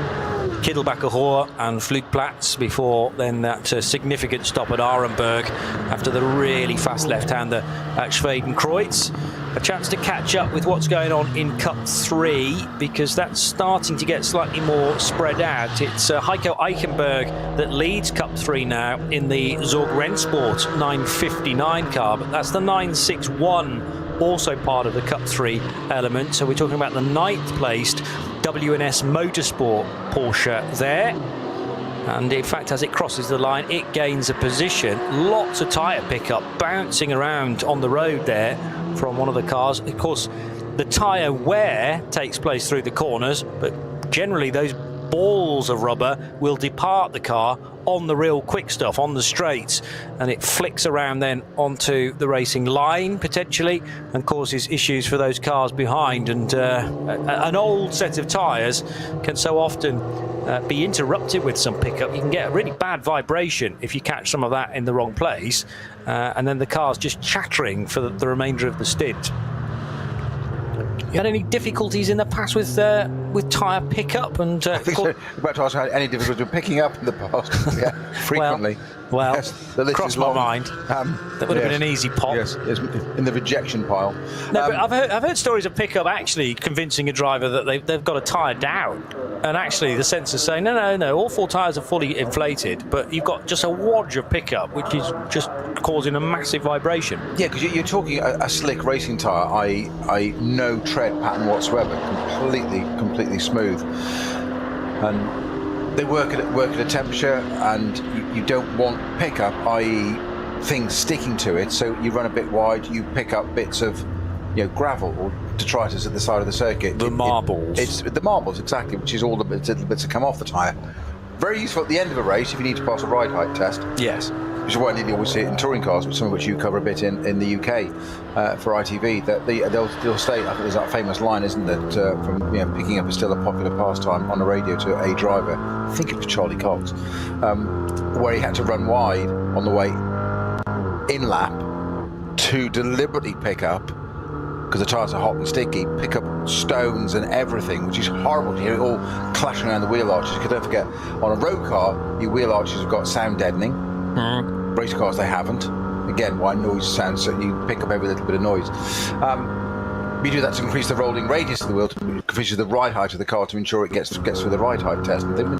Kittelbacher Hohe and Flugplatz, before then that significant stop at Arenberg after the really fast left-hander at Schwedenkreuz. A chance to catch up with what's going on in Cup 3, because that's starting to get slightly more spread out. It's Heiko Eichenberg that leads Cup 3 now in the Zorg Rennsport 959 car, but that's the 961 also part of the Cup 3 element. So we're talking about the 9th placed WNS Motorsport Porsche there. And in fact, as it crosses the line, it gains a position. Lots of tyre pickup bouncing around on the road there from one of the cars. Of course, the tyre wear takes place through the corners, but generally those balls of rubber will depart the car on the real quick stuff, on the straights, and it flicks around then onto the racing line potentially and causes issues for those cars behind. And an old set of tyres can so often be interrupted with some pickup. You can get a really bad vibration if you catch some of that in the wrong place, and then the car's just chattering for the remainder of the stint. You had any difficulties in the past with tyre pickup? And I think so. About to ask, had any difficulty with picking up in the past? Yeah, frequently. Well, yes, the list crossed is my long. mind. That would have been an easy pop. Yes, in the rejection pile. No, but I've heard stories of pickup actually convincing a driver that they've got a tyre down, and actually the sensors say no, all 4 tyres are fully inflated, but you've got just a wodge of pickup which is just causing a massive vibration. Yeah, because you're talking a slick racing tyre, i.e. no tread pattern whatsoever, completely smooth, and they work at a temperature, and you don't want pickup, i.e. things sticking to it, so you run a bit wide, you pick up bits of gravel or detritus at the side of the circuit. The marbles. It's the marbles, exactly, which is all the bits that come off the tyre. Very useful at the end of a race if you need to pass a ride height test. Yes. Which is why you always see it in touring cars, some of which you cover a bit in the UK for ITV. That they'll say, I think there's that famous line, isn't it, from picking up is still a popular pastime on the radio to a driver. I think it was Charlie Cox, where he had to run wide on the way in lap to deliberately pick up, because the tyres are hot and sticky, pick up stones and everything, which is horrible to hear it all clashing around the wheel arches. Because don't forget, on a road car, your wheel arches have got sound deadening. Race cars, they haven't. Again, why noise sounds, so you pick up every little bit of noise. We do that to increase the rolling radius of the wheel, to configure the ride height of the car to ensure it gets through the ride height test. And then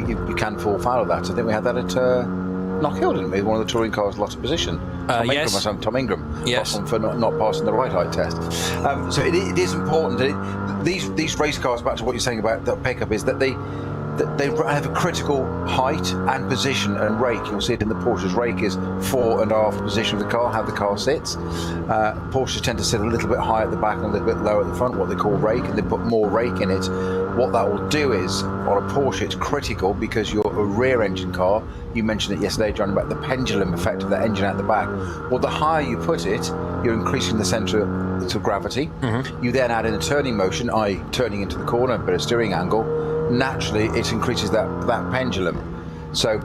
you can fall foul of that. I think we had that at knockhill, didn't we? One of the touring cars lost a position. Yes. Tom Ingram. Yes. Lost one for not passing the right height test. So it is important that these race cars, back to what you're saying about that pickup, is that they have a critical height and position and rake. You'll see it in the Porsche's rake is fore and aft position of the car, how the car sits. Porsches tend to sit a little bit high at the back and a little bit low at the front, what they call rake, and they put more rake in it. What that will do is, on a Porsche, it's critical because you're a rear engine car. You mentioned it yesterday, John, about the pendulum effect of the engine at the back. Well, the higher you put it, you're increasing the centre of gravity. You then add in a turning motion, i.e. turning into the corner, a bit of steering angle. Naturally, it increases that pendulum. So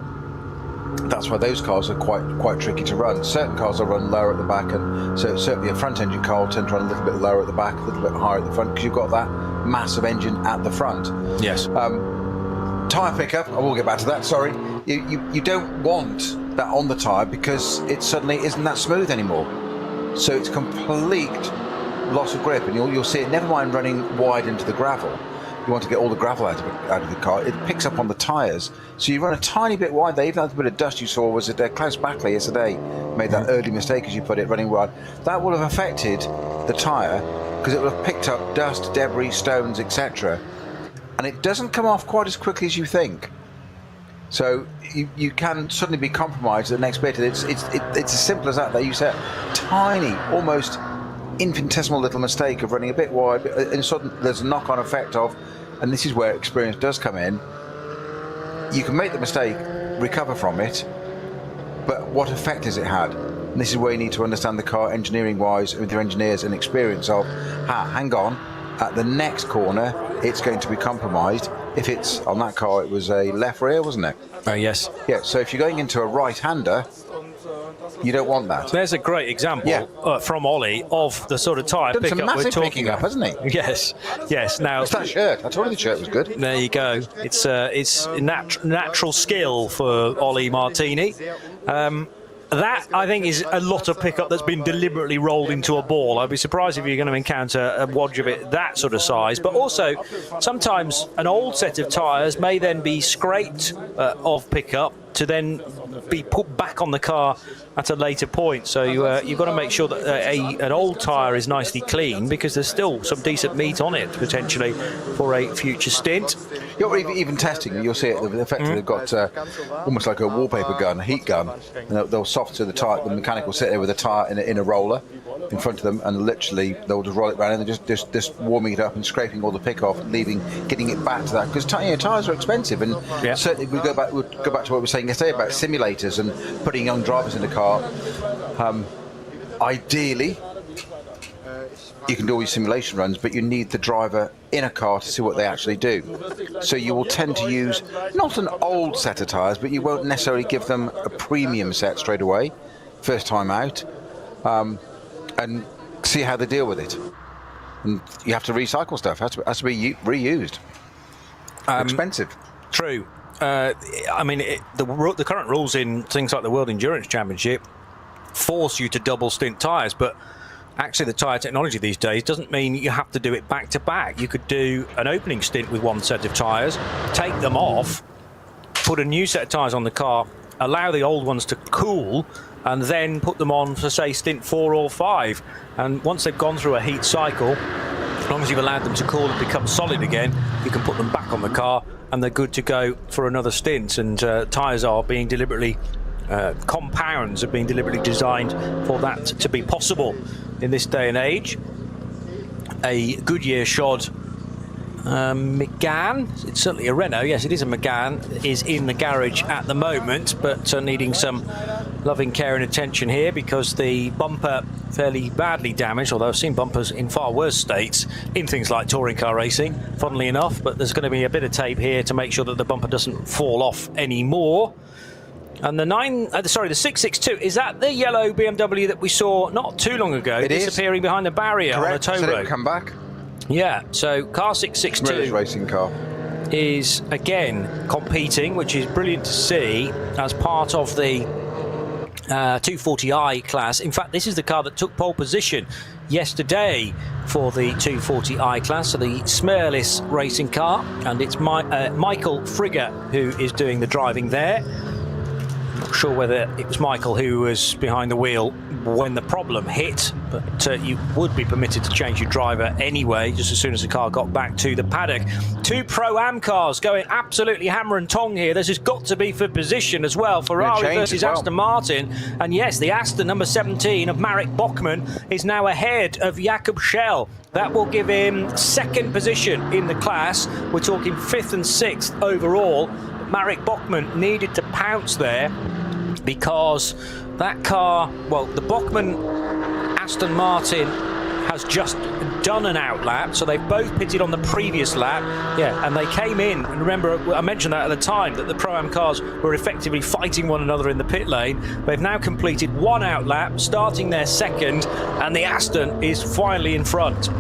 that's why those cars are quite tricky to run. Certain cars will run lower at the back, and so certainly a front engine car will tend to run a little bit lower at the back, a little bit higher at the front, because you've got that massive engine at the front. Yes. Tyre pickup, I will get back to that, sorry. You don't want that on the tyre because it suddenly isn't that smooth anymore. So it's complete loss of grip, and you'll see it, never mind running wide into the gravel. You want to get all the gravel out of the car. It picks up on the tyres, so you run a tiny bit wide there. Even that bit of dust you saw was that Klaus Backley yesterday made that early mistake, as you put it, running wide. That will have affected the tyre because it will have picked up dust, debris, stones, etc. And it doesn't come off quite as quickly as you think. So you can suddenly be compromised at the next bit. It's as simple as that. You set tiny, almost infinitesimal little mistake of running a bit wide, and suddenly there's a knock-on effect of, and this is where experience does come in. You can make the mistake, recover from it, but what effect has it had? And this is where you need to understand the car engineering-wise with your engineers and experience of, hang on, at the next corner it's going to be compromised. If it's on that car, it was a left rear, wasn't it? Oh yes. Yeah. So if you're going into a right-hander, you don't want that. There's a great example from Ollie of the sort of tyre pickup we're talking about, hasn't he? Yes, yes. Now it's that shirt. I told you the shirt was good. There you go. It's natural skill for Ollie Martini. That, I think, is a lot of pickup that's been deliberately rolled into a ball. I'd be surprised if you're going to encounter a wadge of it that sort of size. But also, sometimes an old set of tyres may then be scraped of pickup to then be put back on the car at a later point. So you've got to make sure that an old tyre is nicely clean, because there's still some decent meat on it, potentially, for a future stint. You're even testing, you'll see it, effectively they've got almost like a wallpaper gun, a heat gun, and they'll soften the tyre. The mechanic will sit there with a tyre in a roller in front of them, and literally they'll just roll it around, and they're just warming it up and scraping all the pick off, getting it back to that, because tyres are expensive, and certainly we'll go back to what we were saying yesterday about simulators and putting young drivers in the car. Ideally, you can do all your simulation runs, but you need the driver in a car to see what they actually do. So you will tend to use not an old set of tyres, but you won't necessarily give them a premium set straight away, first time out, and see how they deal with it. And you have to recycle stuff. It has to be reused. Expensive. True. I mean, the current rules in things like the World Endurance Championship force you to double stint tyres, but actually the tyre technology these days doesn't mean you have to do it back to back. You could do an opening stint with one set of tyres, take them off, put a new set of tyres on the car, allow the old ones to cool, and then put them on for, say, stint 4 or 5. And once they've gone through a heat cycle, as long as you've allowed them to cool and become solid again, you can put them back on the car and they're good to go for another stint. And tyres are being deliberately compounds are being deliberately designed for that to be possible in this day and age. A Goodyear shod Megane, it's certainly a Renault, yes, it is a Megane, is in the garage at the moment, but needing some loving care and attention here, because the bumper fairly badly damaged, although I've seen bumpers in far worse states in things like touring car racing, funnily enough. But there's going to be a bit of tape here to make sure that the bumper doesn't fall off anymore. And the 662, is that the yellow BMW that we saw not too long ago, disappearing behind the barrier? Correct. On a tow road? Come back. Yeah, so car 662 British racing car is again competing, which is brilliant to see as part of the 240i class. In fact, this is the car that took pole position yesterday for the 240i class, so the smireless racing car, and it's Michael Frigger who is doing the driving there. not sure whether it was Michael who was behind the wheel when the problem hit, but you would be permitted to change your driver anyway, just as soon as the car got back to the paddock. Two Pro-Am cars going absolutely hammer and tong here. This has got to be for position as well. Ferrari versus Aston Martin. And yes, the Aston number 17 of Marek Bachmann is now ahead of Jakob Schell. That will give him second position in the class. We're talking 5th and 6th overall. Marek Bachmann needed to pounce there because that car, well, the Bachmann Aston Martin has just done an outlap, so they've both pitted on the previous lap. Yeah, and they came in, and remember, I mentioned that at the time, that the Pro-Am cars were effectively fighting one another in the pit lane. They've now completed one outlap, starting their second, and the Aston is finally in front.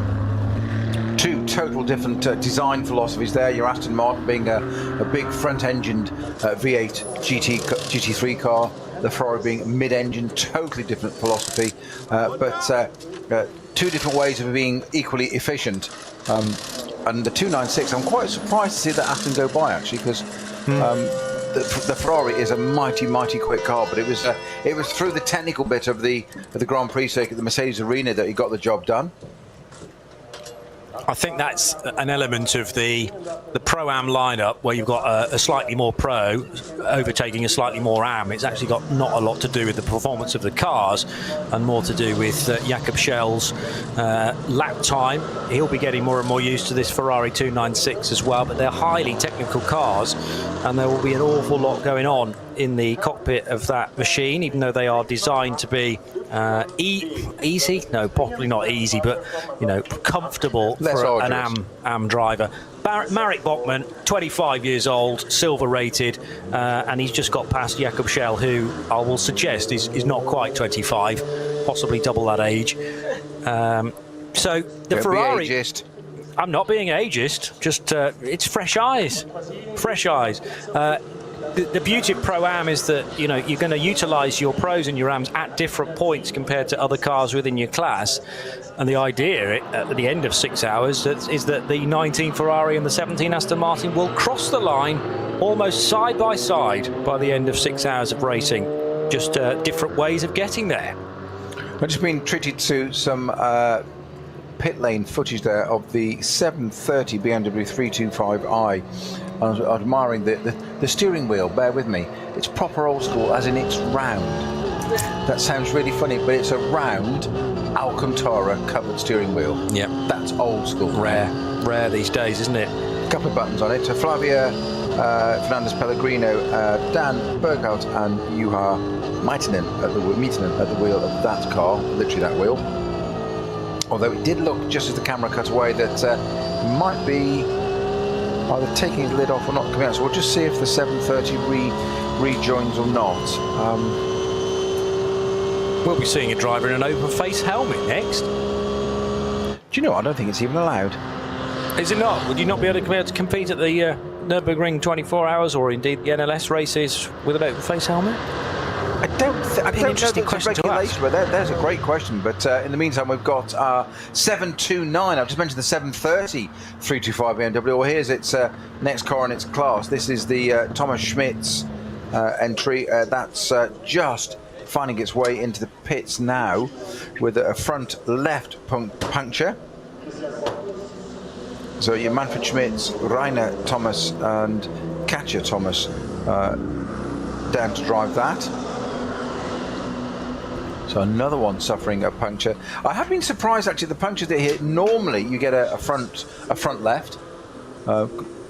Two total different design philosophies there. Your Aston Martin being a big front-engined V8 GT3 car, the Ferrari being a mid-engine, totally different philosophy, but two different ways of being equally efficient. And the 296, I'm quite surprised to see that Aston go by, actually, because the Ferrari is a mighty quick car, but it was through the technical bit of the Grand Prix circuit, the Mercedes arena, that he got the job done. I think that's an element of the Pro-Am lineup where you've got a slightly more Pro overtaking a slightly more Am. It's actually got not a lot to do with the performance of the cars and more to do with Jakob Schell's lap time. He'll be getting more and more used to this Ferrari 296 as well, but they're highly technical cars and there will be an awful lot going on in the cockpit of that machine, even though they are designed to be easy, no, probably not easy, but you know, comfortable for an AM driver. Marek Bachmann, 25 years old, silver rated, and he's just got past Jakob Schell, who I will suggest is not quite 25, possibly double that age. So the Ferrari. I'm not being ageist, just it's fresh eyes. The beauty of Pro-Am is that, you know, you're going to utilise your Pros and your Ams at different points compared to other cars within your class. And the idea at the end of 6 hours is that the 19 Ferrari and the 17 Aston Martin will cross the line almost side by side by the end of 6 hours of racing. Just different ways of getting there. I've just been treated to some pit lane footage there of the 730 BMW 325i. I was admiring the steering wheel, bear with me. It's proper old school, as in it's round. That sounds really funny, but it's a round Alcantara covered steering wheel. Yeah. That's old school. Rare these days, isn't it? A couple of buttons on it. So Flavia Fernandez Pellegrino, Dan Berghout and Juha Miettinen at the wheel of that car, literally that wheel. Although it did look, just as the camera cut away, that might be either taking the lid off or not coming out. So we'll just see if the 730 rejoins or not. We'll be seeing a driver in an open face helmet next. Do you know, I don't think it's even allowed. Is it not? Would you not be able to compete at the Nürburgring 24 hours or indeed the NLS races with an open face helmet? I don't know the regulation, but there's a great question. But in the meantime, we've got 729. I've just mentioned the 730 325 BMW. Well, here's its next car in its class. This is the Thomas Schmidt's entry. That's just finding its way into the pits now with a front left puncture. So your Manfred Schmidt's, Rainer Thomas and Katja Thomas down to drive that. So another one suffering a puncture. I have been surprised actually, the punctures that hit, normally you get a front left.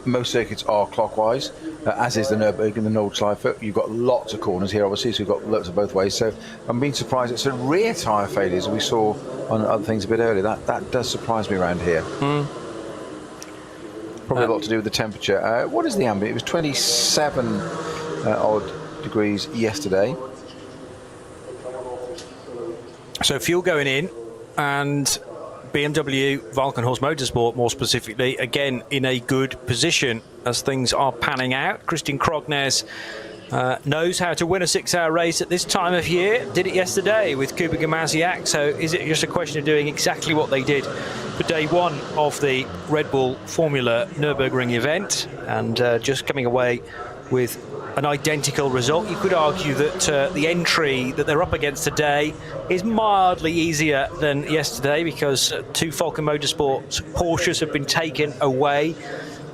Most circuits are clockwise, as is the Nürburgring and the Nordschleife. You've got lots of corners here, obviously, so you've got lots of both ways. So I'm being surprised. It's a rear tyre failures we saw on other things a bit earlier. That does surprise me around here. Probably a lot to do with the temperature. What is the ambient? It was 27 odd degrees yesterday. So fuel going in, and BMW, Valkenhorst Motorsport more specifically, again in a good position as things are panning out. Christian Krognes knows how to win a 6-hour race at this time of year. Did it yesterday with Kuba Gamasiak. So is it just a question of doing exactly what they did for day one of the Red Bull Formula Nürburgring event and just coming away with an identical result. You could argue that the entry that they're up against today is mildly easier than yesterday because 2 Falcon Motorsport Porsches have been taken away,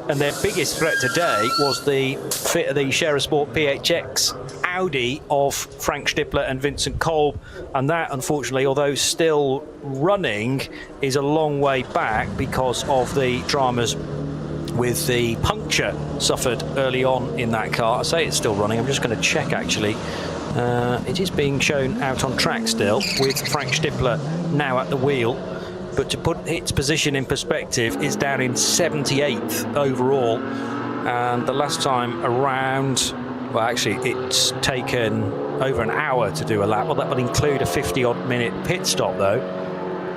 and their biggest threat today was the Share Sport PHX Audi of Frank Stippler and Vincent Kolb, and that, unfortunately, although still running, is a long way back because of the dramas with the puncture suffered early on in that car. I say it's still running. I'm just going to check, actually. It is being shown out on track still, with Frank Stippler now at the wheel. But to put its position in perspective, it's down in 78th overall. And the last time around, well, actually, it's taken over an hour to do a lap. Well, that would include a 50-odd minute pit stop, though.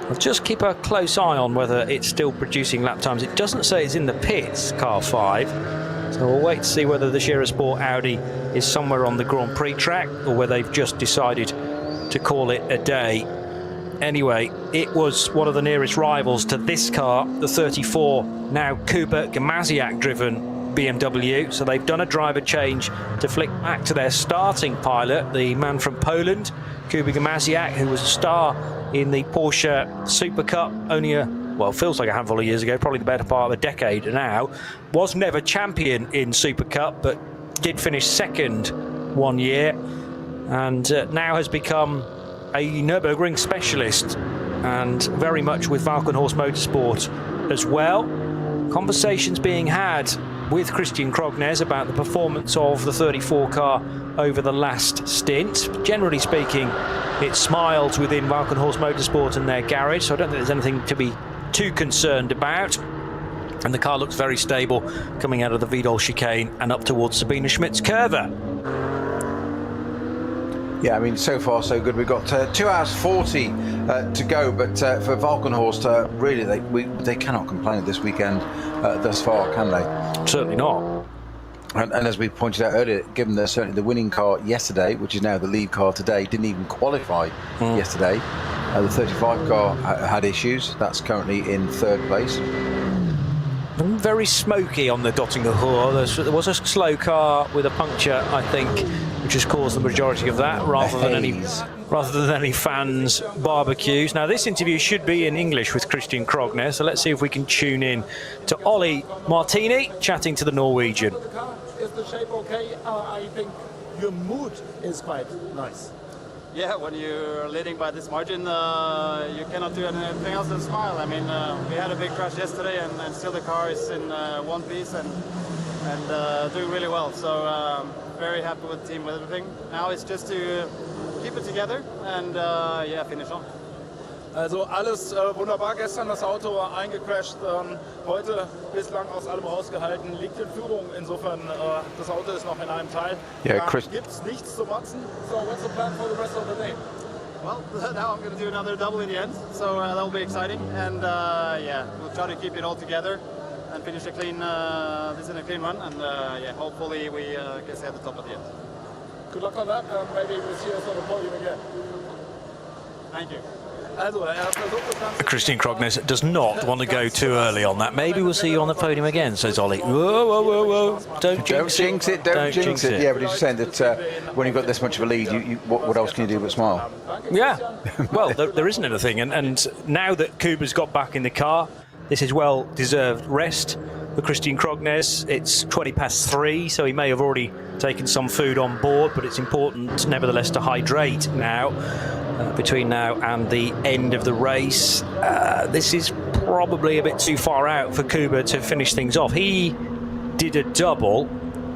I'll just keep a close eye on whether it's still producing lap times. It doesn't say it's in the pits, car 5. So we'll wait to see whether the Share Sport Audi is somewhere on the Grand Prix track or whether they've just decided to call it a day. Anyway, it was one of the nearest rivals to this car, the 34, now Kuba Gamaziak-driven BMW. So they've done a driver change to flick back to their starting pilot, the man from Poland, Kuba Gamaziak, who was a star in the Porsche Super Cup only feels like a handful of years ago, probably the better part of a decade now. Was never champion in Super Cup, but did finish second one year, and now has become a Nürburgring specialist, and very much with Valkenhorst Motorsport as well. Conversations being had with Christian Krognes about the performance of the 34 car over the last stint. Generally speaking, it smiles within Valkenhorst Motorsport and their garage, so I don't think there's anything to be too concerned about. And the car looks very stable coming out of the Wiedol chicane and up towards Sabine Schmidt's curve. Yeah, I mean, so far so good. We've got 2 hours 40 to go, but for Valkenhorst, really, they cannot complain this weekend thus far, can they? Certainly not. And as we pointed out earlier, given that certainly the winning car yesterday, which is now the lead car today, didn't even qualify yesterday. The 35 car had issues. That's currently in 3rd place. Very smoky on the Dottinger Hoor. There was a slow car with a puncture, I think, which has caused the majority of that, rather than any fans' barbecues. Now, this interview should be in English with Christian Krognes, so let's see if we can tune in to Ollie Martini chatting to the Norwegian. Is the shape okay? I think your mood is quite nice. Yeah, when you're leading by this margin, you cannot do anything else than smile. I mean, we had a big crash yesterday, and still the car is in one piece and doing really well. So very happy with the team, with everything. Now it's just to keep it together and finish on. Also alles wunderbar. Gestern das Auto eingecrashed, heute bislang aus allem rausgehalten, liegt in Führung. Insofern, das Auto ist noch in einem Teil. Gibt's nichts zu motzen. So what's the plan for the rest of the day? Well, now I'm going to do another double in the end, so that will be exciting. And we'll try to keep it all together and finish a clean, this in a clean run. And hopefully we can stay at the top at the end. Good luck on that. Maybe we'll see us on the podium again. Thank you. Christian Krognes does not want to go too early on that. Maybe we'll see you on the podium again, says Ollie. Whoa, whoa, whoa, whoa. Don't jinx it. Don't jinx it. Yeah, but he's saying that when you've got this much of a lead, what else can you do but smile? Yeah. Well, there isn't anything. And now that Kuba's got back in the car, this is well-deserved rest for Christian Krognes. It's 3:20, so he may have already taken some food on board, but it's important, nevertheless, to hydrate now. Between now and the end of the race. This is probably a bit too far out for Kuba to finish things off. He did a double.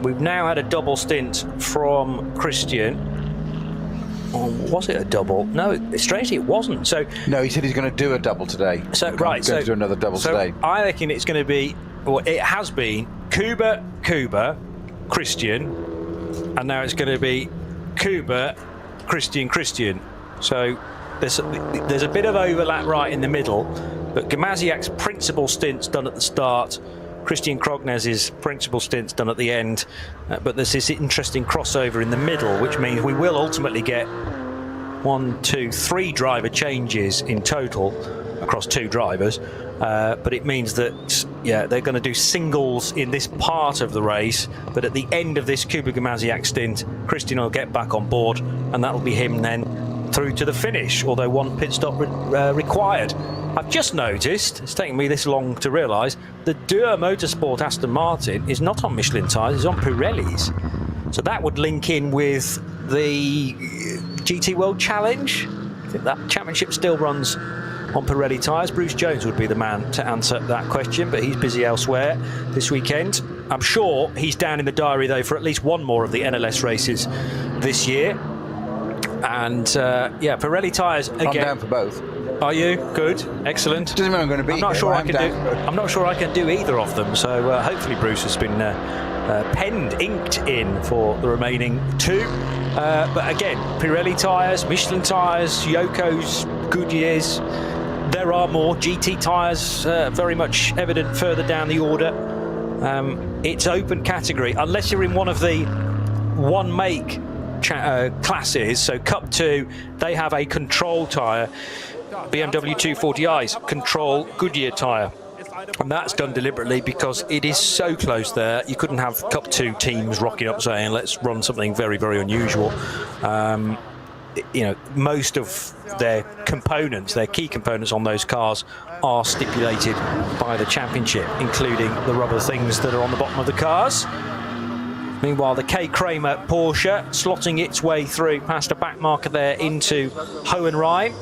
We've now had a double stint from Christian. Or was it a double? No, strangely it wasn't. So no, he said he's going to do a double today. So going to do another double today. I reckon it's going to be, well, it has been Kuba, Christian, and now it's going to be Kuba, Christian. So there's a bit of overlap right in the middle, but Gamaziak's principal stint's done at the start, Christian Krognes' principal stint's done at the end, but there's this interesting crossover in the middle, which means we will ultimately get 1, 2, 3 driver changes in total. across 2 drivers, but it means that they're going to do singles in this part of the race, but at the end of this Kuba-Gamaziak stint, Christian will get back on board, and that'll be him then through to the finish, although 1 pit stop required. I've just noticed, it's taken me this long to realise, the Duel Motorsport Aston Martin is not on Michelin tyres, it's on Pirellis. So that would link in with the GT World Challenge. I think that championship still runs on Pirelli tyres. Bruce Jones would be the man to answer that question, but he's busy elsewhere this weekend. I'm sure he's down in the diary, though, for at least one more of the NLS races this year. And, Pirelli tyres again. I'm down for both. Are you? Good. Excellent. Doesn't mean I'm going to be I'm not sure I can do either of them, so hopefully Bruce has been inked in for the remaining 2. But again, Pirelli tyres, Michelin tyres, Yoko's, Goodyear's. There are more GT tyres, very much evident further down the order. It's open category, unless you're in one of the one make classes. So Cup 2, they have a control tyre. BMW 240i's control Goodyear tyre. And that's done deliberately because it is so close there. You couldn't have Cup 2 teams rocking up saying, let's run something very, very unusual. Most of their components, their key components on those cars are stipulated by the championship, including the rubber things that are on the bottom of the cars. Meanwhile, the K. Kramer Porsche slotting its way through past a back marker there into Hohenheim.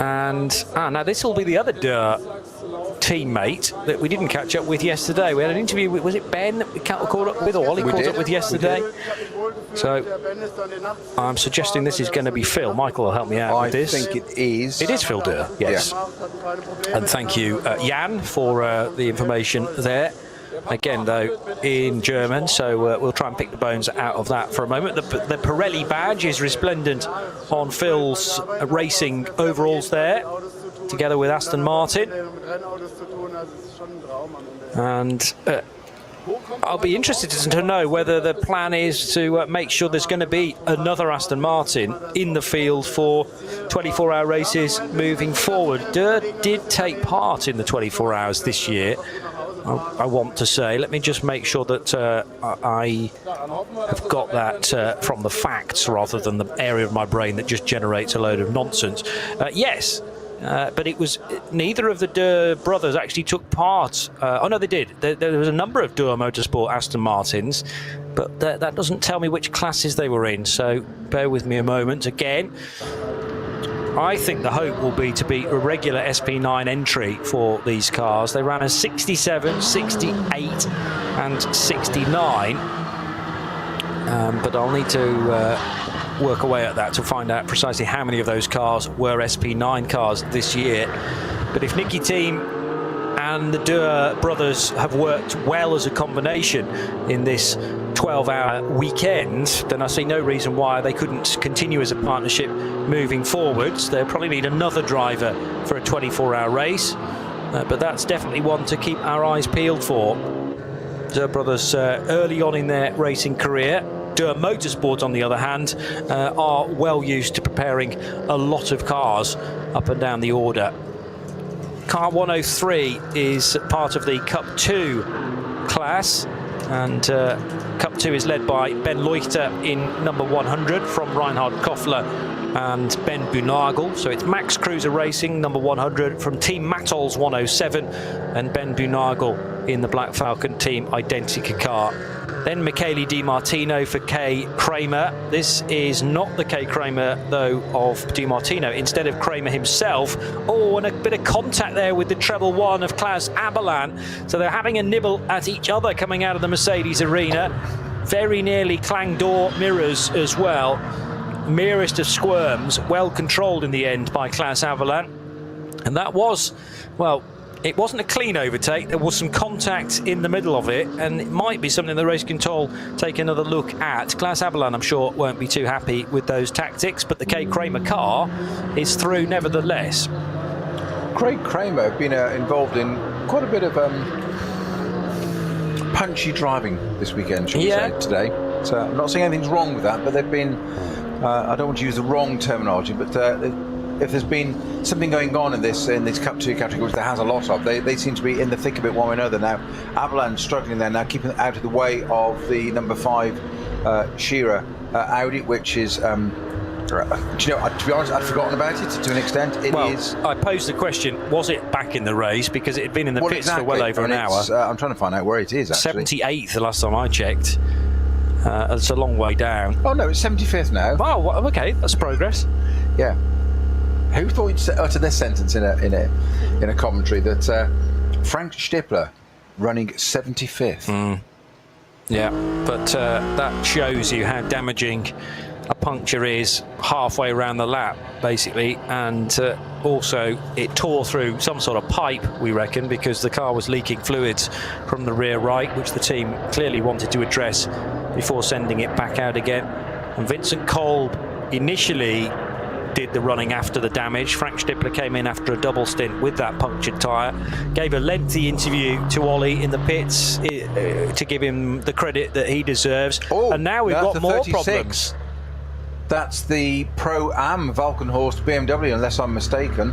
And now this will be the other teammate that we didn't catch up with yesterday. We had an interview with, was it Ben that we caught up with, or Ollie caught up with yesterday? So I'm suggesting this is going to be Phil. Michael will help me out with this. I think it is. It is Phil Durr, yes. Yeah. And thank you, Jan, for the information there. Again, though, in German, so we'll try and pick the bones out of that for a moment. The Pirelli badge is resplendent on Phil's racing overalls there, together with Aston Martin. And I'll be interested to know whether the plan is to make sure there's going to be another Aston Martin in the field for 24-hour races moving forward. Durr did take part in the 24 hours this year, I want to say. Let me just make sure that I have got that from the facts rather than the area of my brain that just generates a load of nonsense. Yes, but it was neither of the Durr brothers actually took part. Oh no, they did. There was a number of Durr Motorsport Aston Martins, but that doesn't tell me which classes they were in, so bear with me a moment again. I think the hope will be to be a regular SP9 entry for these cars. They ran as 67, 68 and 69. But I'll need to work away at that to find out precisely how many of those cars were SP9 cars this year. But if Nicky Team and the Durr brothers have worked well as a combination in this 12-hour weekend, then I see no reason why they couldn't continue as a partnership moving forwards. They'll probably need another driver for a 24-hour race, but that's definitely one to keep our eyes peeled for. Durr brothers early on in their racing career. Durr Motorsport, on the other hand, are well used to preparing a lot of cars up and down the order. Car 103 is part of the Cup 2 class, and Cup 2 is led by Ben Leuchter in number 100 from Reinhard Koffler and Ben Bunagel. So it's Max Cruiser Racing, number 100 from Team Matol's 107, and Ben Bunagel in the Black Falcon Team Identica car. Then Michele Di Martino for K. Kramer. This is not the K. Kramer, though, of Di Martino, instead of Kramer himself. Oh, and a bit of contact there with the treble one of Klaus Aberlan. So they're having a nibble at each other coming out of the Mercedes arena. Very nearly clang door mirrors as well. Merest of squirms, well controlled in the end by Klaus Aberlan. And that was, well, it wasn't a clean overtake. There was some contact in the middle of it, and it might be something the race control take another look at. Klaus Aberlan, I'm sure, won't be too happy with those tactics, but the K. Kramer car is through nevertheless. Craig Kramer have been involved in quite a bit of punchy driving this weekend, shall we say, today. So I'm not saying anything's wrong with that, but they've been, I don't want to use the wrong terminology, but if there's been something going on in this Cup 2 category, which there has a lot of, they seem to be in the thick of it one way or another now. Abelan struggling there now, keeping out of the way of the number 5 Shearer Audi, which is... do you know, to be honest, I'd forgotten about it to an extent. It is. I posed the question, was it back in the race? Because it had been in the pits for well over an hour. I'm trying to find out where it is, actually. 78th the last time I checked. It's a long way down. Oh, no, it's 75th now. Oh, okay, that's progress. Yeah. Who thought you'd utter this sentence in a commentary that Frank Stippler running 75th? Yeah, but that shows you how damaging a puncture is halfway around the lap, basically, and also it tore through some sort of pipe, we reckon, because the car was leaking fluids from the rear right, which the team clearly wanted to address before sending it back out again. And Vincent Kolb initially did the running after the damage. Frank Stippler came in after a double stint with that punctured tyre, gave a lengthy interview to Ollie in the pits to give him the credit that he deserves. And now we've got more 36. problems. That's the Pro-Am Valkenhorst BMW, unless I'm mistaken.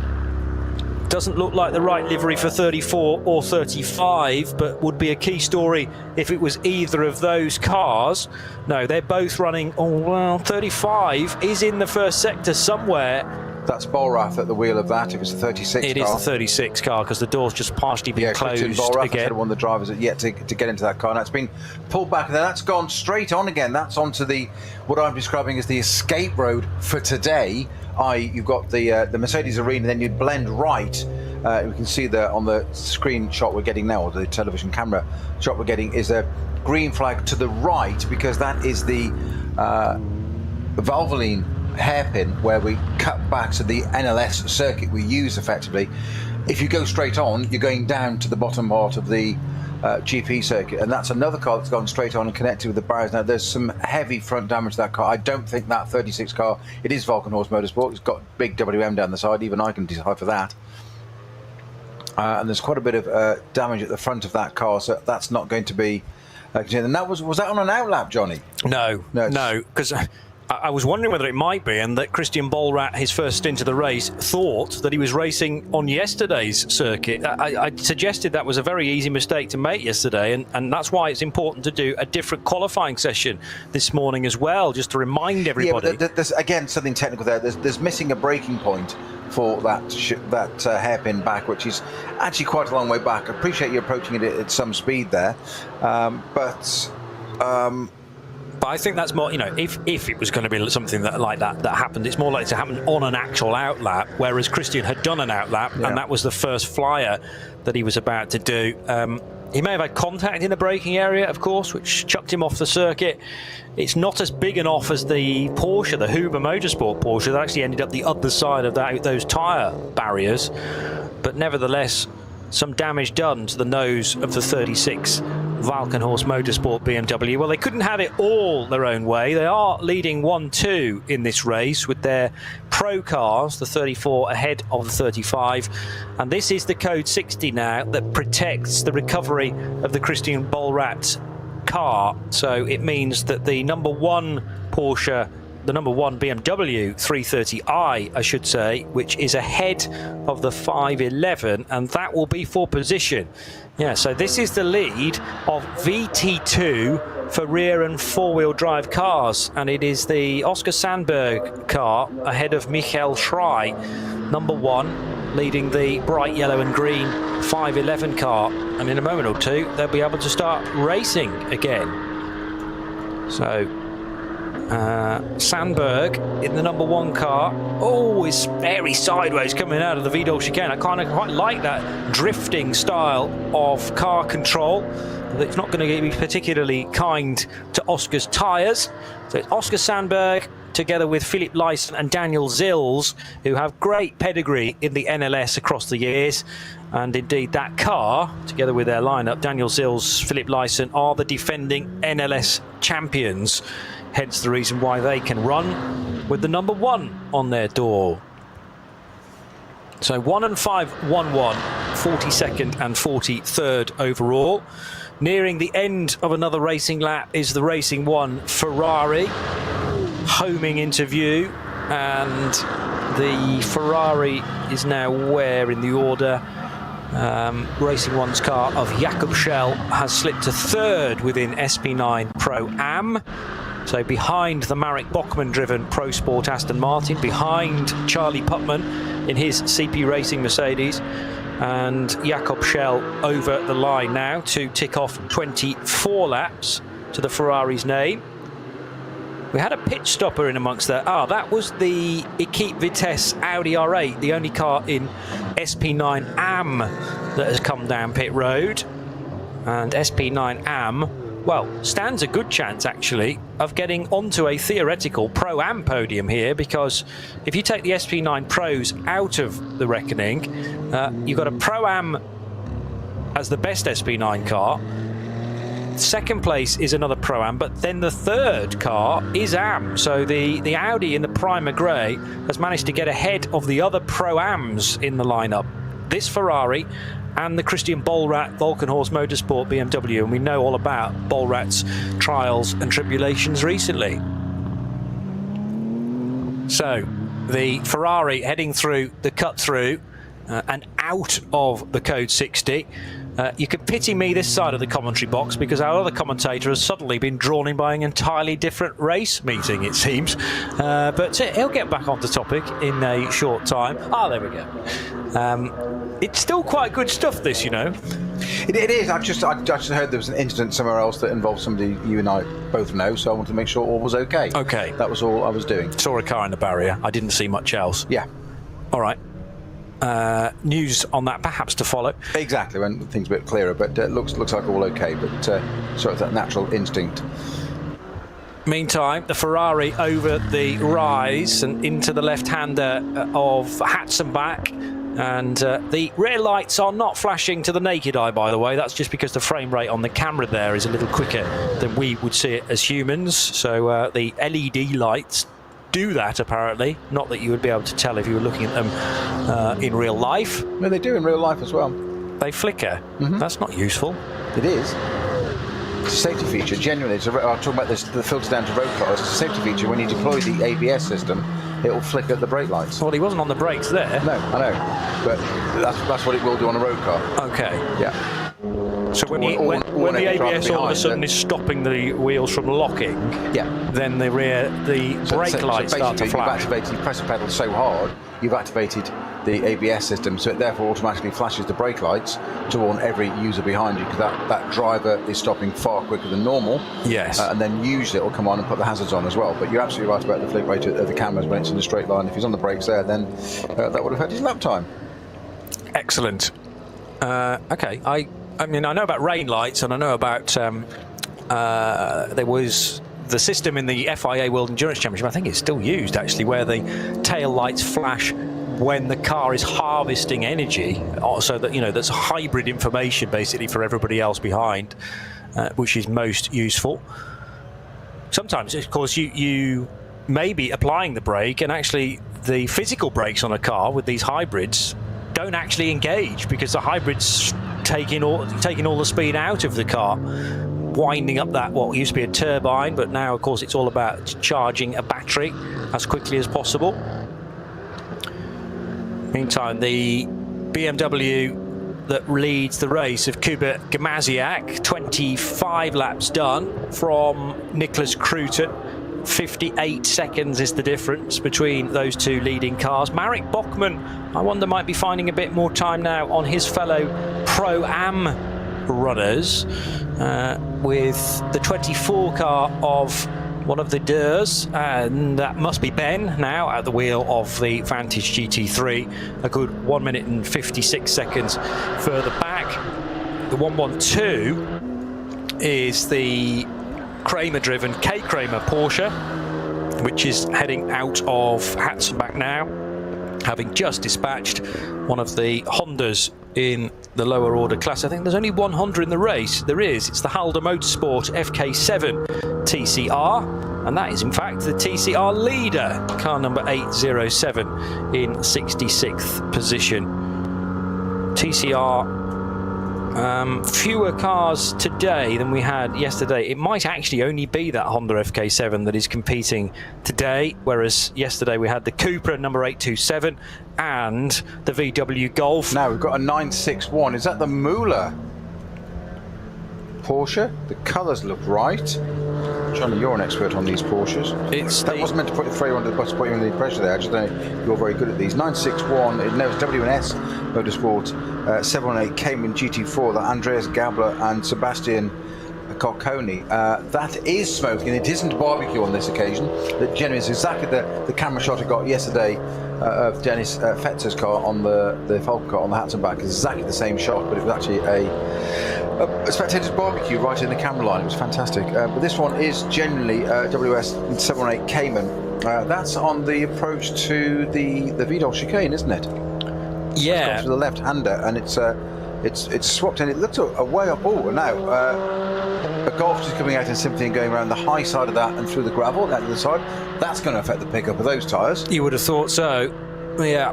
Doesn't look like the right livery for 34 or 35, but would be a key story if it was either of those cars. No, they're both running. Oh, well, 35 is in the first sector somewhere. That's Bollrath at the wheel of that. If it's a 36 car. It is the 36 car, because the door's just partially been closed Bollrath again. One of the drivers has yet to get into that car. Now it's been pulled back, and then that's gone straight on again. That's onto what I'm describing as the escape road for today. You've got the Mercedes arena, then you'd blend right. We can see on the screen shot we're getting now, or the television camera shot we're getting, is a green flag to the right, because that is the Valvoline hairpin where we cut back to the NLS circuit we use effectively. If you go straight on, you're going down to the bottom part of the GP circuit, and that's another car that's gone straight on and connected with the barriers. Now there's some heavy front damage to that car. I don't think that 36 car, it is Valkenhorst Motorsport, it's got big WM down the side, even I can decipher that. And there's quite a bit of damage at the front of that car, so that's not going to be and that was that on an outlap, Johnny? No, because I was wondering whether it might be, and that Christian Bollrath, his first stint of the race, thought that he was racing on yesterday's circuit. I suggested that was a very easy mistake to make yesterday, and that's why it's important to do a different qualifying session this morning as well, just to remind everybody. Yeah, but there's again something technical there. There's missing a braking point for that hairpin back, which is actually quite a long way back. I appreciate you approaching it at some speed there, but I think that's more, if it was going to be something like that happened, it's more likely to happen on an actual outlap, whereas Christian had done an outlap, and that was the first flyer that he was about to do. He may have had contact in the braking area, of course, which chucked him off the circuit. It's not as big an off as the Porsche, the Huber Motorsport Porsche, that actually ended up the other side of those tyre barriers. But nevertheless, some damage done to the nose of the 36 Valkenhorst Motorsport BMW. Well, they couldn't have it all their own way. They are leading 1-2 in this race with their pro cars, the 34 ahead of the 35. And this is the code 60 now that protects the recovery of the Christian Bollrath car. So it means that the number one Porsche, the number one BMW 330i, I should say, which is ahead of the 511, and that will be for position. Yeah, so this is the lead of VT2 for rear and four-wheel drive cars, and it is the Oscar Sandberg car ahead of Michael Schrei, number one, leading the bright yellow and green 511 car. And in a moment or two, they'll be able to start racing again. So Sandberg in the number one car. Oh, is very sideways coming out of the Vidal chicane. I kind of quite like that drifting style of car control. It's not going to be particularly kind to Oscar's tyres. So it's Oscar Sandberg together with Philipp Leisen and Daniel Zils, who have great pedigree in the NLS across the years. And indeed, that car, together with their lineup, Daniel Zils, Philipp Leisen, are the defending NLS champions. Hence the reason why they can run with the number one on their door. So 1 and 5, 1-1, 42nd and 43rd overall. Nearing the end of another racing lap is the Racing One Ferrari, homing into view, and the Ferrari is now where in the order? Racing One's car of Jakob Schell has slipped to third within SP9 Pro-Am. So behind the Marek Bachmann-driven Pro Sport Aston Martin, behind Charlie Putman in his CP Racing Mercedes, and Jakob Schell over the line now to tick off 24 laps to the Ferrari's name. We had a pitch stopper in amongst there. That was the Equipe Vitesse Audi R8, the only car in SP9 AM that has come down pit road. And SP9 AM, well, stands a good chance actually of getting onto a theoretical Pro-Am podium here, because if you take the SP9 Pros out of the reckoning, you've got a Pro-Am as the best SP9 car. Second place is another Pro-Am, but then the third car is AM. So the Audi in the Primer Grey has managed to get ahead of the other Pro-Ams in the lineup. This Ferrari and the Christian Bollrat Volkenhorst Motorsport BMW, and we know all about Bollrat's trials and tribulations recently. So the Ferrari heading through the cut-through and out of the Code 60. You can pity me this side of the commentary box, because our other commentator has suddenly been drawn in by an entirely different race meeting, it seems. But he'll get back onto topic in a short time. There we go. It's still quite good stuff, this, you know. It is. I just heard there was an incident somewhere else that involved somebody you and I both know, so I wanted to make sure all was okay. Okay. That was all I was doing. Saw a car in the barrier. I didn't see much else. Yeah. All right. News on that perhaps to follow. Exactly, when things are a bit clearer, but looks like all okay, but sort of that natural instinct. Meantime, the Ferrari over the rise and into the left-hander of Hatzenbach, and the rear lights are not flashing to the naked eye, by the way. That's just because the frame rate on the camera there is a little quicker than we would see it as humans. So the LED lights do that, apparently. Not that you would be able to tell if you were looking at them in real life. No, they do in real life as well. They flicker. That's not useful. It is. It's a safety feature. Genuinely, I'm talking about this, the filter down to road cars. It's a safety feature. When you deploy the ABS system, it will flicker the brake lights. Well, he wasn't on the brakes there. No, I know, but that's what it will do on a road car. Okay. Yeah. So when the ABS all of a sudden is stopping the wheels from locking, then the brake lights start to flash. You press the pedal so hard, you've activated the ABS system, so it therefore automatically flashes the brake lights to warn every user behind you, because that driver is stopping far quicker than normal. Yes. And then usually it will come on and put the hazards on as well. But you're absolutely right about the flick rate of the cameras when it's in a straight line. If he's on the brakes there, then that would have had his lap time. Excellent. Okay. I mean, I know about rain lights, and I know about there was the system in the FIA World Endurance Championship, I think it's still used actually, where the tail lights flash when the car is harvesting energy, so that, you know, that's hybrid information basically for everybody else behind, which is most useful. Sometimes, of course, you may be applying the brake, and actually the physical brakes on a car with these hybrids don't actually engage, because the hybrids taking all the speed out of the car, winding up that what used to be a turbine, but now of course it's all about charging a battery as quickly as possible. Meantime, the BMW that leads the race of Kuba Gamaziak, 25 laps done from Nicholas Cruton. 58 seconds is the difference between those two leading cars. Marek Bachmann, I wonder, might be finding a bit more time now on his fellow Pro-Am runners, with the 24 car of one of the Durs, and that must be Ben now at the wheel of the Vantage GT3, a good 1 minute and 56 seconds further back. The 112 is the Kramer-driven K. Kramer Porsche, which is heading out of Hatzenbach now, having just dispatched one of the Hondas in the lower order class. I think there's only one Honda in the race. There is. It's the Halda Motorsport FK7 TCR, and that is in fact the TCR leader, car number 807 in 66th position. TCR Fewer cars today than we had yesterday. It might actually only be that Honda FK7 that is competing today, whereas yesterday we had the Cupra number 827 and the VW Golf. Now we've got a 961. Is that the Müller Porsche? The colours look right. Johnny, you're an expert on these Porsches. That wasn't meant to put you under the bus, put you under the pressure there. I just don't know you're very good at these. 961, it knows W&S Motorsport, 718 Cayman GT4, that Andreas Gabler and Sebastian Cocconi. That is smoking. It isn't barbecue on this occasion. That generally is exactly the camera shot I got yesterday of Dennis Fetzer's car on the Falcon car on the Hatzenbach. It's exactly the same shot, but it was actually a spectator's barbecue right in the camera line. It was fantastic. But this one is generally WS 718 Cayman. That's on the approach to the Vidal chicane, isn't it? Yeah. It's gone to the left-hander, and it's swapped in. It looks a way up. Oh, now a Golf is coming out in sympathy and going around the high side of that and through the gravel out the other side. That's going to affect the pickup of those tyres. You would have thought so. Yeah,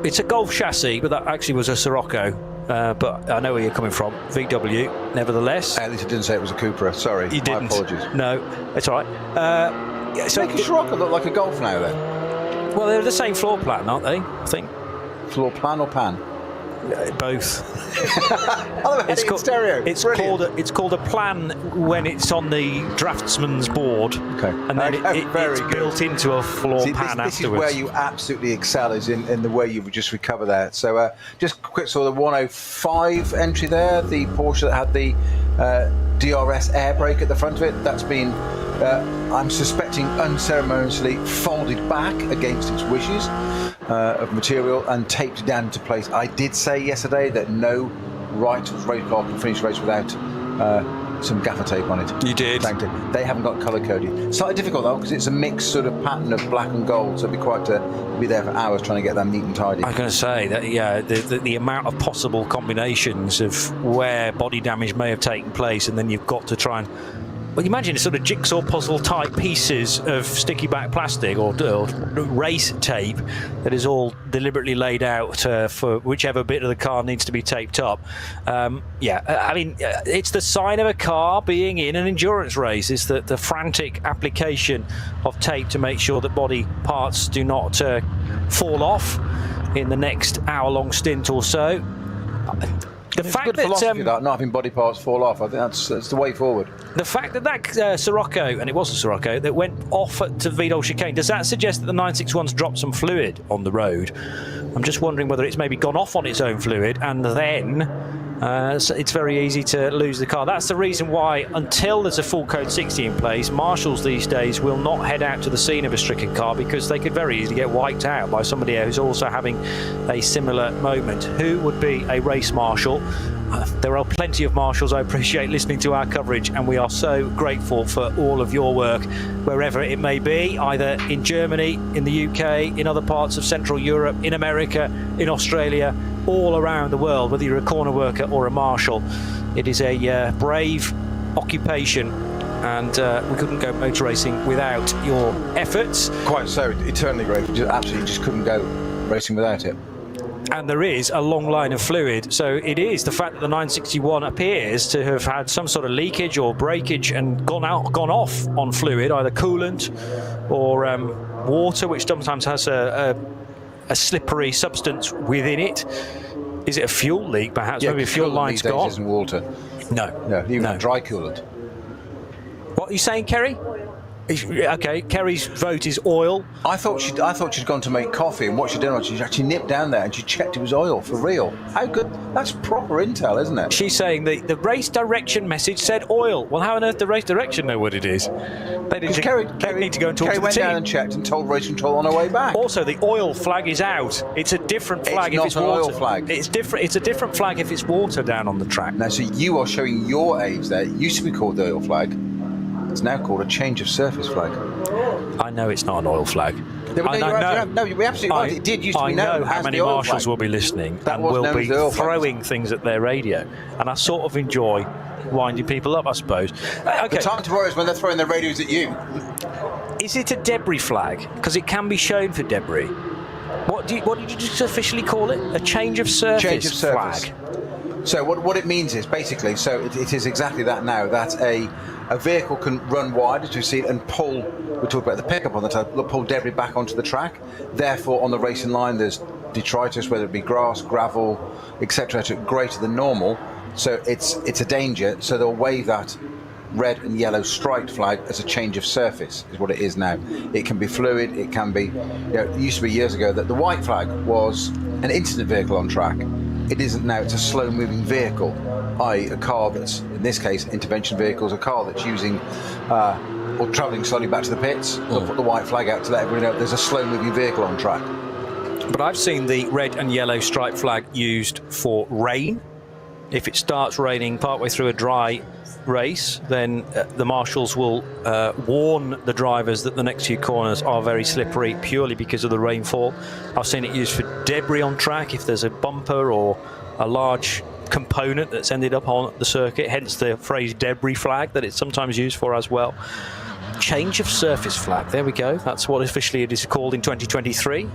it's a Golf chassis, but that actually was a Sirocco. But I know where you're coming from. VW, nevertheless. At least it didn't say it was a Cupra. Sorry, you didn't. My apologies. No, it's all right. So making Sirocco look like a Golf now, then? Well, they're the same floor plan, aren't they? I think. Floor plan or pan? Both. It's called a plan when it's on the draftsman's board. Okay. And then it's built into a floor pan afterwards. This is where you absolutely excel, is in the way you would just recover there. So just quick sort of 105 entry there. The Porsche that had the DRS air brake at the front of it. That's been, I'm suspecting, unceremoniously folded back against its wishes of material and taped down into place. I did say yesterday that no race car can finish a race without some gaffer tape on it. You did. They haven't got colour coded. Slightly difficult though, because it's a mixed sort of pattern of black and gold, so it'd be quite be there for hours trying to get them neat and tidy. I was going to say that, yeah, the amount of possible combinations of where body damage may have taken place, and then you've got to try and, well, you imagine sort of jigsaw puzzle type pieces of sticky back plastic or race tape that is all deliberately laid out for whichever bit of the car needs to be taped up. I mean, it's the sign of a car being in an endurance race, is that the frantic application of tape to make sure that body parts do not fall off in the next hour-long stint or so. The fact that not having body parts fall off, I think that's the way forward. The fact that Sirocco, and it was a Sirocco, that went off to Vidal chicane, does that suggest that the 961's dropped some fluid on the road? I'm just wondering whether it's maybe gone off on its own fluid, and then so it's very easy to lose the car. That's the reason why, until there's a full code 60 in place, marshals these days will not head out to the scene of a stricken car, because they could very easily get wiped out by somebody who's also having a similar moment. Who would be a race marshal? There are plenty of marshals. I appreciate listening to our coverage, and we are so grateful for all of your work, wherever it may be, either in Germany, in the UK, in other parts of Central Europe, in America, in Australia, all around the world, whether you're a corner worker or a marshal. It is a brave occupation, and we couldn't go motor racing without your efforts. Quite so, eternally grateful. Absolutely just couldn't go racing without it. And there is a long line of fluid, so it is the fact that the 961 appears to have had some sort of leakage or breakage and gone off on fluid, either coolant or water, which sometimes has a slippery substance within it. Is it a fuel leak, perhaps? Yeah, maybe a fuel line's gone. Isn't water. No, even dry coolant. What are you saying, Kerry? Okay, Kerry's vote is oil. I thought she'd gone to make coffee, and what she'd done was she actually nipped down there and she checked it was oil for real. How good? That's proper intel, isn't it? She's saying the race direction message said oil. Well, how on earth the race direction know what it is? They need to go and talk to the team. Kerry went down and checked and told race control on her way back. Also, the oil flag is out. It's a different flag if it's water. It's not an oil flag. It's different. It's a different flag if it's water down on the track. Now, so you are showing your age there. It used to be called the oil flag. It's now called a change of surface flag. I know it's not an oil flag. No, you're absolutely right. It did used to be known as the oil flag. I know how many marshals will be listening and will be throwing things at their radio. And I sort of enjoy winding people up, I suppose. Okay. The time to worry is when they're throwing their radios at you. Is it a debris flag? Because it can be shown for debris. What did you just officially call it? A change of surface flag. So what it means is basically, so it is exactly that now, that a vehicle can run wide, as you see, and pull, we talked about the pickup on the top, pull debris back onto the track. Therefore, on the racing line, there's detritus, whether it be grass, gravel, etc., greater than normal. So it's a danger. So they'll wave that red and yellow striped flag as a change of surface, is what it is now. It can be fluid, it can be, it used to be years ago that the white flag was an incident vehicle on track. It isn't now, it's a slow moving vehicle, i.e. a car that's, in this case, intervention vehicles, a car that's using or travelling slowly back to the pits. They'll put the white flag out to let everybody know there's a slow moving vehicle on track. But I've seen the red and yellow stripe flag used for rain. If it starts raining partway through a dry race, then the marshals will warn the drivers that the next few corners are very slippery purely because of the rainfall. I've seen it used for debris on track if there's a bumper or a large component that's ended up on the circuit, hence the phrase debris flag that it's sometimes used for as well. Change of surface flag, there we go. That's what officially it is called in 2023.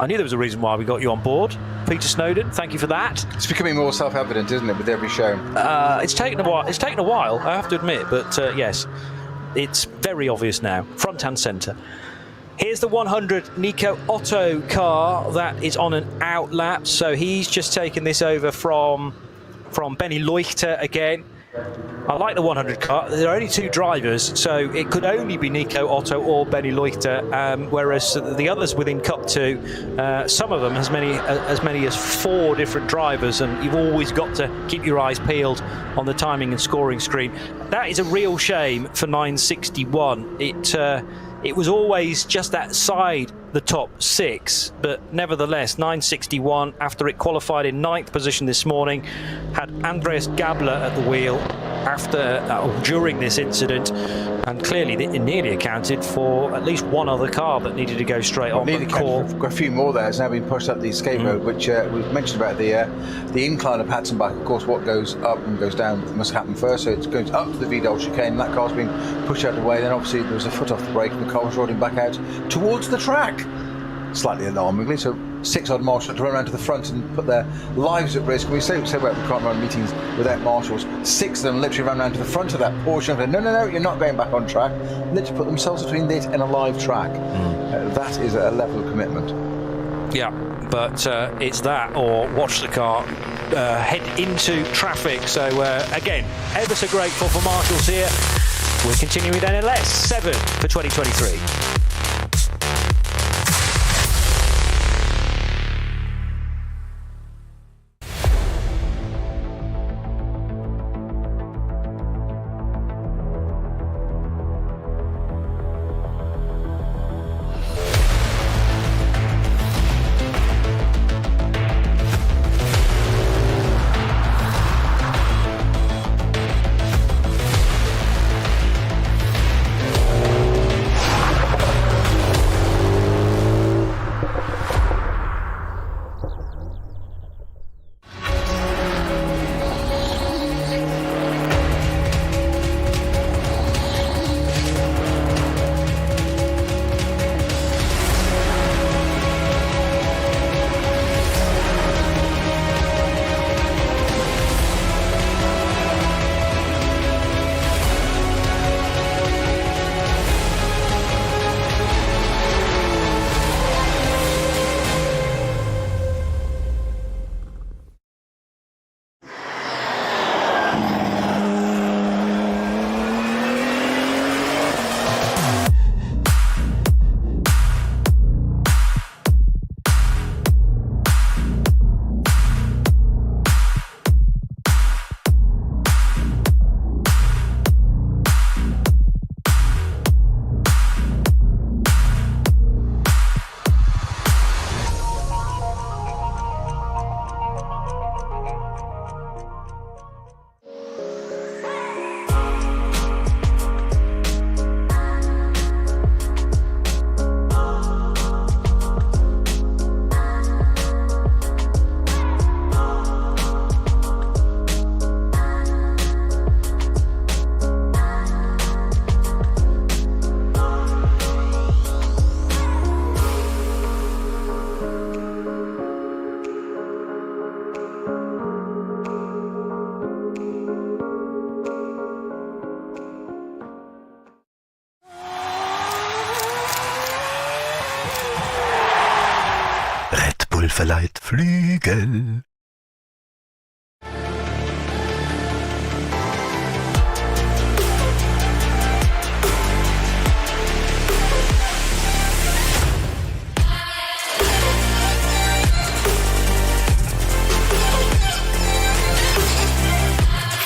I knew there was a reason why we got you on board, Peter Snowden. Thank you for that. It's becoming more self-evident, isn't it, with every show? It's taken a while. It's taken a while, I have to admit, but yes, it's very obvious now, front and centre. Here's the 100 Nico Otto car that is on an outlap. So he's just taken this over from Benny Leuchter again. I like the 100 car. There are only two drivers, so it could only be Nico Otto or Benny Leuchter, whereas the others within Cup 2, some of them as many as 4 different drivers, and you've always got to keep your eyes peeled on the timing and scoring screen. That is a real shame for 961. It was always just outside the top 6, but nevertheless 961, after it qualified in 9th position this morning, had Andreas Gabler at the wheel during this incident, and clearly it nearly accounted for at least one other car that needed to go straight on. Nearly accounted for a few more there. It's now been pushed up the escape road, which we've mentioned about the incline of Hatzenbach. Of course, what goes up and goes down must happen first, so it's going up to the Vidal chicane. That car's being pushed out of the way. Then obviously there was a foot off the brake, and the car was rolling back out towards the track. Slightly alarmingly, so 6 odd marshals to run around to the front and put their lives at risk. We say about we can't run meetings without marshals. 6 of them literally ran around to the front of that Porsche and said, no, you're not going back on track. Literally put themselves between this and a live track. That is a level of commitment. Yeah, but it's that or watch the car head into traffic. So again, ever so grateful for marshals here. We're continuing with NLS 7 for 2023. verleiht Flügel.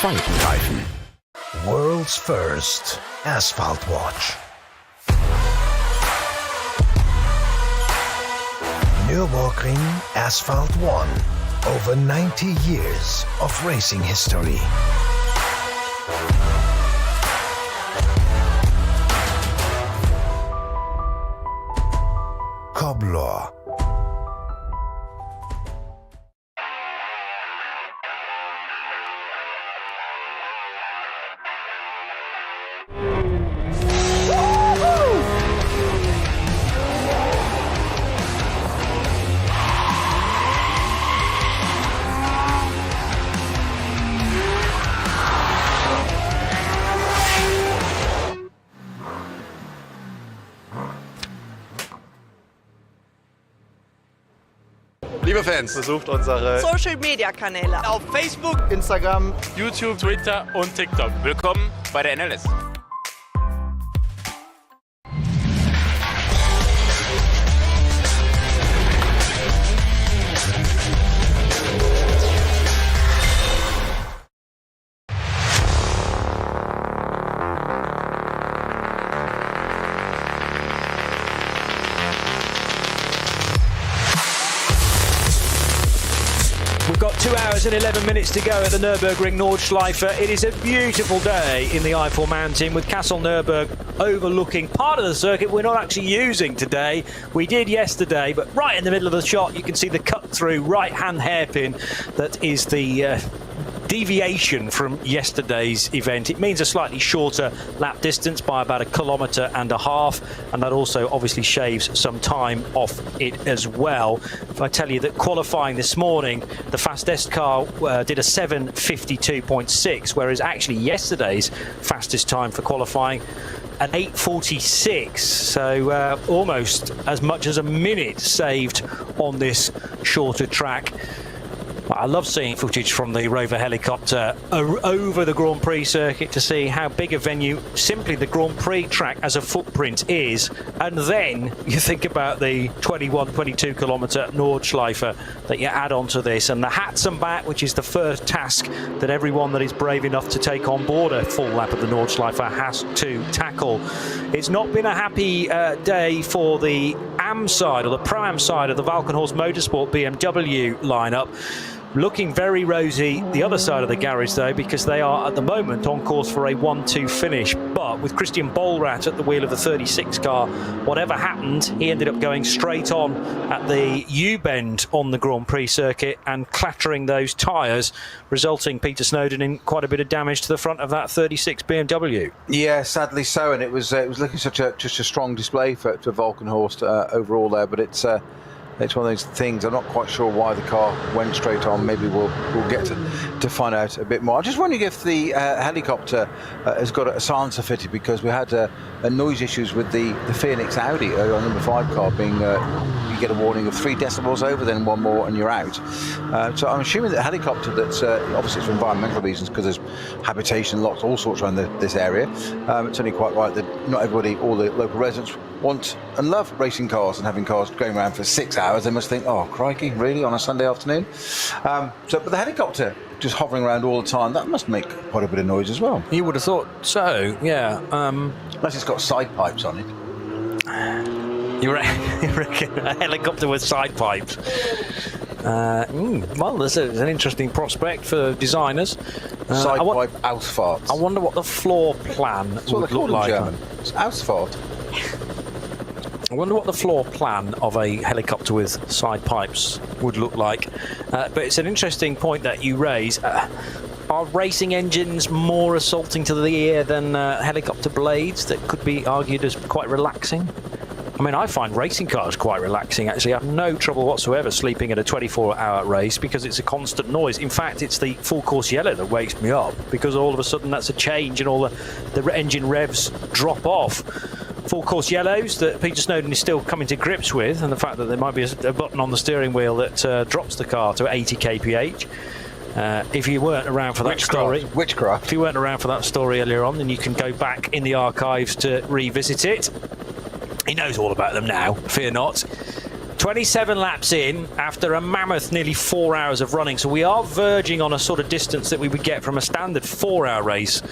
Faltenreifen. World's first asphalt watch. Nürburgring Asphalt 1. Over 90 years of racing history. Cobbler. Liebe Fans, besucht unsere Social-Media-Kanäle auf Facebook, Instagram, YouTube, Twitter und TikTok. Willkommen bei der NLS. We've got 2 hours and 11 minutes to go at the Nürburgring Nordschleife. It is a beautiful day in the Eifel mountain with Castle Nürburg overlooking part of the circuit we're not actually using today. We did yesterday, but right in the middle of the shot you can see the cut-through right-hand hairpin that is the deviation from yesterday's event. It means a slightly shorter lap distance by about 1.5 kilometers, and that also obviously shaves some time off it as well. If I tell you that qualifying this morning, the fastest car did a 7:52.6, whereas actually yesterday's fastest time for qualifying an 8:46, so almost as much as a minute saved on this shorter track. I love seeing footage from the Rover helicopter over the Grand Prix circuit to see how big a venue simply the Grand Prix track as a footprint is, and then you think about the 22 kilometre Nordschleife that you add onto this, and the Hatzenbach, which is the first task that everyone that is brave enough to take on board a full lap of the Nordschleife has to tackle. It's not been a happy day for the AM side, or the Pro-Am side of the Valkenhorst Motorsport BMW lineup. Looking very rosy the other side of the garage though, because they are at the moment on course for a 1-2 finish, but with Christian Bollrath at the wheel of the 36 car, whatever happened, he ended up going straight on at the U-bend on the Grand Prix circuit and clattering those tyres, resulting, Peter Snowden, in quite a bit of damage to the front of that 36 BMW. Yeah, sadly so, and it was looking just a strong display for Valkenhorst overall there, but it's one of those things. I'm not quite sure why the car went straight on. Maybe we'll get to find out a bit more. I'm just wondering if the helicopter has got a silencer fitted, because we had noise issues with the Phoenix Audi on number 5 car being you get a warning of 3 decibels over, then 1 more and you're out. So I'm assuming that the helicopter, that's obviously it's for environmental reasons, because there's habitation lots, all sorts around this area. It's only quite right that not everybody, all the local residents, want and love racing cars and having cars going around for 6 hours. They must think, oh crikey, really, on a Sunday afternoon? But the helicopter just hovering around all the time, that must make quite a bit of noise as well. You would have thought so, yeah. Unless it's got side pipes on it. You reckon a helicopter with side pipes? Well, there's an interesting prospect for designers. Side pipe Ausfahrt. I wonder what the floor plan would look like. It's Ausfahrt. I wonder what the floor plan of a helicopter with side pipes would look like. But it's an interesting point that you raise. Are racing engines more assaulting to the ear than helicopter blades that could be argued as quite relaxing? I mean, I find racing cars quite relaxing, actually. I have no trouble whatsoever sleeping at a 24-hour race because it's a constant noise. In fact, it's the full course yellow that wakes me up, because all of a sudden that's a change and all the engine revs drop off. full course yellows that Peter Snowden is still coming to grips with, and the fact that there might be a button on the steering wheel that drops the car to 80 kph. If you weren't around for that story, if you weren't around for that story earlier on, then you can go back in the archives to revisit it. He knows all about them now, fear not. 27 laps in after a mammoth nearly 4 hours of running, so we are verging on a sort of distance that we would get from a standard 4-hour race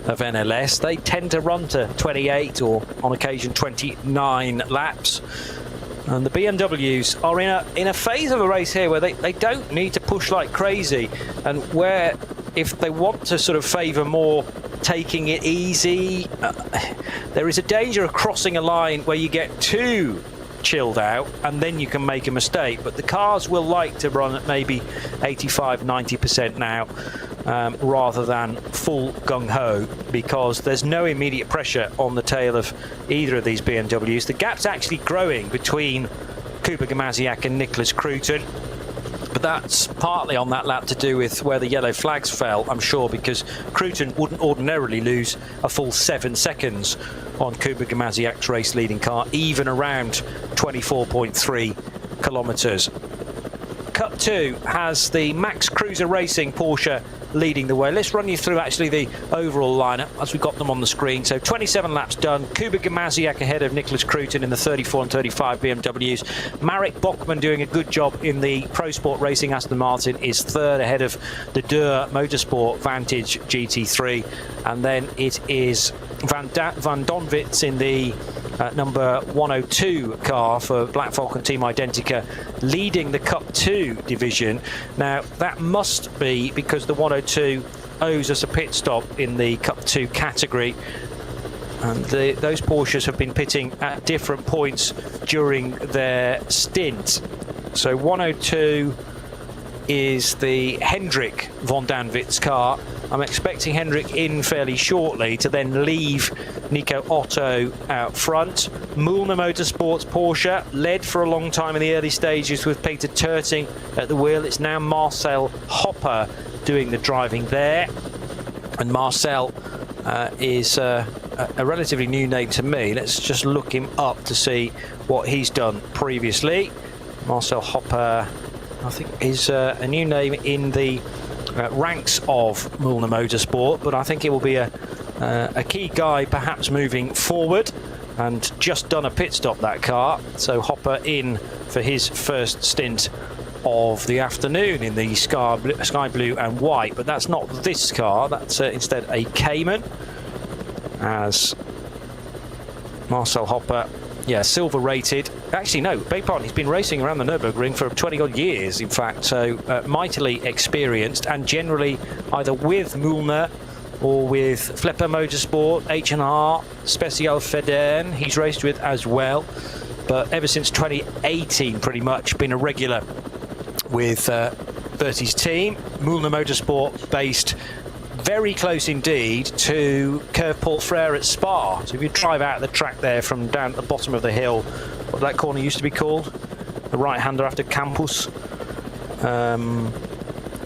of NLS. They tend to run to 28 or on occasion 29 laps. And the BMWs are in a phase of a race here where they don't need to push like crazy, and where if they want to sort of favour more taking it easy, there is a danger of crossing a line where you get too chilled out and then you can make a mistake. But the cars will like to run at maybe 85-90% now, rather than full gung-ho, because there's no immediate pressure on the tail of either of these BMWs. The gap's actually growing between Kuba Gamaziak and Nicholas Cruton, but that's partly on that lap to do with where the yellow flags fell, I'm sure, because Cruton wouldn't ordinarily lose a full 7 seconds on Kuba Gamaziak's race leading car, even around 24.3 kilometres. Cup 2 has the Max Cruiser Racing Porsche leading the way. Let's run you through actually the overall lineup as we've got them on the screen. So 27 laps done. Kuba Gamaziak ahead of Nicholas Cruton in the 34 and 35 BMWs. Marek Bokman doing a good job in the Pro Sport Racing Aston Martin is third ahead of the Dürr Motorsport Vantage GT3. And then it is Van Donwitz in the number 102 car for Black Falcon Team Identica leading the Cup 2 division. Now that must be because the 102 owes us a pit stop in the Cup 2 category, and those Porsches have been pitting at different points during their stint. So 102 is the Hendrik von Danwitz car. I'm expecting Hendrik in fairly shortly to then leave Nico Otto out front. Mühlner Motorsports Porsche led for a long time in the early stages with Peter Terting at the wheel. It's now Marcel Hopper doing the driving there. And Marcel is a relatively new name to me. Let's just look him up to see what he's done previously. Marcel Hopper, I think, is a new name in the ranks of Mühlner Motorsport, but I think it will be a key guy perhaps moving forward, and just done a pit stop, that car. So Hopper in for his first stint of the afternoon in the sky blue and white, but that's not this car, that's instead a Cayman, as Marcel Hopper, yeah, silver rated. Actually, no, beg pardon, he's been racing around the Nürburgring for 20-odd years, in fact, so mightily experienced, and generally either with Mühlner or with Flepper Motorsport, H&R, Special Federn, he's raced with as well. But ever since 2018, pretty much been a regular with Bertie's team. Mühlner Motorsport based very close indeed to Curve Paul Frere at Spa. So if you drive out the track there from down at the bottom of the hill, what that corner used to be called, the right-hander after Campus.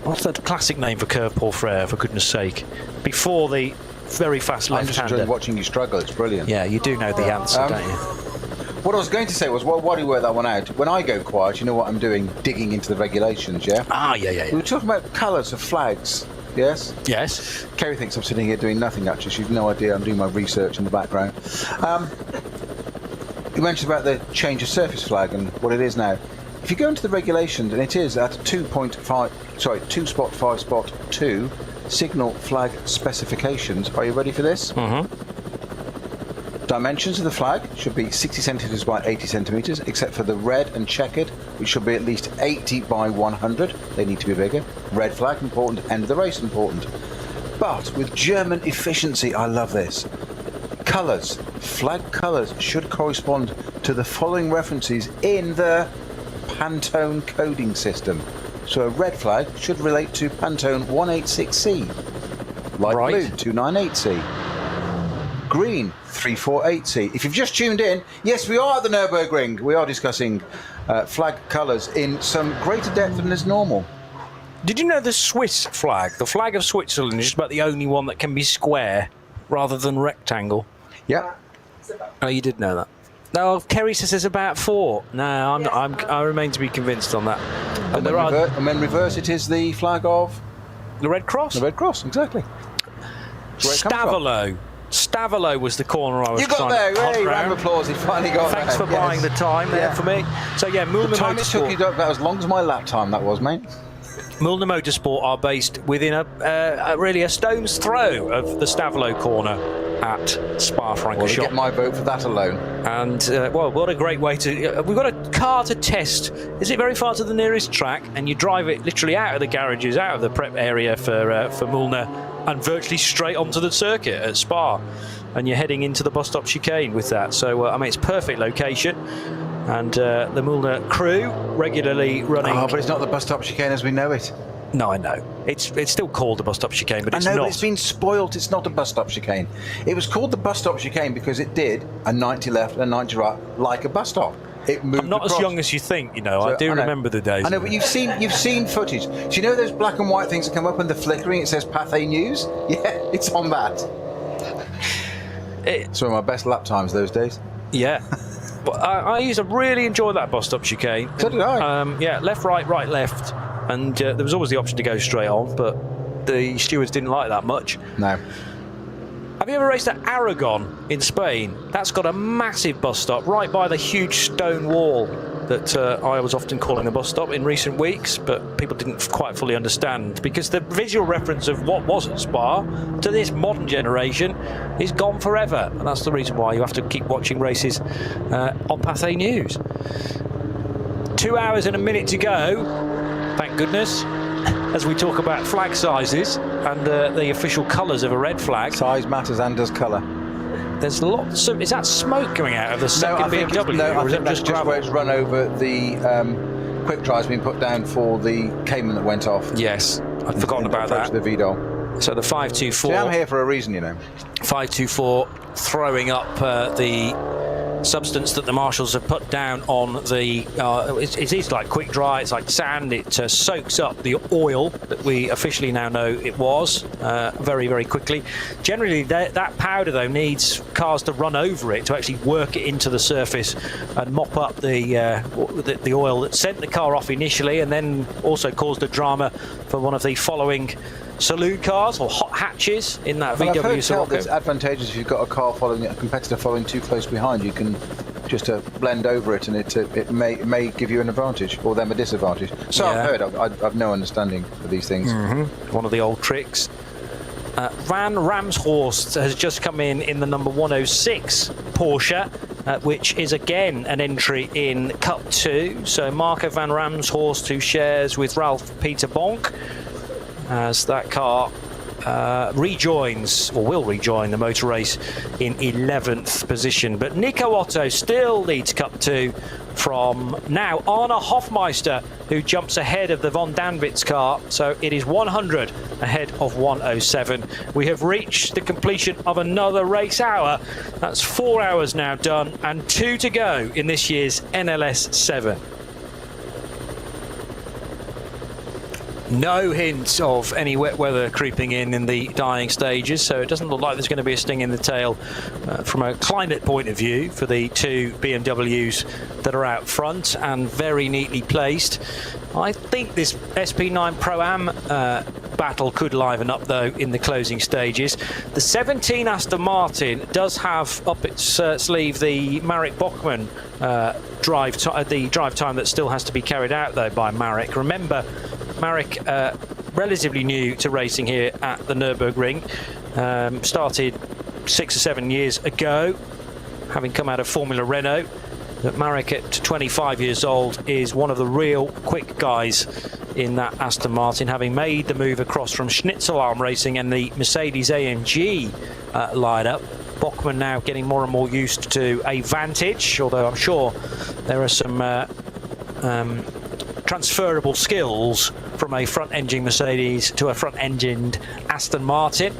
What's that classic name for Curve Paul Frere, for goodness sake? Before the very fast left-hander. I'm just enjoying watching you struggle, it's brilliant. Yeah, you do know the answer, don't you? What I was going to say was, well, why do you work that one out? When I go quiet, you know what I'm doing? Digging into the regulations, yeah? Ah, yeah. We were talking about colours of flags, yes? Yes. Kerry thinks I'm sitting here doing nothing, actually. She's no idea I'm doing my research in the background. You mentioned about the change of surface flag and what it is now. If you go into the regulations, and it is at 2 spot 5 spot 2 signal flag specifications. Are you ready for this? Mm-hmm. Dimensions of the flag should be 60 centimetres by 80 centimetres, except for the red and checkered, which should be at least 80 by 100. They need to be bigger. Red flag important, end of the race important. But with German efficiency, I love this. Colours, flag colours should correspond to the following references in the Pantone coding system. So a red flag should relate to Pantone 186C, light blue 298C, green 348C. If you've just tuned in, yes, we are at the Nürburgring. We are discussing flag colours in some greater depth than is normal. Did you know the Swiss flag, the flag of Switzerland, is just about the only one that can be square rather than rectangle? Yeah. Oh, you did know that. No, Kerry says there's about 4. No, I remain to be convinced on that. And then reverse it is the flag of the Red Cross. The Red Cross, exactly. Stavolo was the corner I was trying to You got there, round of applause, he finally got there. Thanks for buying the time there for me. So yeah, Mühlner the time Motorsport. it took you about as long as my lap time that was, mate. Mühlner Motorsport are based within really a stone's throw of the Stavolo corner at Spa-Francorchamps. Well, you get my vote for that alone. And well, what a great way to. We've got a car to test. Is it very far to the nearest track? And you drive it literally out of the garages, out of the prep area for Mühlner, and virtually straight onto the circuit at Spa. And you're heading into the bus stop chicane with that. So I mean, it's perfect location. And the Mühlner crew regularly running. Oh, but it's not the bus stop chicane as we know it. No, I know. It's still called the bus stop chicane, but it's not. But it's been spoilt. It's not a bus stop chicane. It was called the bus stop chicane because it did a 90 left and a 90 right like a bus stop. It moved. I'm not across. As young as you think, you know. So, I do remember the days. I know, but you've seen footage. Do you know those black and white things that come up and the flickering? It says Pathé News. Yeah, it's on that. It's one of my best lap times those days. Yeah. I used to really enjoy that bus stop chicane. So did I. Yeah, left, right, right, left. And there was always the option to go straight on, but the stewards didn't like that much. No. Have you ever raced at Aragon in Spain? That's got a massive bus stop right by the huge stone wall that I was often calling a bus stop in recent weeks, but people didn't quite fully understand because the visual reference of what was at Spa to this modern generation is gone forever. And that's the reason why you have to keep watching races on Pathé News. 2 hours and a minute to go. Thank goodness, as we talk about flag sizes and the official colours of a red flag. Size matters and does colour. There's lots of... Is that smoke coming out of the second BMW? I think that's just where it's run over the quick drive's been put down for the Cayman that went off. Yes, I'd forgotten about that. The VDOL. So the 524... See, I'm here for a reason, you know. 524 throwing up the substance that the marshals have put down on the it is like quick dry, it's like sand. It soaks up the oil that we officially now know it was very, very quickly. Generally that powder though needs cars to run over it to actually work it into the surface and mop up the oil that sent the car off initially, and then also caused a drama for one of the following saloon cars or hot hatches in that VW I've heard Sirocco. It's advantageous if you've got a car following a competitor following too close behind. You can just blend over it, and it may give you an advantage or them a disadvantage. So yeah. I've heard. I've no understanding of these things. Mm-hmm. One of the old tricks. Van Ramshorst has just come in the number 106 Porsche, which is again an entry in Cup 2. So Marco van Ramshorst, who shares with Ralph Peter Bonk, as that car rejoins, or will rejoin, the motor race in 11th position. But Nico Otto still leads Cup 2 from now Arne Hofmeister, who jumps ahead of the Von Danwitz car. So it is 100 ahead of 107. We have reached the completion of another race hour. That's 4 hours now done and 2 to go in this year's NLS 7. No hint of any wet weather creeping in the dying stages, so it doesn't look like there's going to be a sting in the tail from a climate point of view for the two BMWs that are out front and very neatly placed. I think this SP9 Pro-Am battle could liven up though in the closing stages. The 17 Aston Martin does have up its sleeve the Marek Bachmann drive time that still has to be carried out though by Marek. Remember, Marek, relatively new to racing here at the Nürburgring, started 6 or 7 years ago, having come out of Formula Renault. That Marek, at 25 years old, is one of the real quick guys in that Aston Martin, having made the move across from Schnitzelarm Racing and the Mercedes-AMG lineup. Bachmann now getting more and more used to a Vantage, although I'm sure there are some transferable skills from a front-engine Mercedes to a front-engined Aston Martin.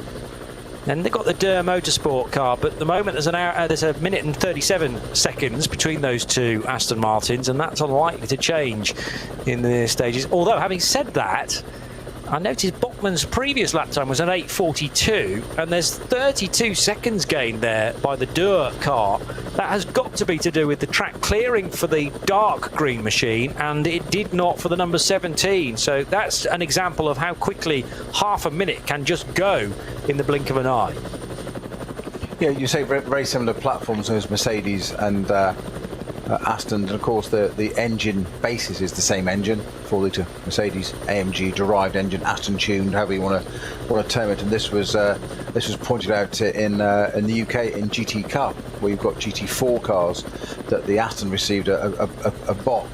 Then they've got the Durr Motorsport car, but at the moment there's a minute and 37 seconds between those two Aston Martins, and that's unlikely to change in the stages. Although, having said that, I noticed Bachmann's previous lap time was an 8:42, and there's 32 seconds gained there by the Duel car. That has got to be to do with the track clearing for the dark green machine, and it did not for the number 17. So that's an example of how quickly half a minute can just go in the blink of an eye. Yeah, you say very similar platforms as Mercedes and Aston, and of course the engine basis is the same engine, 4-litre Mercedes-AMG derived engine, Aston tuned, however you want to term it. And this was pointed out in the UK in GT Cup, where you've got GT4 cars, that the Aston received a BOP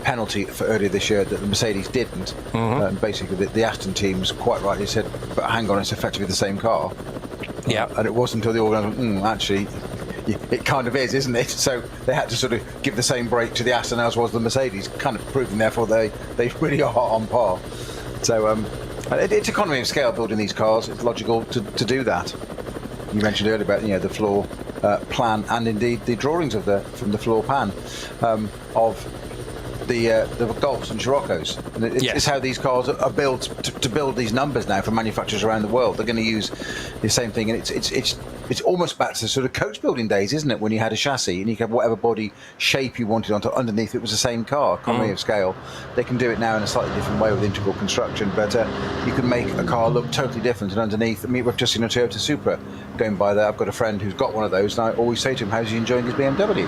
penalty for earlier this year that the Mercedes didn't. And basically the Aston teams quite rightly said, but hang on, it's effectively the same car. Yeah. And it wasn't until the organiser went, actually, it kind of is, isn't it? So they had to sort of give the same break to the Aston as was the Mercedes, kind of proving therefore they really are on par. So it's economy of scale building these cars. It's logical to do that. You mentioned earlier about the floor plan and indeed the drawings from the floor plan of the Golfs and Scirocco's. And it's how these cars are built to build these numbers now for manufacturers around the world. They're going to use the same thing, and it's almost back to the sort of coach building days, isn't it? When you had a chassis and you could have whatever body shape you wanted onto underneath, it was the same car. Economy of scale. They can do it now in a slightly different way with integral construction, but you can make a car look totally different. And underneath, I mean, we've just seen a Toyota Supra going by there. I've got a friend who's got one of those, and I always say to him, "How's he enjoying his BMW?"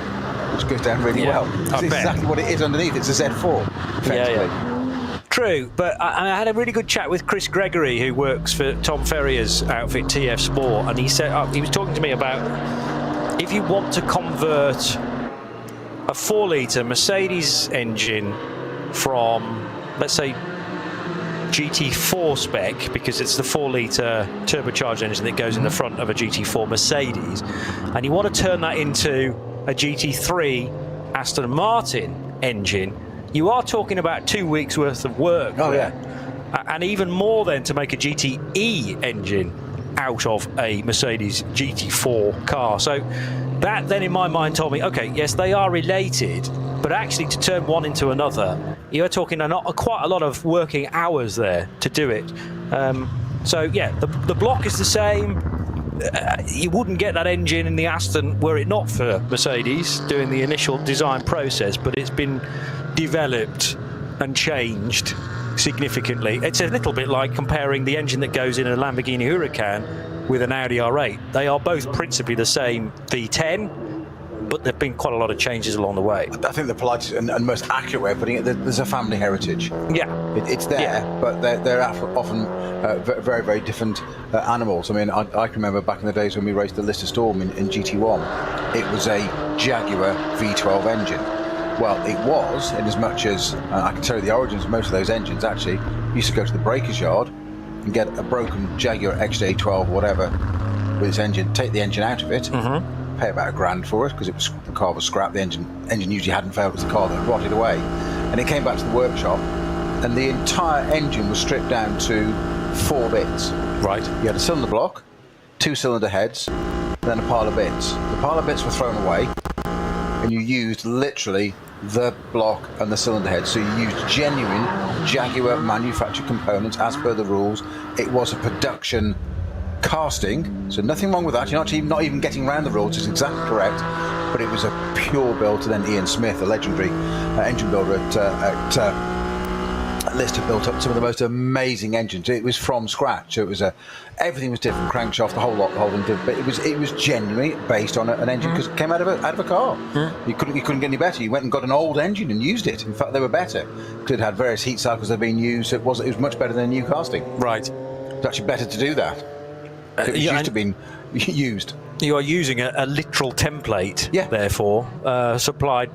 Which goes down really well. It's exactly what it is underneath. It's a Z4, effectively. True, but I had a really good chat with Chris Gregory, who works for Tom Ferrier's outfit TF Sport, and he said he was talking to me about if you want to convert a 4-litre Mercedes engine from, let's say, GT4 spec, because it's the 4-litre turbocharged engine that goes in the front of a GT4 Mercedes, and you want to turn that into a GT3 Aston Martin engine, you are talking about 2 weeks worth of work. Oh yeah. And even more then to make a GTE engine out of a Mercedes GT4 car. So that then in my mind told me, okay, yes, they are related, but actually to turn one into another, you're talking quite a lot of working hours there to do it. So yeah, the block is the same. You wouldn't get that engine in the Aston were it not for Mercedes doing the initial design process, but it's been developed and changed significantly. It's a little bit like comparing the engine that goes in a Lamborghini Huracan with an Audi R8. They are both principally the same V10, but there have been quite a lot of changes along the way. I think the politest and most accurate way of putting it, there's a family heritage. Yeah. It's there, but they're often very, very different animals. I mean, I can remember back in the days when we raced the Lister Storm in GT1, it was a Jaguar V12 engine. Well, it was, in as much as I can tell you the origins of most of those engines, actually, you used to go to the breaker's yard and get a broken Jaguar XJ12 whatever with its engine, take the engine out of it, pay about $1,000 for it, because the car was scrapped, the engine usually hadn't failed, it was the car that rotted away. And it came back to the workshop, and the entire engine was stripped down to 4 bits. Right. You had a cylinder block, 2 cylinder heads, then a pile of bits. The pile of bits were thrown away, and you used literally the block and the cylinder head. So you used genuine Jaguar manufactured components as per the rules. It was a production casting, so nothing wrong with that. You're not even getting around the rules. It's exactly correct. But it was a pure build. And then Ian Smith, a legendary engine builder at Lister, built up some of the most amazing engines. It was from scratch. So it was everything was different. Crankshaft, the whole lot, the whole thing. But it was genuinely based on an engine because it came out of a car. You couldn't get any better. You went and got an old engine and used it. In fact, they were better because it had various heat cycles that had been used. So it was much better than a new casting. Right. It's actually better to do that. It was used to being used. You are using a literal template, therefore,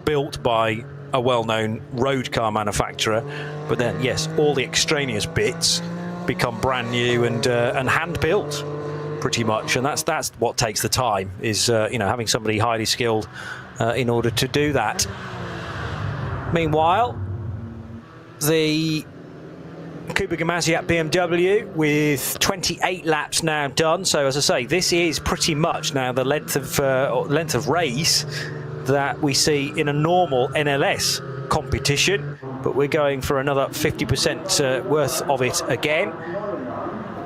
built by a well-known road car manufacturer, but then yes, all the extraneous bits become brand new and hand-built, pretty much, and that's what takes the time. Is having somebody highly skilled in order to do that. Meanwhile, the Kuba Gamasiak BMW with 28 laps now done. So as I say, this is pretty much now the length of race that we see in a normal NLS competition. but we're going for another 50% worth of it again.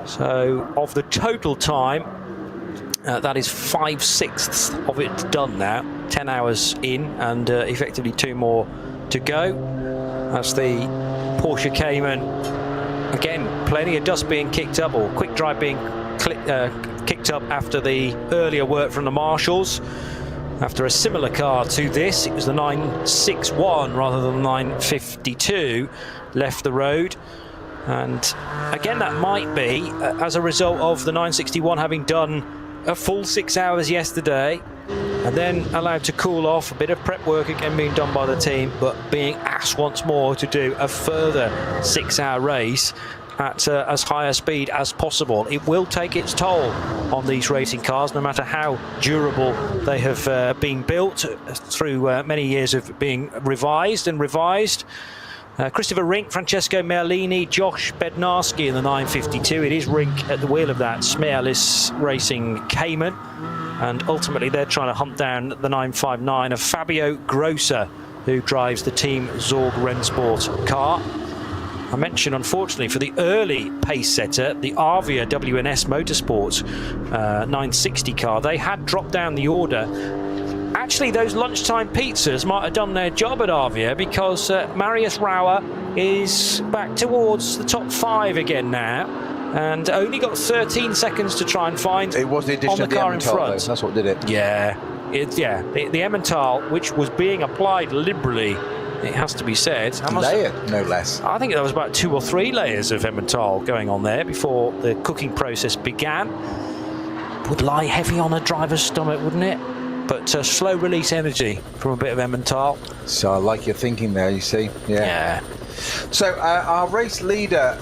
So of the total time, that is 5/6 of it done now. 10 hours in and effectively 2 more to go. As the Porsche Cayman, again, plenty of dust being kicked up, or quick drive being kicked up after the earlier work from the marshals. After a similar car to this, it was the 961 rather than the 952 left the road. And again, that might be as a result of the 961 having done a full 6 hours yesterday and then allowed to cool off, a bit of prep work again being done by the team, but being asked once more to do a further 6-hour race at as high a speed as possible. It will take its toll on these racing cars, no matter how durable they have been built through many years of being revised and revised. Christopher Rink, Francesco Merlini, Josh Bednarski in the 952. It is Rink at the wheel of that Smearless Racing Cayman. And ultimately they're trying to hunt down the 959 of Fabio Grosser, who drives the Team Zorg Rennsport car. I mentioned, unfortunately, for the early pace setter, the Avia WNS Motorsports 960 car, they had dropped down the order. Actually, those lunchtime pizzas might have done their job at Avia, because Marius Rauer is back towards the top 5 again now, and only got 13 seconds to try and find it was the addition on the of the car in Emmental, front. though. That's what did it. Yeah, the Emmental, which was being applied liberally, it has to be said. Layer, no less. I think there was about 2 or 3 layers of Emmental going on there before the cooking process began. Would lie heavy on a driver's stomach, wouldn't it? But slow release energy from a bit of Emmental. So I like your thinking there, you see. Yeah. So our race leader,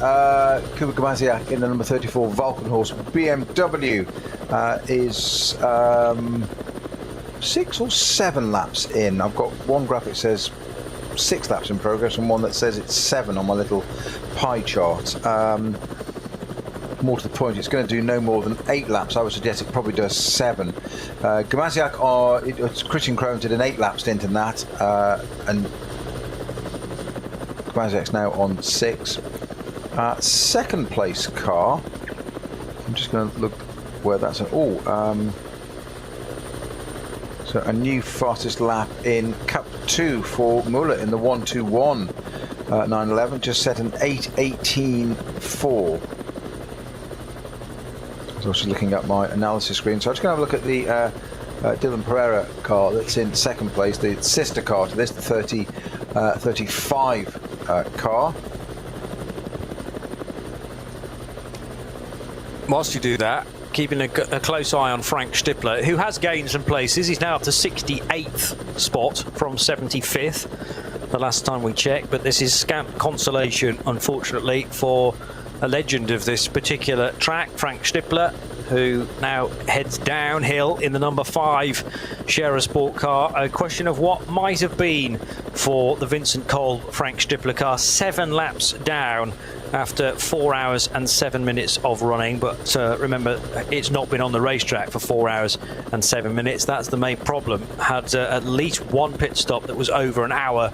Kuba Gamaziak, in the number 34 Vulcan horse BMW, is 6 or 7 laps in. I've got one graphic that says 6 laps in progress and one that says it's 7 on my little pie chart. More to the point, it's going to do no more than 8 laps. I would suggest it probably does 7. Gamaziak, it's Christian Krohn did an 8 lap stint in that, and Gamaziak's now on 6. Second place car, I'm just going to look where that's at. So a new fastest lap in Cup 2 for Muller in the 121 911, just set an 8:18.4. I was just looking at my analysis screen, so I'm just going to have a look at the Dylan Pereira car that's in second place, the sister car to this, the 35 car. Whilst you do that, keeping a close eye on Frank Stippler, who has gained some places. He's now up to 68th spot from 75th the last time we checked, but this is scant consolation, unfortunately, for a legend of this particular track, Frank Stippler, who now heads downhill in the number 5 Scherer Sport car. A question of what might have been for the Vincent Cole Frank Stippler car. 7 laps down after 4 hours and 7 minutes of running, but remember, it's not been on the racetrack for 4 hours and 7 minutes. That's the main problem. Had at least one pit stop that was over an hour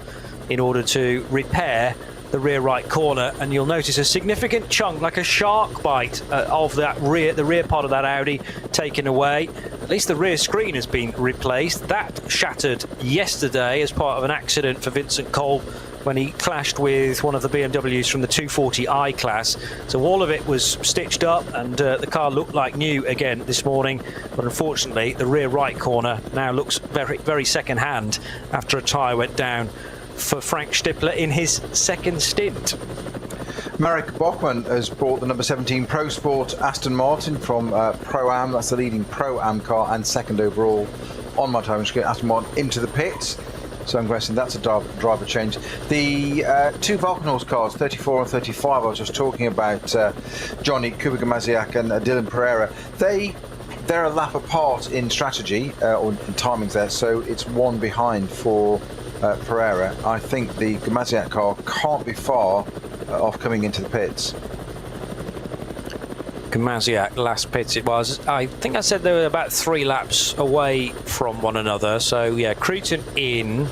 in order to repair the rear right corner, and you'll notice a significant chunk, like a shark bite, of the rear part of that Audi taken away. At least the rear screen has been replaced. That shattered yesterday as part of an accident for Vincent Cole when he clashed with one of the BMWs from the 240i class. So all of it was stitched up, and the car looked like new again this morning, but unfortunately the rear right corner now looks very, very second hand after a tyre went down for Frank Stippler in his second stint. Marek Bochman has brought the number 17 Pro Sport Aston Martin from Pro-Am. That's the leading Pro-Am car and second overall on my time screen. Aston Martin into the pits. So I'm guessing that's a driver change. The 2 Vulcan horse cars, 34 and 35, I was just talking about, Johnny Kuba Gamaziak and Dylan Pereira. They're a lap apart in strategy, or in timings there, so it's one behind for Pereira. I think the Gamaziak car can't be far off coming into the pits. Gamaziak last pits it was. I think I said they were about 3 laps away from one another. So yeah, Cruton in,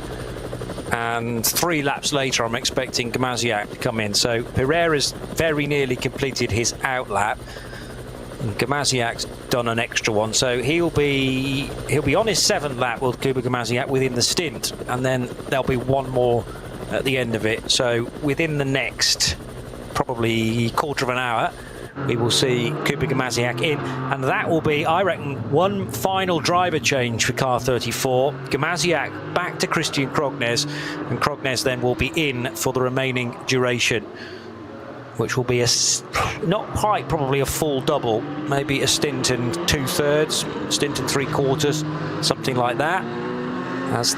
and 3 laps later I'm expecting Gamaziak to come in. So Pereira's very nearly completed his out lap, and Gamaziak's done an extra one, so he'll be on his 7th lap with Kuba Gamaziak within the stint, and then there'll be one more at the end of it. So within the next probably quarter of an hour we will see Kuba Gamaziak in, and that will be, I reckon, one final driver change for car 34. Gamaziak back to Christian Krognes, and Krognes then will be in for the remaining duration, which will be not quite probably a full double, maybe a stint and 2/3, stint and 3/4, something like that, as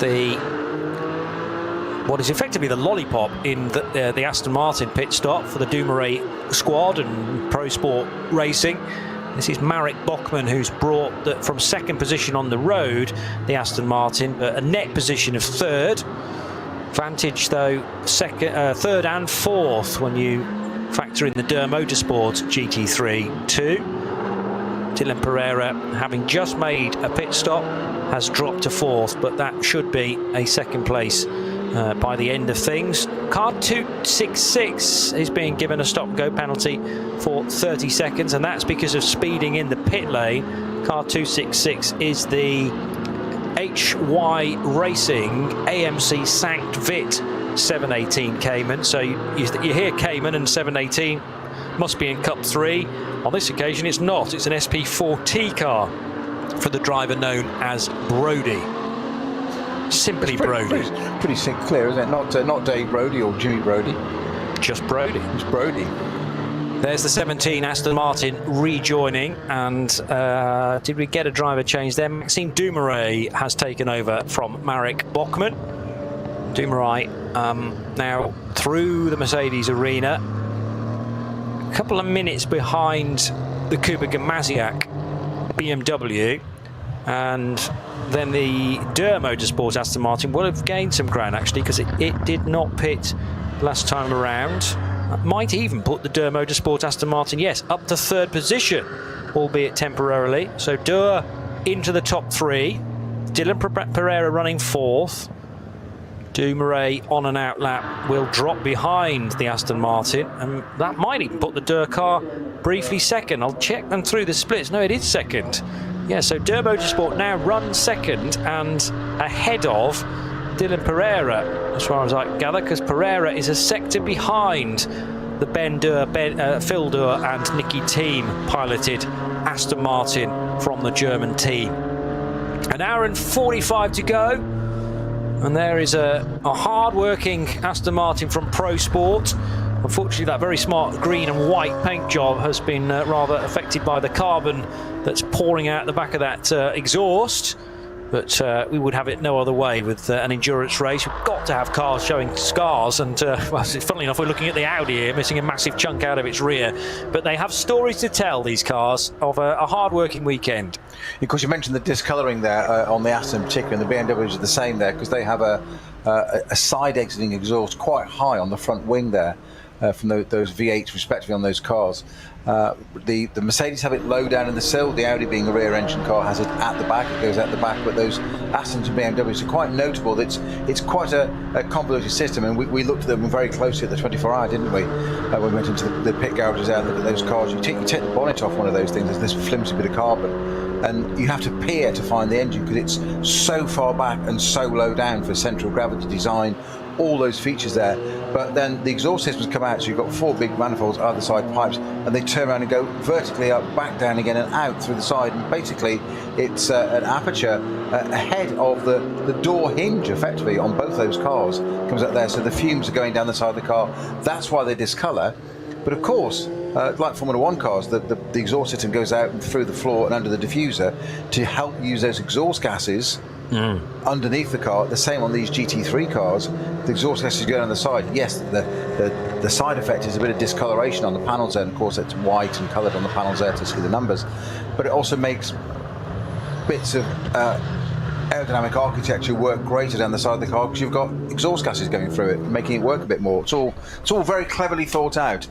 what is effectively the lollipop in the Aston Martin pit stop for the Dumoulin squad and Pro Sport Racing. This is Marek Bachmann, who's brought from 2nd position on the road, the Aston Martin, but a net position of 3rd. Vantage though 3rd and 4th when you factor in the Dur Motorsport GT3 too. Dylan Pereira, having just made a pit stop, has dropped to 4th, but that should be a 2nd place by the end of things. Car 266 is being given a stop-and-go penalty for 30 seconds, and that's because of speeding in the pit lane. Car 266 is the HY Racing AMC Sankt Vit 718 Cayman. So you hear Cayman and 718 must be in Cup 3. On this occasion it's not, it's an SP4T car for the driver known as Brody. Simply Brody. Pretty clear, isn't it? Not Dave Brody or Jimmy Brody. Just Brody. It's Brody. There's the 17 Aston Martin rejoining, and did we get a driver change there? Maxime Dumoulin has taken over from Marek Bachmann. Dumoulin now through the Mercedes arena, a couple of minutes behind the Kuba Gamaziak BMW, and then the Dur Motorsport Aston Martin will have gained some ground actually, because it did not pit last time around. Might even put the Dur Motorsport Aston Martin, yes, up to 3rd position, albeit temporarily. So Dur into the top 3, Dylan Pereira running 4th. Dumoulin on an out lap will drop behind the Aston Martin, and that might even put the Dur car briefly 2nd. I'll check them through the splits. No, it is 2nd. Yeah, so Dur Motorsport now runs 2nd and ahead of Dylan Pereira, as far as I gather, because Pereira is a sector behind the Phil Dur and Nicky Thiem piloted Aston Martin from the German team. An hour and 45 to go, and there is a hard-working Aston Martin from Pro Sport. Unfortunately, that very smart green and white paint job has been rather affected by the carbon that's pouring out the back of that exhaust. But we would have it no other way with an endurance race. We've got to have cars showing scars, and well, funnily enough, we're looking at the Audi here, missing a massive chunk out of its rear. But they have stories to tell, these cars, of a hard-working weekend. Of course, you mentioned the discolouring there on the Aston in particular, and the BMWs are the same there, because they have a side exiting exhaust quite high on the front wing there. From those V8s respectively on those cars. The Mercedes have it low down in the sill, the Audi being a rear engine car has it at the back, it goes at the back, but those Astons and BMWs are quite notable. It's quite a convoluted system, and we looked at them very closely at the 24-hour, didn't we? When we went into the pit garages there and looked at those cars. You take the bonnet off one of those things, there's this flimsy bit of carbon, and you have to peer to find the engine because it's so far back and so low down for central gravity design, all those features there. But then the exhaust systems come out, so you've got 4 big manifolds, either side pipes, and they turn around and go vertically up, back down again and out through the side, and basically it's an aperture ahead of the door hinge effectively on both those cars comes up there, so the fumes are going down the side of the car. That's why they discolour. But of course, like Formula 1 cars, the exhaust system goes out and through the floor and under the diffuser to help use those exhaust gases underneath the car. The same on these GT3 cars, the exhaust gases go on the side. Yes, the side effect is a bit of discoloration on the panels there, and of course it's white and coloured on the panels there to see the numbers, but it also makes bits of aerodynamic architecture work greater down the side of the car because you've got exhaust gases going through it, making it work a bit more. It's all very cleverly thought out.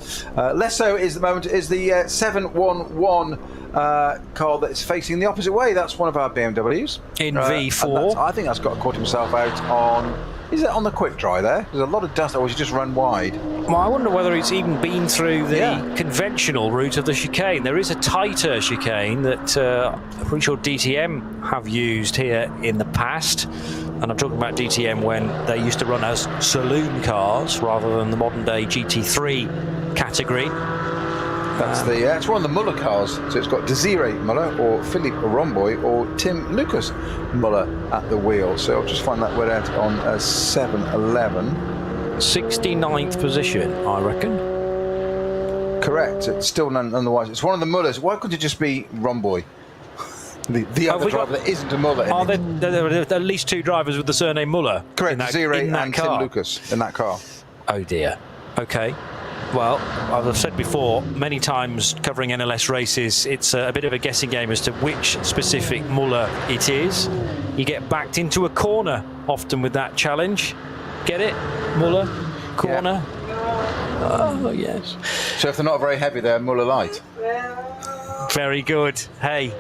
Less so is the 711 car that's facing the opposite way. That's one of our BMWs in V4. I think that's got to cut himself out on Is it on the quick dry there? There's a lot of dust, or was he just run wide? Well, I wonder whether it's even been through the conventional route of the chicane. There is a tighter chicane that I'm pretty sure DTM have used here in the past. And I'm talking about DTM when they used to run as saloon cars rather than the modern day GT3 category. That's it's one of the Muller cars. So it's got Desiree Muller or Philippe Romboy or Tim Lucas Muller at the wheel. So I'll just find that word out on 7-11. 69th position, I reckon. Correct. It's still nonetheless. It's one of the Mullers. Why couldn't it just be Romboy? The other driver that isn't a Muller. Are there at least two drivers with the surname Muller? Correct. Desiree and car? Tim Lucas in that car. Oh dear. Okay. Well, as I've said before, many times covering NLS races, it's a bit of a guessing game as to which specific Muller it is. You get backed into a corner often with that challenge. Get it? Muller? Corner? Yeah. Oh, yes. So if they're not very heavy, they're Muller light. Very good. Hey,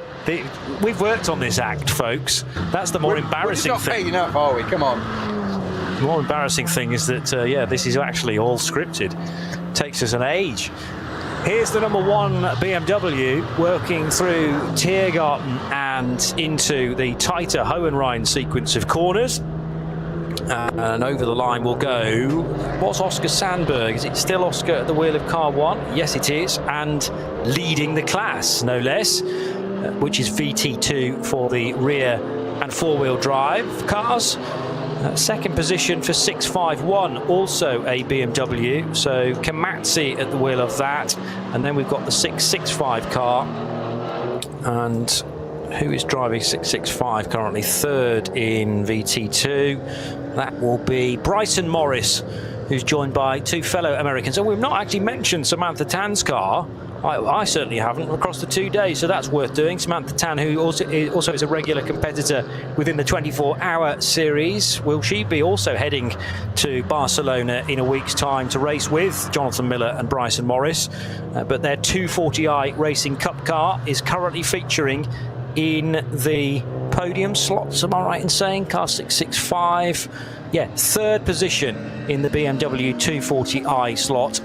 we've worked on this act, folks. That's the more embarrassing thing. We're not paying enough, are we? Come on. The more embarrassing thing is that, this is actually all scripted. Takes us an age. Here's the number one BMW working through Tiergarten and into the tighter Hohenrhein sequence of corners. And over the line will go, what's Oscar Sandberg? Is it still Oscar at the wheel of car one? Yes, it is. And leading the class, no less, which is VT2 for the rear and four-wheel drive cars. Second position for 651, also a BMW. So Komatsu at the wheel of that. And then we've got the 665 car. And who is driving 665 currently? Third in VT2. That will be Bryson Morris, who's joined by two fellow Americans. And we've not actually mentioned Samantha Tan's car. I certainly haven't across the 2 days, so that's worth doing. Samantha Tan, who also is a regular competitor within the 24-hour series. Will she be also heading to Barcelona in a week's time to race with Jonathan Miller and Bryson Morris? But their 240i Racing Cup car is currently featuring in the podium slots, am I right in saying? Car 665. Yeah, third position in the BMW 240i slot.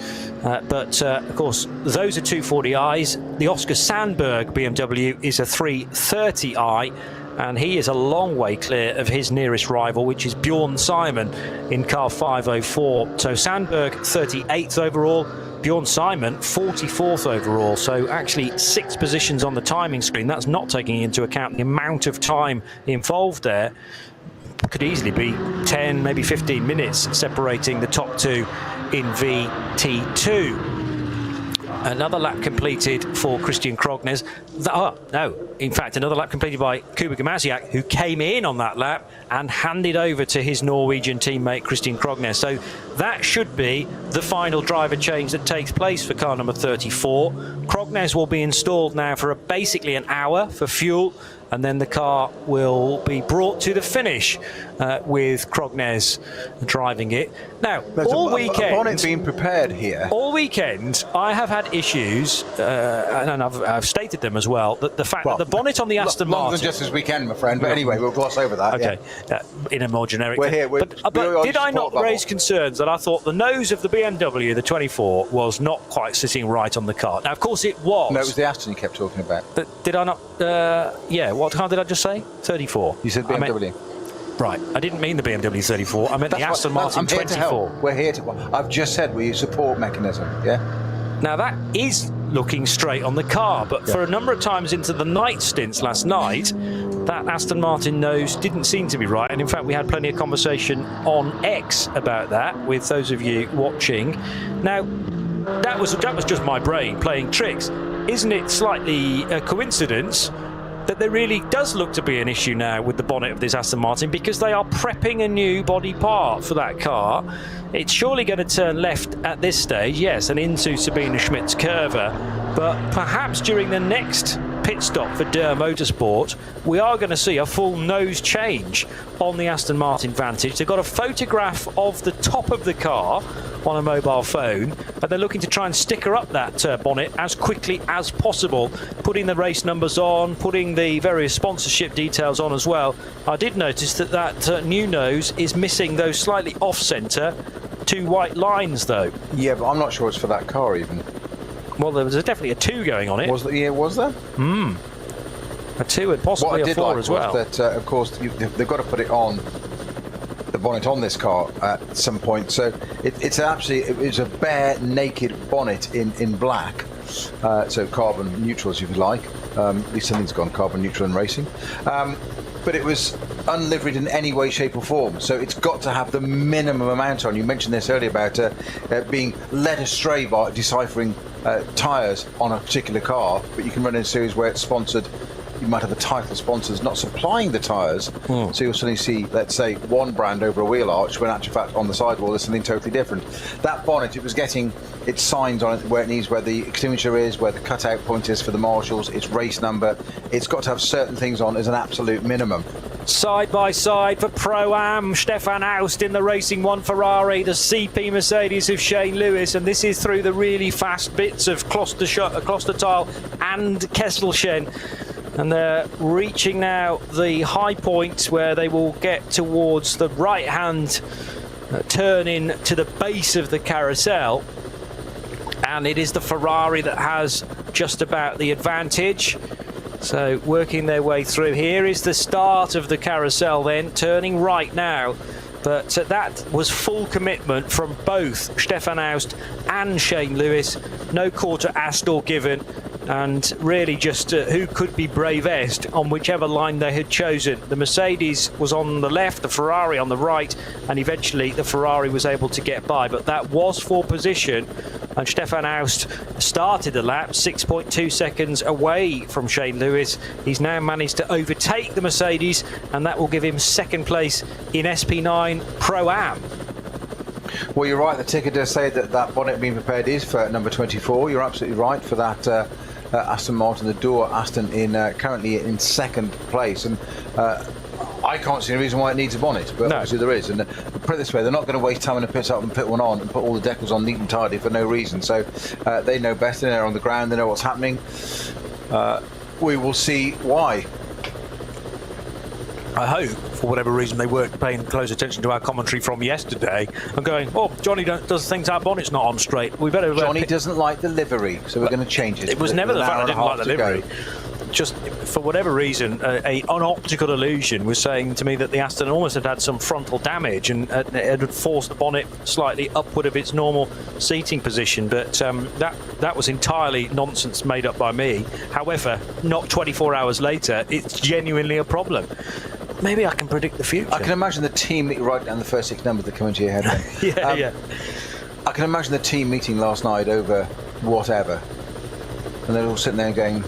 But of course, those are 240i's. The Oscar Sandberg BMW is a 330i, and he is a long way clear of his nearest rival, which is Bjorn Simon in car 504. So Sandberg 38th overall, Bjorn Simon 44th overall. So actually 6 positions on the timing screen. That's not taking into account the amount of time involved there. Could easily be 10, maybe 15 minutes separating the top two in VT2. Another lap completed for Christian Krognes. In fact, another lap completed by Kuba Gamasiak, who came in on that lap and handed over to his Norwegian teammate Christian Krognes. So that should be the final driver change that takes place for car number 34. Krognes will be installed now for basically an hour for fuel, and then the car will be brought to the finish with Krognes driving it. Now, all weekend... A bonnet being prepared here. All weekend, I have had issues, and I've stated them as well, that the fact that the bonnet on the Aston Martin... Longer than just this weekend, my friend, but anyway, we'll gloss over that. Okay, in a more generic... We're here. But did I not raise concerns that I thought the nose of the BMW, the 24, was not quite sitting right on the car? Now, of course, it was. No, it was the Aston you kept talking about. But did I not... what car did I just say? 34. You said BMW. Right, I didn't mean the BMW 34, I meant the Aston Martin 24. We're here to... I've just said we use support mechanism, yeah? Now that is looking straight on the car, but for a number of times into the night stints last night, that Aston Martin nose didn't seem to be right, and in fact we had plenty of conversation on X about that with those of you watching. Now, that was just my brain playing tricks. Isn't it slightly a coincidence that there really does look to be an issue now with the bonnet of this Aston Martin, because they are prepping a new body part for that car? It's surely going to turn left at this stage, yes, and into Sabine Schmidt's Curva, but perhaps during the next pit stop for Durr Motorsport, we are going to see a full nose change on the Aston Martin Vantage. They've got a photograph of the top of the car on a mobile phone, and they're looking to try and sticker up that bonnet as quickly as possible, putting the race numbers on, putting the various sponsorship details on as well. I did notice that new nose is missing those slightly off-centre 2 white lines, though. Yeah, but I'm not sure it's for that car even. Well, there was definitely a 2 going on it. Was there? Yeah, was there? A 2 and possibly a 4 as well. That, of course, they've got to put it on, the bonnet on this car at some point. So it's a bare, naked bonnet in black. So carbon neutral, if you like. At least something's gone carbon neutral in racing. But it was unliveried in any way, shape or form. So it's got to have the minimum amount on. You mentioned this earlier about being led astray by deciphering tyres on a particular car, but you can run in a series where it's sponsored. You might have the title sponsors not supplying the tyres, so you'll suddenly see, let's say, one brand over a wheel arch, when in actual fact on the sidewall there's something totally different. That bonnet, it was getting its signs on it where it needs, where the extinguisher is, where the cutout point is for the marshals, its race number. It's got to have certain things on as an absolute minimum. Side by side for Pro-Am, Stefan Aust in the Racing 1 Ferrari, the CP Mercedes of Shane Lewis, and this is through the really fast bits of Klostertal and Kesselchen. And they're reaching now the high points where they will get towards the right-hand turn in to the base of the carousel. And it is the Ferrari that has just about the advantage. So working their way through. Here is the start of the carousel then, turning right now. But that was full commitment from both Stefan Aust and Shane Lewis. No quarter asked or given. And really just who could be bravest on whichever line they had chosen. The Mercedes was on the left, the Ferrari on the right, and eventually the Ferrari was able to get by. But that was for position, and Stefan Aust started the lap 6.2 seconds away from Shane Lewis. He's now managed to overtake the Mercedes, and that will give him second place in SP9 Pro-Am. Well, you're right, the ticket does say that bonnet being prepared is for number 24. You're absolutely right for that Aston Martin, the Door Aston, currently in second place. And I can't see any reason why it needs a bonnet, but obviously there is. And put it this way, they're not going to waste time in a pit up and put one on and put all the decals on neat and tidy for no reason. So they know best, they're on the ground, they know what's happening. We will see why. I hope, for whatever reason, they weren't paying close attention to our commentary from yesterday and going, oh, Johnny does things our bonnet's not on straight. We better. Johnny doesn't like the livery, so we're going to change it. It was never the fact I didn't like the livery. Just for whatever reason, an optical illusion was saying to me that the Aston almost had some frontal damage and it had forced the bonnet slightly upward of its normal seating position. But that was entirely nonsense made up by me. However, not 24 hours later, it's genuinely a problem. Maybe I can predict the future. I can imagine the team, write down the first 6 numbers that come into your head. yeah. I can imagine the team meeting last night over whatever, and they're all sitting there going,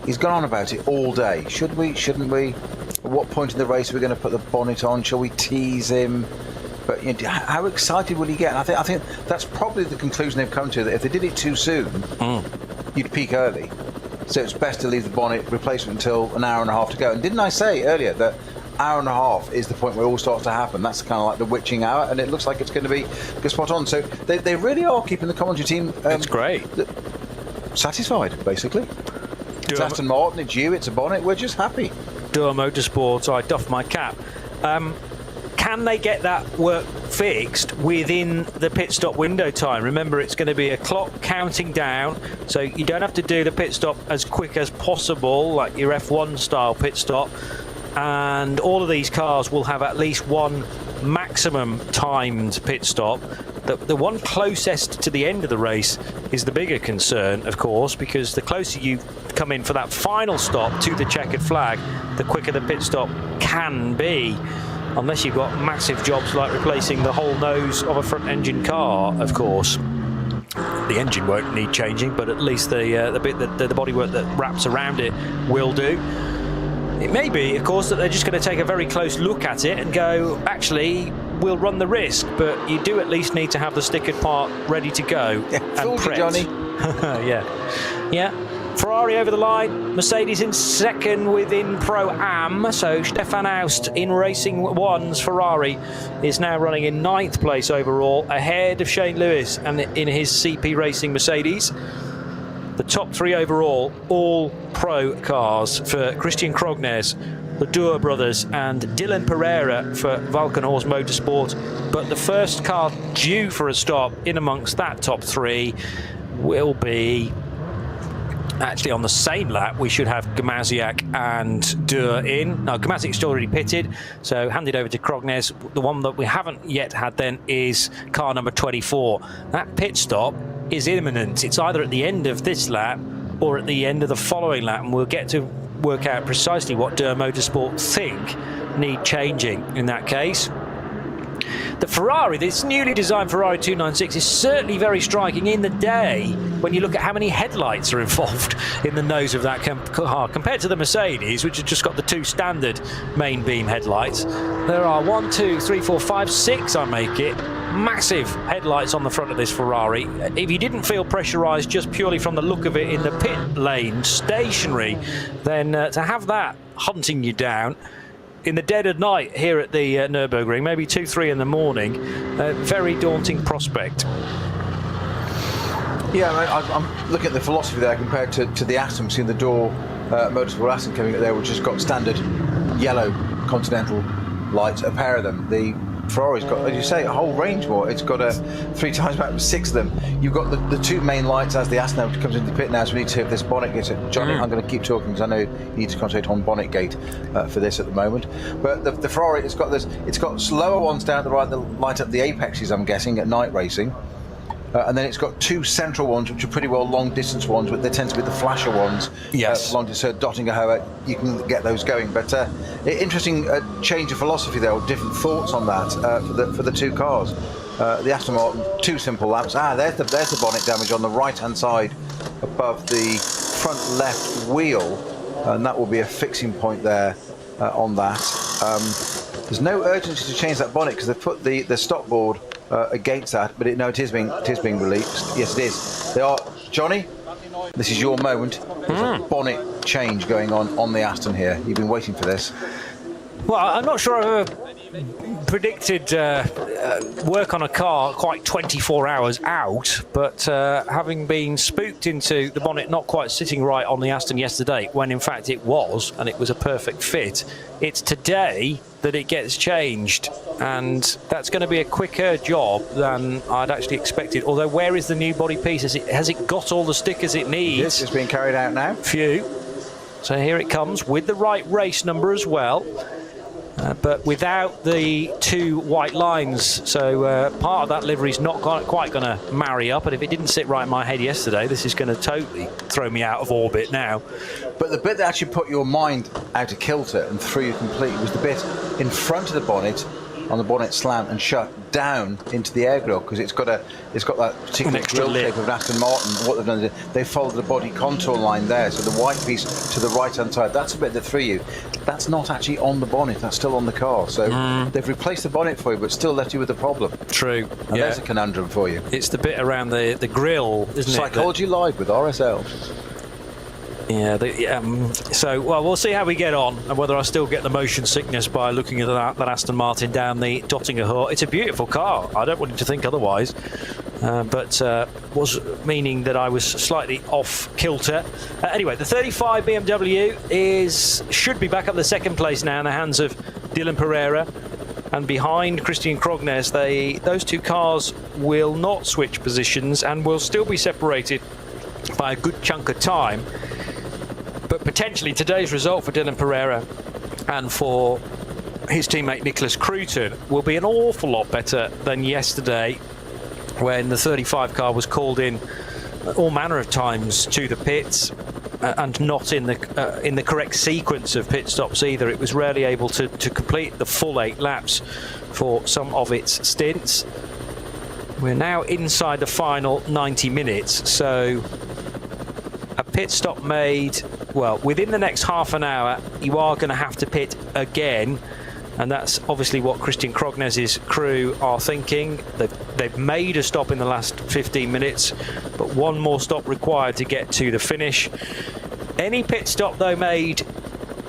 he's gone on about it all day. Should we? Shouldn't we? At what point in the race are we going to put the bonnet on? Shall we tease him? But you know, how excited will he get? And I think that's probably the conclusion they've come to, that if they did it too soon, you'd peak early. So it's best to leave the bonnet replacement until an hour and a half to go. And didn't I say earlier that hour and a half is the point where it all starts to happen? That's kind of like the witching hour, and it looks like it's going to be spot on. So they really are keeping the commentary team it's great. Satisfied, basically. It's Aston Martin, it's you, it's a bonnet, we're just happy. Durr Motorsport, I doff my cap. Can they get that work fixed within the pit stop window time? Remember, it's going to be a clock counting down, so you don't have to do the pit stop as quick as possible, like your F1 style pit stop. And all of these cars will have at least one maximum timed pit stop. The one closest to the end of the race is the bigger concern, of course, because the closer you come in for that final stop to the checkered flag, the quicker the pit stop can be. Unless you've got massive jobs like replacing the whole nose of a front engine car, of course. The engine won't need changing, but at least the bit that the bodywork that wraps around it will do. It may be, of course, that they're just going to take a very close look at it and go, actually, we'll run the risk, but you do at least need to have the stickered part ready to go and prepped. Johnny. Yeah. Ferrari over the line, Mercedes in second within Pro-Am. So Stefan Aust in Racing One's Ferrari is now running in 9th place overall, ahead of Shane Lewis and in his CP Racing Mercedes. The top 3 overall, all pro cars for Christian Krognes, the Duer brothers, and Dylan Pereira for Valkenhorst Motorsport. But the first car due for a stop in amongst that top 3 will be actually on the same lap. We should have Gamaziak and Duer in. No, Gamaziak's already pitted, so handed over to Krognes. The one that we haven't yet had then is car number 24. That pit stop is imminent. It's either at the end of this lap or at the end of the following lap, and we'll get to work out precisely what Duer Motorsport think need changing in that case. The Ferrari, this newly designed Ferrari 296, is certainly very striking in the day when you look at how many headlights are involved in the nose of that car compared to the Mercedes, which has just got the 2 standard main beam headlights. There are 1, 2, 3, 4, 5, 6, I make it, massive headlights on the front of this Ferrari. If you didn't feel pressurized just purely from the look of it in the pit lane, stationary, then to have that hunting you down in the dead of night here at the Nürburgring, maybe 2, 3 in the morning, very daunting prospect. Yeah, I'm looking at the philosophy there compared to the Aston. We've seen the door Motorsport Aston coming up there, which has got standard yellow Continental lights, a pair of them. The Ferrari's got, as you say, a whole range more. It's got 3 times back, 6 of them. You've got the 2 main lights as the Aston comes into the pit now, so we need to see if this bonnet gets it. Johnny, I'm going to keep talking because I know you need to concentrate on bonnet gate for this at the moment. But the Ferrari, it's got slower ones down at the right that light up the apexes, I'm guessing, at night racing. And then it's got 2 central ones, which are pretty well long distance ones, but they tend to be the flasher ones. Yes. Long distance, dotting a hoe, you can get those going. But interesting change of philosophy there, or different thoughts on that for the 2 cars. The Aston Martin, 2 simple laps. There's the bonnet damage on the right-hand side above the front left wheel, and that will be a fixing point there on that. There's no urgency to change that bonnet because they've put the stop board against that, but it is being released. Yes, it is. They are. Johnny, this is your moment. There's a bonnet change going on the Aston here. You've been waiting for this. Well, I'm not sure I've ever predicted work on a car quite 24 hours out, but having been spooked into the bonnet not quite sitting right on the Aston yesterday, when in fact it was, and it was a perfect fit, it's today that it gets changed, and that's going to be a quicker job than I'd actually expected. Although, where is the new body piece? Has it got all the stickers it needs? Yes, it's being carried out now. Phew. So here it comes with the right race number as well. But without the 2 white lines, so part of that livery's not quite going to marry up, and if it didn't sit right in my head yesterday, this is going to totally throw me out of orbit now. But the bit that actually put your mind out of kilter and threw you completely was the bit in front of the bonnet, on the bonnet slam and shut down into the air grill, because it's got that particular grill shape of an Aston Martin. What they've done is they followed the body contour line there, so the white piece to the right hand side, that's the bit that threw you. That's not actually on the bonnet, that's still on the car. So they've replaced the bonnet for you, but still left you with a problem. True. And there's a conundrum for you. It's the bit around the grill, isn't it? Psychology Live with RSL. Yeah, so, well, we'll see how we get on and whether I still get the motion sickness by looking at that Aston Martin down the Dottinger Hood. It's a beautiful car. I don't want you to think otherwise. But was meaning that I was slightly off kilter. Anyway, the 35 BMW should be back up the 2nd place now in the hands of Dylan Pereira. And behind Christian Krognes, those 2 cars will not switch positions and will still be separated by a good chunk of time. But potentially today's result for Dylan Pereira and for his teammate Nicholas Cruton will be an awful lot better than yesterday, when the 35 car was called in all manner of times to the pits and not in the correct sequence of pit stops either. It was rarely able to complete the full 8 laps for some of its stints. We're now inside the final 90 minutes, so a pit stop made, well, within the next half an hour, you are going to have to pit again. And that's obviously what Christian Krognes' crew are thinking. They've They've made a stop in the last 15 minutes, but one more stop required to get to the finish. Any pit stop, though, made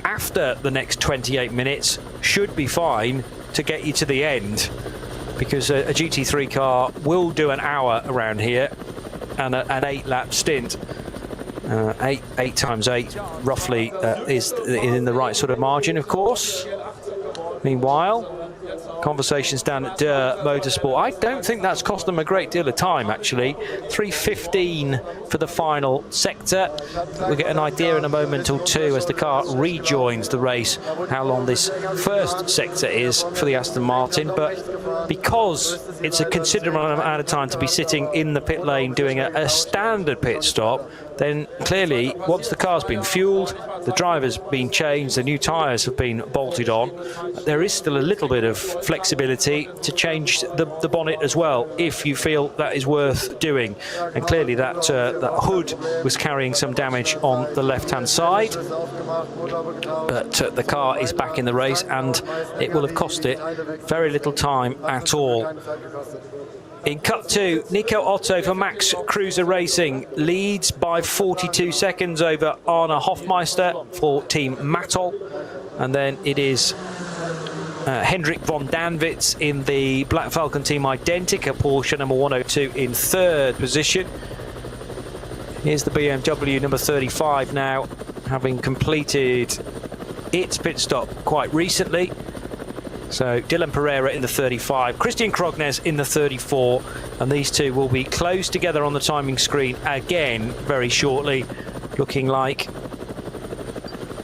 after the next 28 minutes should be fine to get you to the end, because a GT3 car will do an hour around here and an 8-lap stint. 8 times 8 roughly is in the right sort of margin, of course. Meanwhile, conversations down at Motorsport. I don't think that's cost them a great deal of time, actually. 3:15 for the final sector. We'll get an idea in a moment or two as the car rejoins the race how long this first sector is for the Aston Martin. But because it's a considerable amount of time to be sitting in the pit lane doing a standard pit stop, then clearly once the car's been fueled, the driver's been changed, the new tyres have been bolted on, there is still a little bit of flexibility to change the bonnet as well if you feel that is worth doing. And clearly that hood was carrying some damage on the left hand side, but the car is back in the race and it will have cost it very little time at all. In Cut 2, Nico Otto for Max Cruiser Racing leads by 42 seconds over Arne Hofmeister for Team Mattel. And then it is Hendrik von Danwitz in the Black Falcon Team Identica Porsche number 102 in third position. Here's the BMW number 35 now, having completed its pit stop quite recently. So Dylan Pereira in the 35, Christian Krognes in the 34, and these two will be close together on the timing screen again very shortly, looking like,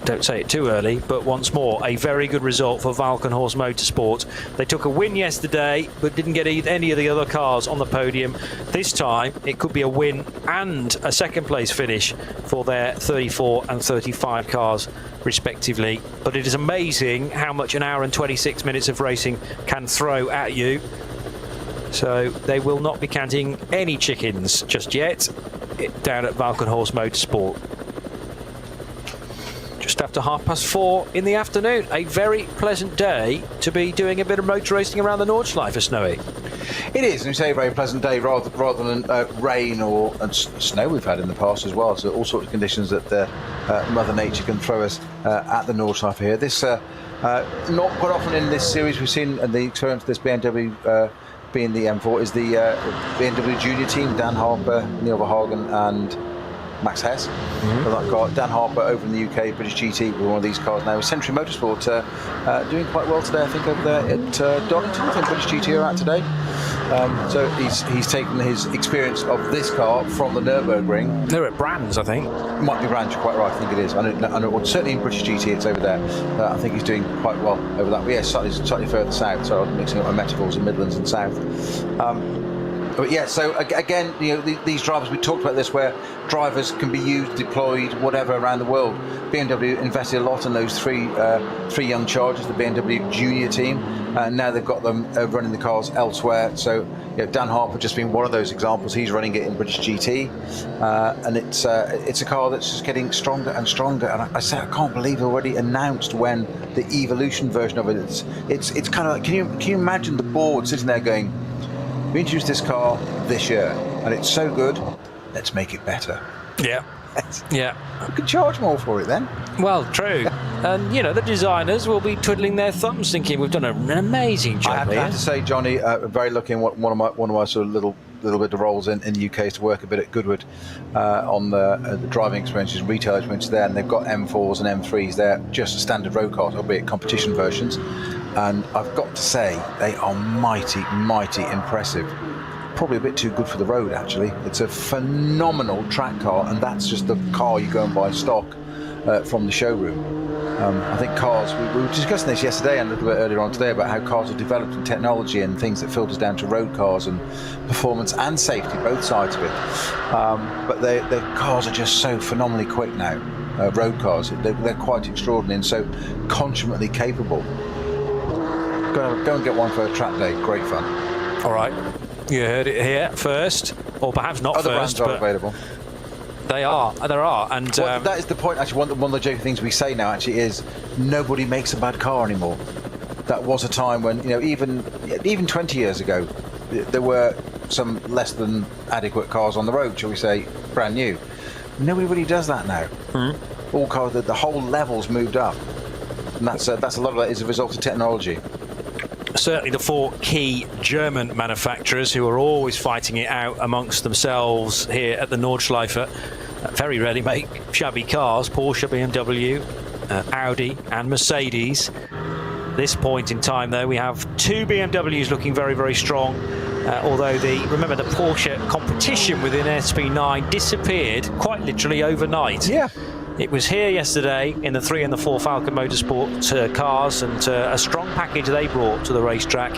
don't say it too early, but once more a very good result for Valkenhorst Motorsport. They took a win yesterday but didn't get any of the other cars on the podium. This time it could be a win and a second place finish for their 34 and 35 cars respectively. But it is amazing how much an hour and 26 minutes of racing can throw at you. So they will not be counting any chickens just yet down at Valkenhorst Motorsport. Just after 4:30 in the afternoon. A very pleasant day to be doing a bit of motor racing around the Nordschleife, Snowy. It is, and you say a very pleasant day rather than rain and snow we've had in the past as well. So all sorts of conditions that Mother Nature can throw us at the Nordschleife here. This not quite often in this series we've seen, and the experience of this BMW being the M4 is the BMW Junior team, Dan Harper, Neil Verhagen and Max Hess. So that car, Dan Harper over in the UK, British GT with one of these cars now. Century Motorsport doing quite well today, I think, over there at Donington. I think British GT are out today. So he's taken his experience of this car from the Nürburgring. They're at Brands, I think. Might be Brands, you're quite right, I think it is. I know, certainly in British GT it's over there. I think he's doing quite well over that. But yeah, slightly further south, so I'm mixing up my metaphors in Midlands and South. But yeah, so again, you know, these drivers, we talked about this, where drivers can be used, deployed, whatever around the world. BMW invested a lot in those three young chargers, the BMW Junior team, and now they've got them running the cars elsewhere. So you know, Dan Harper just being one of those examples. He's running it in British GT, and it's a car that's just getting stronger and stronger. And I can't believe already announced when the Evolution version of it. It's kind of like, can you imagine the board sitting there going, we introduced this car this year and it's so good, let's make it better. Yeah. Yeah. We could charge more for it then. Well, true. And you know, the designers will be twiddling their thumbs thinking we've done an amazing job. I have to say, Johnny, very lucky in one of my sort of little bit of roles in the UK is to work a bit at Goodwood on the driving experiences, retail experiences there, and they've got M4s and M3s there, just standard road cars, albeit competition versions. And I've got to say, they are mighty, mighty impressive. Probably a bit too good for the road, actually. It's a phenomenal track car, and that's just the car you go and buy stock from the showroom. I think cars, we were discussing this yesterday and a little bit earlier on today about how cars have developed in technology and things that filters down to road cars and performance and safety, both sides of it. But the cars are just so phenomenally quick now, road cars. They're quite extraordinary and so consummately capable. Go and get one for a track day, great fun. All right, you heard it here first, or perhaps not Other first, brands are but available. there are, and that is the point. Actually, one of the joking things we say now actually is nobody makes a bad car anymore. That was a time when, you know, even 20 years ago, there were some less than adequate cars on the road, shall we say, brand new. Nobody really does that now. All cars, the whole level's moved up, and that's a lot of that is a result of technology. Certainly the 4 key German manufacturers who are always fighting it out amongst themselves here at the Nordschleife very rarely make shabby cars. Porsche, BMW, Audi and Mercedes. This point in time, though, we have 2 BMWs looking very, very strong. Although remember the Porsche competition within SP9 disappeared quite literally overnight. Yeah. It was here yesterday in the 3 and the 4 Falcon Motorsport cars, and a strong package they brought to the racetrack.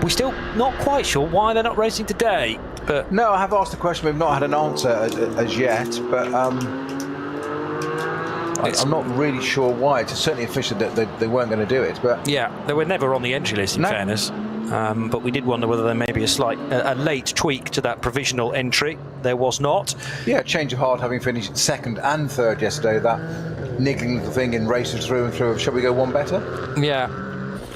We're still not quite sure why they're not racing today. But no, I have asked the question. We've not had an answer as yet, but I'm not really sure why. It's certainly official that they weren't going to do it. But yeah, they were never on the entry list, in fairness. But we did wonder whether there may be a late tweak to that provisional entry. There was not. Yeah, change of heart, having finished 2nd and 3rd yesterday. That niggling little thing in races through and through. Shall we go one better? Yeah,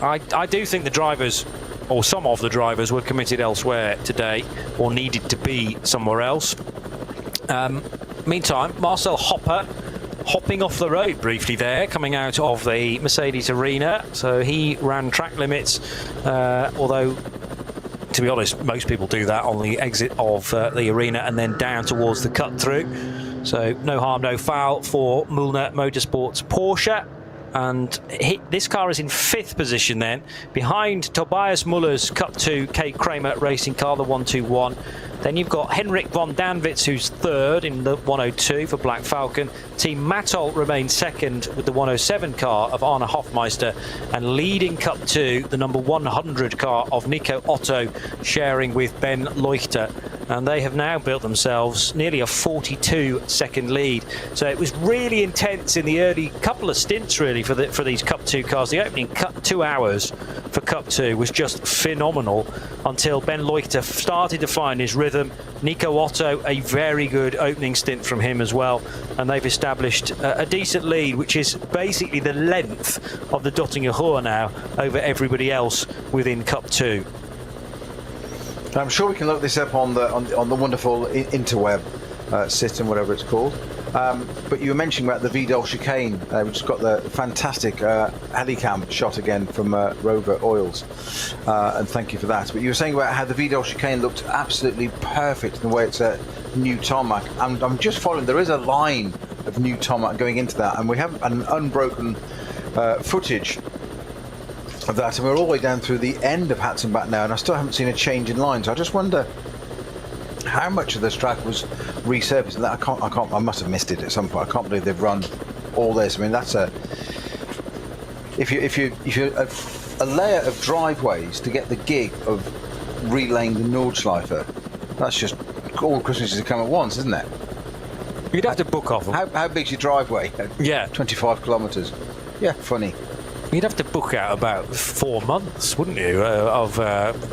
I do think the drivers, or some of the drivers, were committed elsewhere today, or needed to be somewhere else. Meantime, Marcel Hopper hopping off the road briefly there, coming out of the Mercedes arena. So he ran track limits, although, to be honest, most people do that on the exit of the arena and then down towards the cut-through. So no harm, no foul for Müllner Motorsports Porsche. And this car is in 5th position then, behind Tobias Muller's Cup 2 Kate Kramer racing car, the 121. Then you've got Henrik von Danwitz, who's 3rd in the 102 for Black Falcon. Team Mattol remains 2nd with the 107 car of Arne Hofmeister, and leading Cup 2, the number 100 car of Nico Otto, sharing with Ben Leuchter. And they have now built themselves nearly a 42-second lead. So it was really intense in the early couple of stints, really, for these Cup 2 cars. The opening 2 hours for Cup 2 was just phenomenal until Ben Leuchter started to find his rhythm. Nico Otto, a very good opening stint from him as well. And they've established a decent lead, which is basically the length of the Dottinger Ruhr now over everybody else within Cup 2. I'm sure we can look this up on the wonderful interweb system, whatever it's called. But you were mentioning about the Vidal chicane. We just got the fantastic helicam shot again from Rover Oils, and thank you for that. But you were saying about how the Vidal chicane looked absolutely perfect in the way it's a new tarmac. And I'm just following. There is a line of new tarmac going into that, and we have an unbroken footage of that, and we're all the way down through the end of Hatzenbach now, and I still haven't seen a change in line. So I just wonder how much of this track was resurfaced. And I must have missed it at some point. I can't believe they've run all this. I mean, that's if you a layer of driveways to get the gig of relaying the Nordschleife. That's just all Christmases to come at once, isn't it? You'd have to book off them. How big's your driveway? Yeah, 25 kilometres. Yeah, funny. You'd have to book out about 4 months, wouldn't you, of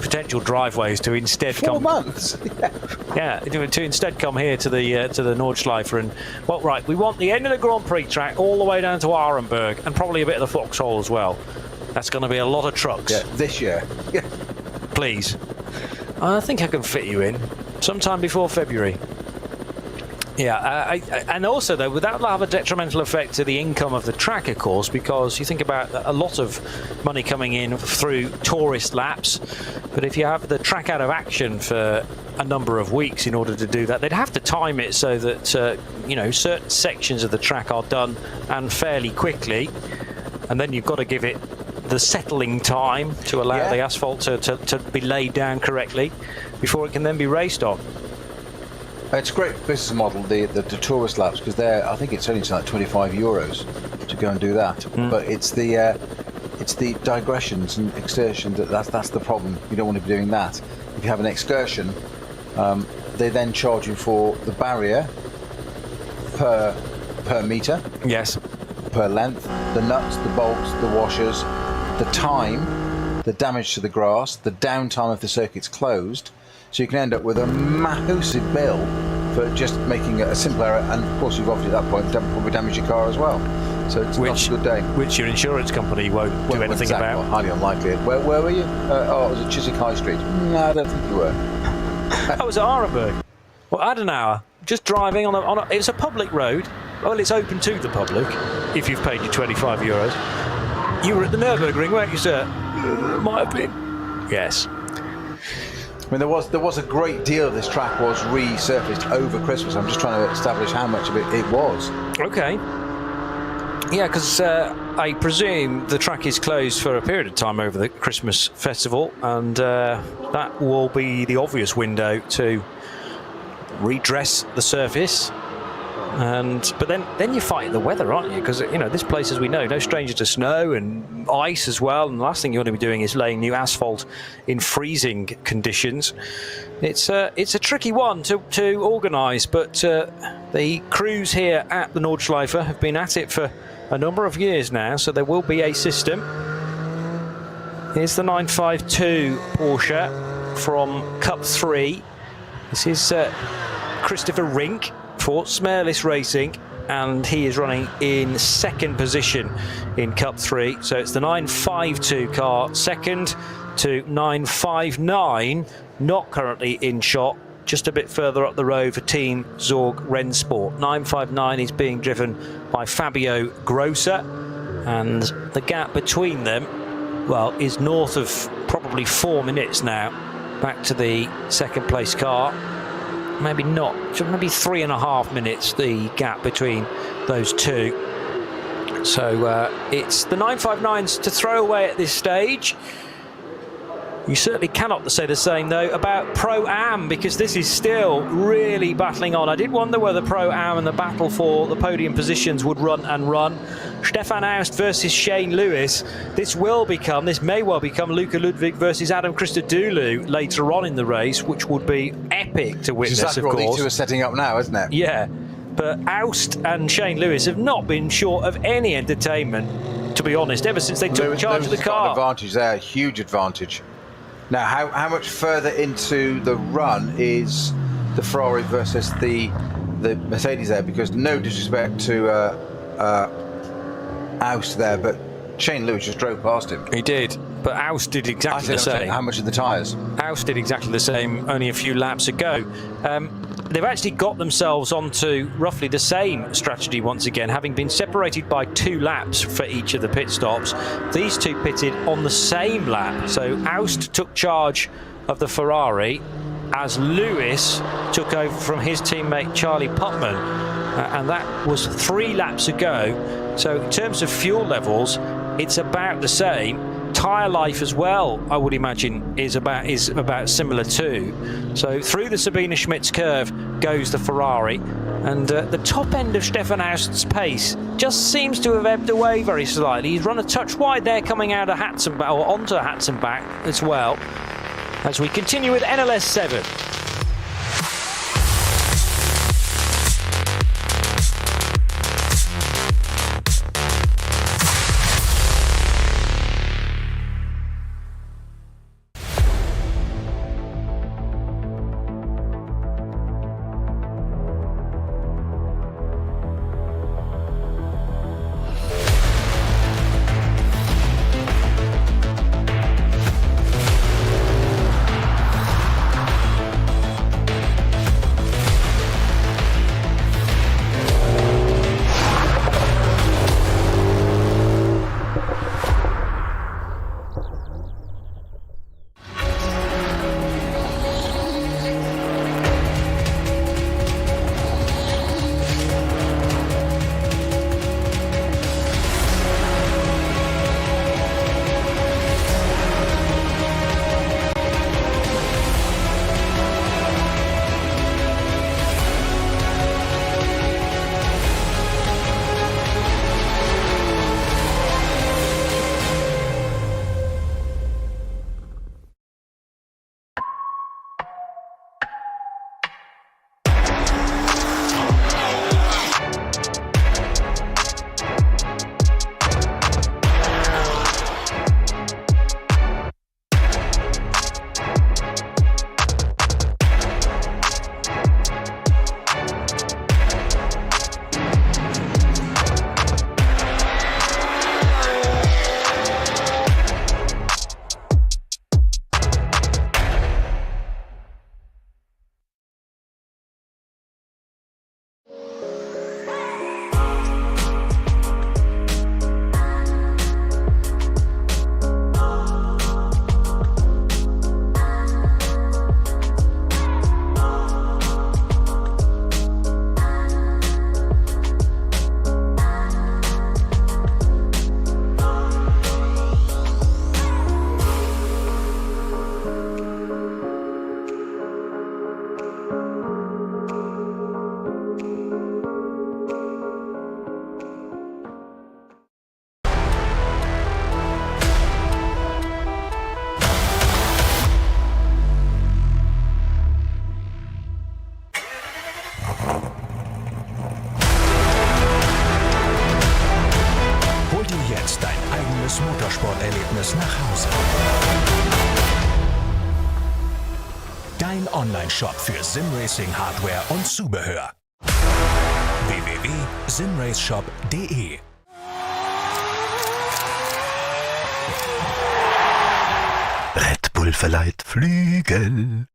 potential driveways to instead 4 come. months. Yeah, to instead come here to the Nordschleife. And well, right, we want the end of the Grand Prix track all the way down to Arenberg, and probably a bit of the Foxhole as well. That's going to be a lot of trucks. Yeah, this year. Yeah. Please, I think I can fit you in sometime before February. Yeah, and also, though, that will have a detrimental effect to the income of the track, of course, because you think about a lot of money coming in through tourist laps. But if you have the track out of action for a number of weeks in order to do that, they'd have to time it so that, certain sections of the track are done and fairly quickly. And then you've got to give it the settling time to allow the asphalt to be laid down correctly before it can then be raced on. It's a great business model, the tourist laps, because I think it's only like €25 to go and do that. But it's the digressions and excursions that's the problem. You don't want to be doing that. If you have an excursion, they then charge you for the barrier per meter. Yes. Per length, the nuts, the bolts, the washers, the time, the damage to the grass, the downtime if the circuit's closed. So you can end up with a massive bill for just making a simple error, and of course you've obviously at that point probably damaged your car as well. So it's not a good day. Which your insurance company won't do anything exactly, about. Well, highly unlikely. Where were you? It was at Chiswick High Street. No, I don't think you were. That was at Arenberg. Well, Adenauer, just driving on a. It's a public road. Well, it's open to the public if you've paid your €25. You were at the Nürburgring, weren't you, sir? Might have been. Yes. I mean, there was a great deal of this track was resurfaced over Christmas. I'm just trying to establish how much of it was. Okay. Yeah, because I presume the track is closed for a period of time over the Christmas festival, and that will be the obvious window to redress the surface. But then you're fighting the weather, aren't you? Because this place, as we know, no stranger to snow and ice as well. And the last thing you want to be doing is laying new asphalt in freezing conditions. It's a tricky one to organise, but the crews here at the Nordschleife have been at it for a number of years now, so there will be a system. Here's the 952 Porsche from Cup 3. This is Christopher Rink for Smerlis Racing, and he is running in second position in Cup 3. So it's the 952 car second to 959, not currently in shot, just a bit further up the road for Team Zorg Rennsport. 959 is being driven by Fabio Grosser, and the gap between them, well, is north of probably 4 minutes now back to the second place car. Maybe not, maybe 3.5 minutes the gap between those two. So it's the 959s to throw away at this stage. You certainly cannot say the same, though, about Pro-Am, because this is still really battling on. I did wonder whether Pro-Am and the battle for the podium positions would run and run. Stefan Aust versus Shane Lewis. This may well become Luca Ludwig versus Adam Christodoulou later on in the race, which would be epic to witness, of course. These two are setting up now, isn't it? Yeah, but Aust and Shane Lewis have not been short of any entertainment, to be honest, ever since they took charge of the car. Got an advantage there, huge advantage. Now, how much further into the run is the Ferrari versus the Mercedes there? Because no disrespect to Aust there, but Shane Lewis just drove past him. He did, but Aust did exactly the same. How much are the tyres? Aust did exactly the same only a few laps ago. They've actually got themselves onto roughly the same strategy once again, having been separated by 2 laps for each of the pit stops. These two pitted on the same lap. So Aust took charge of the Ferrari as Lewis took over from his teammate Charlie Putman. And that was 3 laps ago. So in terms of fuel levels, it's about the same. Tyre life as well, I would imagine, is about similar too. So through the Sabine Schmitz curve goes the Ferrari, and the top end of Stefan Aust's pace just seems to have ebbed away very slightly. He's run a touch wide there coming out of Hatzenbach, or onto Hatzenbach as well, as we continue with NLS 7. Online-Shop für Simracing-Hardware und Zubehör. www.simraceshop.de. Red Bull verleiht Flügel.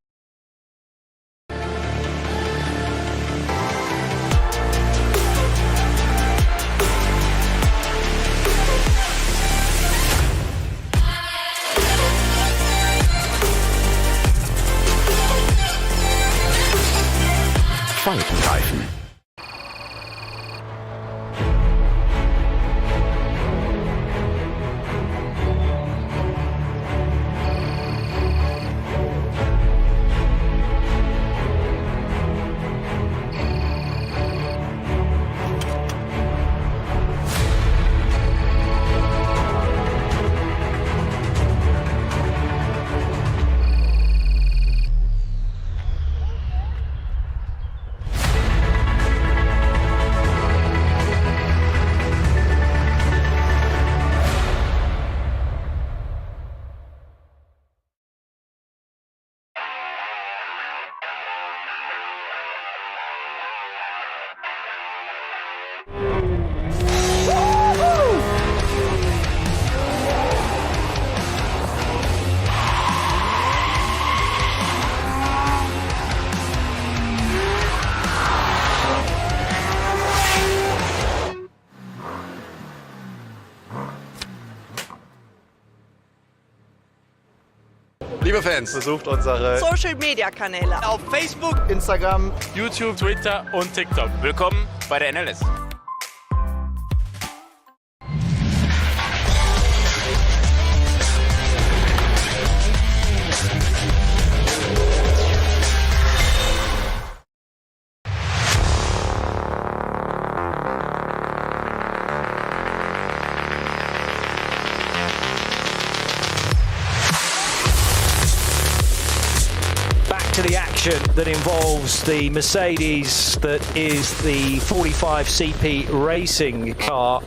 Falkenreifen. Liebe Fans, besucht unsere Social Media Kanäle auf Facebook, Instagram, YouTube, Twitter und TikTok. Willkommen bei der NLS. To the action that involves the Mercedes that is the 45 CP racing car.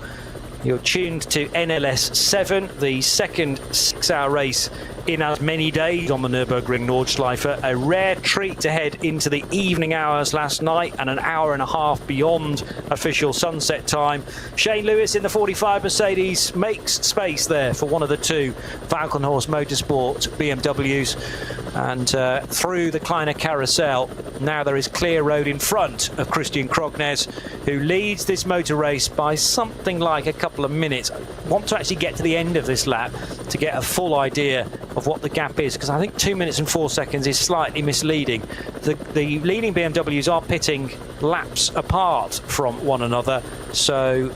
You're tuned to NLS 7, the second 6-hour race in as many days on the Nürburgring Nordschleife. A rare treat to head into the evening hours last night and an hour and a half beyond official sunset time. Shane Lewis in the 45 Mercedes makes space there for one of the two Falkenhorst Motorsport BMWs. And through the Kleiner Carousel, now there is clear road in front of Christian Krognes, who leads this motor race by something like a couple of minutes. I want to actually get to the end of this lap to get a full idea of what the gap is, because I think 2 minutes and 4 seconds is slightly misleading. The leading BMWs are pitting laps apart from one another, so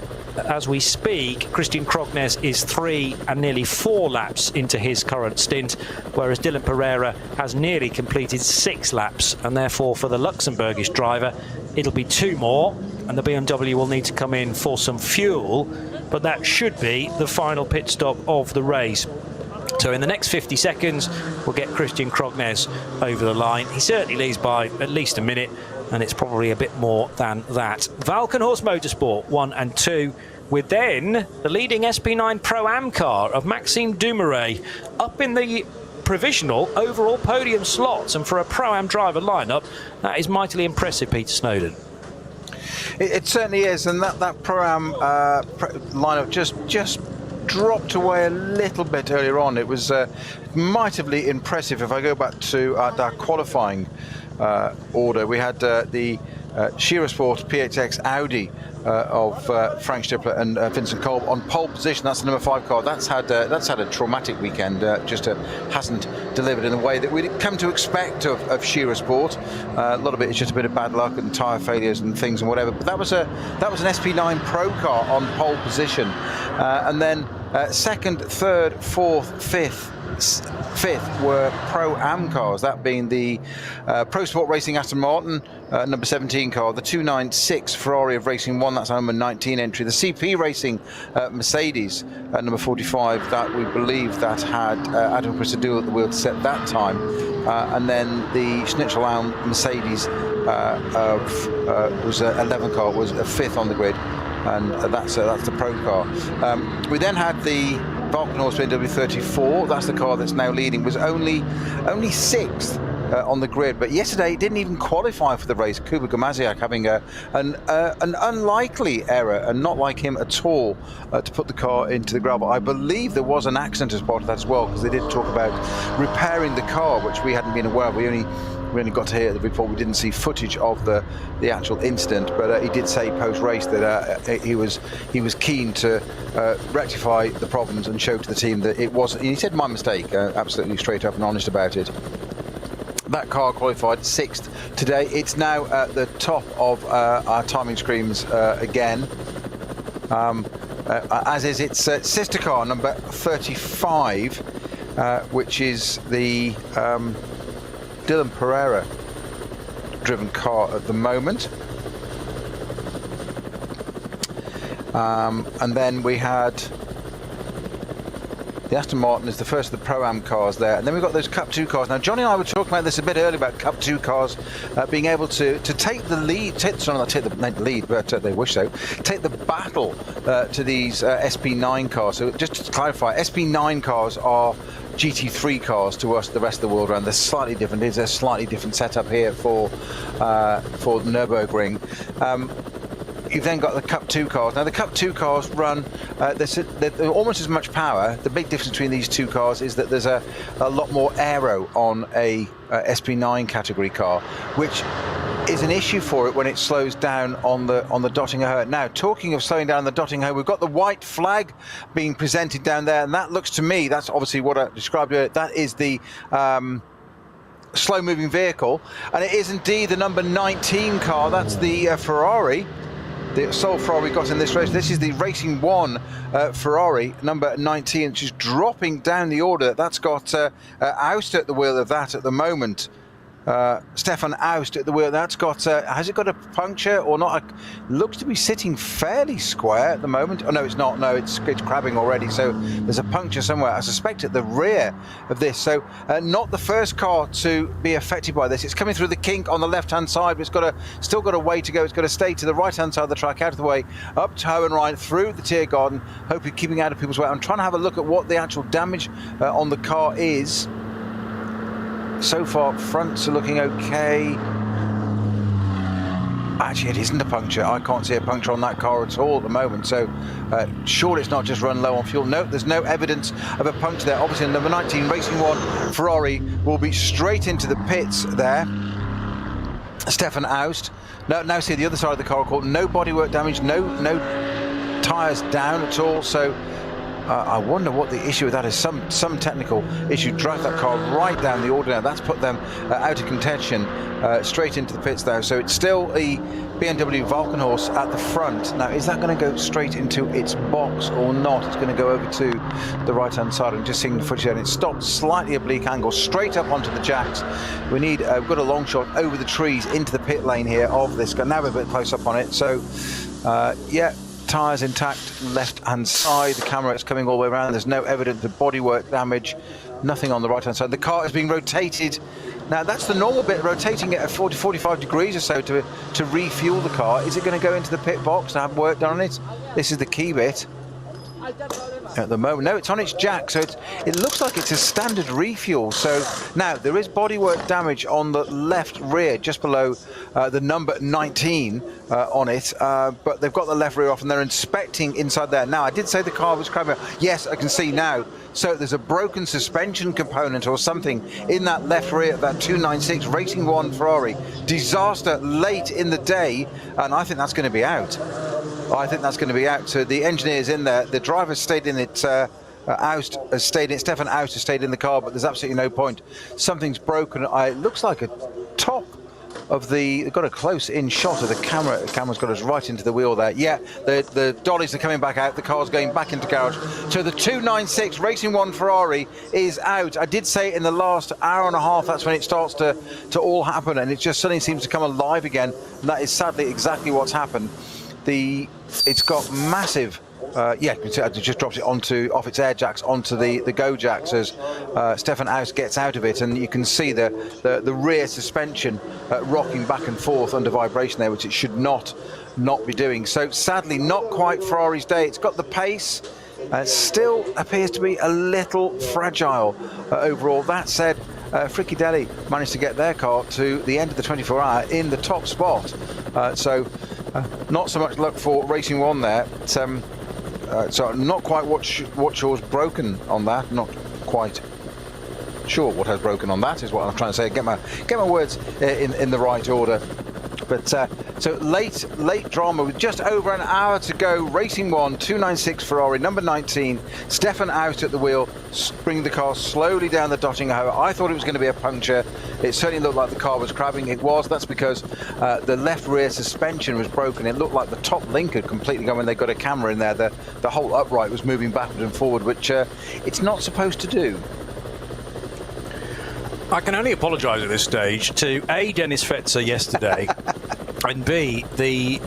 as we speak, Christian Krognes is 3 and nearly 4 laps into his current stint, whereas Dylan Pereira has nearly completed 6 laps, and therefore for the Luxembourgish driver it'll be 2 more, and the BMW will need to come in for some fuel, but that should be the final pit stop of the race. So in the next 50 seconds we'll get Christian Krognes over the line. He certainly leads by at least a minute, and it's probably a bit more than that. Falkenhorst Motorsport 1 and 2, with then the leading SP9 Pro-Am car of Maxime Dumouriez up in the provisional overall podium slots, and for a Pro-Am driver lineup, that is mightily impressive, Peter Snowden. It certainly is, and that Pro-Am lineup just dropped away a little bit earlier on. It was mightily impressive. If I go back to our qualifying order, we had the Shearer Sport PHX Audi of Frank Stippler and Vincent Kolb on pole position. That's the number 5 car. That's had a traumatic weekend. Just hasn't delivered in the way that we'd come to expect of Shearer Sport. A lot of it is just a bit of bad luck and tyre failures and things and whatever. But that was an SP9 Pro car on pole position, and then second, third, fourth, fifth were Pro-Am cars, that being the Pro Sport Racing Aston Martin number 17 car, the 296 Ferrari of Racing 1, that's our number 19 entry, the CP Racing Mercedes number 45, that we believe that had Adam Christodoulou at the wheel to set that time, and then the Schnitzel Mercedes was 11 car, was a 5th on the grid, and that's the Pro car. We then had the Falkenhorst BMW 34, that's the car that's now leading, was only 6th on the grid. But yesterday it didn't even qualify for the race. Kuba Gamaziak having an unlikely error, and not like him at all, to put the car into the gravel. I believe there was an accident as part of that as well, because they did talk about repairing the car, which we hadn't been aware of. We only got to hear the report. We didn't see footage of the actual incident, but he did say post-race that he was keen to rectify the problems and show to the team that it was. He said, "My mistake," absolutely straight up and honest about it. That car qualified 6th today. It's now at the top of our timing screens again, as is its sister car, number 35, which is the Dylan Pereira driven car at the moment. And then we had the Aston Martin is the first of the Pro-Am cars there, and then we've got those Cup 2 cars. Now Johnny and I were talking about this a bit earlier about Cup 2 cars being able to take the lead, take the lead, but they wish so, take the battle to these SP9 cars. So just to clarify, SP9 cars are GT3 cars to us, the rest of the world around. They're slightly different. It's a slightly different setup here for Nürburgring. You've then got the Cup 2 cars. Now the Cup 2 cars run, they're almost as much power. The big difference between these two cars is that there's a lot more aero on a SP9 category car, which is an issue for it when it slows down on the Dottinger. Now, talking of slowing down the Dottinger, we've got the white flag being presented down there, and that looks to me, that's obviously what I described earlier, that is the slow-moving vehicle, and it is indeed the number 19 car. That's the Ferrari, the sole Ferrari got in this race. This is the Racing 1 Ferrari, number 19, which is dropping down the order. That's got Aust at the wheel of that at the moment. Stefan Aust at the wheel. That's got, has it got a puncture or not? Looks to be sitting fairly square at the moment. Oh no, it's not. No, it's crabbing already. So there's a puncture somewhere. I suspect at the rear of this. So not the first car to be affected by this. It's coming through the kink on the left-hand side, but it's still got a way to go. It's got to stay to the right-hand side of the track, out of the way, up to Hohenrhein, through the Tiergarten, hopefully keeping out of people's way. I'm trying to have a look at what the actual damage on the car is. So far, fronts are looking okay. Actually, it isn't a puncture. I can't see a puncture on that car at all at the moment. So, surely it's not just run low on fuel. No, there's no evidence of a puncture there. Obviously, number 19, Racing 1 Ferrari will be straight into the pits there. Stefan Aust. Now see the other side of the car, called no bodywork damage, no tyres down at all. So, I wonder what the issue with that is. Some technical issue. Drive that car right down the order now. That's put them out of contention, straight into the pits there. So it's still a BMW Valkenhorst at the front. Now, is that going to go straight into its box or not? It's going to go over to the right-hand side. I'm just seeing the footage there, and it stopped slightly oblique angle, straight up onto the jacks. We've got a long shot over the trees into the pit lane here of this guy. Now we're a bit close up on it. So, yeah. Tyres intact, left-hand side. The camera is coming all the way around. There's no evidence of bodywork damage. Nothing on the right-hand side. The car is being rotated. Now, that's the normal bit, rotating it at 40-45 degrees or so to refuel the car. Is it going to go into the pit box to have work done on it? This is the key bit. At the moment, no, it's on its jack, so it looks like it's a standard refuel. So now there is bodywork damage on the left rear, just below the number 19 on it, but they've got the left rear off and they're inspecting inside there. Now, I did say the car was crabbing. Yes, I can see now. So there's a broken suspension component or something in that left rear, that 296 Racing 1 Ferrari. Disaster late in the day, and I think that's going to be out. I think that's going to be out. So the engineer's in there. The driver stayed in it. Aust has stayed in. Stefan Aust has stayed in the car, but there's absolutely no point. Something's broken. It looks like a top of the. Got a close-in shot of the camera. The camera's got us right into the wheel there. Yeah, the dollies are coming back out. The car's going back into garage. So the 296 Racing 1 Ferrari is out. I did say in the last hour and a half that's when it starts to all happen, and it just suddenly seems to come alive again. And that is sadly exactly what's happened. It's got massive, yeah, you can see it just drops it off its air jacks onto the go jacks as Stefan Aust gets out of it, and you can see the rear suspension rocking back and forth under vibration there, which it should not be doing. So sadly, not quite Ferrari's day. It's got the pace. Still appears to be a little fragile overall. That said, Friccidelli managed to get their car to the end of the 24-hour in the top spot. So not so much luck for Racing One there. So not quite what sure's broken on that. Not quite sure what has broken on that is what I'm trying to say. Get my words in the right order. But so late drama with just over an hour to go. Racing One 296 Ferrari number 19, Stefan Aust at the wheel, bringing the car slowly down the Dottinger Höhe. I thought it was going to be a puncture. It certainly looked like the car was crabbing. It was. That's because the left rear suspension was broken. It looked like the top link had completely gone when they got a camera in there. The whole upright was moving backwards and forward, which it's not supposed to do. I can only apologise at this stage to A, Dennis Fetzer yesterday, and B, the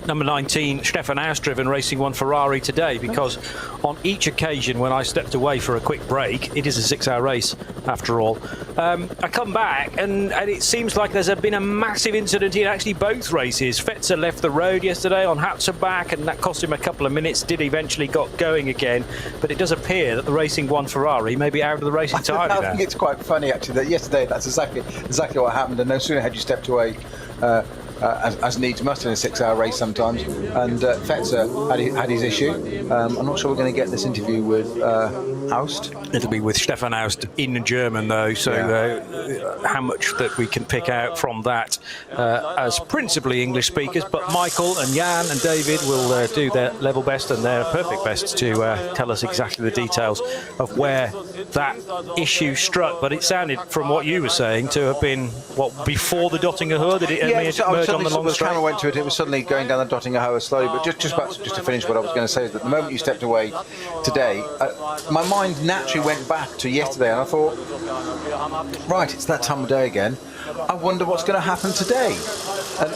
number 19 Stefan Aust driven Racing One Ferrari today, because on each occasion when I stepped away for a quick break, it is a 6-hour race after all, I come back and it seems like there's been a massive incident in actually both races. Fetzer left the road yesterday on Hatzenbach and that cost him a couple of minutes, did eventually got going again, but it does appear that the Racing One Ferrari may be out of the race entirely now. I think it's quite funny actually that yesterday that's exactly what happened, and no sooner had you stepped away as needs must in a 6-hour race sometimes, and Fetzer had his issue. I'm not sure we're going to get this interview with Aust. It'll be with Stefan Aust in German though, so how much that we can pick out from that as principally English speakers, but Michael and Jan and David will do their level best and their perfect best to tell us exactly the details of where that issue struck. But it sounded from what you were saying to have been before the Dottinger Höhe, did it merge on the long straight? The camera went to it, it was suddenly going down the Dottinger Höhe slowly. But just to finish what I was going to say is that the moment you stepped away today, my mind naturally went back to yesterday, and I thought, right, it's that time of day again. I wonder what's going to happen today. And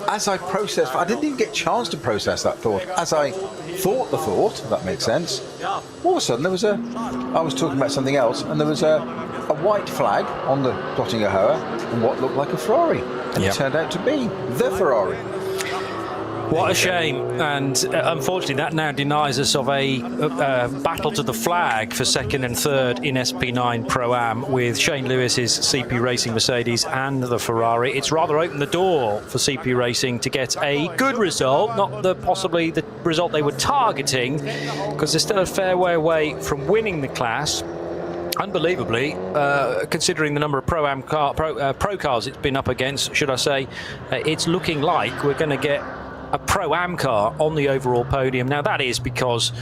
as I processed, I didn't even get a chance to process that thought. As I thought the thought, if that makes sense, all of a sudden I was talking about something else, and there was a white flag on the Dottinger Höhe and what looked like a Ferrari. And it turned out to be the Ferrari. What a shame, and unfortunately that now denies us of a battle to the flag for second and third in SP9 Pro-Am with Shane Lewis's CP Racing Mercedes and the Ferrari. It's rather opened the door for CP Racing to get a good result, not possibly the result they were targeting, because they're still a fair way away from winning the class. Unbelievably, considering the number of pro cars it's been up against, should I say, it's looking like we're going to get a Pro-Am car on the overall podium. Now that is because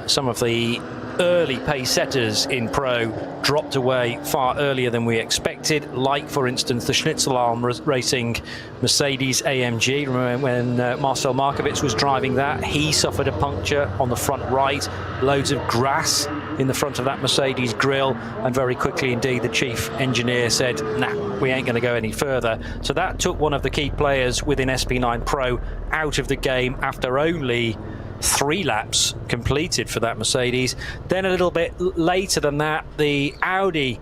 some of the early pace setters in Pro dropped away far earlier than we expected, like for instance the Schnitzelarm Racing Mercedes-AMG. Remember when Marcel Markovits was driving that, he suffered a puncture on the front right, loads of grass in the front of that Mercedes grille, and very quickly indeed the chief engineer said, nah, we ain't going to go any further. So that took one of the key players within SP9 Pro out of the game after only 3 laps completed for that Mercedes. Then a little bit later than that, the Audi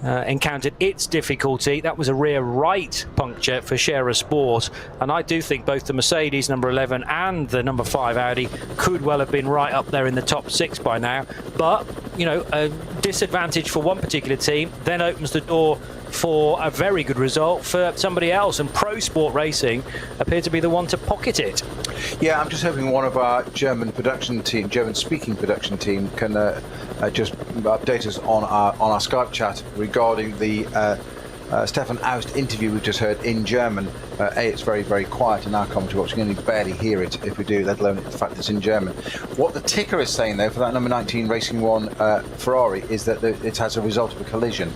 encountered its difficulty. That was a rear right puncture for Scherer Sport, and I do think both the Mercedes number 11 and the number 5 Audi could well have been right up there in the top 6 by now. But you know, a disadvantage for one particular team then opens the door for a very good result for somebody else, and Pro Sport Racing appear to be the one to pocket it. Yeah, I'm just hoping one of our German speaking production team can just update us on our Skype chat regarding the Stefan Aust interview we just heard in German. It's very, very quiet in our commentary box. You can only barely hear it if we do, let alone the fact it's in German. What the ticker is saying, though, for that number 19 Racing One Ferrari is that it has a result of a collision.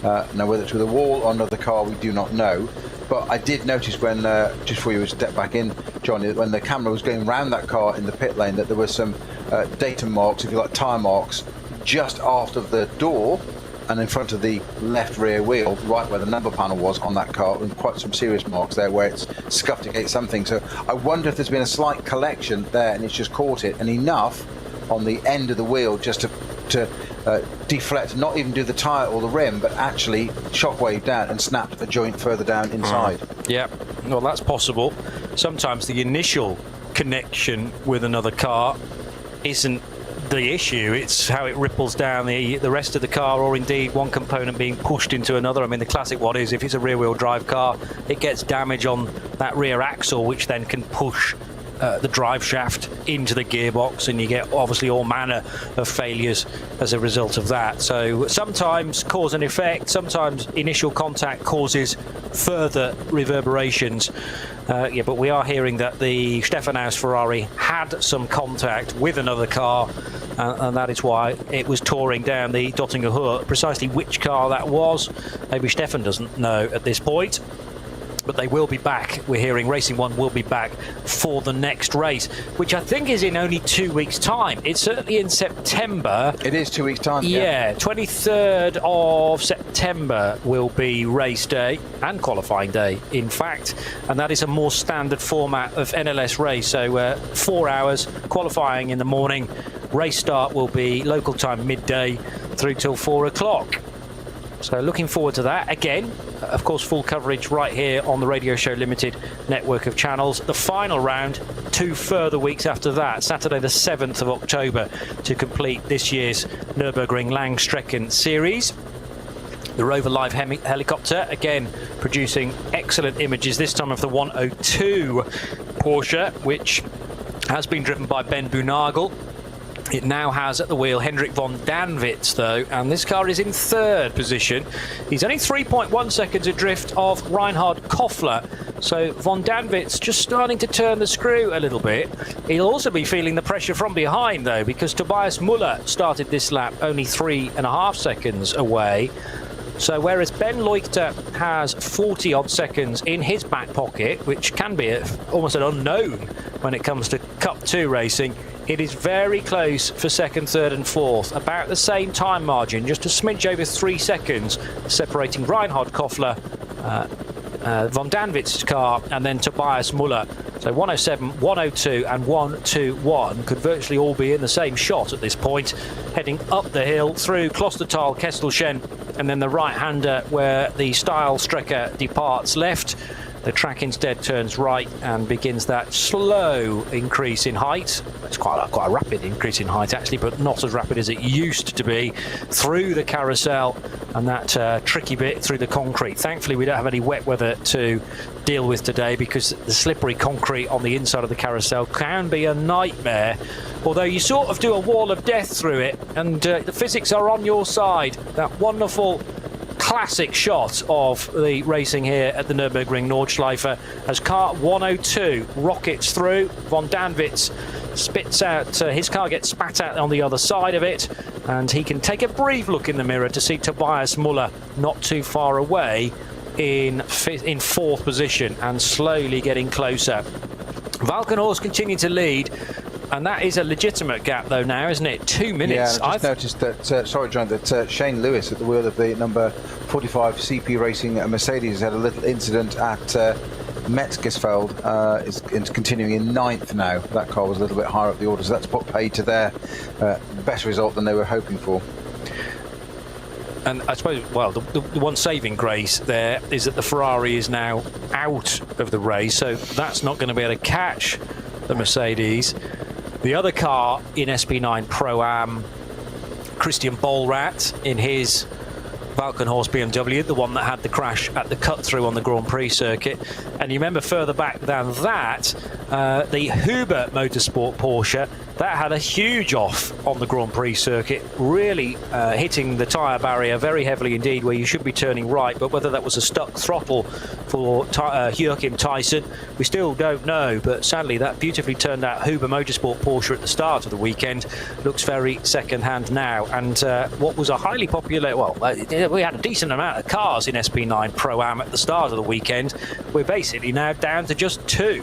Now, whether it's with a wall or another car, we do not know. But I did notice when, just before you step back in, Johnny, when the camera was going round that car in the pit lane, that there were some datum marks, if you like, tyre marks, just after the door and in front of the left rear wheel, right where the number panel was on that car, and quite some serious marks there where it's scuffed against something. So I wonder if there's been a slight collection there and it's just caught it, and enough on the end of the wheel just to deflect, not even do the tyre or the rim, but actually shockwave down and snapped a joint further down inside. Yeah, well, that's possible. Sometimes the initial connection with another car isn't the issue. It's how it ripples down the rest of the car, or indeed one component being pushed into another. I mean, the classic one is if it's a rear-wheel drive car, it gets damage on that rear axle, which then can push the drive shaft into the gearbox, and you get obviously all manner of failures as a result of that. So sometimes cause and effect, sometimes initial contact causes further reverberations. But we are hearing that the Stephanhaus Ferrari had some contact with another car, and that is why it was touring down the Dottinger Hohe. Precisely which car that was, maybe Stefan doesn't know at this point. But they will be back. We're hearing Racing One will be back for the next race, which I think is in only 2 weeks' time. It's certainly in September. It is 2 weeks' time. Yeah, 23rd of September will be race day and qualifying day, in fact. And that is a more standard format of NLS race. So 4 hours, qualifying in the morning. Race start will be local time midday through till 4 o'clock. So looking forward to that. Again, of course, full coverage right here on the Radio Show Limited network of channels. The final round, 2 further weeks after that, Saturday the 7th of October, to complete this year's Nürburgring Langstrecken Series. The Rover Live helicopter, again, producing excellent images, this time of the 102 Porsche, which has been driven by Ben Boonagel. It now has at the wheel Hendrik von Danwitz, though, and this car is in 3rd position. He's only 3.1 seconds adrift of Reinhard Koffler, so von Danwitz just starting to turn the screw a little bit. He'll also be feeling the pressure from behind, though, because Tobias Müller started this lap only 3.5 seconds away. So whereas Ben Leuchter has 40-odd seconds in his back pocket, which can be almost an unknown when it comes to Cup 2 racing, it is very close for 2nd, 3rd and 4th. About the same time margin, just a smidge over 3 seconds, separating Reinhard Koffler, von Danwitz's car, and then Tobias Müller. So 107, 102 and 121 could virtually all be in the same shot at this point, heading up the hill through Klostertal, Kestelchen, and then the right-hander where the Style-Strecke departs left. The track instead turns right and begins that slow increase in height. It's quite a rapid increase in height, actually, but not as rapid as it used to be, through the carousel and that tricky bit through the concrete. Thankfully, we don't have any wet weather to deal with today, because the slippery concrete on the inside of the carousel can be a nightmare. Although you sort of do a wall of death through it, and the physics are on your side. That wonderful classic shot of the racing here at the Nürburgring Nordschleife as car 102 rockets through. Von Danwitz spits out, his car gets spat out on the other side of it, and he can take a brief look in the mirror to see Tobias Müller not too far away in 4th position and slowly getting closer. Valkenhorst continue to lead, and that is a legitimate gap, though, now, isn't it? 2 minutes. Yeah, I just noticed that, sorry, John, that Shane Lewis at the wheel of the number 45 CP Racing Mercedes had a little incident at Metzgersfeld, is continuing in 9th now. That car was a little bit higher up the order, so that's put paid to their better result than they were hoping for. And I suppose, well, the one saving grace there is that the Ferrari is now out of the race, so that's not going to be able to catch the Mercedes. The other car in SP9 Pro-Am, Christian Bollrat in his Valkenhorst BMW, the one that had the crash at the cut-through on the Grand Prix circuit. And you remember further back than that, the Huber Motorsport Porsche, that had a huge off on the Grand Prix circuit, really hitting the tyre barrier very heavily indeed, where you should be turning right. But whether that was a stuck throttle for Joachim Tyson, we still don't know. But sadly, that beautifully turned out Huber Motorsport Porsche at the start of the weekend looks very second-hand now. And what was a highly popular, well, we had a decent amount of cars in SP9 Pro-Am at the start of the weekend. We're basically now down to just 2.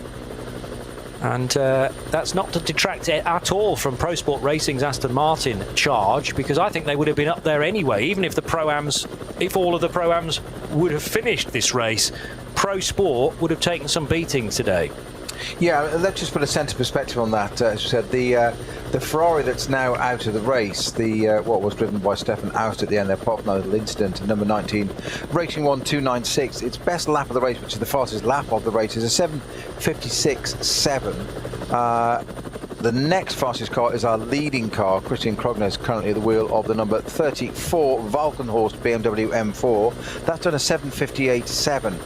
And that's not to detract at all from Pro Sport Racing's Aston Martin charge, because I think they would have been up there anyway, even if if all of the Pro-Ams would have finished this race. Pro Sport would have taken some beating today. Yeah, let's just put a centre perspective on that. As you said, the Ferrari that's now out of the race, what was driven by Stefan Aust at the end there, apart from that little incident, number 19, Racing 1-296, its best lap of the race, which is the fastest lap of the race, is a 7:56.7. the next fastest car is our leading car. Christian Krogner is currently at the wheel of the number 34 Valkenhorst BMW M4. That's done a 7:58.7.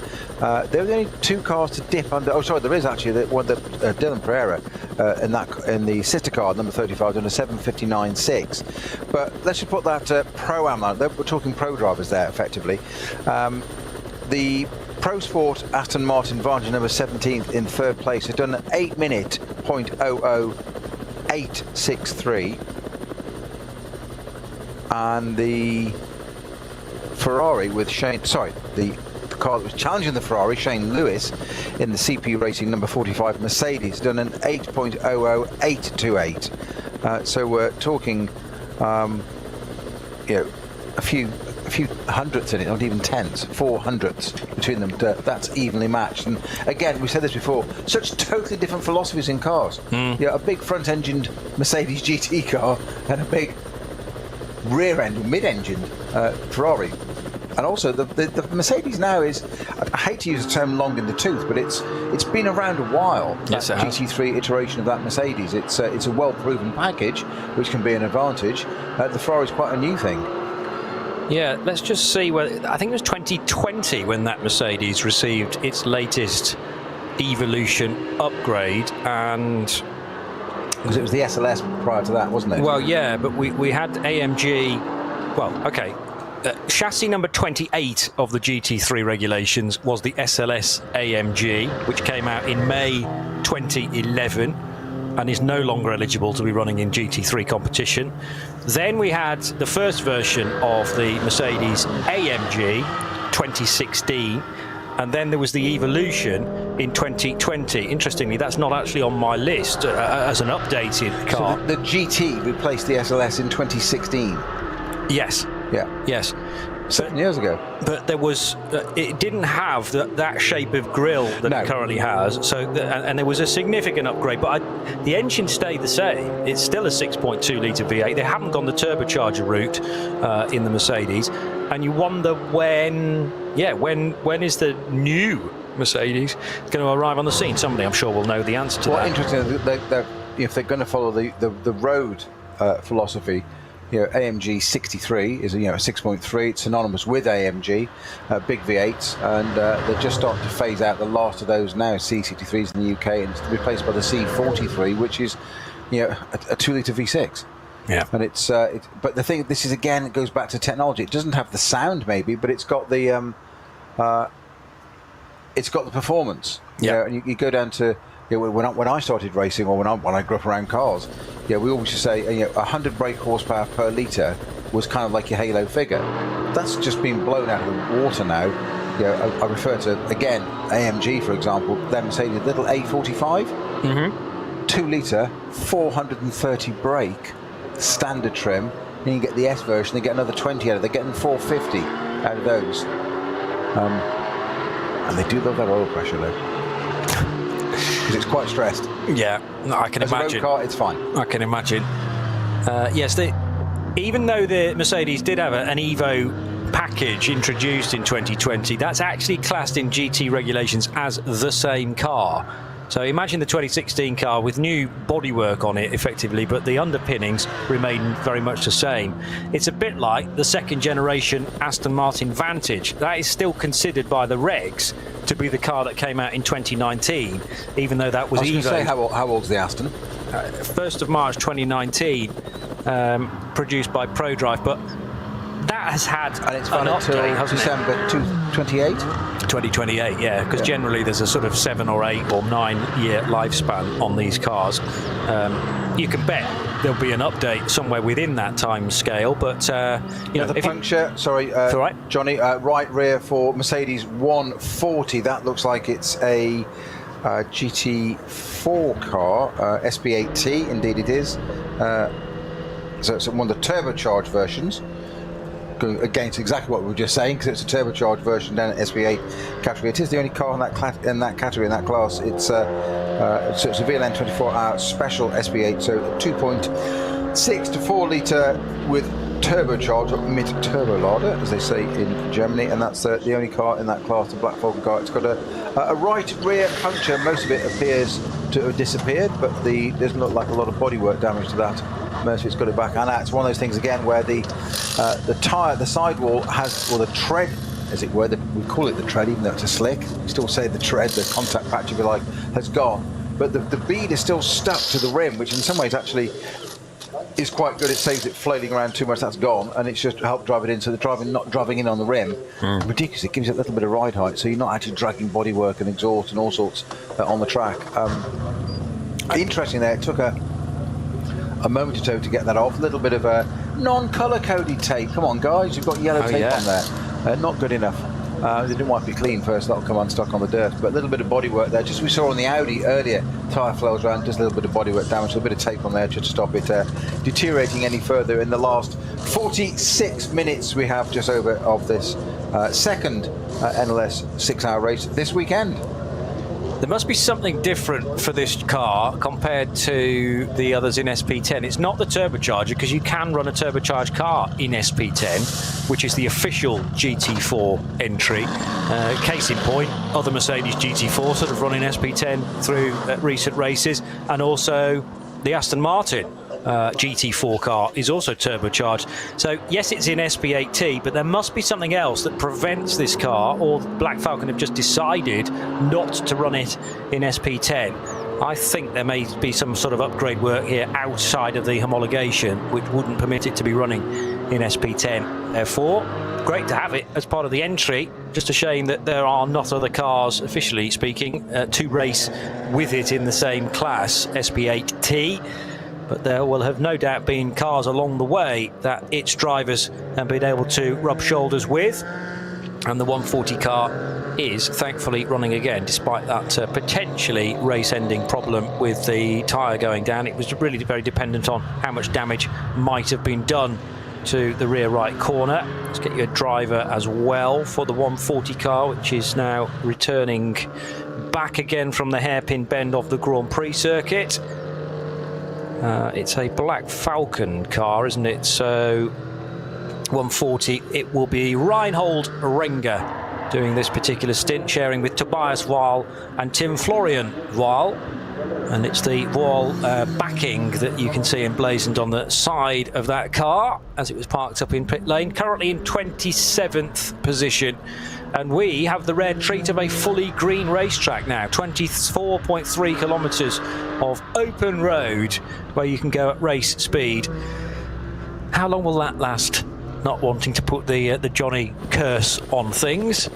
There are only 2 cars to dip under. Oh, sorry, there is actually one that Dylan Pereira in the sister car, number 35, done a 7:59.6. But let's just put that Pro-Am on. We're talking pro drivers there, effectively. The Pro Sport Aston Martin Vantage, number 17th in 3rd place, has done an 8-minute .00863. And the Ferrari with the car that was challenging the Ferrari, Shane Lewis, in the CP Racing number 45 Mercedes, done an 8.00828. So we're talking, a few hundredths in it, not even tenths, 4 hundredths between them. That's evenly matched. And again, we said this before, such totally different philosophies in cars. A big front-engined Mercedes GT car and a big rear-end, mid-engined Ferrari. And also the Mercedes now is, I hate to use the term long in the tooth, but it's been around a while. Yes, that GT3 iteration of that Mercedes. It's a well-proven package, which can be an advantage. The Ferrari's quite a new thing. Yeah, let's just see I think it was 2020 when that Mercedes received its latest Evolution upgrade, and because it was the SLS prior to that, wasn't it? Well, yeah, but we had AMG. Well, okay. Chassis number 28 of the GT3 regulations was the SLS AMG, which came out in May 2011 and is no longer eligible to be running in GT3 competition. Then we had the first version of the Mercedes AMG 2016, and then there was the Evolution in 2020. Interestingly, that's not actually on my list as an updated car. So the GT replaced the SLS in 2016? Yes. Yeah. Yes. 7 years ago. But there was, it didn't have that shape of grille that it currently has. So, and there was a significant upgrade. But the engine stayed the same. It's still a 6.2 litre V8. They haven't gone the turbocharger route in the Mercedes. And you wonder when is the new Mercedes going to arrive on the scene? Somebody, I'm sure, will know the answer to that. Well, interesting. If they're going to follow the road philosophy. AMG 63 is a 6.3. It's synonymous with AMG, big V8s, and they're just starting to phase out the last of those now, C63s in the UK, and it's replaced by the C43, which is a 2-litre V6. Yeah. And but the thing, this is again, it goes back to technology. It doesn't have the sound maybe, but it's got the performance. Yeah. And you go down to. When I started racing, or when I grew up around cars, we always used to say 100 brake horsepower per litre was kind of like your halo figure. That's just been blown out of the water now. I refer to, again, AMG, for example, their Mercedes little A45, 2 litre, 430 brake, standard trim. Then you get the S version, they get another 20 out of it. They're getting 450 out of those. And they do love that oil pressure, though. Because it's quite stressed. Yeah, I can imagine. As a road car, it's fine. I can imagine. Yes, even though the Mercedes did have an Evo package introduced in 2020, that's actually classed in GT regulations as the same car. So imagine the 2016 car with new bodywork on it, effectively, but the underpinnings remain very much the same. It's a bit like the second generation Aston Martin Vantage. That is still considered by the regs to be the car that came out in 2019, even though that was Evo. I was going to say, how old's the Aston? 1st of March 2019, produced by ProDrive, but that has had an update, hasn't it? December 2028? 2028, yeah, because generally there's a sort of 7 or 8 or 9 year lifespan on these cars. You can bet there'll be an update somewhere within that time scale, but the puncture, right. Johnny, right rear for Mercedes 140. That looks like it's a GT4 car, SP8T, indeed it is. So it's one of the turbocharged versions. Going against exactly what we were just saying, because it's a turbocharged version down at SP8 category. It is the only car in that category, in that class. It's a VLN 24-hour special SP8, so 2.6 to 4 litre with turbocharged, or mit-Turbolader, as they say in Germany, and that's the only car in that class, the Black Falcon car. It's got a right rear puncture. Most of it appears to have disappeared, but doesn't look like a lot of bodywork damage to that. Mercedes got it back, and that's one of those things again where the tyre, the sidewall has, or the tread, as it were, we call it the tread, even though it's a slick. We still say the tread, the contact patch, if you like, has gone. But the bead is still stuck to the rim, which in some ways actually is quite good. It saves it floating around too much. That's gone, and it's just helped drive it in. So the not driving in on the rim, ridiculous. It gives it a little bit of ride height, so you're not actually dragging bodywork and exhaust and all sorts on the track. Interesting there. It took a moment or two to get that off. A little bit of a non-colour coded tape. Come on, guys, you've got yellow tape on there. Not good enough. They didn't wipe it clean first. That'll come unstuck on the dirt. But a little bit of bodywork there. Just we saw on the Audi earlier, tyre flails around, just a little bit of bodywork damage. A bit of tape on there just to stop it deteriorating any further. In the last 46 minutes, we have just over of this second NLS 6-hour race this weekend. There must be something different for this car compared to the others in SP10. It's not the turbocharger, because you can run a turbocharged car in SP10, which is the official GT4 entry. Case in point, other Mercedes GT4 sort of running SP10 through recent races, and also the Aston Martin GT4 car is also turbocharged. So yes, it's in SP8T, but there must be something else that prevents this car, or Black Falcon have just decided not to run it in SP10. I think there may be some sort of upgrade work here outside of the homologation, which wouldn't permit it to be running in SP10. Therefore, great to have it as part of the entry. Just a shame that there are not other cars, officially speaking, to race with it in the same class, SP8T. But there will have no doubt been cars along the way that its drivers have been able to rub shoulders with. And the 140 car is thankfully running again, despite that potentially race-ending problem with the tyre going down. It was really very dependent on how much damage might have been done to the rear right corner. Let's get you a driver as well for the 140 car, which is now returning back again from the hairpin bend of the Grand Prix circuit. It's a Black Falcon car, isn't it? So 140, it will be Reinhold Renger doing this particular stint, sharing with Tobias Weil and Tim Florian Weil. And it's the Weil backing that you can see emblazoned on the side of that car as it was parked up in pit lane, currently in 27th position. And we have the rare treat of a fully green racetrack now, 24.3 kilometres of open road where you can go at race speed. How long will that last? Not wanting to put the Johnny curse on things.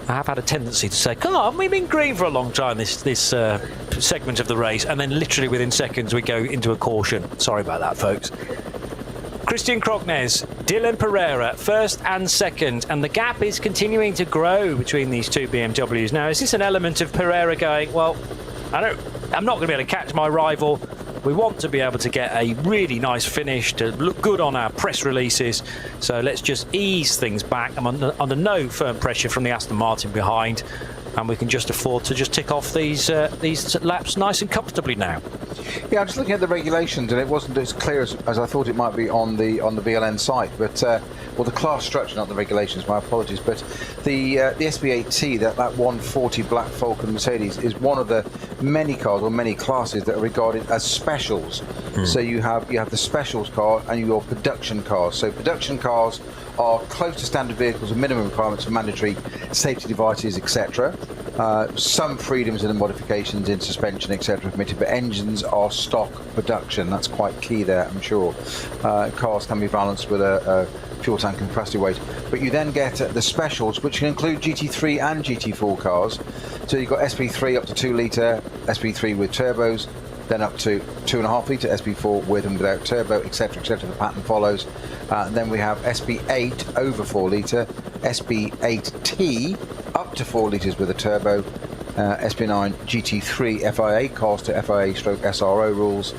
I have had a tendency to say, come on, we've been green for a long time, this segment of the race, and then literally within seconds we go into a caution. Sorry about that, folks. Christian Krognes, Dylan Pereira, first and second, and the gap is continuing to grow between these two BMWs. Now, is this an element of Pereira going, well, I'm not going to be able to catch my rival. We want to be able to get a really nice finish to look good on our press releases, so let's just ease things back. I'm under no firm pressure from the Aston Martin behind, and we can just afford to just tick off these laps nice and comfortably now. Yeah, I'm just looking at the regulations, and it wasn't as clear as I thought it might be on the VLN site. But well, the class structure, not the regulations. My apologies. But the SP8T, that 140 Black Falcon Mercedes, is one of the many cars or many classes that are regarded as specials. So you have the specials car and your production cars. So production cars are close to standard vehicles with minimum requirements for mandatory safety devices, etc. Some freedoms in the modifications in suspension, etc. permitted, but engines are stock production. That's quite key there, I'm sure. Cars can be balanced with a fuel tank and capacity weight. But you then get the specials, which can include GT3 and GT4 cars. So you've got SP3 up to 2 litre, SP3 with turbos, then up to 2.5 litre, SP4 with and without turbo, etc., etc. The pattern follows. Then we have SP8 over 4 litre, SP8T up to 4 litres with a turbo, SP9 GT3 FIA cars to FIA/SRO rules,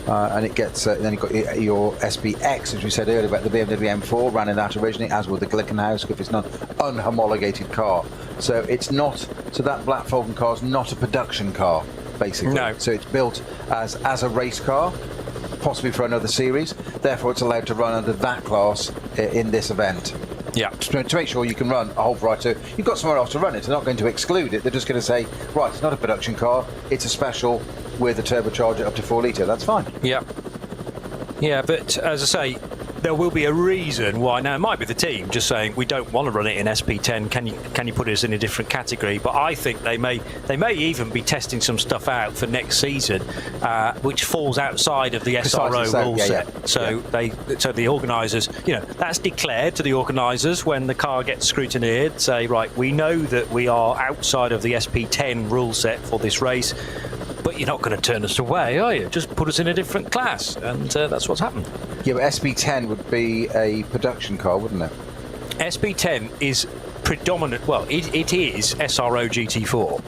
and it gets then you've got your SPX, as we said earlier about the BMW M4, ran in that originally, as with the Glickenhaus, if it's not unhomologated car. So it's not, so that Black Falcon car is not a production car, basically. No. So it's built as a race car, possibly for another series. Therefore, it's allowed to run under that class in this event. Yeah. To make sure you can run a whole variety. You've got somewhere else to run it. They're not going to exclude it. They're just going to say, right, it's not a production car. It's a special with a turbocharger up to 4 litre. That's fine. Yeah. Yeah, but as I say, there will be a reason why. Now, it might be the team just saying we don't want to run it in SP10. Can you put us in a different category? But I think they may even be testing some stuff out for next season, which falls outside of the SRO rule set. So the organisers, that's declared to the organisers when the car gets scrutineered. Say, right, we know that we are outside of the SP10 rule set for this race. But you're not going to turn us away, are you? Just put us in a different class, and that's what's happened. Yeah, but SP10 would be a production car, wouldn't it? SP10 is predominant. Well, it is SRO GT4.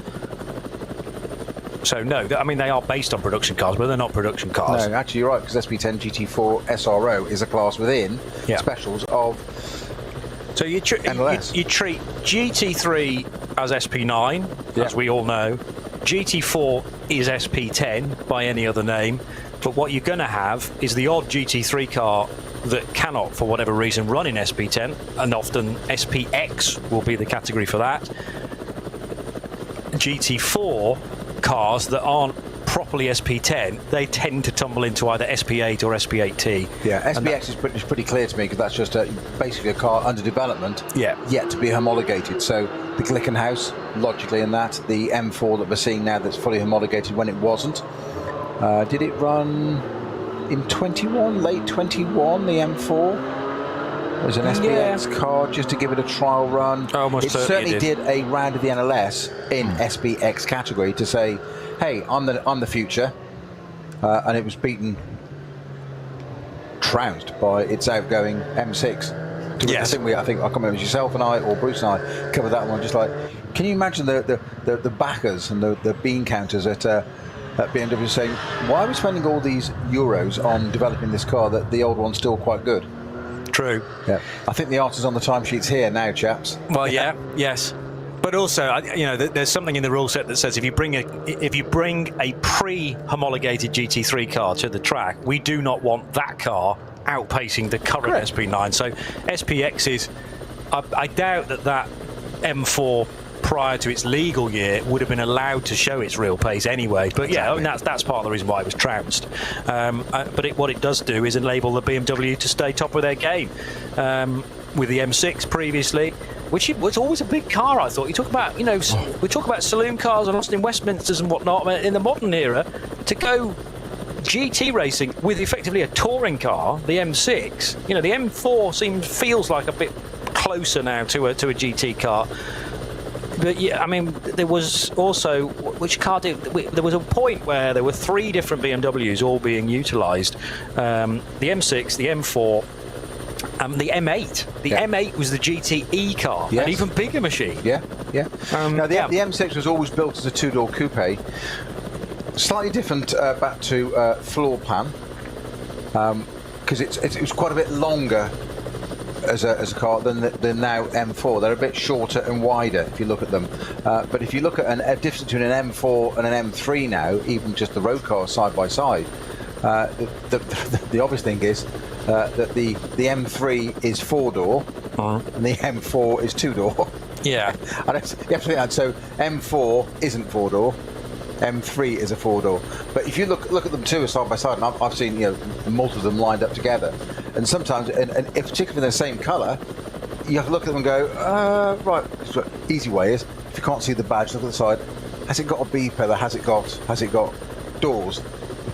So no, I mean they are based on production cars, but they're not production cars. No, actually you're right, because SP10 GT4 SRO is a class within specials of. So you treat GT3 as SP9, as we all know. GT4 is SP10 by any other name, but what you're going to have is the odd GT3 car that cannot, for whatever reason, run in SP10, and often SPX will be the category for that. GT4 cars that aren't properly SP10, they tend to tumble into either SP8 or SP8T. Yeah, SPX is pretty clear to me, because that's just basically a car under development, yet to be homologated. So the Glickenhaus, logically in that, the M4 that we're seeing now that's fully homologated when it wasn't. Did it run in 21, late 21, the M4? It was an SPX car just to give it a trial run. Almost it certainly did a round of the NLS in SPX category to say, hey, I'm the future, and it was trounced by its outgoing M6. Yes. I think I can't remember, it was yourself and I, or Bruce and I covered that one. Just like, can you imagine the backers and the bean counters at BMW saying, why are we spending all these euros on developing this car that the old one's still quite good? True. Yeah. I think the answer's on the timesheets here now, chaps. Well, yes. But also, there's something in the rule set that says if you bring a pre-homologated GT3 car to the track, we do not want that car outpacing the current SP9. So SPX is, I doubt that M4 prior to its legal year would have been allowed to show its real pace anyway. But yeah, I mean, that's part of the reason why it was trounced. But what it does do is enable the BMW to stay top of their game. With the M6 previously, which was always a big car, I thought. You talk about, we talk about saloon cars and Austin Westminsters and whatnot. In the modern era, to go GT racing with effectively a touring car, the M6, the M4 feels like a bit closer now to a GT car. But yeah, I mean, there was also, which car did, there was a point where there were 3 different BMWs all being utilised. The M6, the M4, the M8. The M8 was the GTE car, an even bigger machine. Yeah. Now, the M6 was always built as a 2-door coupe. Slightly different back to floor plan, because it was quite a bit longer as a car than now M4. They're a bit shorter and wider if you look at them. But if you look at a difference between an M4 and an M3 now, even just the road cars side by side, the obvious thing is that the M3 is 4-door and the M4 is 2-door. Yeah. So M4 isn't 4-door. M3 is a 4-door, but if you look at them two side by side, and I've seen multiple of them lined up together, and sometimes, and if particularly in the same colour, you have to look at them and go, right. So easy way is, if you can't see the badge, look at the side. Has it got a beeper? Has it got doors?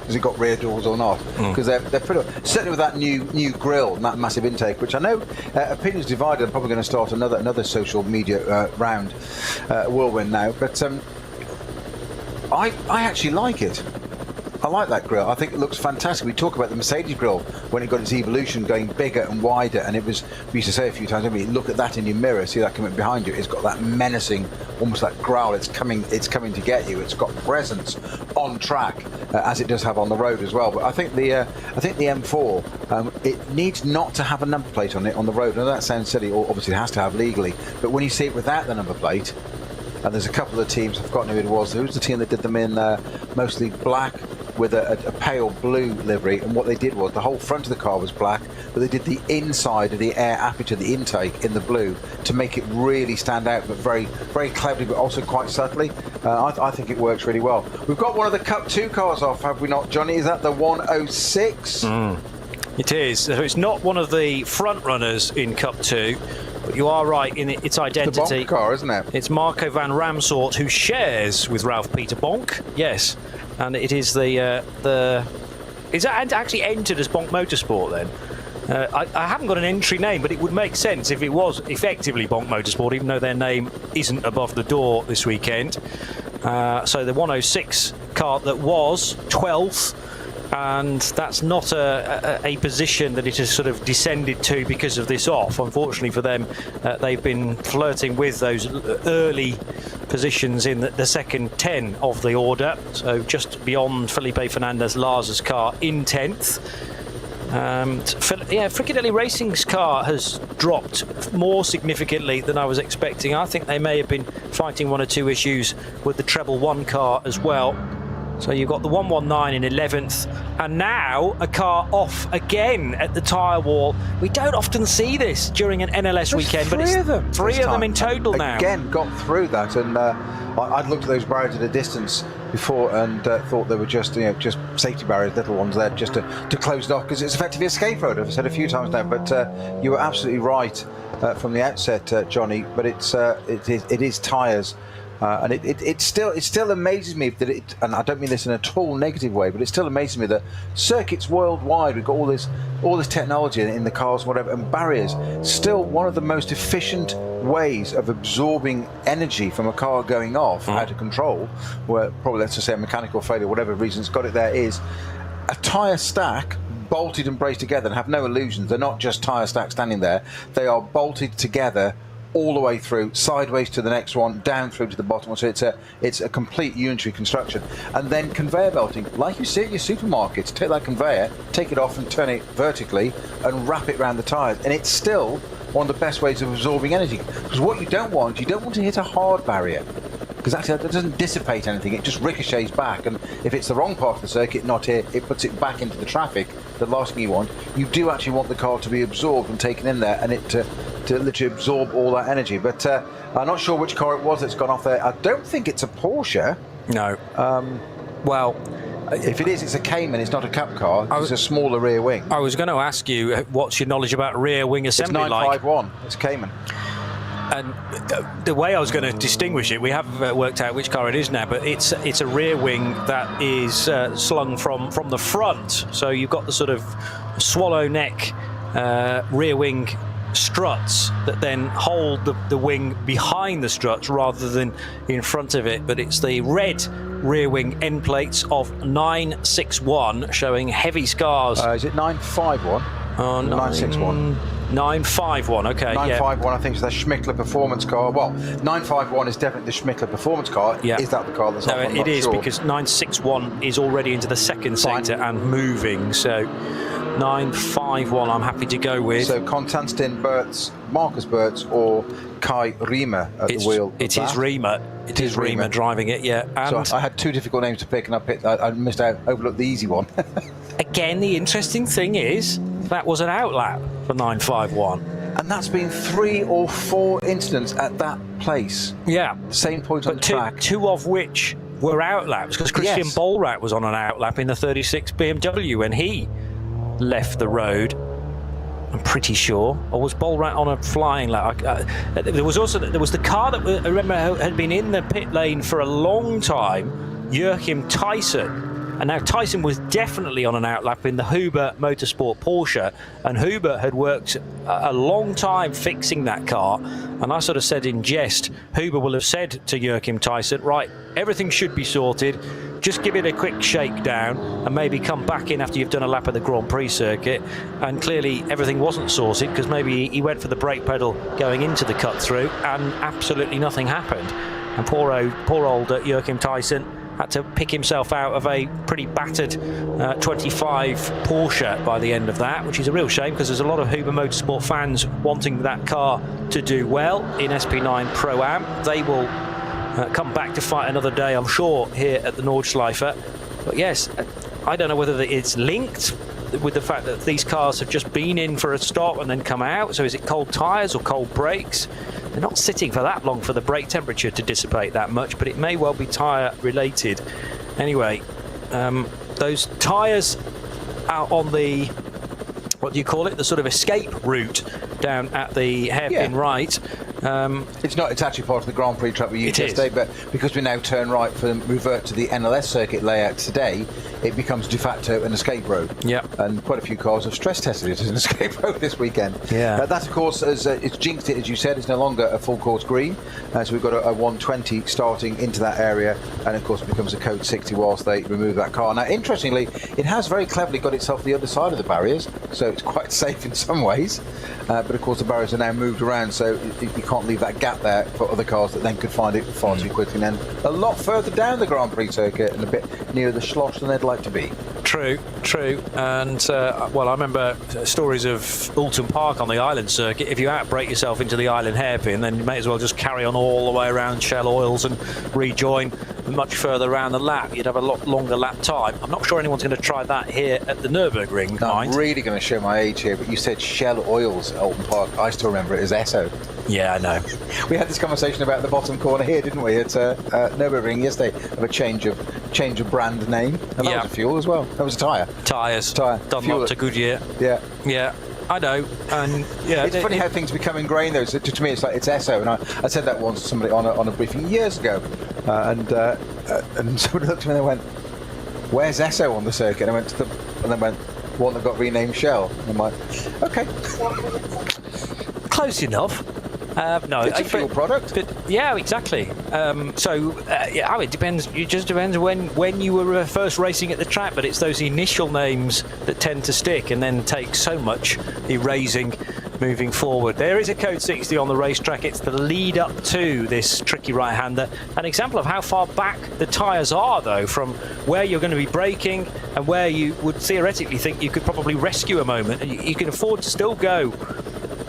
Has it got rear doors or not? Because they're pretty, certainly with that new grille and that massive intake, which I know opinions divided. I'm probably going to start another social media round whirlwind now, but. I actually like it. I like that grille. I think it looks fantastic. We talk about the Mercedes grille when it got its evolution, going bigger and wider, and we used to say a few times, look at that in your mirror, see that coming behind you. It's got that menacing, almost that growl. It's coming to get you. It's got presence on track, as it does have on the road as well. But I think the M4, it needs not to have a number plate on it on the road. Now that sounds silly, or obviously it has to have legally. But when you see it without the number plate, and there's a couple of teams, I've forgotten who it was. Who's the team that did them in mostly black? with a pale blue livery, and what they did was the whole front of the car was black, but they did the inside of the air aperture, the intake, in the blue to make it really stand out, but very, very cleverly, but also quite subtly. I think it works really well. We've got one of the Cup 2 cars off, have we not, Johnny? Is that the 106? It is. So it's not one of the front runners in Cup 2, but you are right in its identity. It's the Bonk car, isn't it? It's Marco van Ramsort, who shares with Ralph Peter Bonk. Yes, and it is Is that actually entered as Bonk Motorsport then? I haven't got an entry name, but it would make sense if it was effectively Bonk Motorsport, even though their name isn't above the door this weekend. So the 106 car that was 12th, and that's not a position that it has sort of descended to because of this off. Unfortunately for them, they've been flirting with those early positions in the second 10 of the order, so just beyond Felipe Fernandez Lars's car in 10th. Fricadelli Racing's car has dropped more significantly than I was expecting. I think they may have been fighting one or two issues with the Treble 1 car as well. So you've got the 119 in 11th, and now a car off again at the tyre wall. We don't often see this during an NLS weekend, but it's three of them in total now. Again, got through that, and I'd looked at those barriers at a distance before and thought they were just safety barriers, little ones there, just to close it off, because it's effectively a escape road. I've said a few times now, but you were absolutely right from the outset, Johnny. But it is tyres. And it still amazes me that and I don't mean this in at all negative way, but it still amazes me that circuits worldwide, we've got all this technology in the cars, whatever, and barriers, still one of the most efficient ways of absorbing energy from a car going off out of control, where probably, let's just say, a mechanical failure, whatever reason's got it there, is a tyre stack bolted and braced together. And have no illusions, they're not just tyre stacks standing there, they are bolted together all the way through, sideways to the next one, down through to the bottom one. So it's a complete unitary construction. And then conveyor belting, like you see at your supermarkets. Take that conveyor, take it off and turn it vertically and wrap it around the tyres. And it's still one of the best ways of absorbing energy. Because what you don't want to hit a hard barrier, because actually that doesn't dissipate anything, it just ricochets back, and if it's the wrong part of the circuit, not here, it puts it back into the traffic. The last thing you want, you do actually want the car to be absorbed and taken in there, and it to literally absorb all that energy. But I'm not sure which car it was that's gone off there. I don't think it's a Porsche. No. Well, if it is, it's a Cayman. It's not a Cup car. It's a smaller rear wing. I was going to ask you, what's your knowledge about rear wing assembly like? It's 951. It's Cayman. And the way I was going to distinguish it, we haven't worked out which car it is now, but it's a rear wing that is slung from the front. So you've got the sort of swallow neck rear wing struts that then hold the wing behind the struts rather than in front of it. But it's the red rear wing end plates of 961 showing heavy scars. Is it 951? 961. 951, okay. 951, I think, is the Schmickler performance car. Well, 951 is definitely the Schmickler performance car. Yeah. Is that the car that's off? No, it is, because 961 is already into the second sector and moving. So 951, I'm happy to go with. So Konstantin Bertz, Marcus Bertz, or Kai Riemer at the wheel. It is Riemer. It is Riemer driving it, yeah. And so I had two difficult names to pick, and I missed out, overlooked the easy one. Again, the interesting thing is that was an outlap for 951. And that's been 3 or 4 incidents at that place. Yeah. Same point on the track. Two of which were outlaps, because Christian Bollrat was on an outlap in the 36 BMW when he left the road, I'm pretty sure. Or was Bollrat on a flying lap? There was the car that I remember had been in the pit lane for a long time, Joachim Tyson. And now Tyson was definitely on an outlap in the Huber Motorsport Porsche, and Huber had worked a long time fixing that car. And I sort of said in jest, Huber will have said to Joachim Tyson, right, everything should be sorted, just give it a quick shakedown and maybe come back in after you've done a lap of the Grand Prix circuit. And clearly everything wasn't sorted, because maybe he went for the brake pedal going into the cut through and absolutely nothing happened. And poor old Joachim Tyson had to pick himself out of a pretty battered 25 Porsche by the end of that, which is a real shame, because there's a lot of Huber Motorsport fans wanting that car to do well in SP9 Pro-Am. They will come back to fight another day, I'm sure, here at the Nordschleife. But yes, I don't know whether it's linked with the fact that these cars have just been in for a stop and then come out. So is it cold tyres or cold brakes? They're not sitting for that long for the brake temperature to dissipate that much, but it may well be tyre related. Anyway, those tyres out on the, what do you call it, the sort of escape route down at the hairpin right. It's actually part of the Grand Prix track we used yesterday, but because we now turn right and revert to the NLS circuit layout today, it becomes de facto an escape road. Yeah. And quite a few cars have stress tested it as an escape road this weekend. Yeah. That, of course, it's jinxed it, as you said. It's no longer a full course green. So we've got a 120 starting into that area, and of course it becomes a code 60 whilst they remove that car. Now, interestingly, it has very cleverly got itself the other side of the barriers, so it's quite safe in some ways. But of course the barriers are now moved around, so you can't leave that gap there for other cars that then could find it far too quickly, and then a lot further down the Grand Prix circuit and a bit nearer the Schloss than they'd like to be. True. And, well, I remember stories of Alton Park on the Island circuit. If you outbrake yourself into the Island hairpin, then you may as well just carry on all the way around Shell Oils and rejoin much further around the lap. You'd have a lot longer lap time. I'm not sure anyone's going to try that here at the Nürburgring. No, I'm really going to show my age here, but you said Shell Oils at Alton Park. I still remember it as Esso. Yeah, I know. We had this conversation about the bottom corner here, didn't we, at Nürburgring yesterday, of a change of brand name. And that was a fuel as well. That was a tyre. Tyres. Dunlop to Goodyear. Yeah. Yeah. I know, and yeah, it's funny how things become ingrained. Though, to me, it's like it's Esso, and I said that once to somebody on a briefing years ago, and somebody looked at me and they went, "Where's Esso on the circuit?" And I went to them, and they went, "One that got renamed Shell." And I'm like, "Okay, close enough." No, it's a fuel product. But, yeah, exactly. It depends. It just depends when you were first racing at the track. But it's those initial names that tend to stick and then take so much erasing moving forward. There is a code 60 on the racetrack. It's the lead up to this tricky right-hander. An example of how far back the tyres are, though, from where you're going to be braking and where you would theoretically think you could probably rescue a moment. You can afford to still go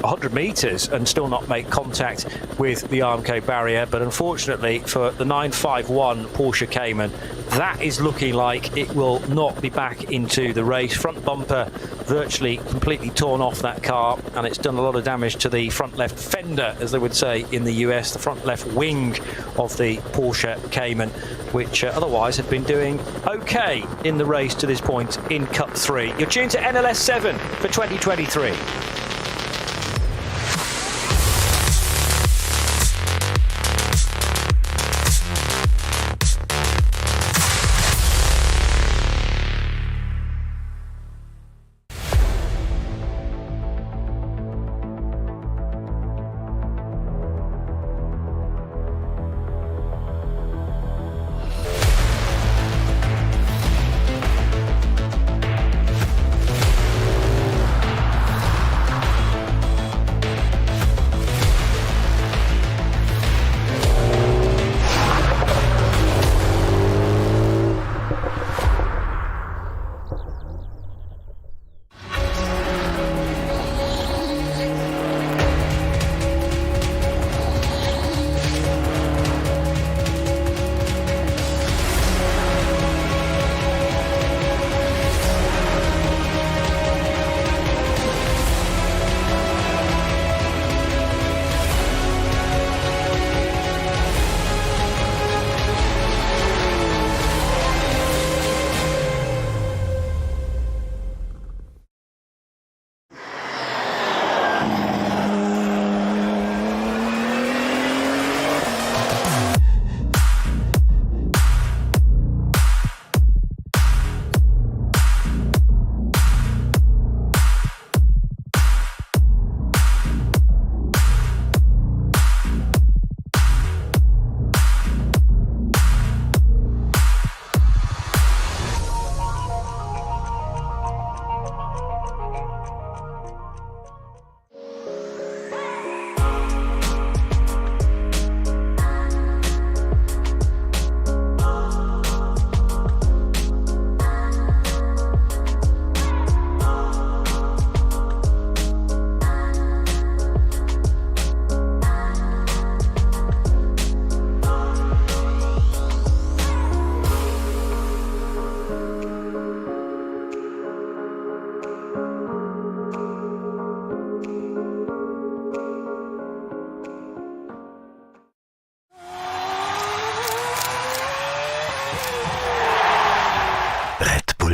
100 metres and still not make contact with the AMG barrier, but unfortunately for the 951 Porsche Cayman, that is looking like it will not be back into the race. Front bumper virtually completely torn off that car, and it's done a lot of damage to the front left fender, as they would say in the US, the front left wing of the Porsche Cayman, which otherwise had been doing okay in the race to this point in Cup 3. You're tuned to NLS 7 for 2023.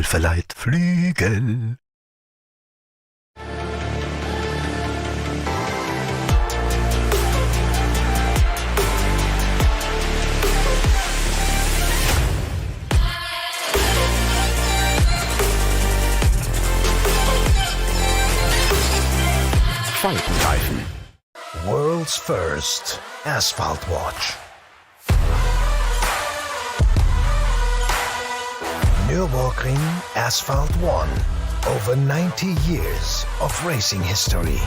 verleiht Flügel. Falkenreifen. World's first asphalt watch. Nürburgring Asphalt 1. Over 90 years of racing history.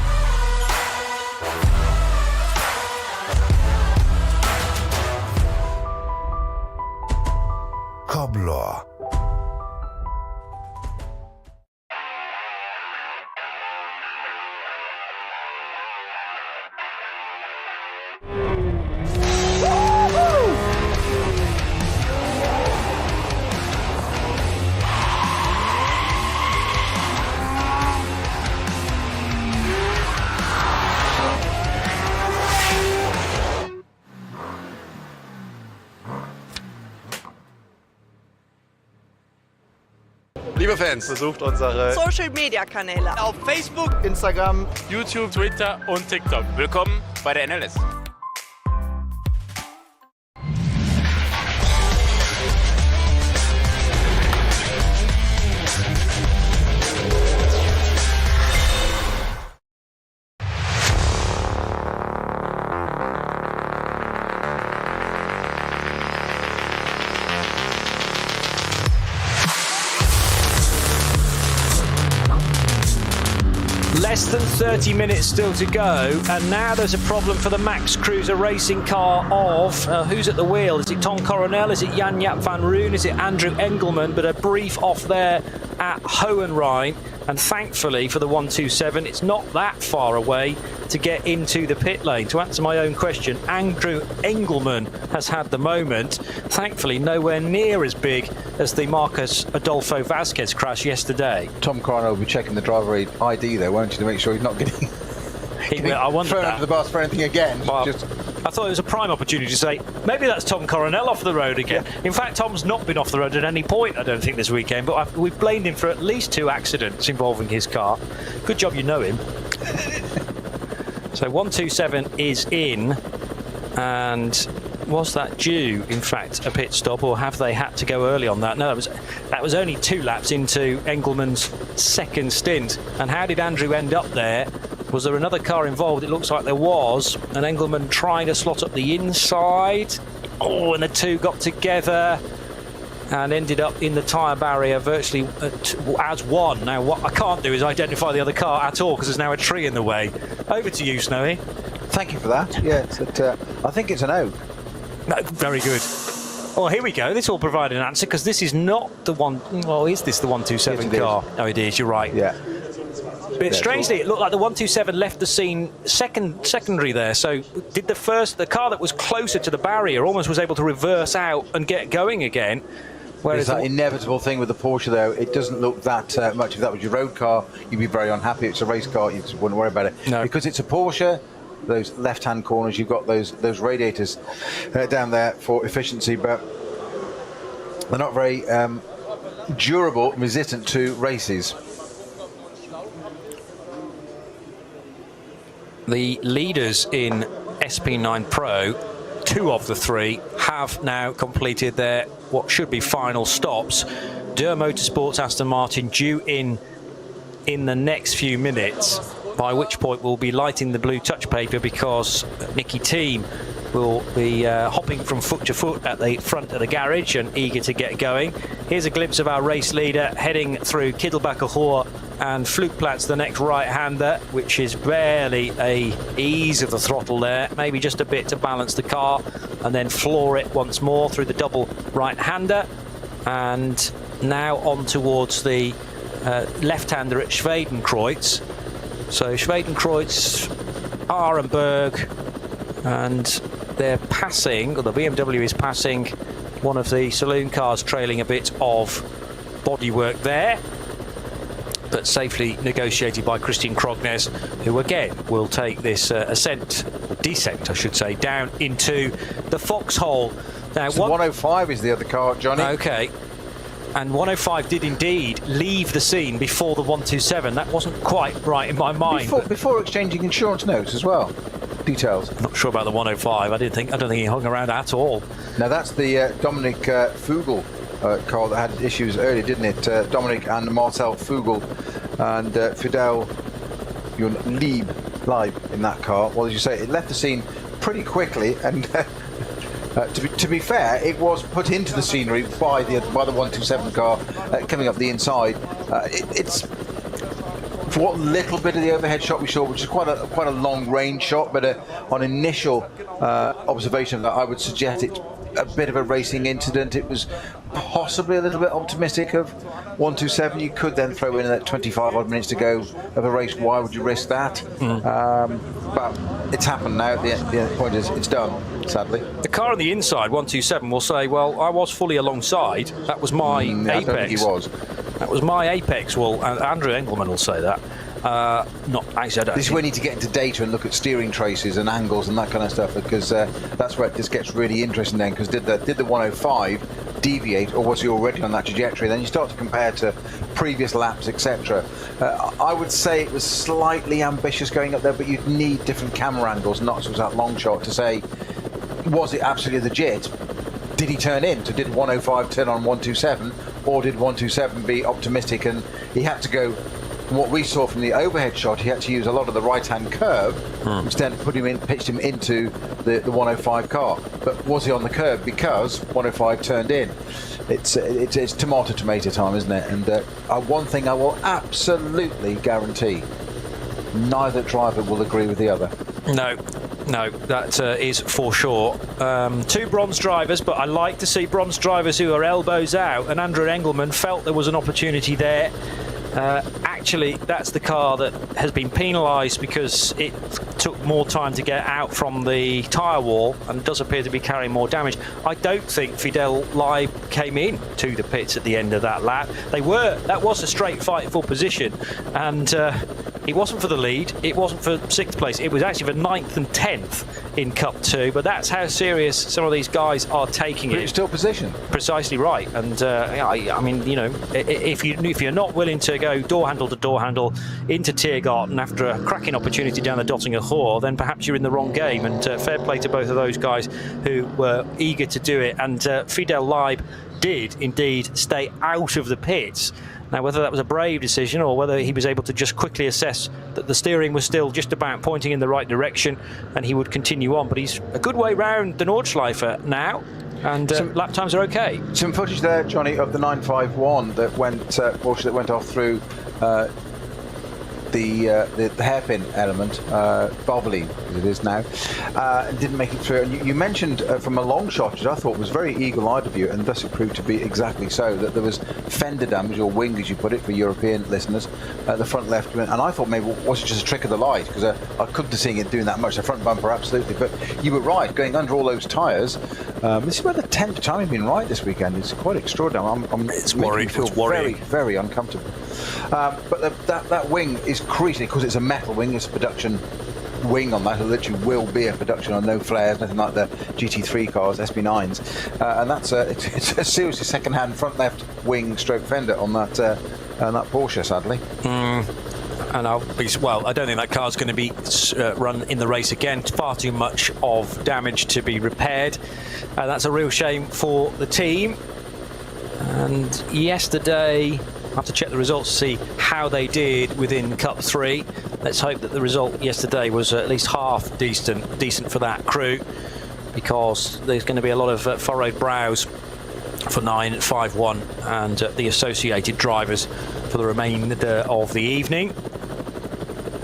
Cobbler. Liebe Fans, besucht unsere Social Media Kanäle auf Facebook, Instagram, YouTube, Twitter und TikTok. Willkommen bei der NLS. Less than 30 minutes still to go, and now there's a problem for the Max Cruiser racing car of who's at the wheel? Is it Tom Coronel? Is it Jan-Jaap van Roon? Is it Andrew Engelman? But a brief off there at Hohenrhein, and thankfully for the 127 it's not that far away to get into the pit lane. To answer my own question, Andrew Engelman has had the moment, thankfully nowhere near as big as the Marcos Adolfo Vazquez crash yesterday. Tom Coronel will be checking the driver ID there, won't you, to make sure he's not getting I wonder thrown under the bus for anything again. Well, I thought it was a prime opportunity to say, maybe that's Tom Coronel off the road again. Yeah. In fact, Tom's not been off the road at any point, I don't think, this weekend, but we've blamed him for at least 2 accidents involving his car. Good job you know him. So 127 is in, and was that due, in fact, a pit stop, or have they had to go early on that? No, that was only 2 laps into Engelman's second stint. And how did Andrew end up there? Was there another car involved? It looks like there was. And Engelman trying to slot up the inside. Oh, and the two got together and ended up in the tyre barrier virtually as one. Now, what I can't do is identify the other car at all because there's now a tree in the way. Over to you, Snowy. Thank you for that. Yeah, I think it's an oak. No, very good. Well, here we go. This will provide an answer because this is not the one. Well, is this the 127 car? Oh, it is. You're right. Yeah. But strangely, it looked like the 127 left the scene secondary there. So did the car that was closer to the barrier almost was able to reverse out and get going again? Whereas that inevitable thing with the Porsche, though, it doesn't look that much. If that was your road car, you'd be very unhappy. It's a race car, you just wouldn't worry about it. No. Because it's a Porsche, those left-hand corners, you've got those radiators down there for efficiency, but they're not very durable, resistant to races. The leaders in SP9 Pro, 2 of the 3, have now completed their what should be final stops. Dürr Motorsports Aston Martin due in the next few minutes, by which point we'll be lighting the blue touch paper because Nicky Team will be hopping from foot to foot at the front of the garage and eager to get going. Here's a glimpse of our race leader heading through Kittelbacher Hoor and Flugplatz, the next right-hander, which is barely a ease of the throttle there, maybe just a bit to balance the car, and then floor it once more through the double right-hander. And now on towards the left-hander at Schwedenkreuz. So Schwedenkreuz, Arenberg, and they're passing, or the BMW is passing one of the saloon cars, trailing a bit of bodywork there, but safely negotiated by Christian Krognes, who again will take this descent, I should say, down into the foxhole. Now, so 105 is the other car, Johnny. Okay. And 105 did indeed leave the scene before the 127. That wasn't quite right in my mind. Before exchanging insurance notes as well. Details. I'm not sure about the 105. I don't think he hung around at all. Now that's the Dominic Fugel car that had issues earlier, didn't it? Dominic and Marcel Fugel and Fidel Lieb in that car. Well, as you say, it left the scene pretty quickly, and to be fair, it was put into the scenery by the 127 car coming up the inside. It's for what little bit of the overhead shot we saw, which is quite a long range shot, but on initial observation, I would suggest it's a bit of a racing incident. It was possibly a little bit optimistic of 127. You could then throw in that 25 odd minutes to go of a race. Why would you risk that? But it's happened now. The point is, it's done, sadly. The car on the inside, 127, will say, well, I was fully alongside. That was my apex. I don't think he was. That was my apex. Well, Andrew Engelmann will say that. Not actually, I don't. This is where we need to get into data and look at steering traces and angles and that kind of stuff, because that's where this gets really interesting then, because did the 105 deviate, or was he already on that trajectory? Then you start to compare to previous laps, etc. I would say it was slightly ambitious going up there, but you'd need different camera angles, not just that long shot, to say, was it absolutely legit? Did he turn in? So did 105 turn on 127, or did 127 be optimistic and he had to go? What we saw from the overhead shot, he had to use a lot of the right-hand curve, which then pitched him into the 105 car. But was he on the curve because 105 turned in? It's tomato time, isn't it? And one thing I will absolutely guarantee: neither driver will agree with the other. No, that is for sure. Two bronze drivers, but I like to see bronze drivers who are elbows out, and Andrew Engelmann felt there was an opportunity there. Actually, that's the car that has been penalised because it took more time to get out from the tyre wall and does appear to be carrying more damage. I don't think Fidel Lieb came in to the pits at the end of that lap. That was a straight fight for position, and it wasn't for the lead, it wasn't for 6th place, it was actually for 9th and 10th in Cup 2, but that's how serious some of these guys are taking it. It's still position. Precisely right, and I mean, you know, if you're not willing to go door handle to door handle into Tiergarten after a cracking opportunity down the Dottinger Hor, then perhaps you're in the wrong game, and fair play to both of those guys who were eager to do it, and Fidel Lieb did indeed stay out of the pits. Now, whether that was a brave decision or whether he was able to just quickly assess that the steering was still just about pointing in the right direction and he would continue on, but he's a good way round the Nordschleife now, and lap times are okay. Some footage there, Johnny, of the 951 that went Porsche that went off through the hairpin element, Valvoline as it is now, and didn't make it through. And you mentioned from a long shot, which I thought was very eagle-eyed of you, and thus it proved to be exactly so, that there was fender damage, or wing as you put it for European listeners, at the front left. And I thought maybe was it just a trick of the light, because I couldn't see it doing that much. The front bumper, absolutely. But you were right, going under all those tyres. This is about the 10th time you've been right this weekend. It's quite extraordinary. It's making me feel very, very uncomfortable. But that wing is creasing because it's a metal wing. It's a production wing on that. It literally will be a production on no flares, nothing like the GT3 cars, SB9s, and that's it's a seriously second-hand front left wing stroke fender on that Porsche, sadly. And I don't think that car's going to be run in the race again. Far too much of damage to be repaired. That's a real shame for the team. And yesterday, I have to check the results to see how they did within Cup 3. Let's hope that the result yesterday was at least half decent for that crew, because there's going to be a lot of furrowed brows for 951 and the associated drivers for the remainder of the evening.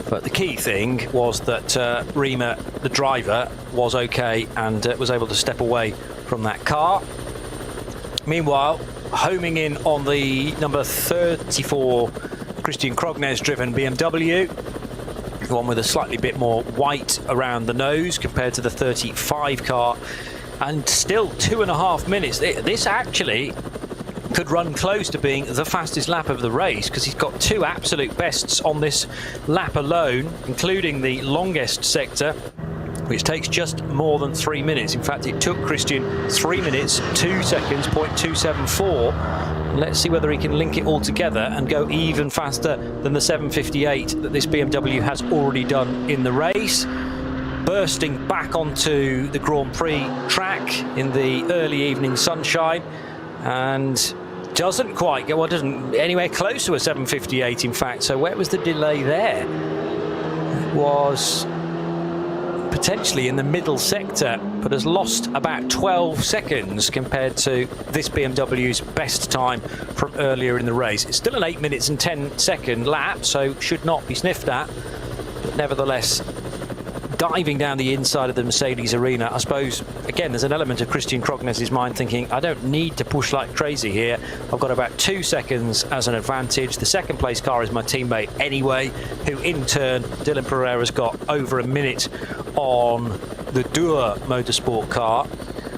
But the key thing was that Riemer, the driver, was okay and was able to step away from that car. Meanwhile, homing in on the number 34 Christian Krognes driven BMW, the one with a slightly bit more white around the nose compared to the 35 car, and still 2.5 minutes. This actually could run close to being the fastest lap of the race, because he's got two absolute bests on this lap alone, including the longest sector, which takes just more than 3 minutes. In fact, it took Christian 3 minutes, 2 seconds, .274. Let's see whether he can link it all together and go even faster than the 7:58 that this BMW has already done in the race. Bursting back onto the Grand Prix track in the early evening sunshine, and doesn't quite get, well, doesn't anywhere close to a 7:58 in fact. So where was the delay there? It was potentially in the middle sector, but has lost about 12 seconds compared to this BMW's best time from earlier in the race. It's still an 8 minutes and 10-second lap, so should not be sniffed at, but nevertheless diving down the inside of the Mercedes arena. I suppose, again, there's an element of Christian Krognes's mind thinking, I don't need to push like crazy here. I've got about 2 seconds as an advantage. The second place car is my teammate anyway, who in turn, Dylan Pereira's got over a minute on the Duel motorsport car.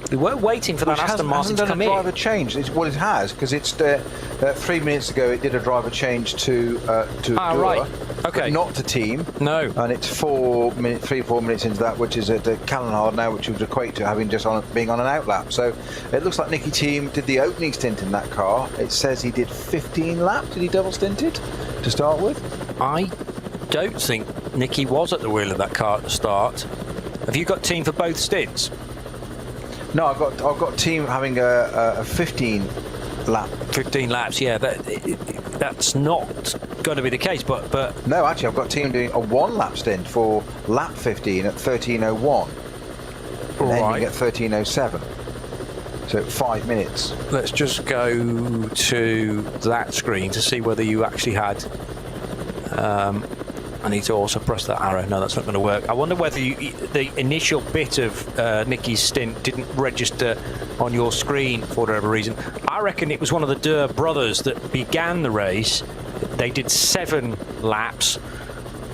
We were waiting for that Aston Martin to come in. Hasn't done a driver change. Well, it has, because it's 3 minutes ago it did a driver change to Duel. Right. Okay. But not to team. No. And it's 4 minutes into that, which is at Callenhard now, which would equate to having just being on an outlap. So it looks like Nicky Team did the opening stint in that car. It says he did 15 laps. Did he double stinted to start with? I don't think Nicky was at the wheel of that car at the start. Have you got team for both stints? No, I've got team having a 15 lap. 15 laps, yeah. That's not going to be the case, but no, actually, I've got team doing a 1 lap stint for lap 15 at 13:01, and ending at 13:07. So 5 minutes. Let's just go to that screen to see whether you actually had. I need to also press that arrow. No, that's not going to work. I wonder whether the initial bit of Nicky's stint didn't register on your screen for whatever reason. I reckon it was one of the Durr brothers that began the race. They did 7 laps,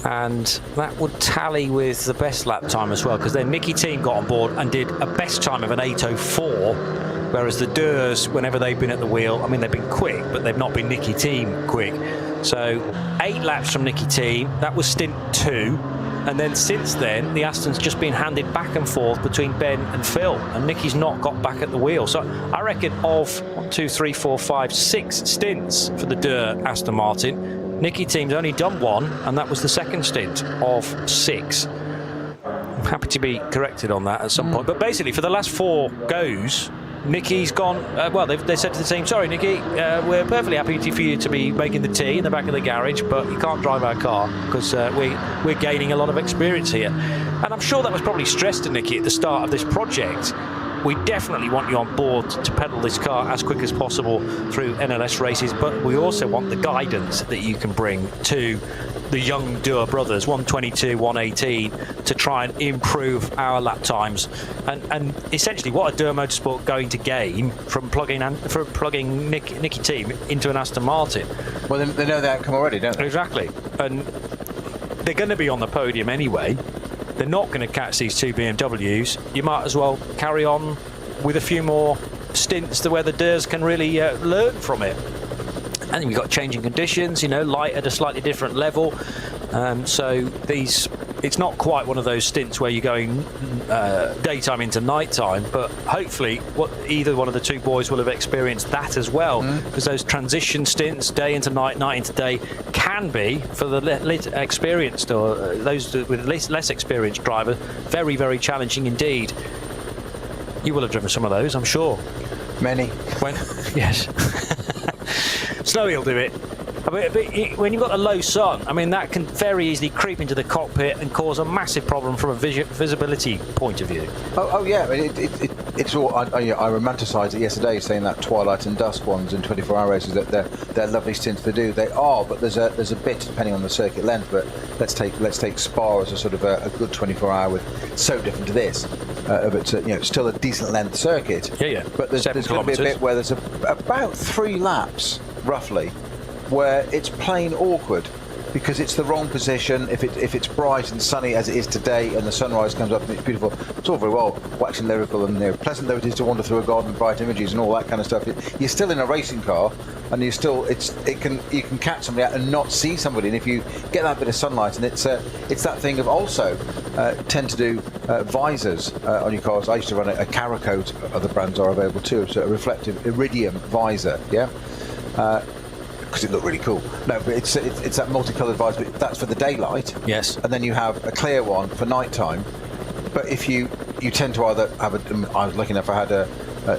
and that would tally with the best lap time as well, because then Nicky Team got on board and did a best time of an 8:04, whereas the Durrs, whenever they've been at the wheel, I mean, they've been quick, but they've not been Nicky Team quick. So 8 laps from Nicky Team, that was stint 2, and then since then the Aston's just been handed back and forth between Ben and Phil, and Nicky's not got back at the wheel. So I reckon of 1, 2, 3, 4, 5, 6 stints for the Durr Aston Martin, Nicky Team's only done 1, and that was the second stint of 6. I'm happy to be corrected on that at some point, but basically for the last 4 goes, Nicky's gone, well, they said to the team, sorry, Nicky, we're perfectly happy for you to be making the tea in the back of the garage, but you can't drive our car because we're gaining a lot of experience here. And I'm sure that was probably stressed to Nicky at the start of this project. We definitely want you on board to pedal this car as quick as possible through NLS races, but we also want the guidance that you can bring to the young Durr brothers, 122, 118, to try and improve our lap times. And essentially, what are Durr Motorsport going to gain from plugging Nicky Team into an Aston Martin? Well, they know the outcome already, don't they? Exactly. And they're going to be on the podium anyway. They're not going to catch these 2 BMWs. You might as well carry on with a few more stints to where the Durrs can really learn from it. And then you've got changing conditions, you know, light at a slightly different level. So it's not quite one of those stints where you're going daytime into nighttime, but hopefully either one of the 2 boys will have experienced that as well, because those transition stints, day into night, night into day, can be, for the experienced or those with less experienced drivers, very, very challenging indeed. You will have driven some of those, I'm sure. Many. Yes. Snowy will do it. But when you've got a low sun, I mean, that can very easily creep into the cockpit and cause a massive problem from a visibility point of view. Oh yeah, it's all. I romanticised it yesterday, saying that twilight and dusk ones in 24-hour races, that they're lovely stints to do. They are, but there's a bit depending on the circuit length. But let's take Spa as a sort of a good 24-hour with so different to this. But still a decent length circuit. Yeah. But there's going to be a bit where there's about 3 laps roughly where it's plain awkward because it's the wrong position. If it's bright and sunny as it is today and the sunrise comes up and it's beautiful, it's all very well waxing lyrical and pleasant though it is to wander through a garden of bright images and all that kind of stuff. You're still in a racing car and you can catch somebody out and not see somebody, and if you get that bit of sunlight, and it's that thing of also tend to do visors on your cars. I used to run a Caracoat, other brands are available too, so a reflective iridium visor, yeah. because it looked really cool. No, but it's that multicoloured visor. But that's for the daylight. Yes. And then you have a clear one for nighttime. But if you tend to either have I was lucky enough I had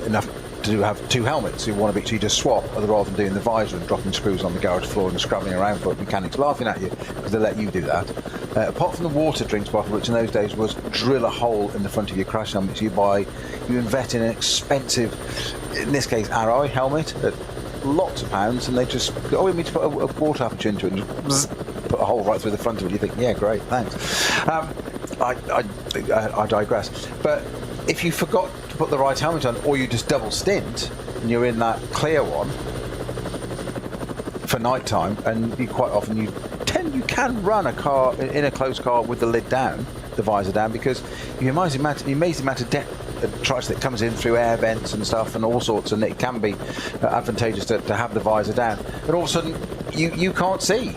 enough to have two helmets. You want to you just swap rather than doing the visor and dropping screws on the garage floor and scrabbling around for mechanics laughing at you because they let you do that. Apart from the water drinks bottle, which in those days was drill a hole in the front of your crash helmet. You invest in an expensive, in this case, Arai helmet at lots of pounds, and they just we need to put a water aperture into it and just put a hole right through the front of it. You think, yeah, great, thanks. I digress. But if you forgot to put the right helmet on, or you just double stint and you're in that clear one for night time, and you quite often you can run a car in a closed car with the lid down, the visor down, because the amazing amount of trash that comes in through air vents and stuff and all sorts, and it can be advantageous to have the visor down. And all of a sudden you can't see,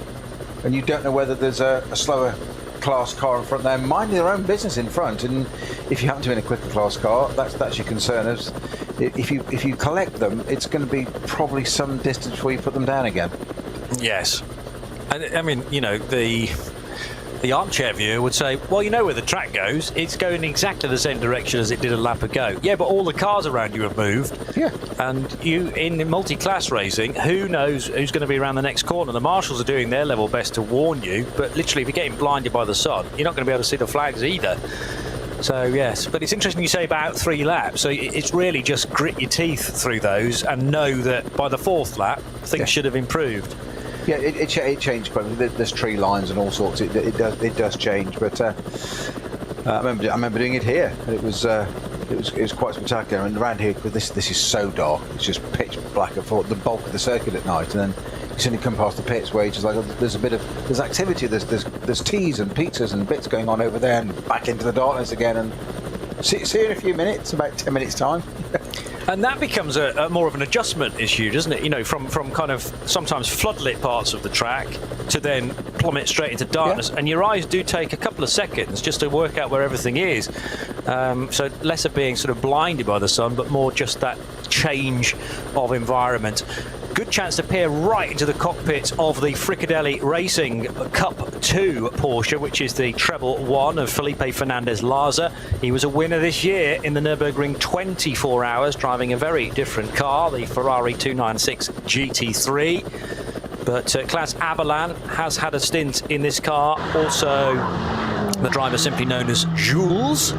and you don't know whether there's a slower class car in front there minding their own business in front, and if you happen to be in a quicker class car, that's your concern. As if you collect them, it's going to be probably some distance before you put them down again. Yes. And I mean, the armchair viewer would say, well, you know where the track goes, it's going exactly the same direction as it did a lap ago. Yeah, but all the cars around you have moved. Yeah. And you, in multi-class racing, who knows who's going to be around the next corner? The marshals are doing their level best to warn you, but literally if you're getting blinded by the sun, you're not going to be able to see the flags either. So yes, but it's interesting you say about 3 laps. So it's really just grit your teeth through those and know that by the 4th lap, things should have improved. Yeah, it changed quite a bit. There's tree lines and all sorts. It does change. But I remember doing it here, and it was quite spectacular. And around here, this is so dark. It's just pitch black for the bulk of the circuit at night. And then you suddenly come past the pits where it's just like there's activity. There's teas and pizzas and bits going on over there, and back into the darkness again. And see you in a few minutes, about 10 minutes time. And that becomes a more of an adjustment issue, doesn't it? From kind of sometimes floodlit parts of the track to then plummet straight into darkness. Yeah. And your eyes do take a couple of seconds just to work out where everything is. So less of being sort of blinded by the sun, but more just that change of environment. Good chance to peer right into the cockpit of the Fricadelli Racing Cup 2 Porsche, which is the treble 1 of Felipe Fernandez-Larza. He was a winner this year in the Nürburgring 24 hours, driving a very different car, the Ferrari 296 GT3. But Klaas Aberlaan has had a stint in this car. Also, the driver simply known as Jules.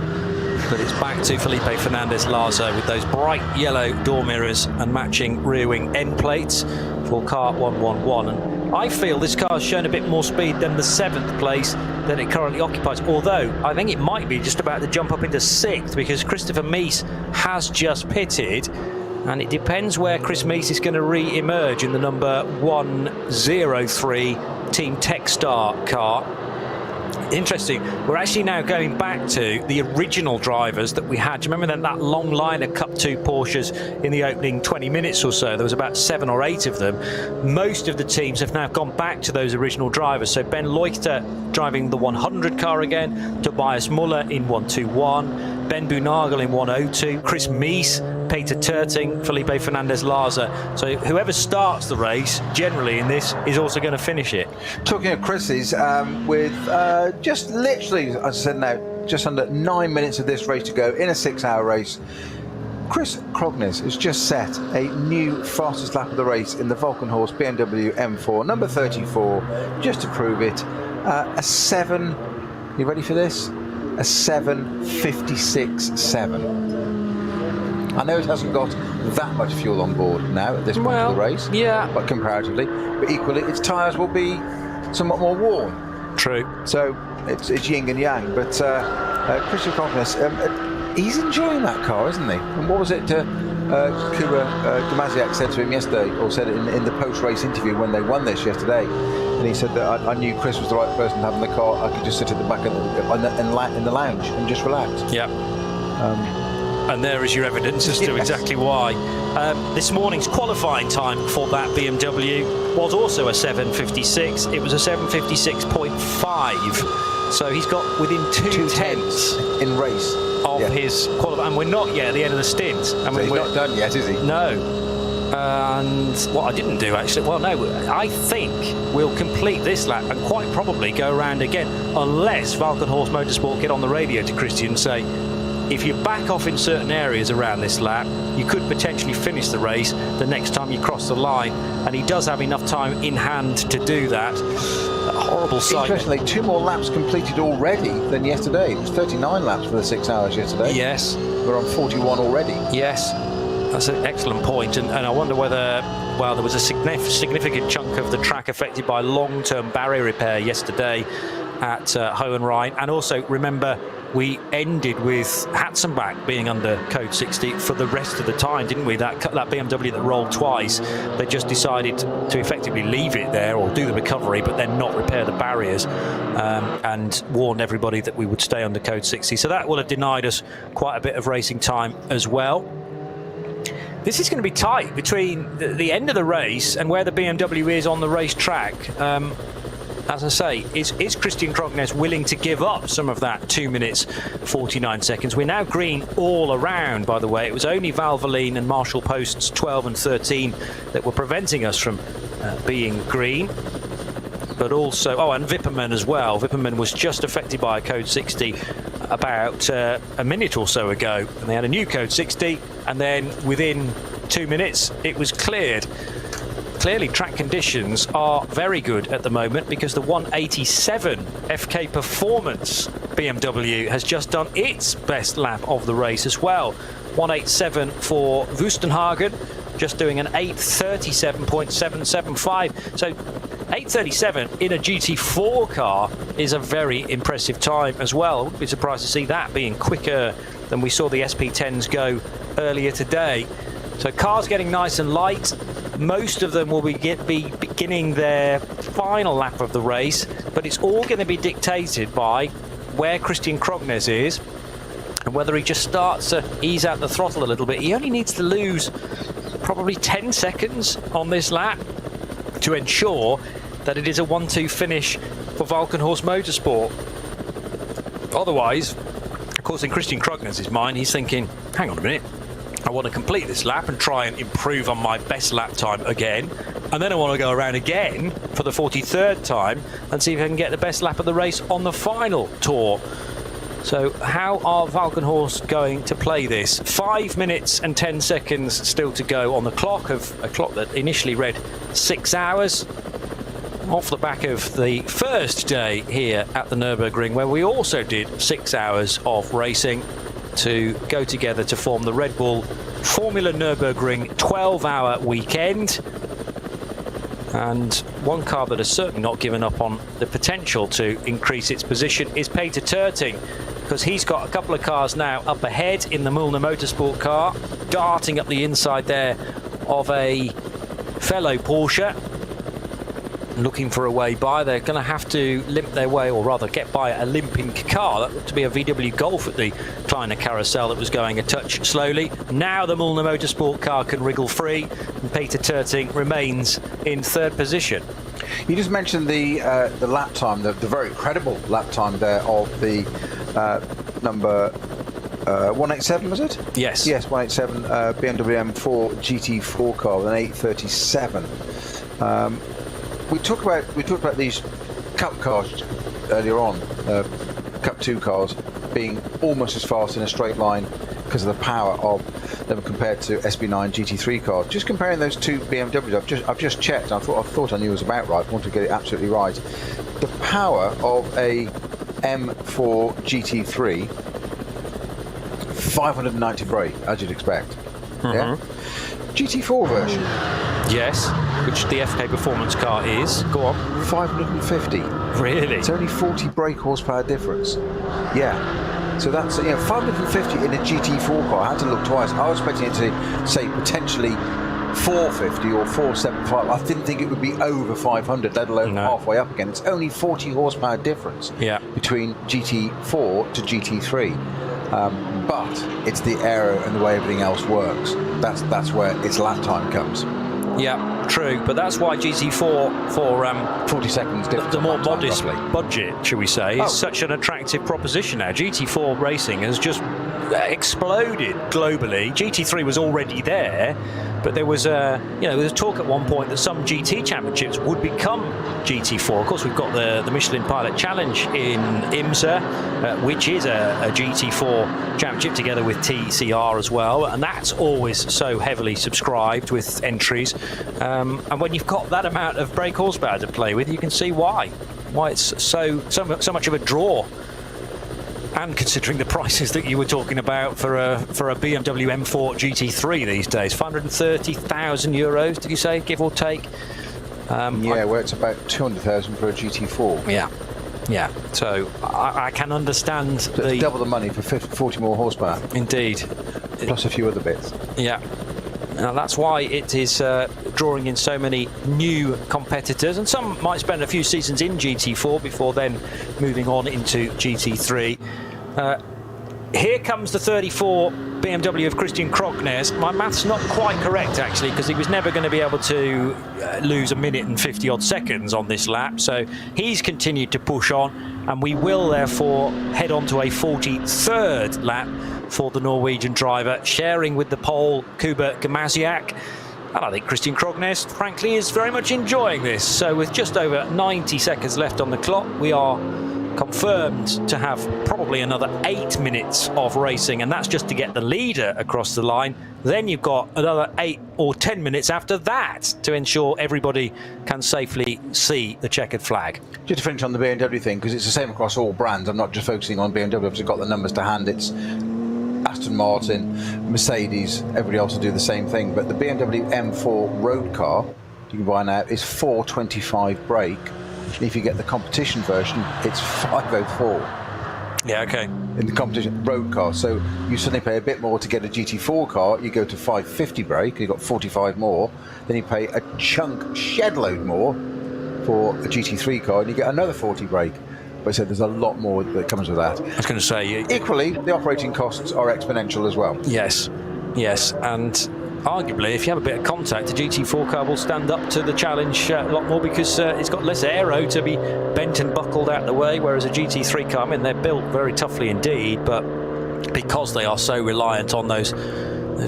But it's back to Felipe Fernandez-Larza with those bright yellow door mirrors and matching rear wing end plates for car 111. And I feel this car has shown a bit more speed than the 7th place that it currently occupies, although I think it might be just about to jump up into 6th because Christopher Mies has just pitted, and it depends where Chris Mies is going to re-emerge in the number 103 Team Techstar car. Interesting, we're actually now going back to the original drivers that we had. Do you remember that long line of Cup 2 Porsches in the opening 20 minutes or so? There was about 7 or 8 of them. Most of the teams have now gone back to those original drivers. So Ben Leuchter driving the 100 car again, Tobias Muller in 121, Ben Boonagel in 102, Chris Mies, Peter Terting, Felipe Fernandez-Larza. So whoever starts the race, generally in this, is also going to finish it. Talking of Chris's, with just literally, as I said now, just under 9 minutes of this race to go in a 6-hour race, Chris Krognes has just set a new fastest lap of the race in the Volkenhorst BMW M4, number 34, just to prove it. You ready for this? A 7:56.7. I know it hasn't got that much fuel on board now at this point of the race, but comparatively, but equally its tyres will be somewhat more worn. True. So it's yin and yang. But Christian Krognes, he's enjoying that car, isn't he? And what was it Kura Gamaziak said to him yesterday, or said it in the post-race interview when they won this yesterday? And he said that I knew Chris was the right person to have in the car. I could just sit at the back in the lounge and just relax. Yeah. And there is your evidence as to exactly why. This morning's qualifying time for that BMW was also a 7:56. It was a 7:56.5. So he's got within 2/10 in race of his qualifying. And we're not yet at the end of the stint. I mean, so he's not done yet, is he? No. And what I didn't do, actually, well, no, I think we'll complete this lap and quite probably go around again, unless Valkenhorst Motorsport get on the radio to Christian and say, if you back off in certain areas around this lap, you could potentially finish the race the next time you cross the line. And he does have enough time in hand to do that. A horrible sight. Interestingly, 2 more laps completed already than yesterday. It was 39 laps for the 6 hours yesterday. Yes. We're on 41 already. Yes. That's an excellent point, and I wonder whether, well, there was a significant chunk of the track affected by long-term barrier repair yesterday at Hohenrhein, and also remember we ended with Hatzenbach being under code 60 for the rest of the time, didn't we? That BMW that rolled twice, they just decided to effectively leave it there or do the recovery, but then not repair the barriers, and warned everybody that we would stay under code 60. So that will have denied us quite a bit of racing time as well. This is going to be tight between the end of the race and where the BMW is on the racetrack. As I say, is Christian Krognes willing to give up some of that 2 minutes 49 seconds? We're now green all around, by the way. It was only Valvoline and Marshall posts 12 and 13 that were preventing us from being green. But also, oh, and Wippermann as well. Wippermann was just affected by a code 60 about a minute or so ago, and they had a new code 60, and then within 2 minutes it was cleared. Clearly track conditions are very good at the moment, because the 187 FK Performance BMW has just done its best lap of the race as well. 187 for Wustenhagen, just doing an 8:37.775. So 8:37 in a GT4 car is a very impressive time as well. I wouldn't be surprised to see that being quicker than we saw the SP10s go earlier today. So cars getting nice and light. Most of them will be beginning their final lap of the race, but it's all going to be dictated by where Christian Krognes is and whether he just starts to ease out the throttle a little bit. He only needs to lose probably 10 seconds on this lap to ensure that it is a 1-2 finish for Valkenhorst Motorsport. Otherwise, of course, in Christian Krognes' mind, he's thinking, hang on a minute, I want to complete this lap and try and improve on my best lap time again, and then I want to go around again for the 43rd time and see if I can get the best lap of the race on the final tour. So how are Valkenhorst going to play this? 5 minutes and 10 seconds still to go on the clock, of a clock that initially read 6 hours, off the back of the first day here at the Nürburgring, where we also did 6 hours of racing to go together to form the Red Bull Formula Nürburgring 12-hour weekend. And one car that has certainly not given up on the potential to increase its position is Peter Terting, because he's got a couple of cars now up ahead in the Müllner Motorsport car, darting up the inside there of a fellow Porsche, looking for a way by. They're going to have to limp their way, or rather get by a limping car. That looked to be a VW Golf at the Kleiner Carousel that was going a touch slowly. Now the Müllner Motorsport car can wriggle free, and Peter Terting remains in third position. You just mentioned the lap time, the very credible lap time there of the number 187, was it? Yes. Yes, 187 BMW M4 GT4 car with an 8:37. We talked about these Cup cars earlier on, Cup 2 cars being almost as fast in a straight line because of the power of them compared to SB9 GT3 cars. Just comparing those two BMWs, I've just checked. I thought I knew it was about right. I wanted to get it absolutely right. The power of a M4 GT3, 590 brake, as you'd expect. Yeah. GT4 version. Yes, which the FK Performance car is. Go on. 550. Really? It's only 40 brake horsepower difference. Yeah. So that's, 550 in a GT4 car. I had to look twice. I was expecting it to say potentially 450 or 475. I didn't think it would be over 500, let alone halfway up again. It's only 40 horsepower difference between GT4 to GT3. But it's the aero and the way everything else works. That's where its lap time comes. Yeah, true. But that's why GT4 for 40 seconds difference. The more modest budget, shall we say, is such an attractive proposition now. GT4 racing has just exploded globally. GT3 was already there, but there was there was talk at one point that some GT championships would become GT4. Of course, we've got the Michelin Pilot Challenge in IMSA, which is a GT4 championship together with TCR as well, and that's always so heavily subscribed with entries. And when you've got that amount of brake horsepower to play with, you can see why it's so much of a draw. And considering the prices that you were talking about for a BMW M4 GT3 these days, 530,000 euros, did you say, give or take? Where it's about 200,000 for a GT4. Yeah. So I can understand it's double the money for 40 more horsepower. Indeed. Plus a few other bits. Yeah. Now that's why it is drawing in so many new competitors, and some might spend a few seasons in GT4 before then moving on into GT3. Here comes the 34 BMW of Christian Krognes. My math's not quite correct, actually, because he was never going to be able to lose 1 minute and 50 odd seconds on this lap. So he's continued to push on, and we will therefore head on to a 43rd lap for the Norwegian driver, sharing with the Pole Kuba Gamaziak. And I think Christian Krognes, frankly, is very much enjoying this. So with just over 90 seconds left on the clock, we are confirmed to have probably another 8 minutes of racing, and that's just to get the leader across the line. Then you've got another 8 or 10 minutes after that to ensure everybody can safely see the checkered flag. Just to finish on the BMW thing, because it's the same across all brands. I'm not just focusing on BMW, I've just got the numbers to hand. It's Aston Martin, Mercedes, everybody else will do the same thing. But the BMW M4 road car you can buy now is 425 brake. And if you get the competition version, it's 504. Yeah, okay. In the competition road car, so you suddenly pay a bit more to get a GT4 car. You go to 550 brake, you've got 45 more. Then you pay a chunk shed load more for a GT3 car, and you get another 40 brake. But I said there's a lot more that comes with that. I was going to say, equally, the operating costs are exponential as well. Yes, and arguably, if you have a bit of contact, the GT4 car will stand up to the challenge a lot more, because it's got less aero to be bent and buckled out the way, whereas a GT3 car, I mean, they're built very toughly indeed, but because they are so reliant on those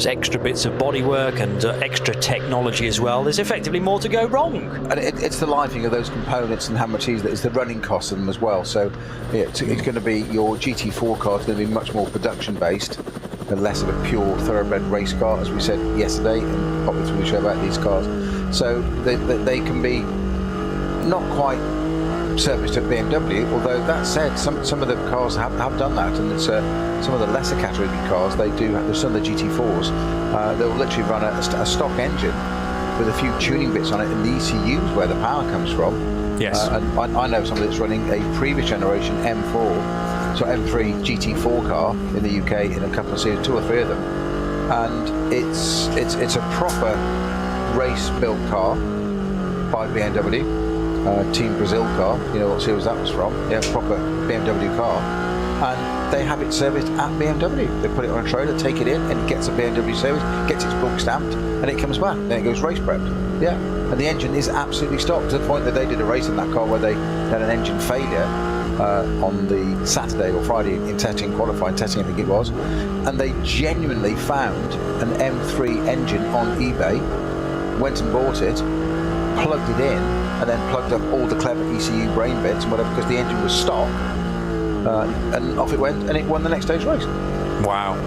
extra bits of bodywork and extra technology as well, there's effectively more to go wrong. And it's the lifing of those components and how much it's the running cost of them as well. So it's going to be, your GT4 car is going to be much more production based and less of a pure thoroughbred race car, as we said yesterday and probably through the show about these cars. So they can be not quite serviced at BMW, although that said, some of the cars have done that, and it's some of the lesser category cars, they do have, some of the GT4s, they'll literally run a stock engine with a few tuning bits on it, and the ECUs where the power comes from. Yes. And I know somebody that's running a previous generation M4, so M3 GT4 car in the UK in a couple of series, 2 or 3 of them, and it's a proper race built car by BMW. Team Brazil car, you know what series that was from, proper BMW car, and they have it serviced at BMW. They put it on a trailer, take it in, and it gets a BMW service, gets its book stamped, and it comes back. Then it goes race prepped. Yeah, and the engine is absolutely stopped, to the point that they did a race in that car where they had an engine failure on the Saturday or Friday in testing, qualifying testing I think it was, and they genuinely found an M3 engine on eBay, went and bought it, plugged it in, and then plugged up all the clever ECU brain bits and whatever, because the engine was stock, and off it went, and it won the next day's race. Wow.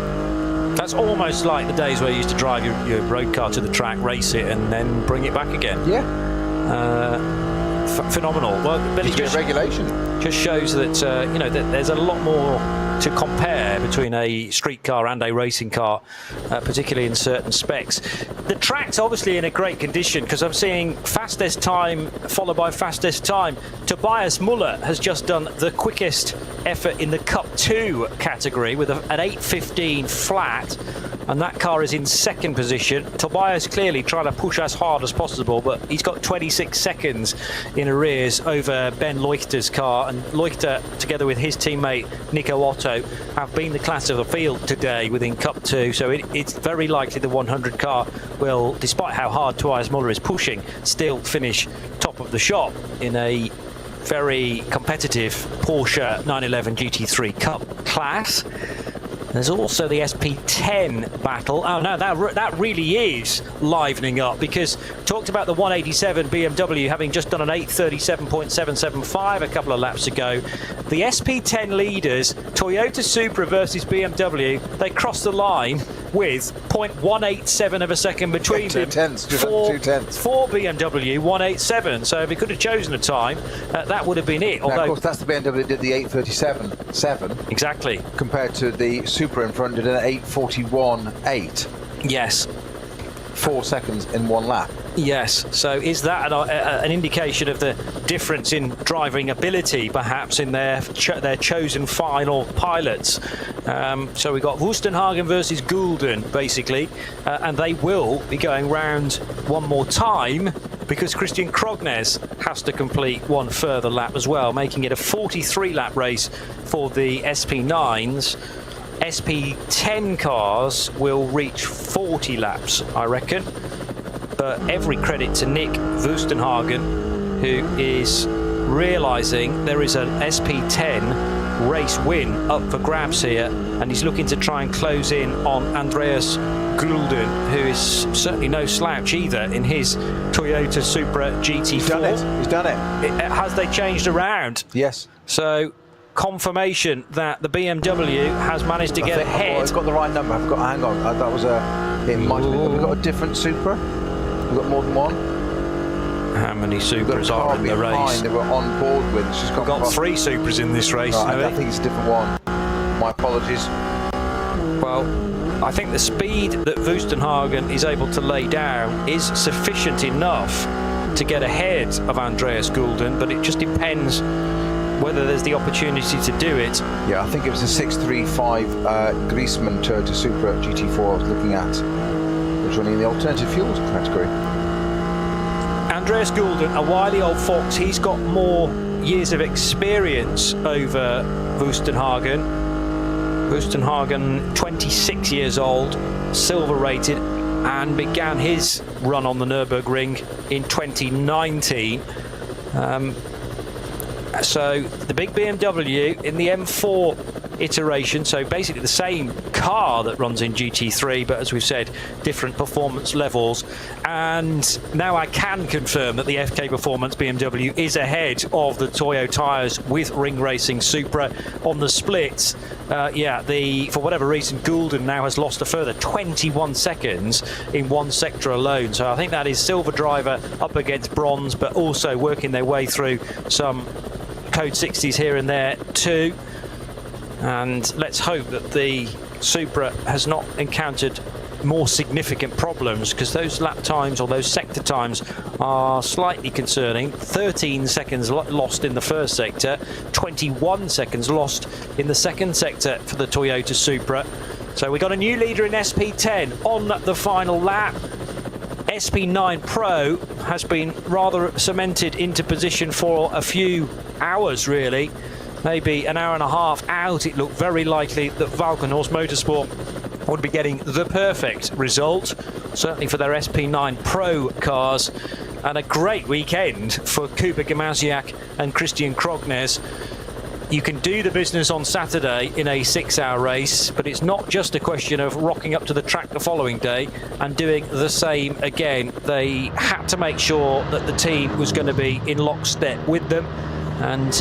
That's almost like the days where you used to drive your road car to the track, race it, and then bring it back again. Yeah. Phenomenal. Well, but it just shows that that there's a lot more to compare between a street car and a racing car, particularly in certain specs. The track's obviously in a great condition, because I'm seeing fastest time followed by fastest time. Tobias Muller has just done the quickest effort in the Cup 2 category with an 8:15 flat, and that car is in second position. Tobias clearly trying to push as hard as possible, but he's got 26 seconds in arrears over Ben Leuchter's car, and Leuchter, together with his teammate Nico Otto, have been the class of the field today within Cup 2, so it's very likely the 100 car will, despite how hard Tobias Muller is pushing, still finish top of the shop in a very competitive Porsche 911 GT3 Cup class. There's also the SP10 battle. Oh no, that really is livening up, because talked about the 187 BMW having just done an 8:37.775 a couple of laps ago. The SP10 leaders, Toyota Supra versus BMW, they crossed the line with 0.187 of a second between them. 2 tenths. For BMW 187. So if he could have chosen a time, that would have been it. Although, now, of course, that's the BMW that did the 8:37.7. Exactly. Compared to the Supra in front did an 8:41.8. Yes. 4 seconds in one lap. Yes. So is that an indication of the difference in driving ability, perhaps, in their chosen final pilots? So we got Wustenhagen versus Goulden, basically, and they will be going round one more time, because Christian Krognes has to complete one further lap as well, making it a 43-lap race for the SP9s. SP10 cars will reach 40 laps, I reckon. But every credit to Nick Wustenhagen, who is realising there is an SP10 race win up for grabs here, and he's looking to try and close in on Andreas Goulden, who is certainly no slouch either in his Toyota Supra GT4. He's done it. Has they changed around? Yes. So confirmation that the BMW has managed to get ahead. I've got the right number. Hang on. That was it might have been. Have we got a different Supra? We've got more than one. How many Supras are in the race? They were on board with. We've got 3 Supras in this race. Right, I think it's a different one. My apologies. Well, I think the speed that Wustenhagen is able to lay down is sufficient enough to get ahead of Andreas Goulden, but it just depends whether there's the opportunity to do it. Yeah, I think it was a 635 Griezmann Toyota Supra GT4 I was looking at. It was running in the alternative fuels category. Andreas Goulden, a wily old fox, he's got more years of experience over Wustenhagen. Wustenhagen, 26 years old, silver rated, and began his run on the Nürburgring in 2019. So the big BMW in the M4 iteration, so basically the same car that runs in GT3, but as we've said, different performance levels. And now I can confirm that the FK Performance BMW is ahead of the Toyo tyres with Ring Racing Supra on the splits. For whatever reason, Goulden now has lost a further 21 seconds in one sector alone. So I think that is silver driver up against bronze, but also working their way through some code 60s here and there too. And let's hope that the Supra has not encountered more significant problems, because those lap times or those sector times are slightly concerning. 13 seconds lost in the first sector, 21 seconds lost in the second sector for the Toyota Supra. So we got a new leader in SP10 on the final lap. SP9 Pro has been rather cemented into position for a few hours, really. Maybe an hour and a half out, it looked very likely that Valkenhorst Motorsport would be getting the perfect result, certainly for their SP9 Pro cars. And a great weekend for Kuba Gamaziak and Christian Krognes. You can do the business on Saturday in a 6-hour race, but it's not just a question of rocking up to the track the following day and doing the same again. They had to make sure that the team was going to be in lockstep with them, and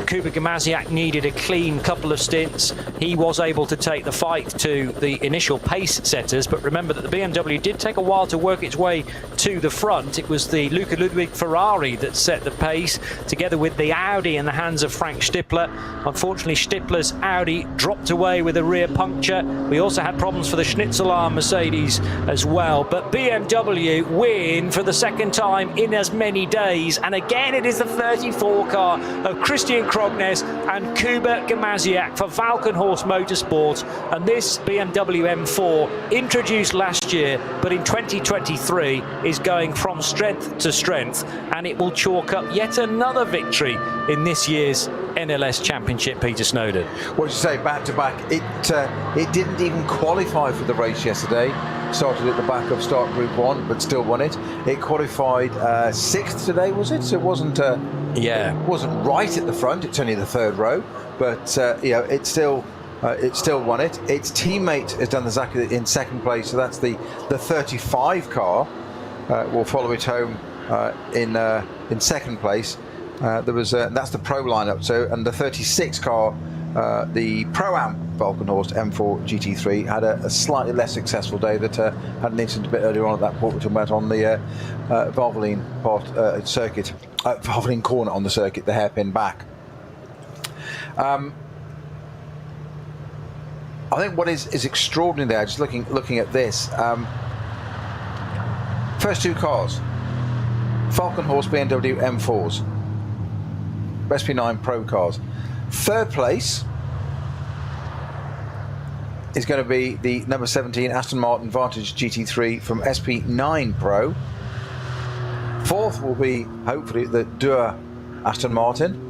Kuba Gamaziak needed a clean couple of stints. He was able to take the fight to the initial pace setters, but remember that the BMW did take a while to work its way to the front. It was the Luca Ludwig Ferrari that set the pace, together with the Audi in the hands of Frank Stippler. Unfortunately, Stippler's Audi dropped away with a rear puncture. We also had problems for the Schnitzelar Mercedes as well, but BMW win for the second time in as many days, and again it is the 34 car of Christian Krognes and Kuba Gamaziak for Valkenhorst Motorsport. And this BMW M4, introduced last year but in 2023, is going from strength to strength, and it will chalk up yet another victory in this year's NLS Championship. Peter Snowden. What did you say? Back to back. It didn't even qualify for the race yesterday. Started at the back of start Group 1, but still won it. It qualified 6th today, was it? So it wasn't. It wasn't right at the front. It's only the 3rd row, but it's still it still won it. Its teammate has done exactly in second place, so that's the 35 car will follow it home in second place. There was that's the pro lineup. So, and the 36 car, the Pro-Am Valkenhorst M4 GT3 had a slightly less successful day. That had an incident a bit earlier on at that point, which went on the Valvoline circuit, Valvoline corner on the circuit, the hairpin back. I think what is extraordinary there, just looking at this, first two cars, Valkenhorst BMW M4s, SP9 Pro cars. Third place is going to be the number 17 Aston Martin Vantage GT3 from SP9 Pro. Fourth will be, hopefully, the duel Aston Martin.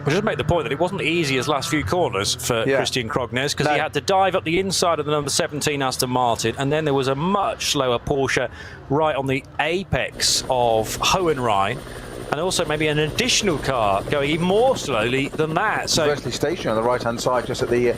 We'll just make the point that it wasn't easy as last few corners for Christian Krognes, because he had to dive up the inside of the number 17 Aston Martin, and then there was a much slower Porsche right on the apex of Hohenrhein, and also maybe an additional car going even more slowly than that. So virtually stationary on the right-hand side, just at the.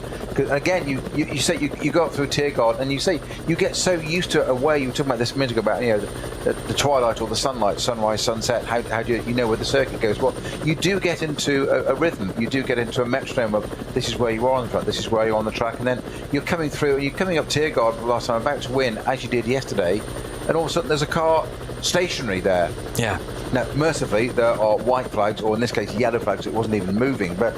Again, you say you go up through Tiergarten, and you say you get so used to a way. You were talking about this a minute ago about the twilight or the sunlight, sunrise, sunset. How do you know where the circuit goes? Well, you do get into a rhythm. You do get into a metronome of this is where you are on the track, this is where you're on the track, and then you're coming through. You're coming up Tiergarten for the last time, about to win as you did yesterday, and all of a sudden there's a car stationary there. Yeah. Now, mercifully, there are white flags, or in this case, yellow flags. It wasn't even moving. But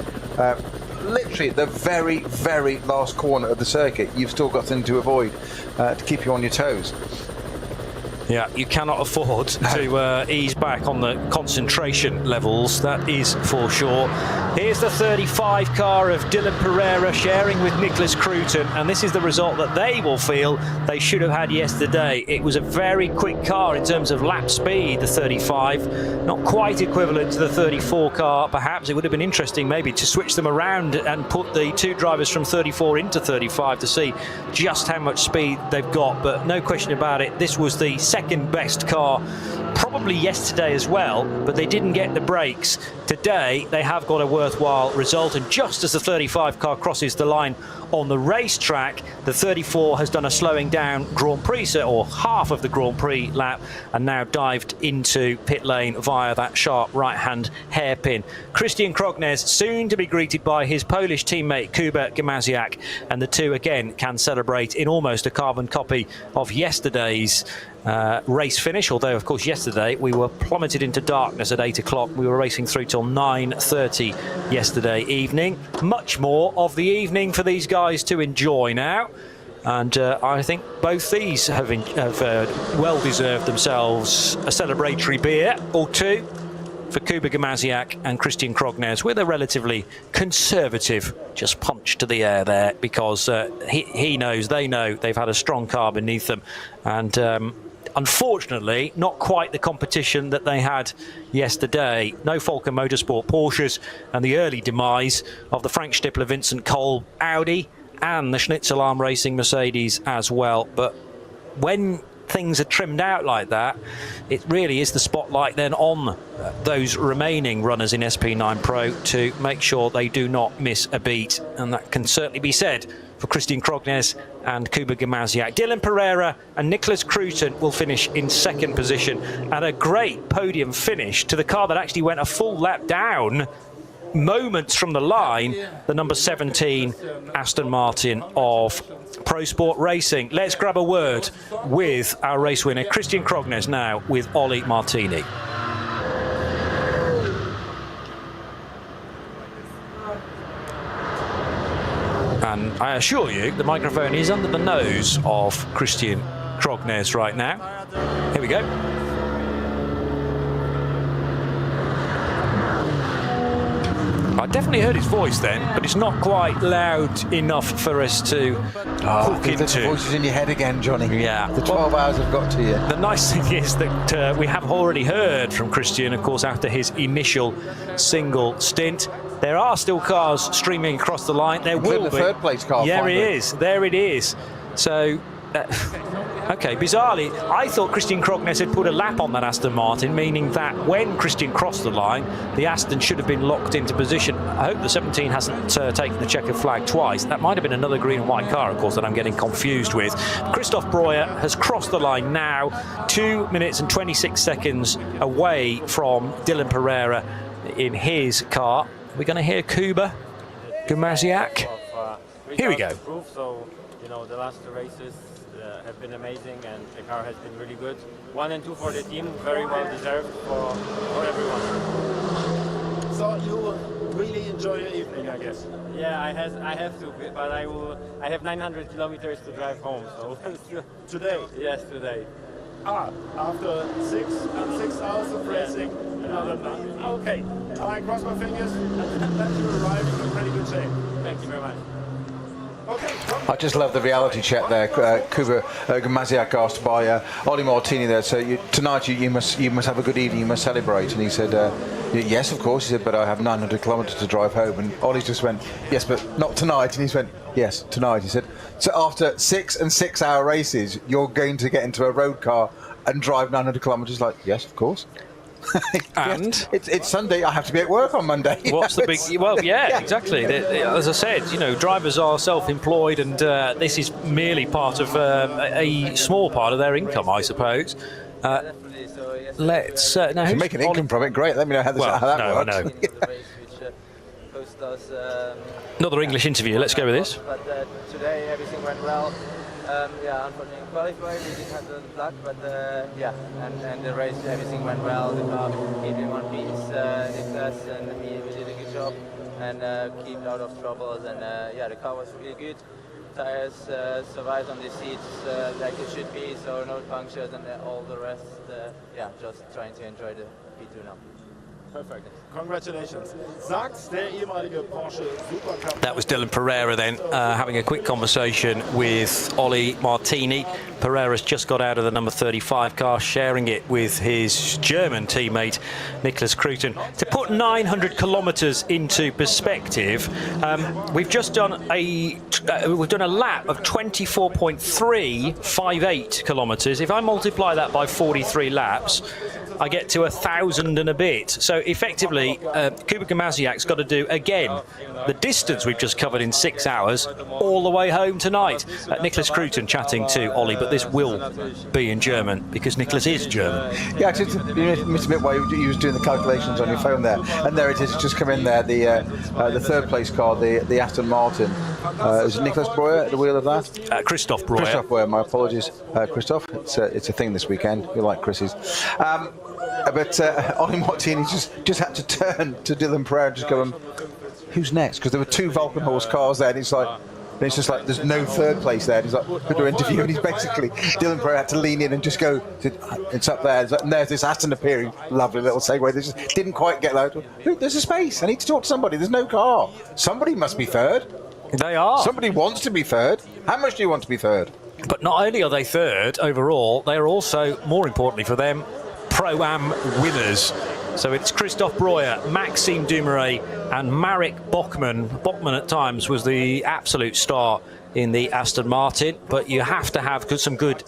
literally, the very, very last corner of the circuit, you've still got something to avoid to keep you on your toes. Yeah, you cannot afford to ease back on the concentration levels, that is for sure. Here's the 35 car of Dylan Pereira sharing with Nicholas Cruton, and this is the result that they will feel they should have had yesterday. It was a very quick car in terms of lap speed, the 35, not quite equivalent to the 34 car. Perhaps it would have been interesting maybe to switch them around and put the two drivers from 34 into 35 to see just how much speed they've got, but no question about it, this was the second best car probably yesterday as well, but they didn't get the brakes. Today they have got a worthwhile result, and just as the 35 car crosses the line on the racetrack, the 34 has done a slowing down Grand Prix, or half of the Grand Prix lap, and now dived into pit lane via that sharp right-hand hairpin. Christian Krognes soon to be greeted by his Polish teammate Kuba Gamaziak, and the two again can celebrate in almost a carbon copy of yesterday's race finish, although of course yesterday we were plummeted into darkness at 8 o'clock. We were racing through till 9:30 yesterday evening. Much more of the evening for these guys to enjoy now, and I think both these have well deserved themselves a celebratory beer or two for Kuba Gamaziak and Christian Krognes, with a relatively conservative just punch to the air there, because he knows, they know, they've had a strong car beneath them, and unfortunately not quite the competition that they had yesterday. No Falcon Motorsport Porsches, and the early demise of the Frank Stippler Vincent Kolb Audi and the Schnitzel Arm Racing Mercedes as well. But when things are trimmed out like that, it really is the spotlight then on those remaining runners in SP9 Pro to make sure they do not miss a beat, and that can certainly be said for Christian Krognes and Kuba Gamaziak. Dylan Pereira and Nicholas Cruton will finish in second position, and a great podium finish to the car that actually went a full lap down moments from the line, the number 17 Aston Martin of Pro Sport Racing. Let's grab a word with our race winner Christian Krognes now with Ollie Martini. And I assure you the microphone is under the nose of Christian Krognes right now. Here we go. I definitely heard his voice then, but it's not quite loud enough for us to hook into. The voice is in your head again, Johnny. Yeah. The 12 hours have got to you. The nice thing is that we have already heard from Christian, of course, after his initial single stint. There are still cars streaming across the line. There will be. The third place car. Yeah, it is. There it is. So Okay, bizarrely, I thought Christian Krognes had put a lap on that Aston Martin, meaning that when Christian crossed the line, the Aston should have been locked into position. I hope the 17 hasn't taken the checkered flag twice. That might have been another green and white car, of course, that I'm getting confused with. Christophe Breuer has crossed the line now, 2 minutes and 26 seconds away from Dylan Pereira in his car. We're going to hear Kuba Gumasiak. Here we go. So, you know, the last two races have been amazing, and the car has been really good. 1 and 2 for the team, very well deserved for everyone. So you really enjoy your evening, I guess. Yeah, I have to, but I have 900 kilometers to drive home. So today? Yes, today. After 6 hours of racing, another 9. Okay, I cross my fingers and let you arrive in pretty good shape. Thank you very much. I just love the reality check there. Kuba Gumasiak asked by Ollie Martini there. So tonight you must have a good evening. You must celebrate. And he said, yes, of course. He said, but I have 900 kilometres to drive home. And Ollie just went, yes, but not tonight. And he went, yes, tonight. He said, so after 6 and 6 hour races, you're going to get into a road car and drive 900 kilometres? Like, yes, of course. And it's Sunday. I have to be at work on Monday. What's the big? Well, yeah, exactly. As I said, you know, drivers are self-employed, and this is merely part of a small part of their income, I suppose. Let's now. If you make an income from it, great. Let me know how that works. I know. Another English interview. Let's go with this. But today everything went well. Unfortunately in qualifying we didn't have the luck, but and the race everything went well. The car came in one piece, Niklas and me, we did a good job and kept out of troubles, and the car was really good. Tires survived on the seats like it should be, so no punctures and all the rest. Just trying to enjoy the P2 now. Perfect. Congratulations. Sagt der ehemalige Porsche Supercup. That was Dylan Pereira then, having a quick conversation with Ollie Martini. Pereira's just got out of the number 35 car, sharing it with his German teammate Nicholas Cruton. To put 900 kilometres into perspective, we've just done a lap of 24.358 kilometres. If I multiply that by 43 laps, I get to 1,000 and a bit. So effectively, Kuba Gumasiak's got to do, again, the distance we've just covered in 6 hours, all the way home tonight. Nicholas Cruton chatting to Ollie, but this will be in German, because Nicholas is German. Yeah, you must admit why you was doing the calculations on your phone there. And there it is, it's just come in there, the third place car, the Aston Martin. Is it Nicholas Breuer at the wheel of that? Christophe Breuer. Christophe Breuer, my apologies. Christophe, it's a thing this weekend. You like Chris's. But Ollie Martini just had to turn to Dylan Pereira and just go, who's next? Because there were 2 Vulcan horse cars there, and it's just like there's no third place there. And he's like, who do I interview? And he's basically, Dylan Pereira had to lean in and just go, it's up there. And there's this Aston appearing. Lovely little segue. They just didn't quite get out. There's a space. I need to talk to somebody. There's no car. Somebody must be third. They are. Somebody wants to be third. How much do you want to be third? But not only are they third overall, they are also, more importantly for them, Pro-Am winners. So it's Christophe Breuer, Maxime Dumouriez and Marek Bachmann. Bachmann at times was the absolute star in the Aston Martin, but you have to have some good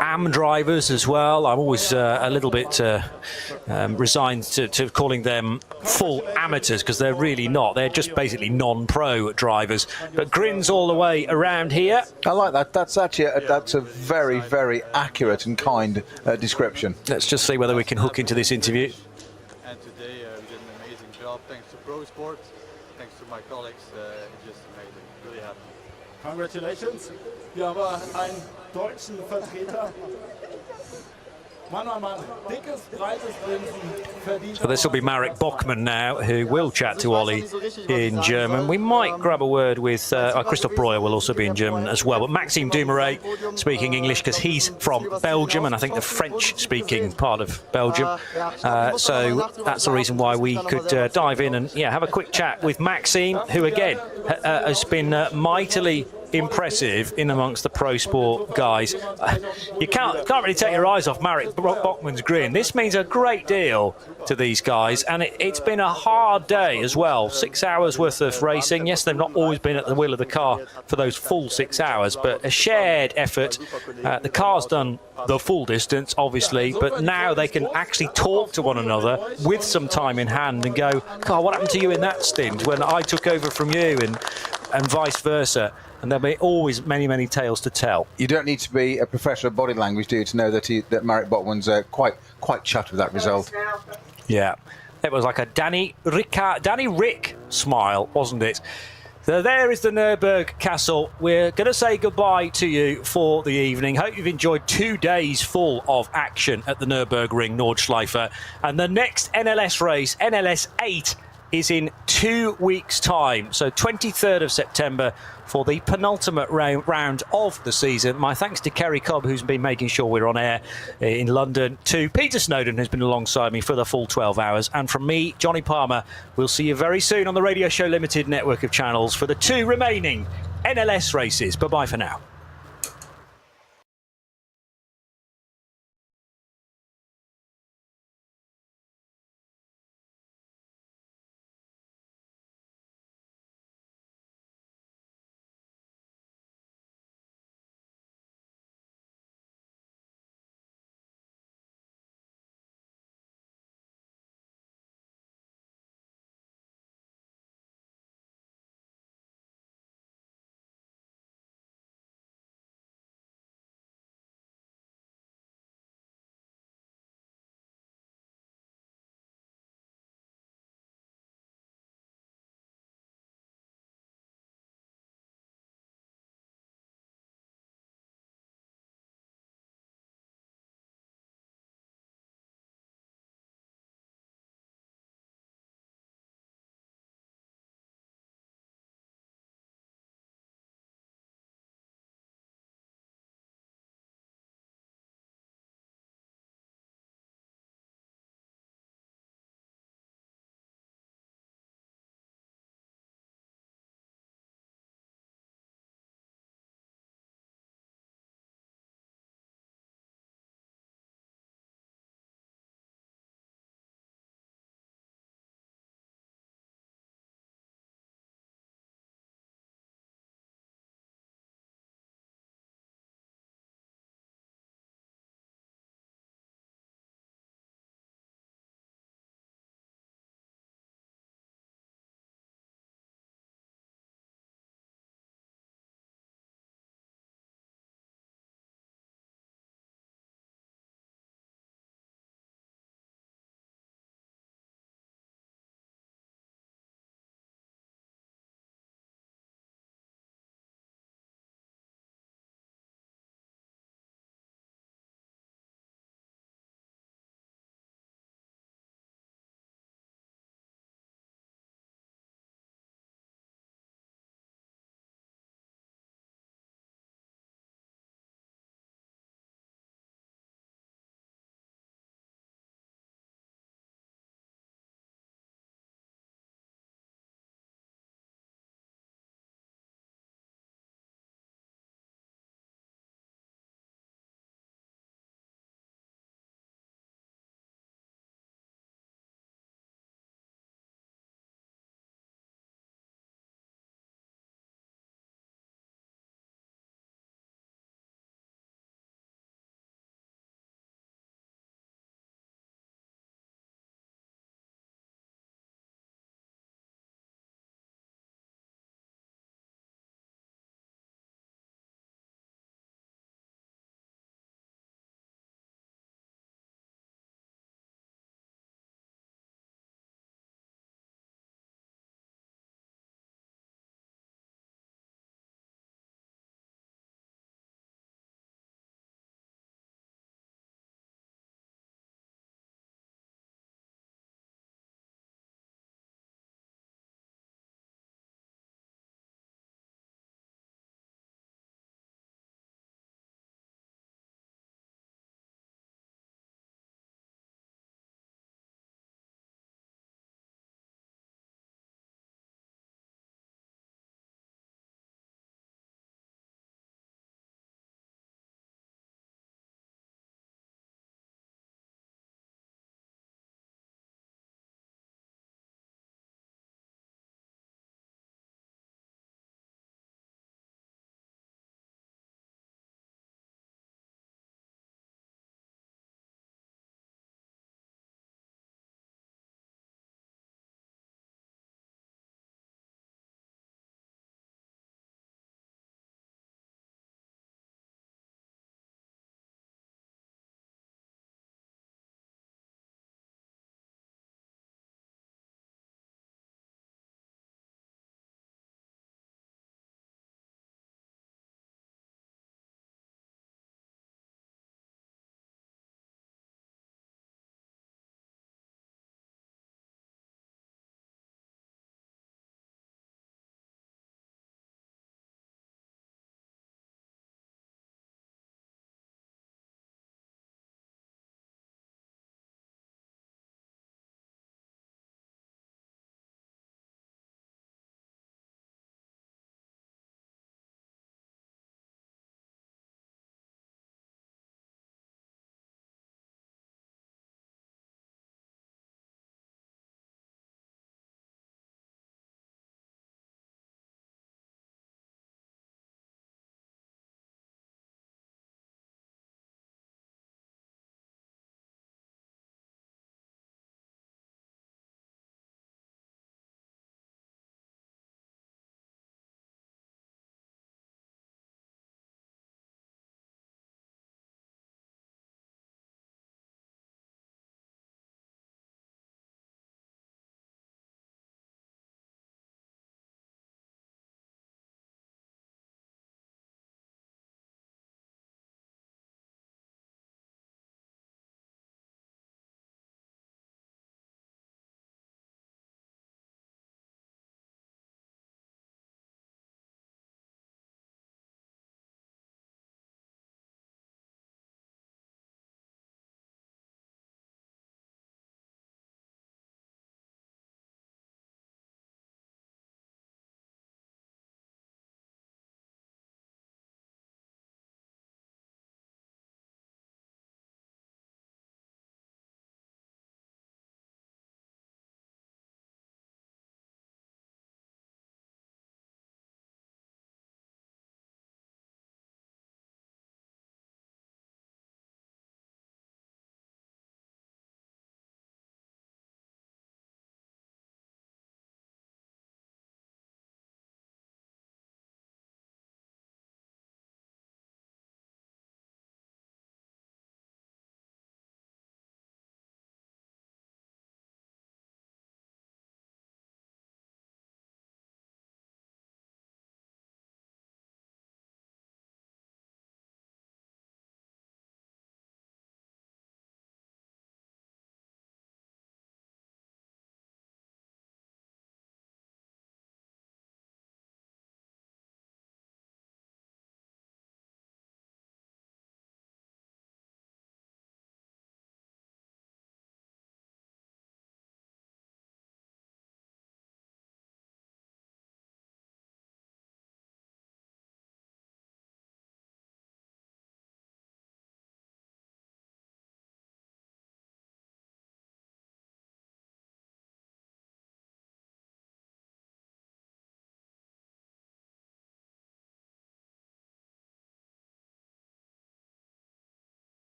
AM drivers as well. I'm always a little bit resigned to calling them full amateurs, because they're really not. They're just basically non-pro drivers. But grins all the way around here. I like that. That's actually that's a very, very accurate and kind description. Let's just see whether we can hook into this interview. And today we did an amazing job. Thanks to Pro Sports, thanks to my colleagues. Just amazing. Really happy. Congratulations. Wir haben einen deutschen Vertreter. Mann, oh Mann, dickes, breites Grinsen verdient. So this will be Marek Bachmann now, who will chat to Ollie in German. We might grab a word with Christophe Breuer will also be in German as well. But Maxime Dumouriez speaking English, because he's from Belgium, and I think the French-speaking part of Belgium. So that's the reason why we could dive in and have a quick chat with Maxime, who again has been mightily impressive in amongst the pro sport guys. You can't really take your eyes off Marek Bachmann's grin. This means a great deal to these guys, and it's been a hard day as well. 6 hours worth of racing. Yes, they've not always been at the wheel of the car for those full 6 hours, but a shared effort. The car's done the full distance, obviously, but now they can actually talk to one another with some time in hand and go, God, what happened to you in that stint when I took over from you, and vice versa. And there'll be always many, many tales to tell. You don't need to be a professor of body language, do you, to know that Marek Bachmann's quite chuffed with that result. Yeah, it was like a Danny Rick smile, wasn't it? So there is the Nürburgring Castle. We're going to say goodbye to you for the evening. Hope you've enjoyed 2 days full of action at the Nürburgring Nordschleife. And the next NLS race, NLS 8, is in 2 weeks' time. So 23rd of September for the penultimate round of the season. My thanks to Kerry Cobb, who's been making sure we're on air in London, to Peter Snowden, who's been alongside me for the full 12 hours, and from me, Johnny Palmer. We'll see you very soon on the Radio Show Limited network of channels for the 2 remaining NLS races. Bye-bye for now.